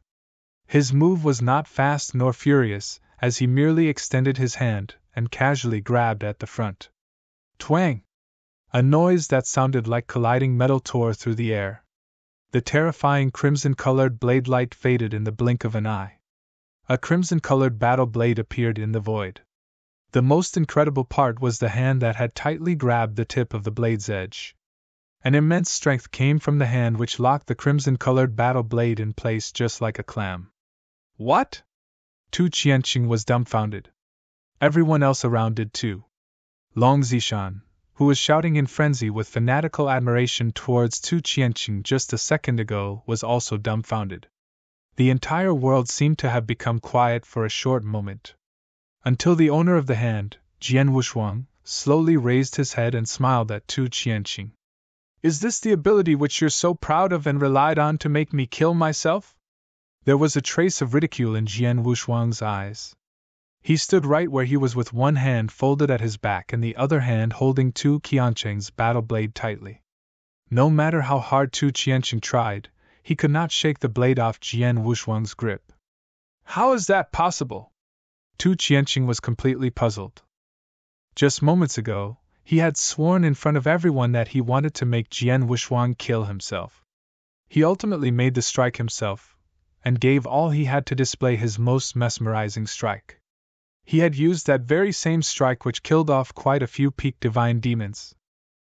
His move was not fast nor furious, as he merely extended his hand and casually grabbed at the front. Twang! A noise that sounded like colliding metal tore through the air. The terrifying crimson-colored blade light faded in the blink of an eye. A crimson-colored battle blade appeared in the void. The most incredible part was the hand that had tightly grabbed the tip of the blade's edge. An immense strength came from the hand which locked the crimson-colored battle blade in place just like a clam. What? Tu Qianqing was dumbfounded. Everyone else around did too. Long Zishan, who was shouting in frenzy with fanatical admiration towards Tu Qianqing just a second ago, was also dumbfounded. The entire world seemed to have become quiet for a short moment. Until the owner of the hand, Jian Wushuang, slowly raised his head and smiled at Tu Qianqing. Is this the ability which you're so proud of and relied on to make me kill myself? There was a trace of ridicule in Jian Wushuang's eyes. He stood right where he was with one hand folded at his back and the other hand holding Tu Qianqing's battle blade tightly. No matter how hard Tu Qianqing tried, he could not shake the blade off Jian Wushuang's grip. How is that possible? Tu Qianqing was completely puzzled. Just moments ago, he had sworn in front of everyone that he wanted to make Jian Wushuang kill himself. He ultimately made the strike himself, and gave all he had to display his most mesmerizing strike. He had used that very same strike which killed off quite a few peak divine demons.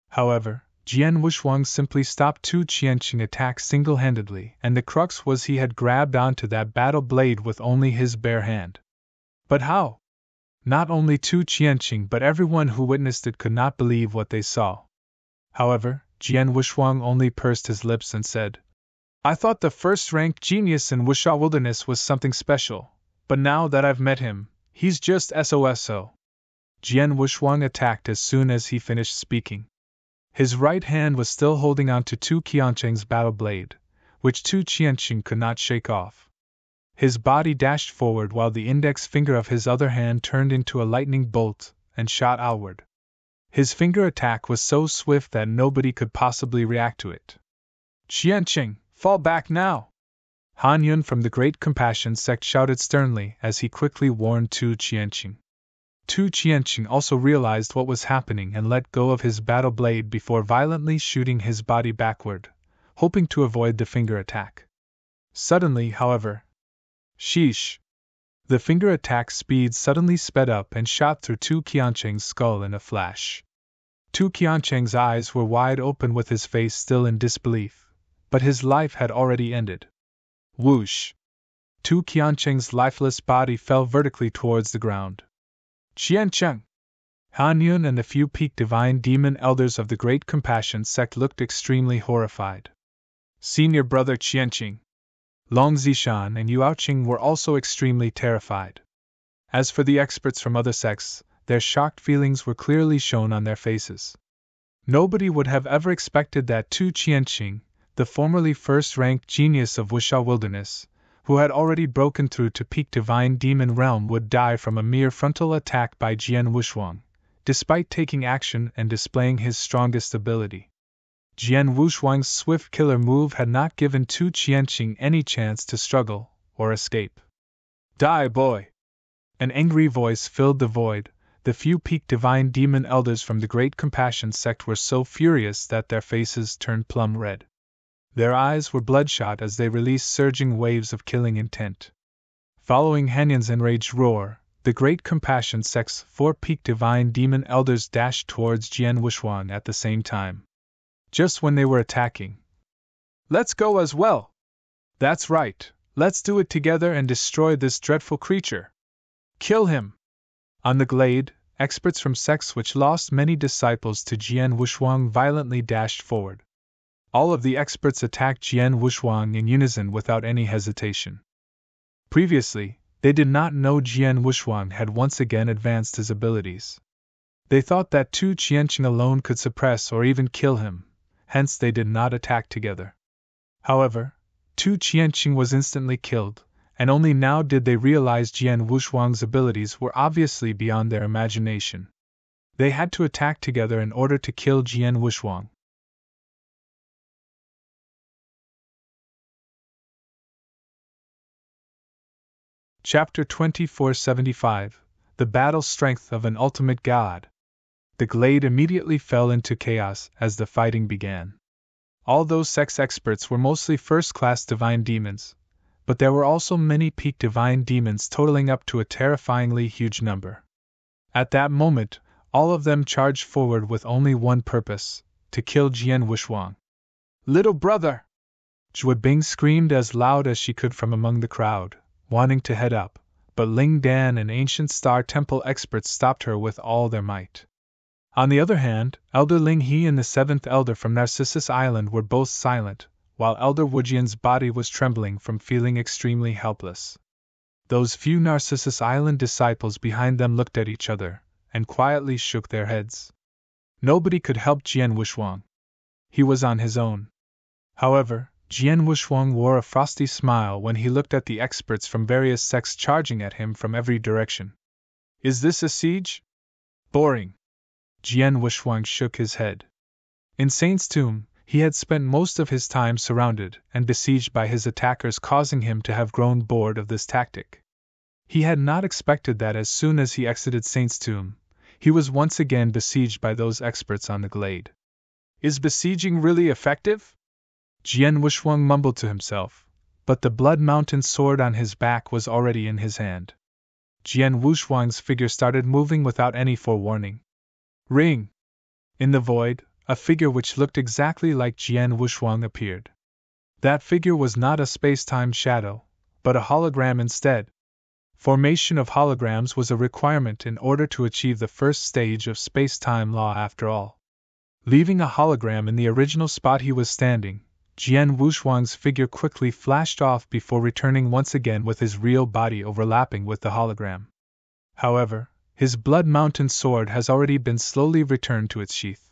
However, Jian Wushuang simply stopped Tu Qianqing's attack single-handedly, and the crux was he had grabbed onto that battle blade with only his bare hand. But how? Not only Tu Qianqing but everyone who witnessed it could not believe what they saw. However, Jian Wushuang only pursed his lips and said, I thought the first-ranked genius in Wuxia Wilderness was something special, but now that I've met him, he's just SOSO. Jian Wushuang attacked as soon as he finished speaking. His right hand was still holding on to Tu Qianqing's battle blade, which Tu Qianqing could not shake off. His body dashed forward while the index finger of his other hand turned into a lightning bolt and shot outward. His finger attack was so swift that nobody could possibly react to it. Qianqing, fall back now! Han Yun from the Great Compassion sect shouted sternly as he quickly warned Tu Qianqing. Tu Qianqing also realized what was happening and let go of his battle blade before violently shooting his body backward, hoping to avoid the finger attack. Suddenly, however, sheesh! The finger attack speed suddenly sped up and shot through Tu Qianqing's skull in a flash. Tu Qianqing's eyes were wide open with his face still in disbelief, but his life had already ended. Whoosh! Tu Qianqing's lifeless body fell vertically towards the ground. Qianqing! Han Yun and the few peak divine demon elders of the Great Compassion sect looked extremely horrified. Senior brother Qianqing, Long Zishan and Yuaoqing were also extremely terrified. As for the experts from other sects, their shocked feelings were clearly shown on their faces. Nobody would have ever expected that Tu Qianqing, the formerly first-ranked genius of Wuxia Wilderness, who had already broken through to peak divine demon realm, would die from a mere frontal attack by Jian Wushuang, despite taking action and displaying his strongest ability. Jian Wushuang's swift killer move had not given Tu Qianqing any chance to struggle or escape. Die, boy! An angry voice filled the void. The few peak divine demon elders from the Great Compassion sect were so furious that their faces turned plum red. Their eyes were bloodshot as they released surging waves of killing intent. Following Han Yun's enraged roar, the Great Compassion sect's 4 peak divine demon elders dashed towards Jian Wushuang at the same time. Just when they were attacking. Let's go as well! That's right, let's do it together and destroy this dreadful creature! Kill him! On the glade, experts from sects which lost many disciples to Jian Wushuang violently dashed forward. All of the experts attacked Jian Wushuang in unison without any hesitation. Previously, they did not know Jian Wushuang had once again advanced his abilities. They thought that Tu Qianqing alone could suppress or even kill him, hence they did not attack together. However, Tu Qianqing was instantly killed, and only now did they realize Jian Wushuang's abilities were obviously beyond their imagination. They had to attack together in order to kill Jian Wushuang. Chapter 2475 The Battle Strength of an Ultimate God. The glade immediately fell into chaos as the fighting began. All those sex experts were mostly first-class divine demons, but there were also many peak divine demons totaling up to a terrifyingly huge number. At that moment, all of them charged forward with only one purpose: to kill Jian Wushuang. Little brother! Zhui Bing screamed as loud as she could from among the crowd, wanting to head up, but Ling Dan and Ancient Star Temple experts stopped her with all their might. On the other hand, Elder Ling He and the 7th Elder from Narcissus Island were both silent, while Elder Wujian's body was trembling from feeling extremely helpless. Those few Narcissus Island disciples behind them looked at each other, and quietly shook their heads. Nobody could help Jian Wushuang. He was on his own. However, Jian Wushuang wore a frosty smile when he looked at the experts from various sects charging at him from every direction. Is this a siege? Boring. Jian Wushuang shook his head. In Saint's Tomb, he had spent most of his time surrounded and besieged by his attackers, causing him to have grown bored of this tactic. He had not expected that as soon as he exited Saint's Tomb, he was once again besieged by those experts on the glade. Is besieging really effective? Jian Wushuang mumbled to himself, but the Blood Mountain sword on his back was already in his hand. Jian Wushuang's figure started moving without any forewarning. Ring! In the void, a figure which looked exactly like Jian Wushuang appeared. That figure was not a space-time shadow, but a hologram instead. Formation of holograms was a requirement in order to achieve the first stage of space-time law after all. Leaving a hologram in the original spot he was standing, Jian Wushuang's figure quickly flashed off before returning once again with his real body overlapping with the hologram. However, his Blood Mountain sword has already been slowly returned to its sheath.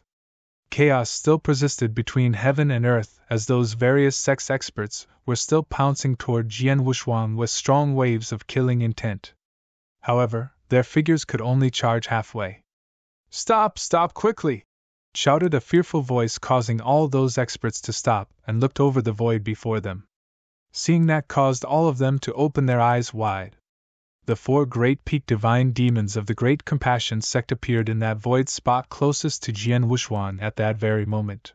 Chaos still persisted between heaven and earth as those various sex experts were still pouncing toward Jian Wushuang with strong waves of killing intent. However, their figures could only charge halfway. Stop quickly! Shouted a fearful voice, causing all those experts to stop and looked over the void before them. Seeing that caused all of them to open their eyes wide. The 4 great peak divine demons of the Great Compassion sect appeared in that void spot closest to Jian Wushuang at that very moment.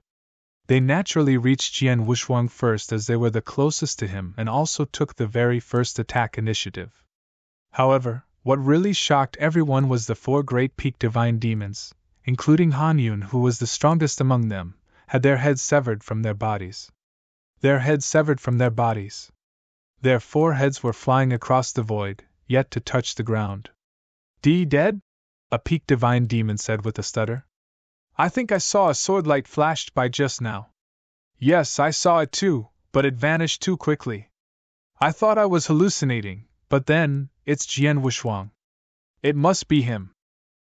They naturally reached Jian Wushuang first as they were the closest to him and also took the very first attack initiative. However, what really shocked everyone was the 4 great peak divine demons, including Han Yun, who was the strongest among them, had their heads severed from their bodies. Their heads severed from their bodies. Their 4 heads were flying across the void, yet to touch the ground. Dead? A peak divine demon said with a stutter. I think I saw a sword light flashed by just now. Yes, I saw it too, but it vanished too quickly. I thought I was hallucinating, but then, it's Jian Wushuang. It must be him.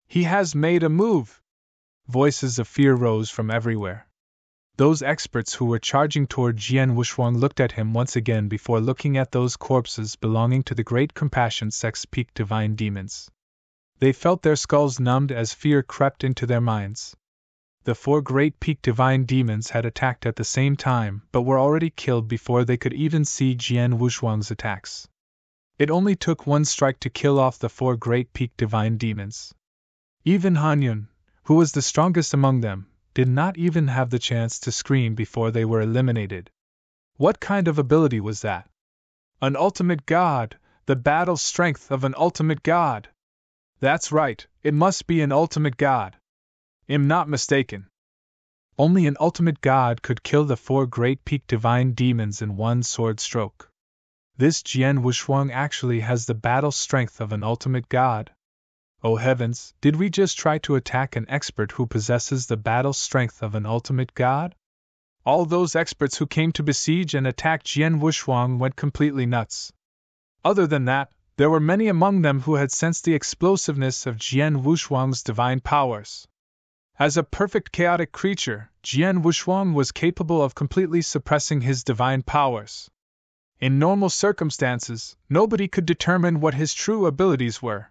He has made a move. Voices of fear rose from everywhere. Those experts who were charging toward Jian Wushuang looked at him once again before looking at those corpses belonging to the Great Compassion sect's peak divine demons. They felt their skulls numbed as fear crept into their minds. The 4 great peak divine demons had attacked at the same time but were already killed before they could even see Jian Wushuang's attacks. It only took 1 strike to kill off the 4 great peak divine demons. Even Han Yun, who was the strongest among them, did not even have the chance to scream before they were eliminated. What kind of ability was that? An ultimate god, the battle strength of an ultimate god. That's right, it must be an ultimate god. I'm not mistaken. Only an ultimate god could kill the 4 great peak divine demons in 1 sword stroke. This Jian Wushuang actually has the battle strength of an ultimate god. Oh heavens, did we just try to attack an expert who possesses the battle strength of an ultimate god? All those experts who came to besiege and attack Jian Wushuang went completely nuts. Other than that, there were many among them who had sensed the explosiveness of Jian Wushuang's divine powers. As a perfect chaotic creature, Jian Wushuang was capable of completely suppressing his divine powers. In normal circumstances, nobody could determine what his true abilities were.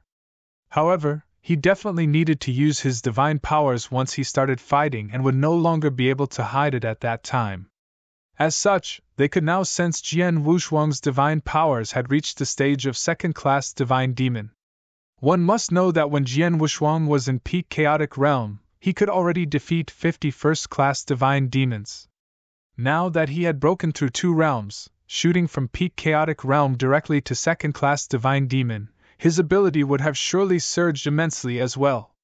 However, he definitely needed to use his divine powers once he started fighting and would no longer be able to hide it at that time. As such, they could now sense Jian Wushuang's divine powers had reached the stage of second-class divine demon. One must know that when Jian Wushuang was in peak chaotic realm, he could already defeat 50 first-class divine demons. Now that he had broken through 2 realms, shooting from peak chaotic realm directly to second-class divine demon, his ability would have surely surged immensely as well.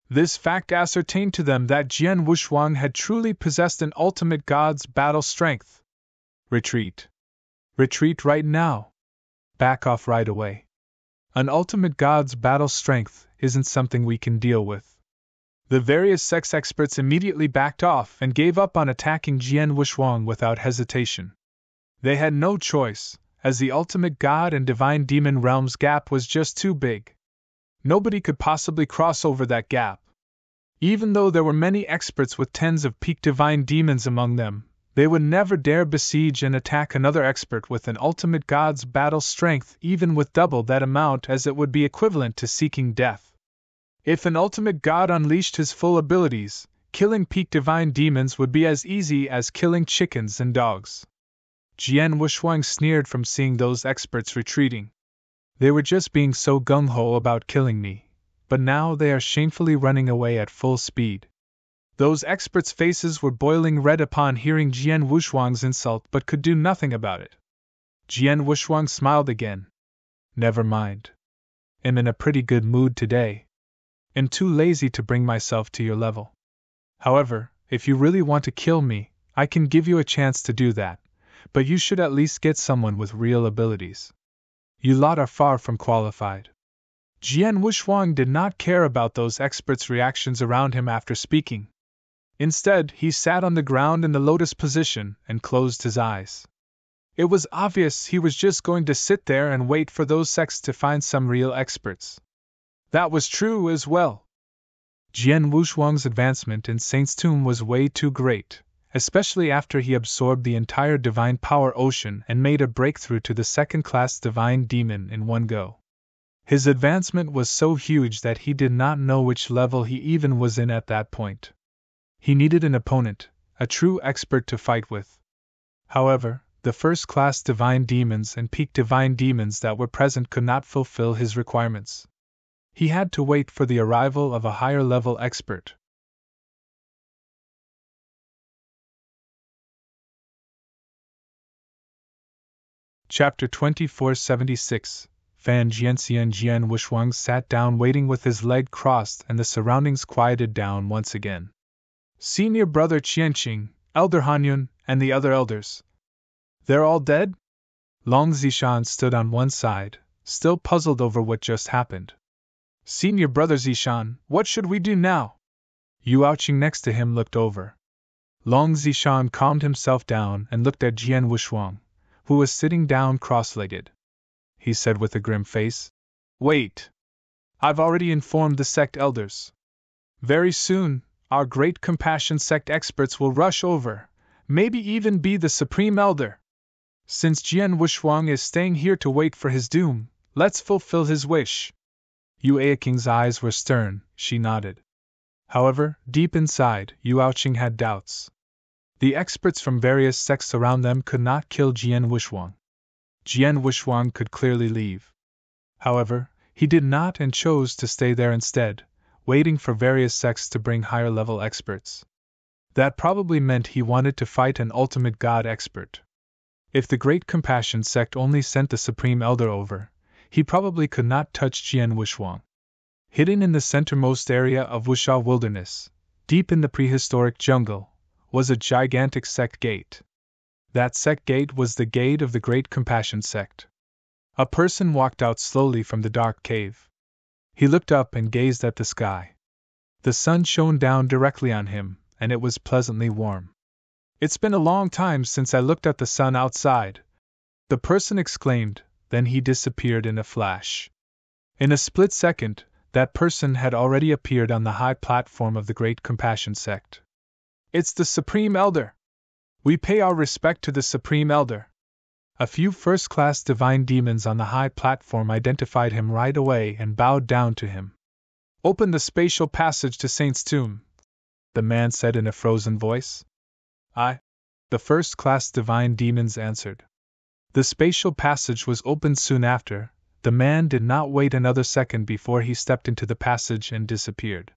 This fact ascertained to them that Jian Wushuang had truly possessed an ultimate god's battle strength. Retreat. Retreat right now. Back off right away. An ultimate god's battle strength isn't something we can deal with. The various sex experts immediately backed off and gave up on attacking Jian Wushuang without hesitation. They had no choice, as the ultimate god and divine demon realms gap was just too big. Nobody could possibly cross over that gap. Even though there were many experts with tens of peak divine demons among them, they would never dare besiege and attack another expert with an ultimate god's battle strength, even with double that amount, as it would be equivalent to seeking death. If an ultimate god unleashed his full abilities, killing peak divine demons would be as easy as killing chickens and dogs. Jian Wuxuang sneered from seeing those experts retreating. They were just being so gung-ho about killing me, but now they are shamefully running away at full speed. Those experts' faces were boiling red upon hearing Jian Wuxuang's insult but could do nothing about it. Jian Wuxuang smiled again. Never mind. I'm in a pretty good mood today. I'm too lazy to bring myself to your level. However, if you really want to kill me, I can give you a chance to do that, but you should at least get someone with real abilities. You lot are far from qualified. Jian Wuxuang did not care about those experts' reactions around him after speaking. Instead, he sat on the ground in the lotus position and closed his eyes. It was obvious he was just going to sit there and wait for those sects to find some real experts. That was true as well. Jian Wuxuang's advancement in Saint's Tomb was way too great, especially after he absorbed the entire divine power ocean and made a breakthrough to the second-class divine demon in one go. His advancement was so huge that he did not know which level he even was in at that point. He needed an opponent, a true expert to fight with. However, the first-class divine demons and peak divine demons that were present could not fulfill his requirements. He had to wait for the arrival of a higher-level expert. Chapter 2476. Fan Jianxian. Jian Wuxuang sat down waiting with his leg crossed, and the surroundings quieted down once again. Senior brother Qianqing, Elder Hanyun, and the other elders. They're all dead? Long Zishan stood on one side, still puzzled over what just happened. Senior brother Zishan, what should we do now? Yu Aoqing next to him looked over. Long Zishan calmed himself down and looked at Jian Wuxuang, who was sitting down cross-legged. He said with a grim face, Wait! I've already informed the sect elders. Very soon, our great compassion sect experts will rush over, maybe even be the supreme elder. Since Jian Wuxuang is staying here to wait for his doom, let's fulfill his wish. Yu Aoqing's eyes were stern, she nodded. However, deep inside, Yu Aoqing had doubts. The experts from various sects around them could not kill Jian Wuxuang. Jian Wuxuang could clearly leave. However, he did not and chose to stay there instead, waiting for various sects to bring higher-level experts. That probably meant he wanted to fight an ultimate god expert. If the Great Compassion sect only sent the Supreme Elder over, he probably could not touch Jian Wuxuang. Hidden in the centermost area of Wuxia Wilderness, deep in the prehistoric jungle, was a gigantic sect gate. That sect gate was the gate of the Great Compassion sect. A person walked out slowly from the dark cave. He looked up and gazed at the sky. The sun shone down directly on him, and it was pleasantly warm. It's been a long time since I looked at the sun outside, the person exclaimed, then he disappeared in a flash. In a split second, that person had already appeared on the high platform of the Great Compassion sect. It's the Supreme Elder! We pay our respect to the Supreme Elder. A few first-class divine demons on the high platform identified him right away and bowed down to him. Open the spatial passage to Saint's Tomb, the man said in a frozen voice. Aye, the first-class divine demons answered. The spatial passage was opened soon after. The man did not wait another second before he stepped into the passage and disappeared.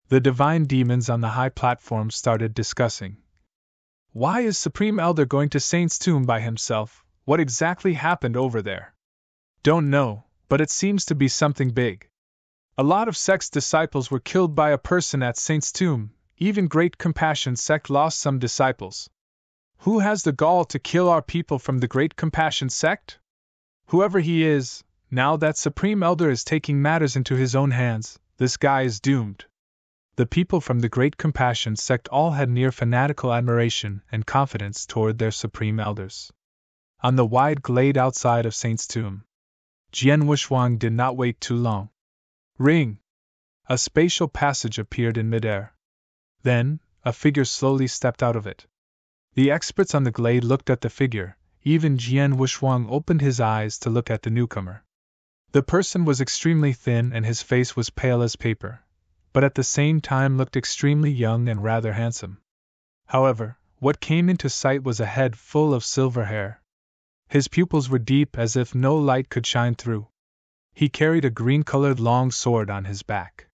The divine demons on the high platform started discussing. Why is Supreme Elder going to Saint's Tomb by himself? What exactly happened over there? Don't know, but it seems to be something big. A lot of sect's disciples were killed by a person at Saint's Tomb. Even Great Compassion sect lost some disciples. Who has the gall to kill our people from the Great Compassion sect? Whoever he is, now that Supreme Elder is taking matters into his own hands, this guy is doomed. The people from the Great Compassion sect all had near fanatical admiration and confidence toward their Supreme Elders. On the wide glade outside of Saint's Tomb, Jian Wuxuang did not wait too long. Ring! A spatial passage appeared in midair. Then, a figure slowly stepped out of it. The experts on the glade looked at the figure, even Jian Wushuang opened his eyes to look at the newcomer. The person was extremely thin and his face was pale as paper, but at the same time looked extremely young and rather handsome. However, what came into sight was a head full of silver hair. His pupils were deep as if no light could shine through. He carried a green-colored long sword on his back.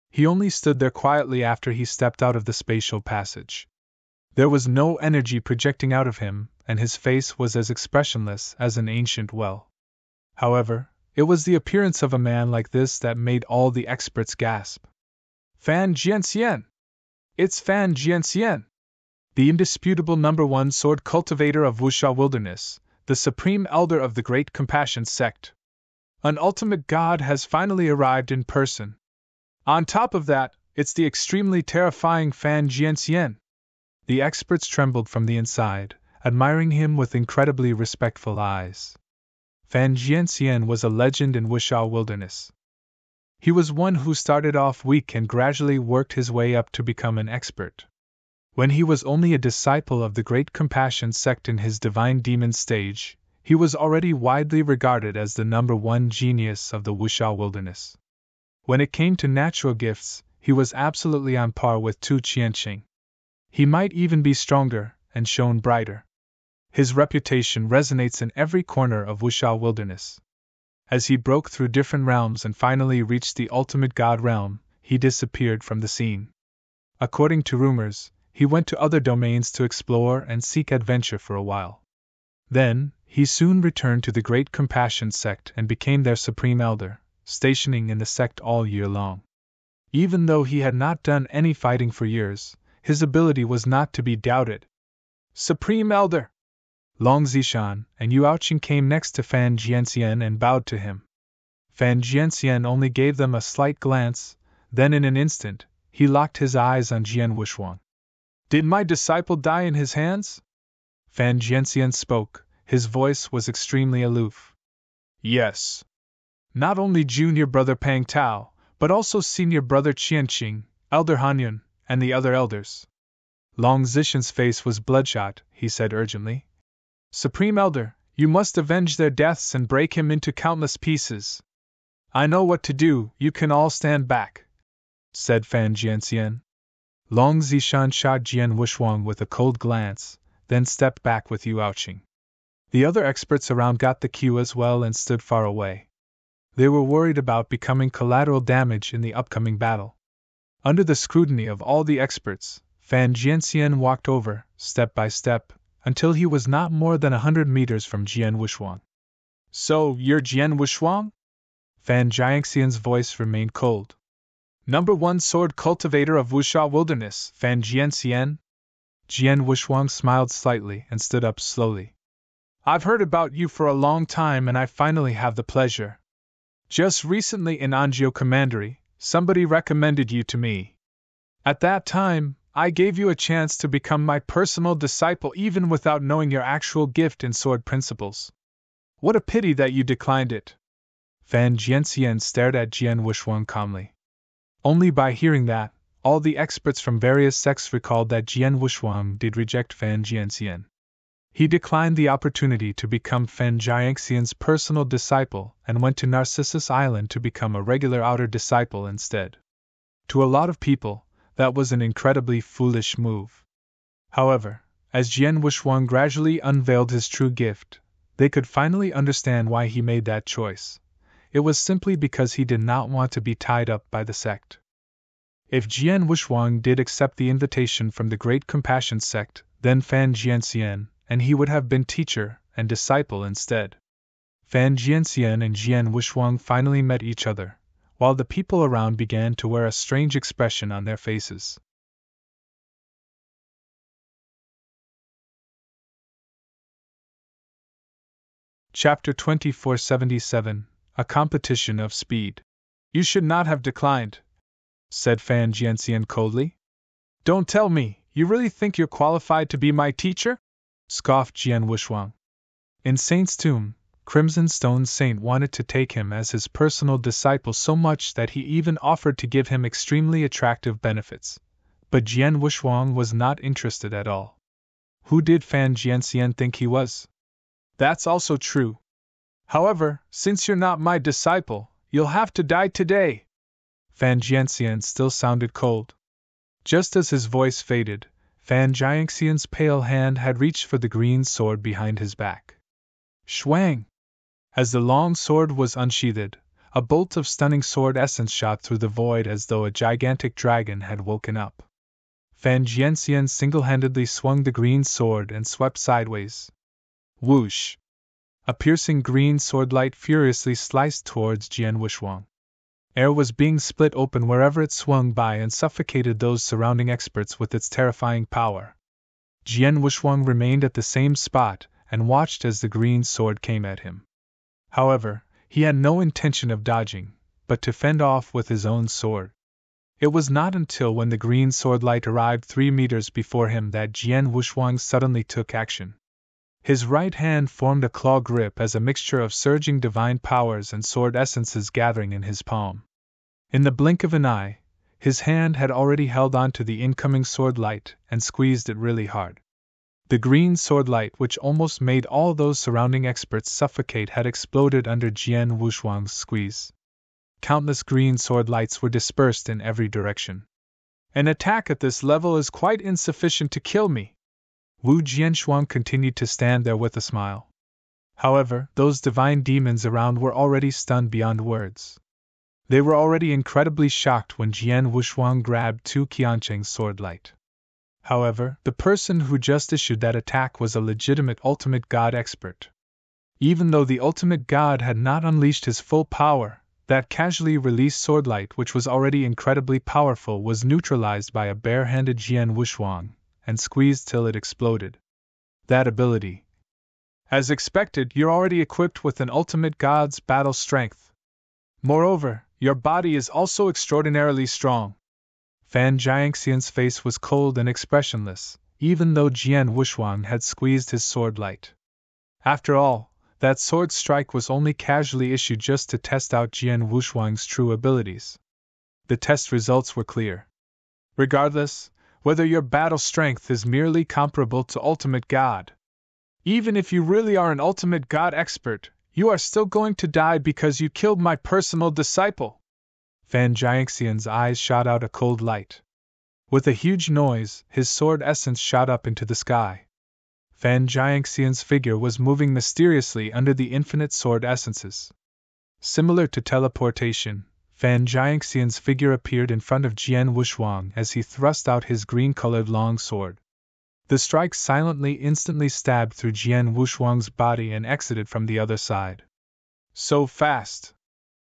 He only stood there quietly after he stepped out of the spatial passage. There was no energy projecting out of him, and his face was as expressionless as an ancient well. However, it was the appearance of a man like this that made all the experts gasp. Fan Jianxian! It's Fan Jianxian! The indisputable #1 sword cultivator of Wuxia Wilderness, the supreme elder of the Great Compassion sect. An ultimate god has finally arrived in person. On top of that, it's the extremely terrifying Fan Jianxian. The experts trembled from the inside, admiring him with incredibly respectful eyes. Fan Jianxian was a legend in Wuxia Wilderness. He was one who started off weak and gradually worked his way up to become an expert. When he was only a disciple of the Great Compassion sect in his divine demon stage, he was already widely regarded as the #1 genius of the Wuxia Wilderness. When it came to natural gifts, he was absolutely on par with Tu Qianqing. He might even be stronger, and shone brighter. His reputation resonates in every corner of Wuxia Wilderness. As he broke through different realms and finally reached the ultimate god realm, he disappeared from the scene. According to rumors, he went to other domains to explore and seek adventure for a while. Then, he soon returned to the Great Compassion sect and became their supreme elder, stationing in the sect all year long. Even though he had not done any fighting for years, his ability was not to be doubted. Supreme Elder! Long Zishan and Yu Aoqing came next to Fan Jianxian and bowed to him. Fan Jianxian only gave them a slight glance, then in an instant, he locked his eyes on Jian Wushuang. Did my disciple die in his hands? Fan Jianxian spoke, his voice was extremely aloof. Yes. Not only junior brother Pang Tao, but also senior brother Qianqing, Elder Hanyun, and the other elders. Long Zishan's face was bloodshot, he said urgently. Supreme Elder, you must avenge their deaths and break him into countless pieces. I know what to do, you can all stand back, said Fan Jianxian. Long Zishan shot Jian Wushuang with a cold glance, then stepped back with Yu Aoqing. The other experts around got the cue as well and stood far away. They were worried about becoming collateral damage in the upcoming battle. Under the scrutiny of all the experts, Fan Jianxian walked over, step by step, until he was not more than 100 meters from Jian Wushuang. So, you're Jian Wushuang? Fan Jianxian's voice remained cold. #1 sword cultivator of Wuxia Wilderness, Fan Jianxian? Jian Wushuang smiled slightly and stood up slowly. I've heard about you for a long time and I finally have the pleasure. Just recently in Anjio Commandery, somebody recommended you to me. At that time, I gave you a chance to become my personal disciple even without knowing your actual gift in sword principles. What a pity that you declined it. Fan Jianxian stared at Jian Wushuang calmly. Only by hearing that, all the experts from various sects recalled that Jian Wushuang did reject Fan Jianxian. He declined the opportunity to become Fan Jianxian's personal disciple and went to Narcissus Island to become a regular outer disciple instead. To a lot of people, that was an incredibly foolish move. However, as Jian Wushuang gradually unveiled his true gift, they could finally understand why he made that choice. It was simply because he did not want to be tied up by the sect. If Jian Wushuang did accept the invitation from the Great Compassion sect, then Fan Jianxian, and he would have been teacher and disciple instead. Fan Jianxian and Jian Wushuang finally met each other, while the people around began to wear a strange expression on their faces. Chapter 2477, A Competition of Speed. You should not have declined, said Fan Jianxian coldly. Don't tell me, you really think you're qualified to be my teacher? Scoffed Jian Wushuang. In Saint's Tomb, Crimson Stone Saint wanted to take him as his personal disciple so much that he even offered to give him extremely attractive benefits. But Jian Wushuang was not interested at all. Who did Fan Jianxian think he was? That's also true. However, since you're not my disciple, you'll have to die today. Fan Jianxian still sounded cold. Just as his voice faded, Fan Jianxian's pale hand had reached for the green sword behind his back. Shwang! As the long sword was unsheathed, a bolt of stunning sword essence shot through the void as though a gigantic dragon had woken up. Fan Jianxian single-handedly swung the green sword and swept sideways. Whoosh! A piercing green sword light furiously sliced towards Jian Wushuang. Air was being split open wherever it swung by and suffocated those surrounding experts with its terrifying power. Jian Wushuang remained at the same spot and watched as the green sword came at him. However, he had no intention of dodging, but to fend off with his own sword. It was not until when the green sword light arrived 3 meters before him that Jian Wushuang suddenly took action. His right hand formed a claw grip as a mixture of surging divine powers and sword essences gathering in his palm. In the blink of an eye, his hand had already held on to the incoming sword light and squeezed it really hard. The green sword light, which almost made all those surrounding experts suffocate, had exploded under Jian Wushuang's squeeze. Countless green sword lights were dispersed in every direction. An attack at this level is quite insufficient to kill me. Wu Jianshuang continued to stand there with a smile. However, those divine demons around were already stunned beyond words. They were already incredibly shocked when Jian Wushuang grabbed Tu Qiancheng's sword light. However, the person who just issued that attack was a legitimate ultimate god expert. Even though the ultimate god had not unleashed his full power, that casually released sword light, which was already incredibly powerful, was neutralized by a bare-handed Jian Wushuang and squeezed till it exploded. That ability. As expected, you're already equipped with an ultimate god's battle strength. Moreover, your body is also extraordinarily strong. Fan Jianxian's face was cold and expressionless, even though Jian Wushuang had squeezed his sword light. After all, that sword strike was only casually issued just to test out Jian Wushuang's true abilities. The test results were clear. Regardless, whether your battle strength is merely comparable to Ultimate God. Even if you really are an Ultimate God expert, you are still going to die because you killed my personal disciple. Fan Jianxian's eyes shot out a cold light. With a huge noise, his sword essence shot up into the sky. Fan Jianxian's figure was moving mysteriously under the infinite sword essences. Similar to teleportation, Fan Jianxian's figure appeared in front of Jian Wushuang as he thrust out his green-colored long sword. The strike instantly stabbed through Jian Wushuang's body and exited from the other side. So fast!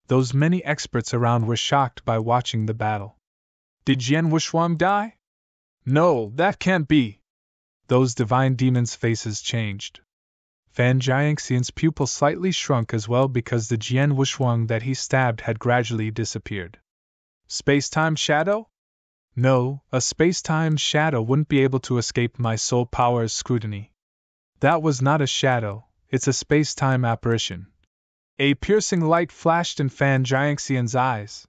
Those many experts around were shocked by watching the battle. Did Jian Wushuang die? No, that can't be! Those divine demons' faces changed. Fan Jianxian's pupil slightly shrunk as well because the Jian Wushuang that he stabbed had gradually disappeared. Space-time shadow? No, a space-time shadow wouldn't be able to escape my soul power's scrutiny. That was not a shadow, it's a space-time apparition. A piercing light flashed in Fan Jianxian's eyes.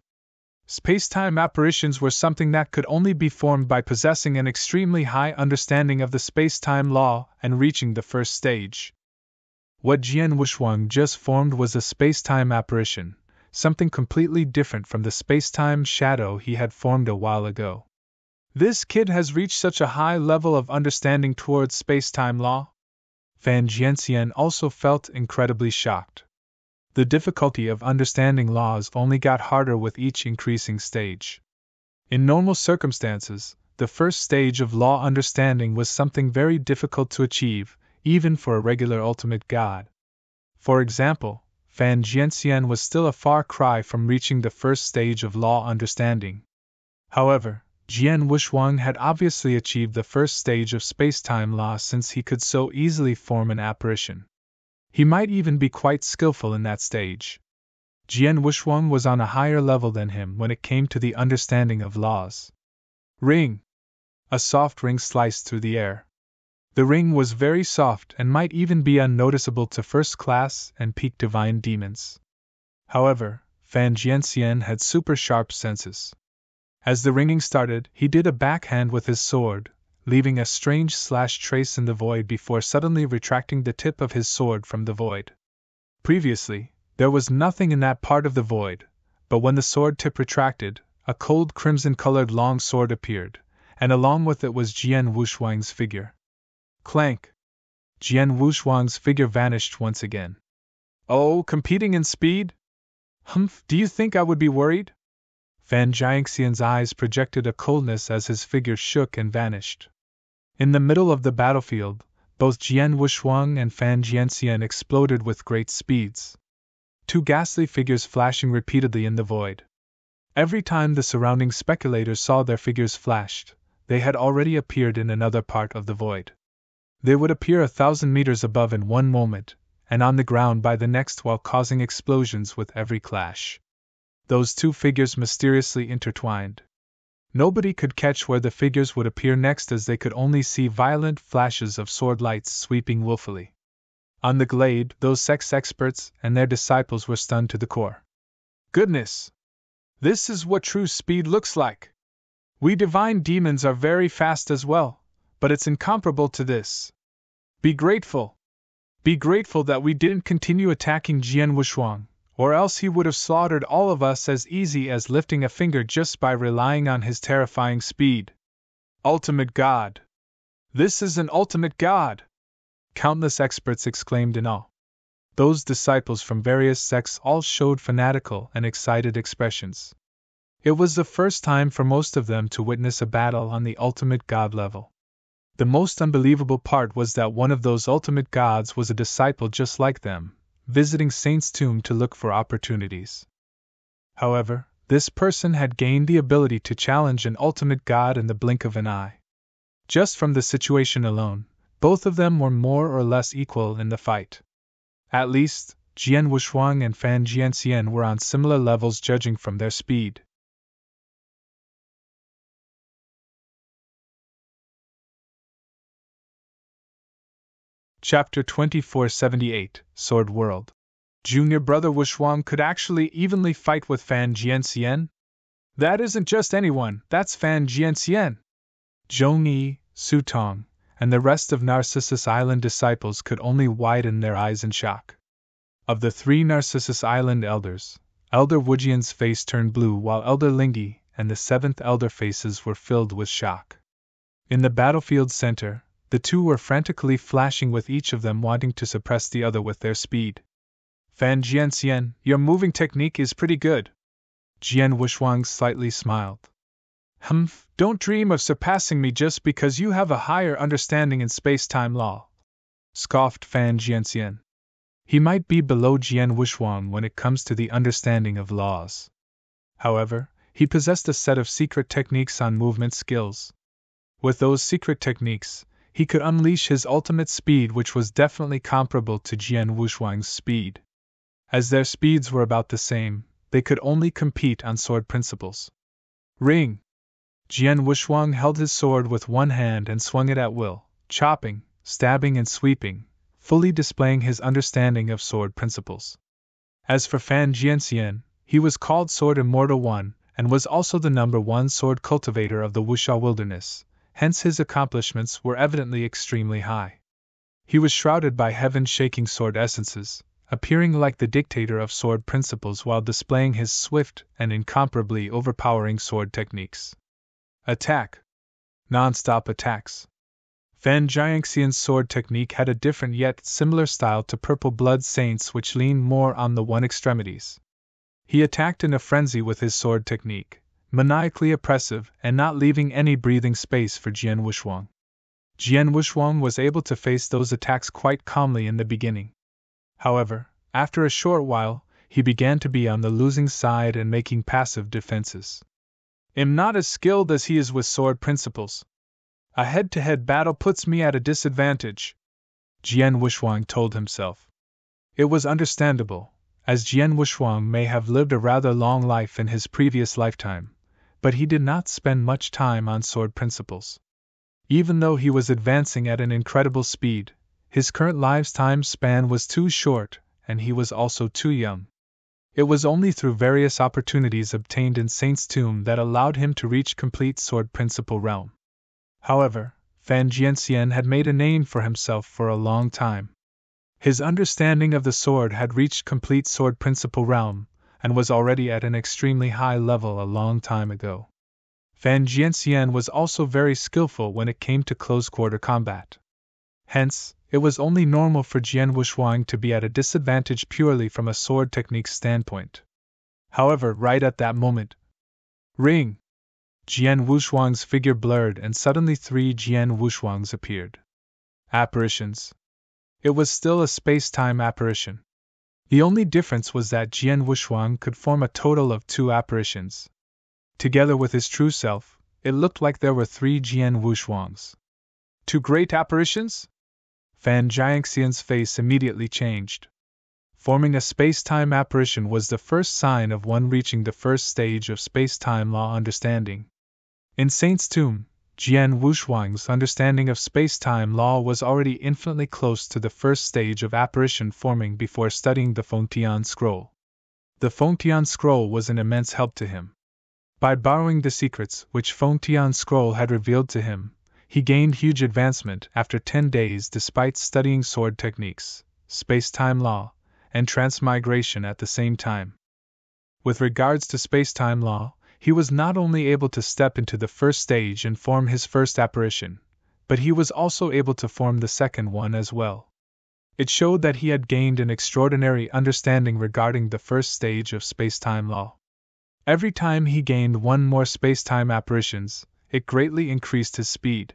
Space-time apparitions were something that could only be formed by possessing an extremely high understanding of the space-time law and reaching the first stage. What Jian Wushuang just formed was a space-time apparition, something completely different from the space-time shadow he had formed a while ago. This kid has reached such a high level of understanding towards space-time law? Fan Jianxian also felt incredibly shocked. The difficulty of understanding laws only got harder with each increasing stage. In normal circumstances, the first stage of law understanding was something very difficult to achieve, even for a regular ultimate god. For example, Fan Jianxian was still a far cry from reaching the first stage of law understanding. However, Jian Wushuang had obviously achieved the first stage of space-time law since he could so easily form an apparition. He might even be quite skillful in that stage. Jian Wushuang was on a higher level than him when it came to the understanding of laws. Ring! A soft ring sliced through the air. The ring was very soft and might even be unnoticeable to first-class and peak divine demons. However, Fan Jianxian had super-sharp senses. As the ringing started, he did a backhand with his sword, leaving a strange slash trace in the void before suddenly retracting the tip of his sword from the void. Previously, there was nothing in that part of the void, but when the sword tip retracted, a cold crimson-colored long sword appeared, and along with it was Jian Wushuang's figure. Clank! Jian Wushuang's figure vanished once again. Oh, competing in speed? Humph, do you think I would be worried? Fan Jianxian's eyes projected a coldness as his figure shook and vanished. In the middle of the battlefield, both Jian Wushuang and Fan Jianxian exploded with great speeds. Two ghastly figures flashing repeatedly in the void. Every time the surrounding speculators saw their figures flashed, they had already appeared in another part of the void. They would appear 1,000 meters above in one moment, and on the ground by the next while causing explosions with every clash. Those two figures mysteriously intertwined. Nobody could catch where the figures would appear next, as they could only see violent flashes of sword lights sweeping willfully. On the glade, those sex experts and their disciples were stunned to the core. Goodness! This is what true speed looks like! We divine demons are very fast as well, but it's incomparable to this. Be grateful! Be grateful that we didn't continue attacking Jian Wushuang, or else he would have slaughtered all of us as easy as lifting a finger just by relying on his terrifying speed. Ultimate God! This is an ultimate God! Countless experts exclaimed in awe. Those disciples from various sects all showed fanatical and excited expressions. It was the first time for most of them to witness a battle on the ultimate God level. The most unbelievable part was that one of those ultimate gods was a disciple just like them, visiting Saint's tomb to look for opportunities. However, this person had gained the ability to challenge an ultimate god in the blink of an eye. Just from the situation alone, both of them were more or less equal in the fight. At least, Jian Wushuang and Fan Jianxian were on similar levels judging from their speed. Chapter 2478, Sword World. Junior brother Wushuang could actually evenly fight with Fan Jianxian? That isn't just anyone, that's Fan Jianxian! Zhongyi, Su Tong, and the rest of Narcissus Island disciples could only widen their eyes in shock. Of the three Narcissus Island elders, Elder Wujian's face turned blue while Elder Lingyi and the seventh elder faces were filled with shock. In the battlefield center, the two were frantically flashing, with each of them wanting to suppress the other with their speed. Fan Jianxian, your moving technique is pretty good. Jian Wushuang slightly smiled. Humph, don't dream of surpassing me just because you have a higher understanding in space-time law, scoffed Fan Jianxian. He might be below Jian Wushuang when it comes to the understanding of laws. However, he possessed a set of secret techniques on movement skills. With those secret techniques, he could unleash his ultimate speed, which was definitely comparable to Jian Wushuang's speed. As their speeds were about the same, they could only compete on sword principles. Ring! Jian Wushuang held his sword with one hand and swung it at will, chopping, stabbing and sweeping, fully displaying his understanding of sword principles. As for Fan Jianxian, he was called Sword Immortal One, and was also the #1 sword cultivator of the Wuxia wilderness, hence his accomplishments were evidently extremely high. He was shrouded by heaven-shaking sword essences, appearing like the dictator of sword principles while displaying his swift and incomparably overpowering sword techniques. Attack! Non-stop attacks. Fan Jianxian's sword technique had a different yet similar style to Purple Blood Saint's, which leaned more on the one extremities. He attacked in a frenzy with his sword technique, maniacally oppressive and not leaving any breathing space for Jian Wushuang. Jian Wushuang was able to face those attacks quite calmly in the beginning. However, after a short while, he began to be on the losing side and making passive defenses. I'm not as skilled as he is with sword principles. A head-to-head battle puts me at a disadvantage, Jian Wushuang told himself. It was understandable, as Jian Wushuang may have lived a rather long life in his previous lifetime, but he did not spend much time on sword principles. Even though he was advancing at an incredible speed, his current lifetime span was too short, and he was also too young. It was only through various opportunities obtained in Saint's Tomb that allowed him to reach complete sword principle realm. However, Fan Jianxian had made a name for himself for a long time. His understanding of the sword had reached complete sword principle realm, and was already at an extremely high level a long time ago. Fan Jianxian was also very skillful when it came to close-quarter combat. Hence, it was only normal for Jian Wushuang to be at a disadvantage purely from a sword technique standpoint. However, right at that moment, ring! Jian Wushuang's figure blurred and suddenly 3 Jian Wushuangs appeared. Apparitions. It was still a space-time apparition. The only difference was that Jian Wushuang could form a total of 2 apparitions. Together with his true self, it looked like there were 3 Jian Wushuangs. 2 great apparitions? Fan Jianxian's face immediately changed. Forming a space-time apparition was the first sign of one reaching the first stage of space-time law understanding. In Saint's Tomb, Jian Wushuang's understanding of space-time law was already infinitely close to the first stage of apparition forming before studying the Fengtian Scroll. The Fengtian Scroll was an immense help to him. By borrowing the secrets which Fengtian Scroll had revealed to him, he gained huge advancement after 10 days despite studying sword techniques, space-time law, and transmigration at the same time. With regards to space-time law, he was not only able to step into the first stage and form his first apparition, but he was also able to form the second one as well. It showed that he had gained an extraordinary understanding regarding the first stage of space-time law. Every time he gained one more space-time apparitions, it greatly increased his speed.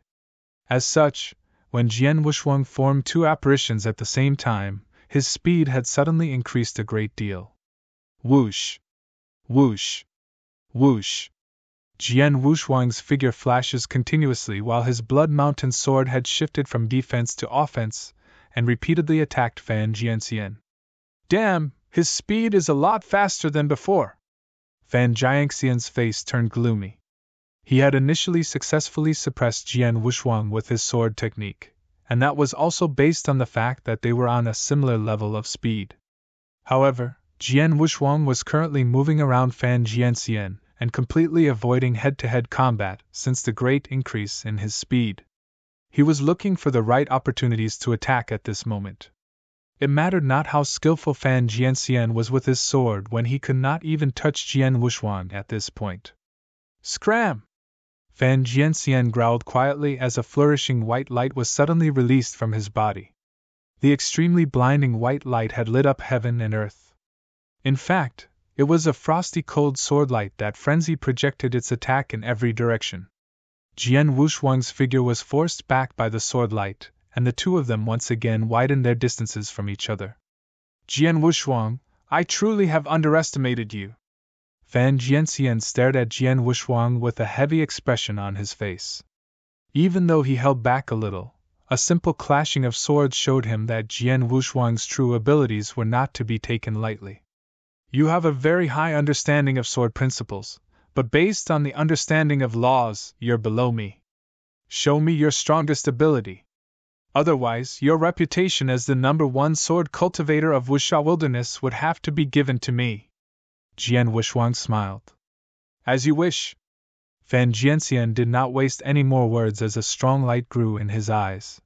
As such, when Jian Wushuang formed 2 apparitions at the same time, his speed had suddenly increased a great deal. Whoosh! Whoosh! Whoosh! Jian Wushuang's figure flashes continuously while his Blood Mountain sword had shifted from defense to offense and repeatedly attacked Fan Jianxian. Damn, his speed is a lot faster than before! Fan Jianxian's face turned gloomy. He had initially successfully suppressed Jian Wushuang with his sword technique, and that was also based on the fact that they were on a similar level of speed. However, Jian Wushuang was currently moving around Fan Jianxian and completely avoiding head-to-head combat since the great increase in his speed. He was looking for the right opportunities to attack at this moment. It mattered not how skillful Fan Jianxian was with his sword when he could not even touch Jian Wushuang at this point. Scram! Fan Jianxian growled quietly as a flourishing white light was suddenly released from his body. The extremely blinding white light had lit up heaven and earth. In fact, it was a frosty cold sword light that frenzy projected its attack in every direction. Jian Wushuang's figure was forced back by the sword light, and the 2 of them once again widened their distances from each other. Jian Wushuang, I truly have underestimated you. Fan Jianxian stared at Jian Wushuang with a heavy expression on his face. Even though he held back a little, a simple clashing of swords showed him that Jian Wushuang's true abilities were not to be taken lightly. You have a very high understanding of sword principles, but based on the understanding of laws, you're below me. Show me your strongest ability. Otherwise, your reputation as the #1 sword cultivator of Wuxia Wilderness would have to be given to me. Jian Wushuang smiled. As you wish. Fan Jianxian did not waste any more words as a strong light grew in his eyes.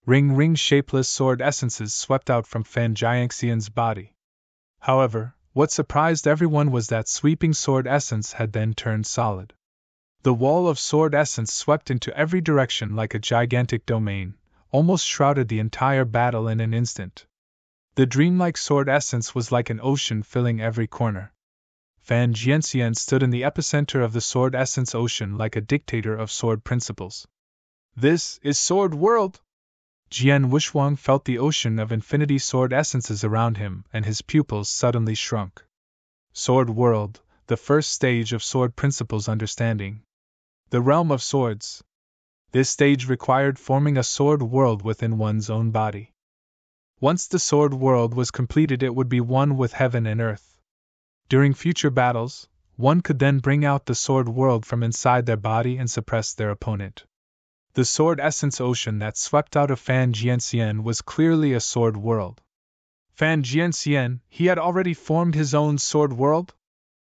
Ring shapeless sword essences swept out from Fan Jianxian's body. However, what surprised everyone was that sweeping sword essence had then turned solid. The wall of sword essence swept into every direction like a gigantic domain, almost shrouded the entire battle in an instant. The dreamlike sword essence was like an ocean filling every corner. Fan Jianxian stood in the epicenter of the sword essence ocean like a dictator of sword principles. This is Sword World! Jian Wushuang felt the ocean of infinity sword essences around him and his pupils suddenly shrunk. Sword World, the first stage of sword principles understanding. The realm of swords. This stage required forming a sword world within one's own body. Once the sword world was completed, it would be one with heaven and earth. During future battles, one could then bring out the sword world from inside their body and suppress their opponent. The sword essence ocean that swept out of Fan Jianxian was clearly a sword world. Fan Jianxian, he had already formed his own sword world?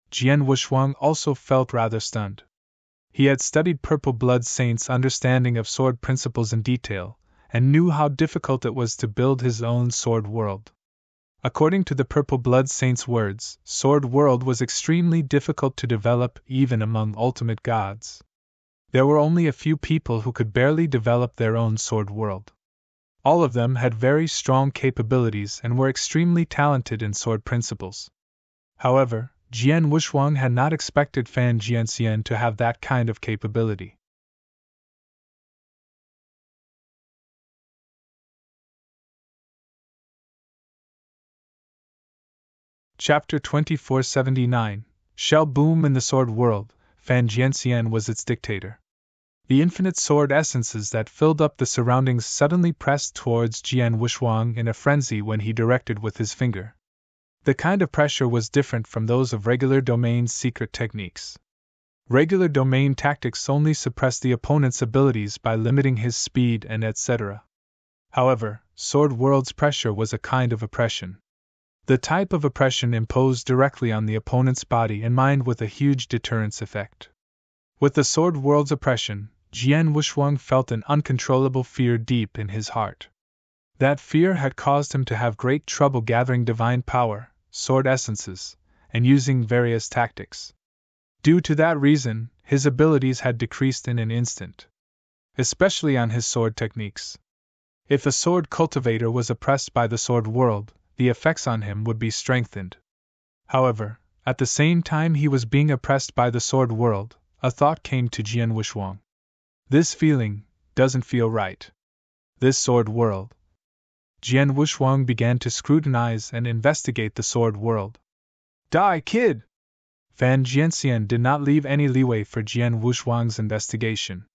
Jian Wushuang also felt rather stunned. He had studied Purple Blood Saint's understanding of sword principles in detail, and knew how difficult it was to build his own sword world. According to the Purple Blood Saint's words, sword world was extremely difficult to develop even among ultimate gods. There were only a few people who could barely develop their own sword world. All of them had very strong capabilities and were extremely talented in sword principles. However, Jian Wushuang had not expected Fan Jianxian to have that kind of capability. Chapter 2479 Shell Boom in the Sword World. Fan Jianxian was its dictator. The infinite sword essences that filled up the surroundings suddenly pressed towards Jian Wushuang in a frenzy when he directed with his finger. The kind of pressure was different from those of regular domain's secret techniques. Regular domain tactics only suppressed the opponent's abilities by limiting his speed and etc. However, Sword World's pressure was a kind of oppression. The type of oppression imposed directly on the opponent's body and mind with a huge deterrence effect. With the Sword World's oppression, Jian Wushuang felt an uncontrollable fear deep in his heart. That fear had caused him to have great trouble gathering divine power, sword essences, and using various tactics. Due to that reason, his abilities had decreased in an instant. Especially on his sword techniques. If a sword cultivator was oppressed by the Sword World, the effects on him would be strengthened. However, at the same time he was being oppressed by the Sword World, a thought came to Jian Wushuang. This feeling doesn't feel right. This Sword World. Jian Wushuang began to scrutinize and investigate the Sword World. Die, kid! Fan Jianxian did not leave any leeway for Jian Wushuang's investigation.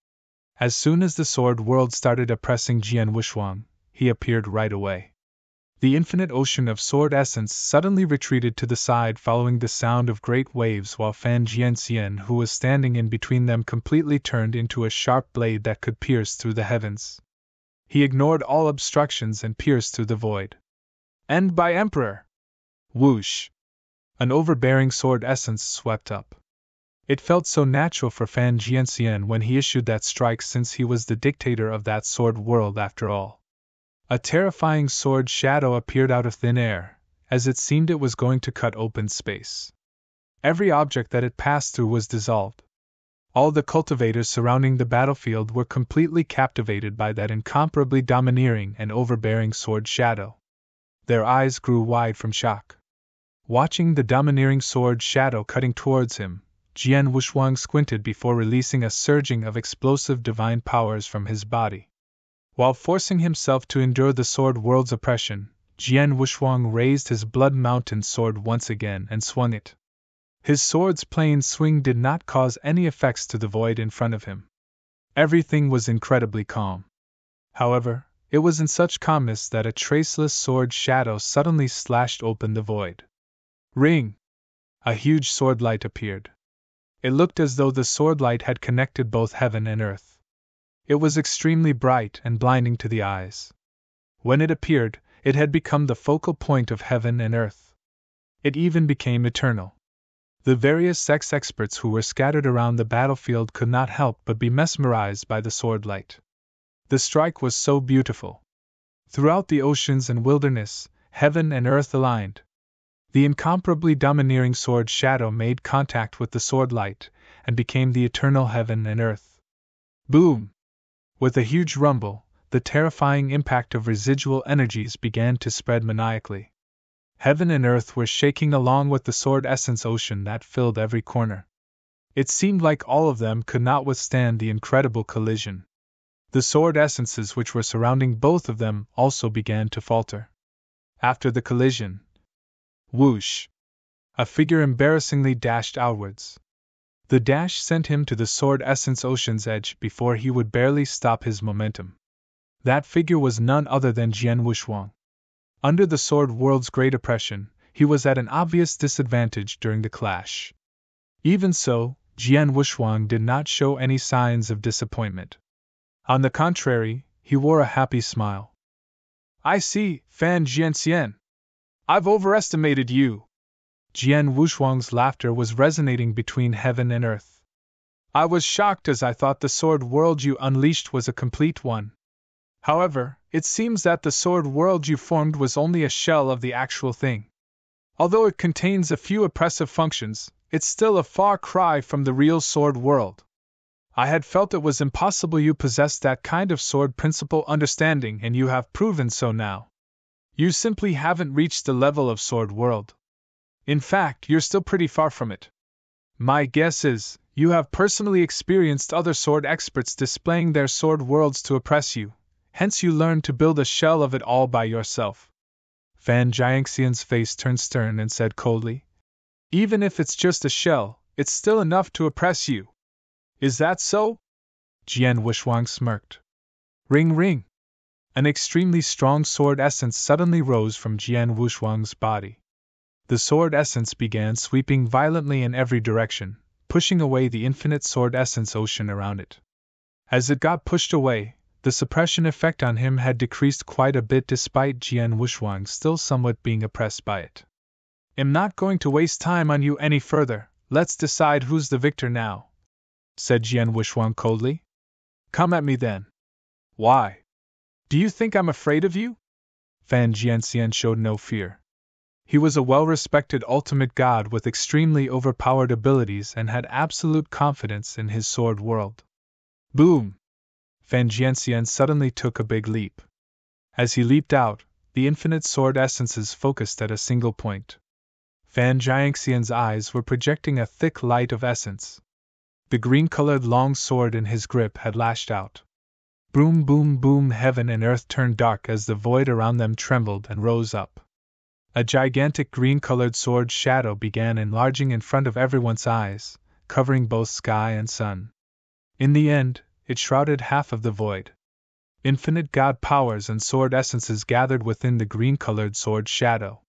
As soon as the Sword World started oppressing Jian Wushuang, he appeared right away. The infinite ocean of sword essence suddenly retreated to the side following the sound of great waves, while Fan Jianxian, who was standing in between them, completely turned into a sharp blade that could pierce through the heavens. He ignored all obstructions and pierced through the void. End by Emperor! Whoosh! An overbearing sword essence swept up. It felt so natural for Fan Jianxian when he issued that strike, since he was the dictator of that sword world after all. A terrifying sword shadow appeared out of thin air, as it seemed it was going to cut open space. Every object that it passed through was dissolved. All the cultivators surrounding the battlefield were completely captivated by that incomparably domineering and overbearing sword shadow. Their eyes grew wide from shock. Watching the domineering sword shadow cutting towards him, Jian Wushuang squinted before releasing a surging of explosive divine powers from his body. While forcing himself to endure the Sword World's oppression, Jian Wushuang raised his Blood Mountain sword once again and swung it. His sword's plain swing did not cause any effects to the void in front of him. Everything was incredibly calm. However, it was in such calmness that a traceless sword shadow suddenly slashed open the void. Ring! A huge sword light appeared. It looked as though the sword light had connected both heaven and earth. It was extremely bright and blinding to the eyes. When it appeared, it had become the focal point of heaven and earth. It even became eternal. The various sex experts who were scattered around the battlefield could not help but be mesmerized by the sword light. The strike was so beautiful. Throughout the oceans and wilderness, heaven and earth aligned. The incomparably domineering sword shadow made contact with the sword light, and became the eternal heaven and earth. Boom! With a huge rumble, the terrifying impact of residual energies began to spread maniacally. Heaven and earth were shaking along with the sword essence ocean that filled every corner. It seemed like all of them could not withstand the incredible collision. The sword essences which were surrounding both of them also began to falter. After the collision, whoosh! A figure embarrassingly dashed outwards. The dash sent him to the sword essence ocean's edge before he would barely stop his momentum. That figure was none other than Jian Wushuang. Under the sword world's great oppression, he was at an obvious disadvantage during the clash. Even so, Jian Wushuang did not show any signs of disappointment. On the contrary, he wore a happy smile. I see, Fan Jianxian. I've overestimated you. Jian Wushuang's laughter was resonating between heaven and earth. I was shocked as I thought the sword world you unleashed was a complete one. However, it seems that the sword world you formed was only a shell of the actual thing. Although it contains a few oppressive functions, it's still a far cry from the real sword world. I had felt it was impossible you possessed that kind of sword principle understanding, and you have proven so now. You simply haven't reached the level of sword world. In fact, you're still pretty far from it. My guess is, you have personally experienced other sword experts displaying their sword worlds to oppress you, hence you learned to build a shell of it all by yourself. Fan Jiangxian's face turned stern and said coldly, even if it's just a shell, it's still enough to oppress you. Is that so? Jian Wushuang smirked. Ring ring! An extremely strong sword essence suddenly rose from Jian Wushuang's body. The sword essence began sweeping violently in every direction, pushing away the infinite sword essence ocean around it. As it got pushed away, the suppression effect on him had decreased quite a bit despite Jian Wushuang still somewhat being oppressed by it. I'm not going to waste time on you any further, let's decide who's the victor now, said Jian Wushuang coldly. Come at me then. Why? Do you think I'm afraid of you? Fan Jianxian showed no fear. He was a well-respected ultimate god with extremely overpowered abilities and had absolute confidence in his sword world. Boom! Fan Jianxian suddenly took a big leap. As he leaped out, the infinite sword essences focused at a single point. Fan Jiangxian's eyes were projecting a thick light of essence. The green-colored long sword in his grip had lashed out. Boom, boom, boom! Heaven and earth turned dark as the void around them trembled and rose up. A gigantic green-colored sword shadow began enlarging in front of everyone's eyes, covering both sky and sun. In the end, it shrouded half of the void. Infinite god powers and sword essences gathered within the green-colored sword shadow.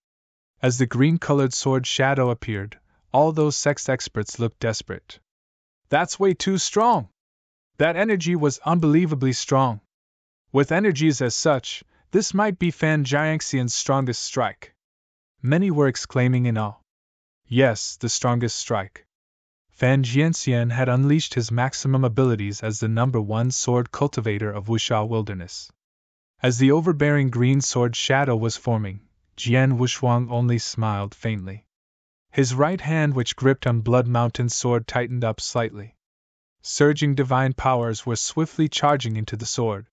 As the green-colored sword shadow appeared, all those sex experts looked desperate. That's way too strong! That energy was unbelievably strong. With energies as such, this might be Fan Jiangxian's strongest strike. Many were exclaiming in awe. Yes, the strongest strike. Fan Jianxian had unleashed his maximum abilities as the #1 sword cultivator of Wuxia Wilderness. As the overbearing green sword shadow was forming, Jian Wushuang only smiled faintly. His right hand, which gripped on Blood Mountain's sword, tightened up slightly. Surging divine powers were swiftly charging into the sword.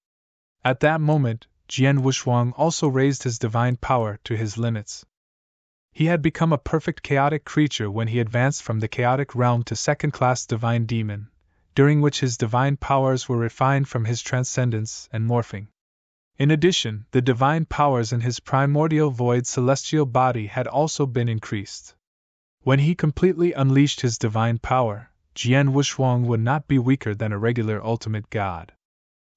At that moment, Jian Wushuang also raised his divine power to his limits. He had become a perfect chaotic creature when he advanced from the chaotic realm to second-class divine demon, during which his divine powers were refined from his transcendence and morphing. In addition, the divine powers in his primordial void celestial body had also been increased. When he completely unleashed his divine power, Jian Wushuang would not be weaker than a regular ultimate god.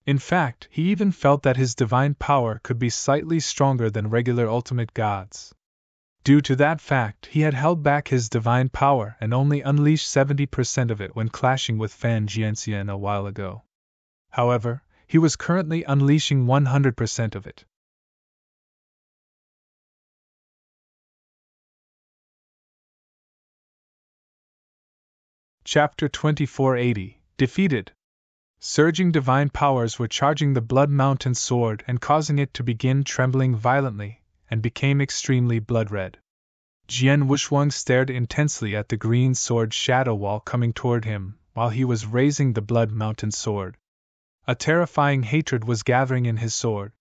In fact, he even felt that his divine power could be slightly stronger than regular ultimate gods. Due to that fact, he had held back his divine power and only unleashed 70% of it when clashing with Fan Jianxian a while ago. However, he was currently unleashing 100% of it. Chapter 2480, Defeated. Surging divine powers were charging the Blood Mountain sword and causing it to begin trembling violently, and became extremely blood-red. Jian Wushuang stared intensely at the green sword shadow wall coming toward him while he was raising the Blood Mountain sword. A terrifying hatred was gathering in his sword.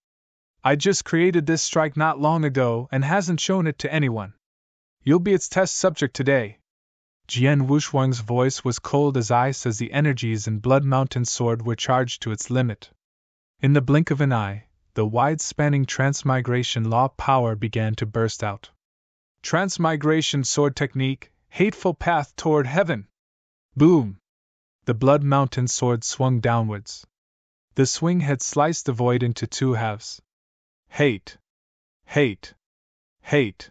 I just created this strike not long ago and hasn't shown it to anyone. You'll be its test subject today. Jian Wushuang's voice was cold as ice as the energies in Blood Mountain sword were charged to its limit. In the blink of an eye, the wide-spanning transmigration law power began to burst out. Transmigration sword technique, hateful path toward heaven. Boom! The Blood Mountain sword swung downwards. The swing had sliced the void into two halves. Hate! Hate! Hate!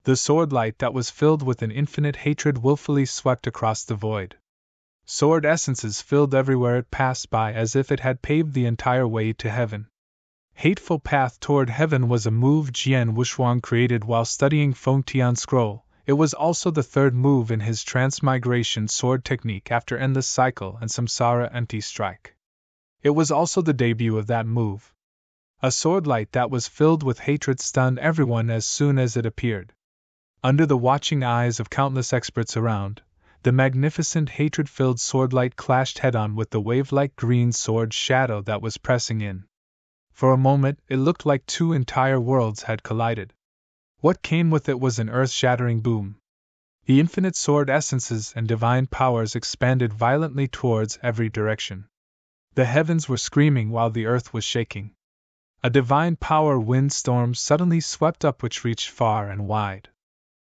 The sword light that was filled with an infinite hatred willfully swept across the void. Sword essences filled everywhere it passed by as if it had paved the entire way to heaven. Hateful Path Toward Heaven was a move Jian Wushuang created while studying Feng Tian Scroll. It was also the third move in his transmigration sword technique after Endless Cycle and Samsara Empty Strike. It was also the debut of that move. A sword light that was filled with hatred stunned everyone as soon as it appeared. Under the watching eyes of countless experts around, the magnificent hatred-filled sword light clashed head-on with the wave-like green sword shadow that was pressing in. For a moment, it looked like two entire worlds had collided. What came with it was an earth-shattering boom. The infinite sword essences and divine powers expanded violently towards every direction. The heavens were screaming while the earth was shaking. A divine power windstorm suddenly swept up which reached far and wide.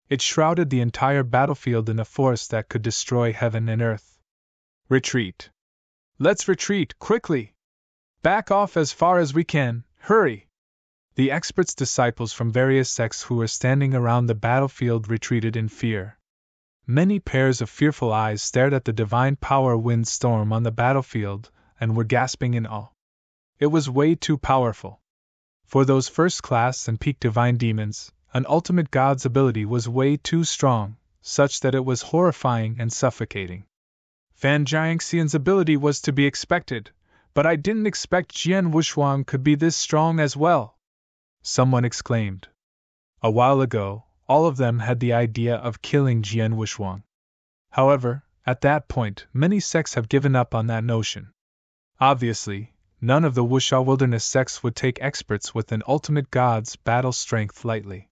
It shrouded the entire battlefield in a force that could destroy heaven and earth. Retreat! Let's retreat, quickly! Back off as far as we can, hurry! The experts' disciples from various sects who were standing around the battlefield retreated in fear. Many pairs of fearful eyes stared at the divine power windstorm on the battlefield and were gasping in awe. It was way too powerful. For those first-class and peak divine demons, an ultimate god's ability was way too strong, such that it was horrifying and suffocating. Fan Jiangxian's ability was to be expected, but I didn't expect Jian Wushuang could be this strong as well, someone exclaimed. A while ago, all of them had the idea of killing Jian Wushuang. However, at that point, many sects have given up on that notion. Obviously, none of the Wuxia Wilderness sects would take experts with an ultimate god's battle strength lightly.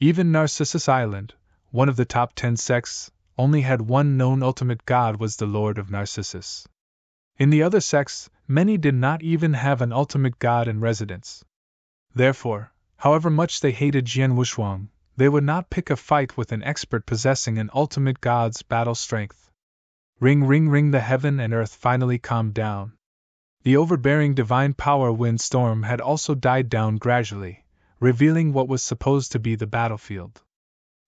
Even Narcissus Island, one of the top 10 sects, only had one known ultimate god was the Lord of Narcissus. In the other sects, many did not even have an ultimate god in residence. Therefore, however much they hated Jian Wushuang, they would not pick a fight with an expert possessing an ultimate god's battle strength. Ring ring ring, the heaven and earth finally calmed down. The overbearing divine power windstorm had also died down gradually, revealing what was supposed to be the battlefield.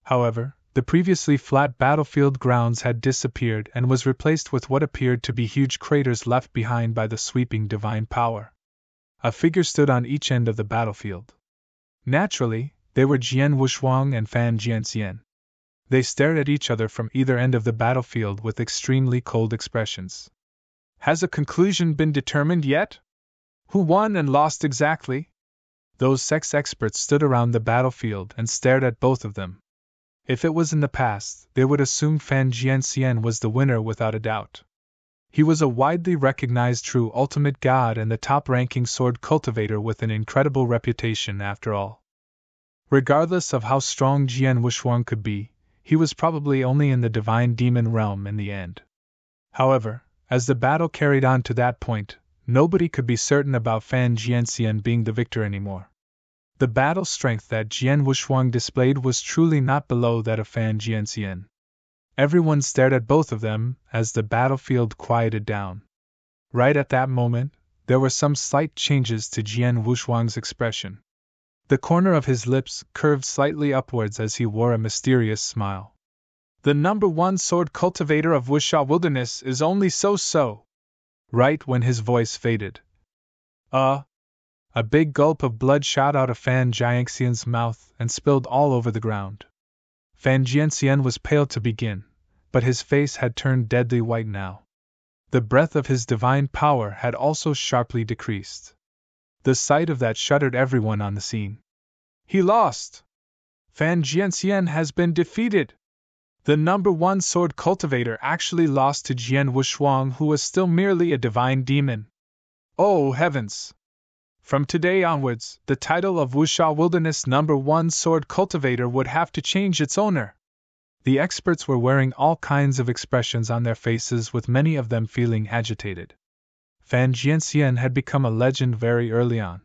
However, the previously flat battlefield grounds had disappeared and was replaced with what appeared to be huge craters left behind by the sweeping divine power. A figure stood on each end of the battlefield. Naturally, they were Jian Wushuang and Fan Jianxian. They stared at each other from either end of the battlefield with extremely cold expressions. Has a conclusion been determined yet? Who won and lost exactly? Those sex experts stood around the battlefield and stared at both of them. If it was in the past, they would assume Fan Jianxian was the winner without a doubt. He was a widely recognized true ultimate god and the top-ranking sword cultivator with an incredible reputation after all. Regardless of how strong Jian Wushuang could be, he was probably only in the divine demon realm in the end. However, as the battle carried on to that point, nobody could be certain about Fan Jianxian being the victor anymore. The battle strength that Jian Wushuang displayed was truly not below that of Fan Jianxian. Everyone stared at both of them as the battlefield quieted down. Right at that moment, there were some slight changes to Jian Wushuang's expression. The corner of his lips curved slightly upwards as he wore a mysterious smile. The number one sword cultivator of Wuxia Wilderness is only so-so. Right when his voice faded. A big gulp of blood shot out of Fan Jiangxian's mouth and spilled all over the ground. Fan Jianxian was pale to begin, but his face had turned deadly white now. The breath of his divine power had also sharply decreased. The sight of that shuddered everyone on the scene. He lost! Fan Jianxian has been defeated! The number one sword cultivator actually lost to Jian Wushuang, who was still merely a divine demon. Oh heavens! From today onwards, the title of Wuxia Wilderness number one sword cultivator would have to change its owner. The experts were wearing all kinds of expressions on their faces, with many of them feeling agitated. Fan Jianxian had become a legend very early on.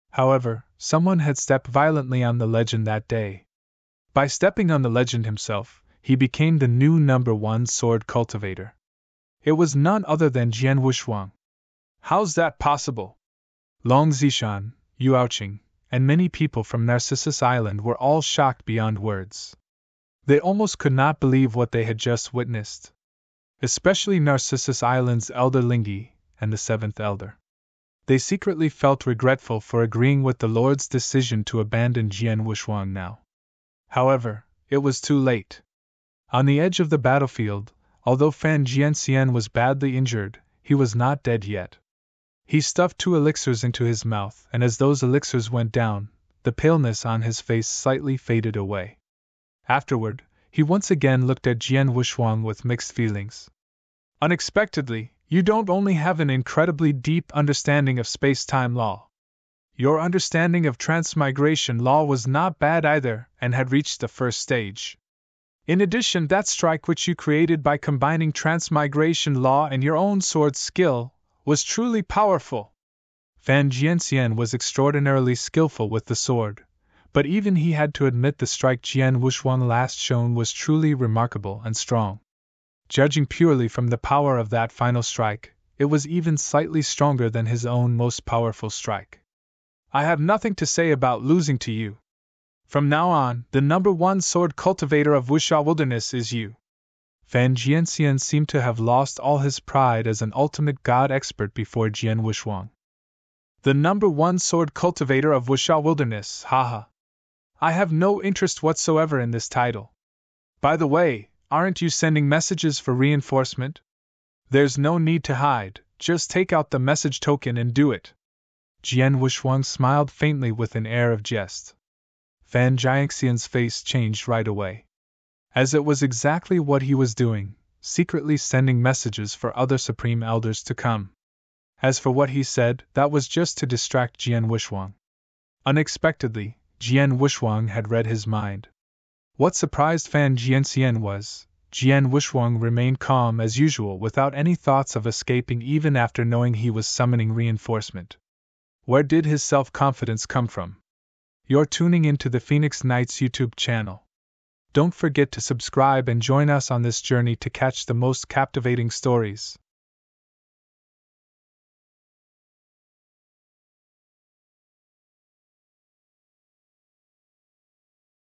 However, someone had stepped violently on the legend that day. By stepping on the legend himself, he became the new number one sword cultivator. It was none other than Jian Wushuang. How's that possible? Long Zishan, Yu Aoqing, and many people from Narcissus Island were all shocked beyond words. They almost could not believe what they had just witnessed. especially Narcissus Island's Elder Lingi and the Seventh Elder. They secretly felt regretful for agreeing with the Lord's decision to abandon Jian Wushuang now. However, it was too late. On the edge of the battlefield, although Fan Jianxian was badly injured, he was not dead yet. He stuffed 2 elixirs into his mouth, and as those elixirs went down, the paleness on his face slightly faded away. Afterward, he once again looked at Jian Wushuang with mixed feelings. Unexpectedly, you don't only have an incredibly deep understanding of space-time law. Your understanding of transmigration law was not bad either and had reached the first stage. In addition, that strike which you created by combining transmigration law and your own sword skill was truly powerful. Fan Jianxian was extraordinarily skillful with the sword, but even he had to admit the strike Jian Wushuang last shown was truly remarkable and strong. Judging purely from the power of that final strike, it was even slightly stronger than his own most powerful strike. I have nothing to say about losing to you. From now on, the #1 sword cultivator of Wuxia Wilderness is you. Fan Jianxian seemed to have lost all his pride as an ultimate god expert before Jian Wushuang. The #1 sword cultivator of Wuxia Wilderness, haha. I have no interest whatsoever in this title. By the way, aren't you sending messages for reinforcement? There's no need to hide, just take out the message token and do it. Jian Wushuang smiled faintly with an air of jest. Fan Jianxian's face changed right away. As it was exactly what he was doing, secretly sending messages for other Supreme Elders to come. As for what he said, that was just to distract Jian Wushuang. Unexpectedly, Jian Wushuang had read his mind. What surprised Fan Jianxian was, Jian Wushuang remained calm as usual without any thoughts of escaping even after knowing he was summoning reinforcement. Where did his self-confidence come from? You're tuning into the Phoenix Knights YouTube channel. Don't forget to subscribe and join us on this journey to catch the most captivating stories.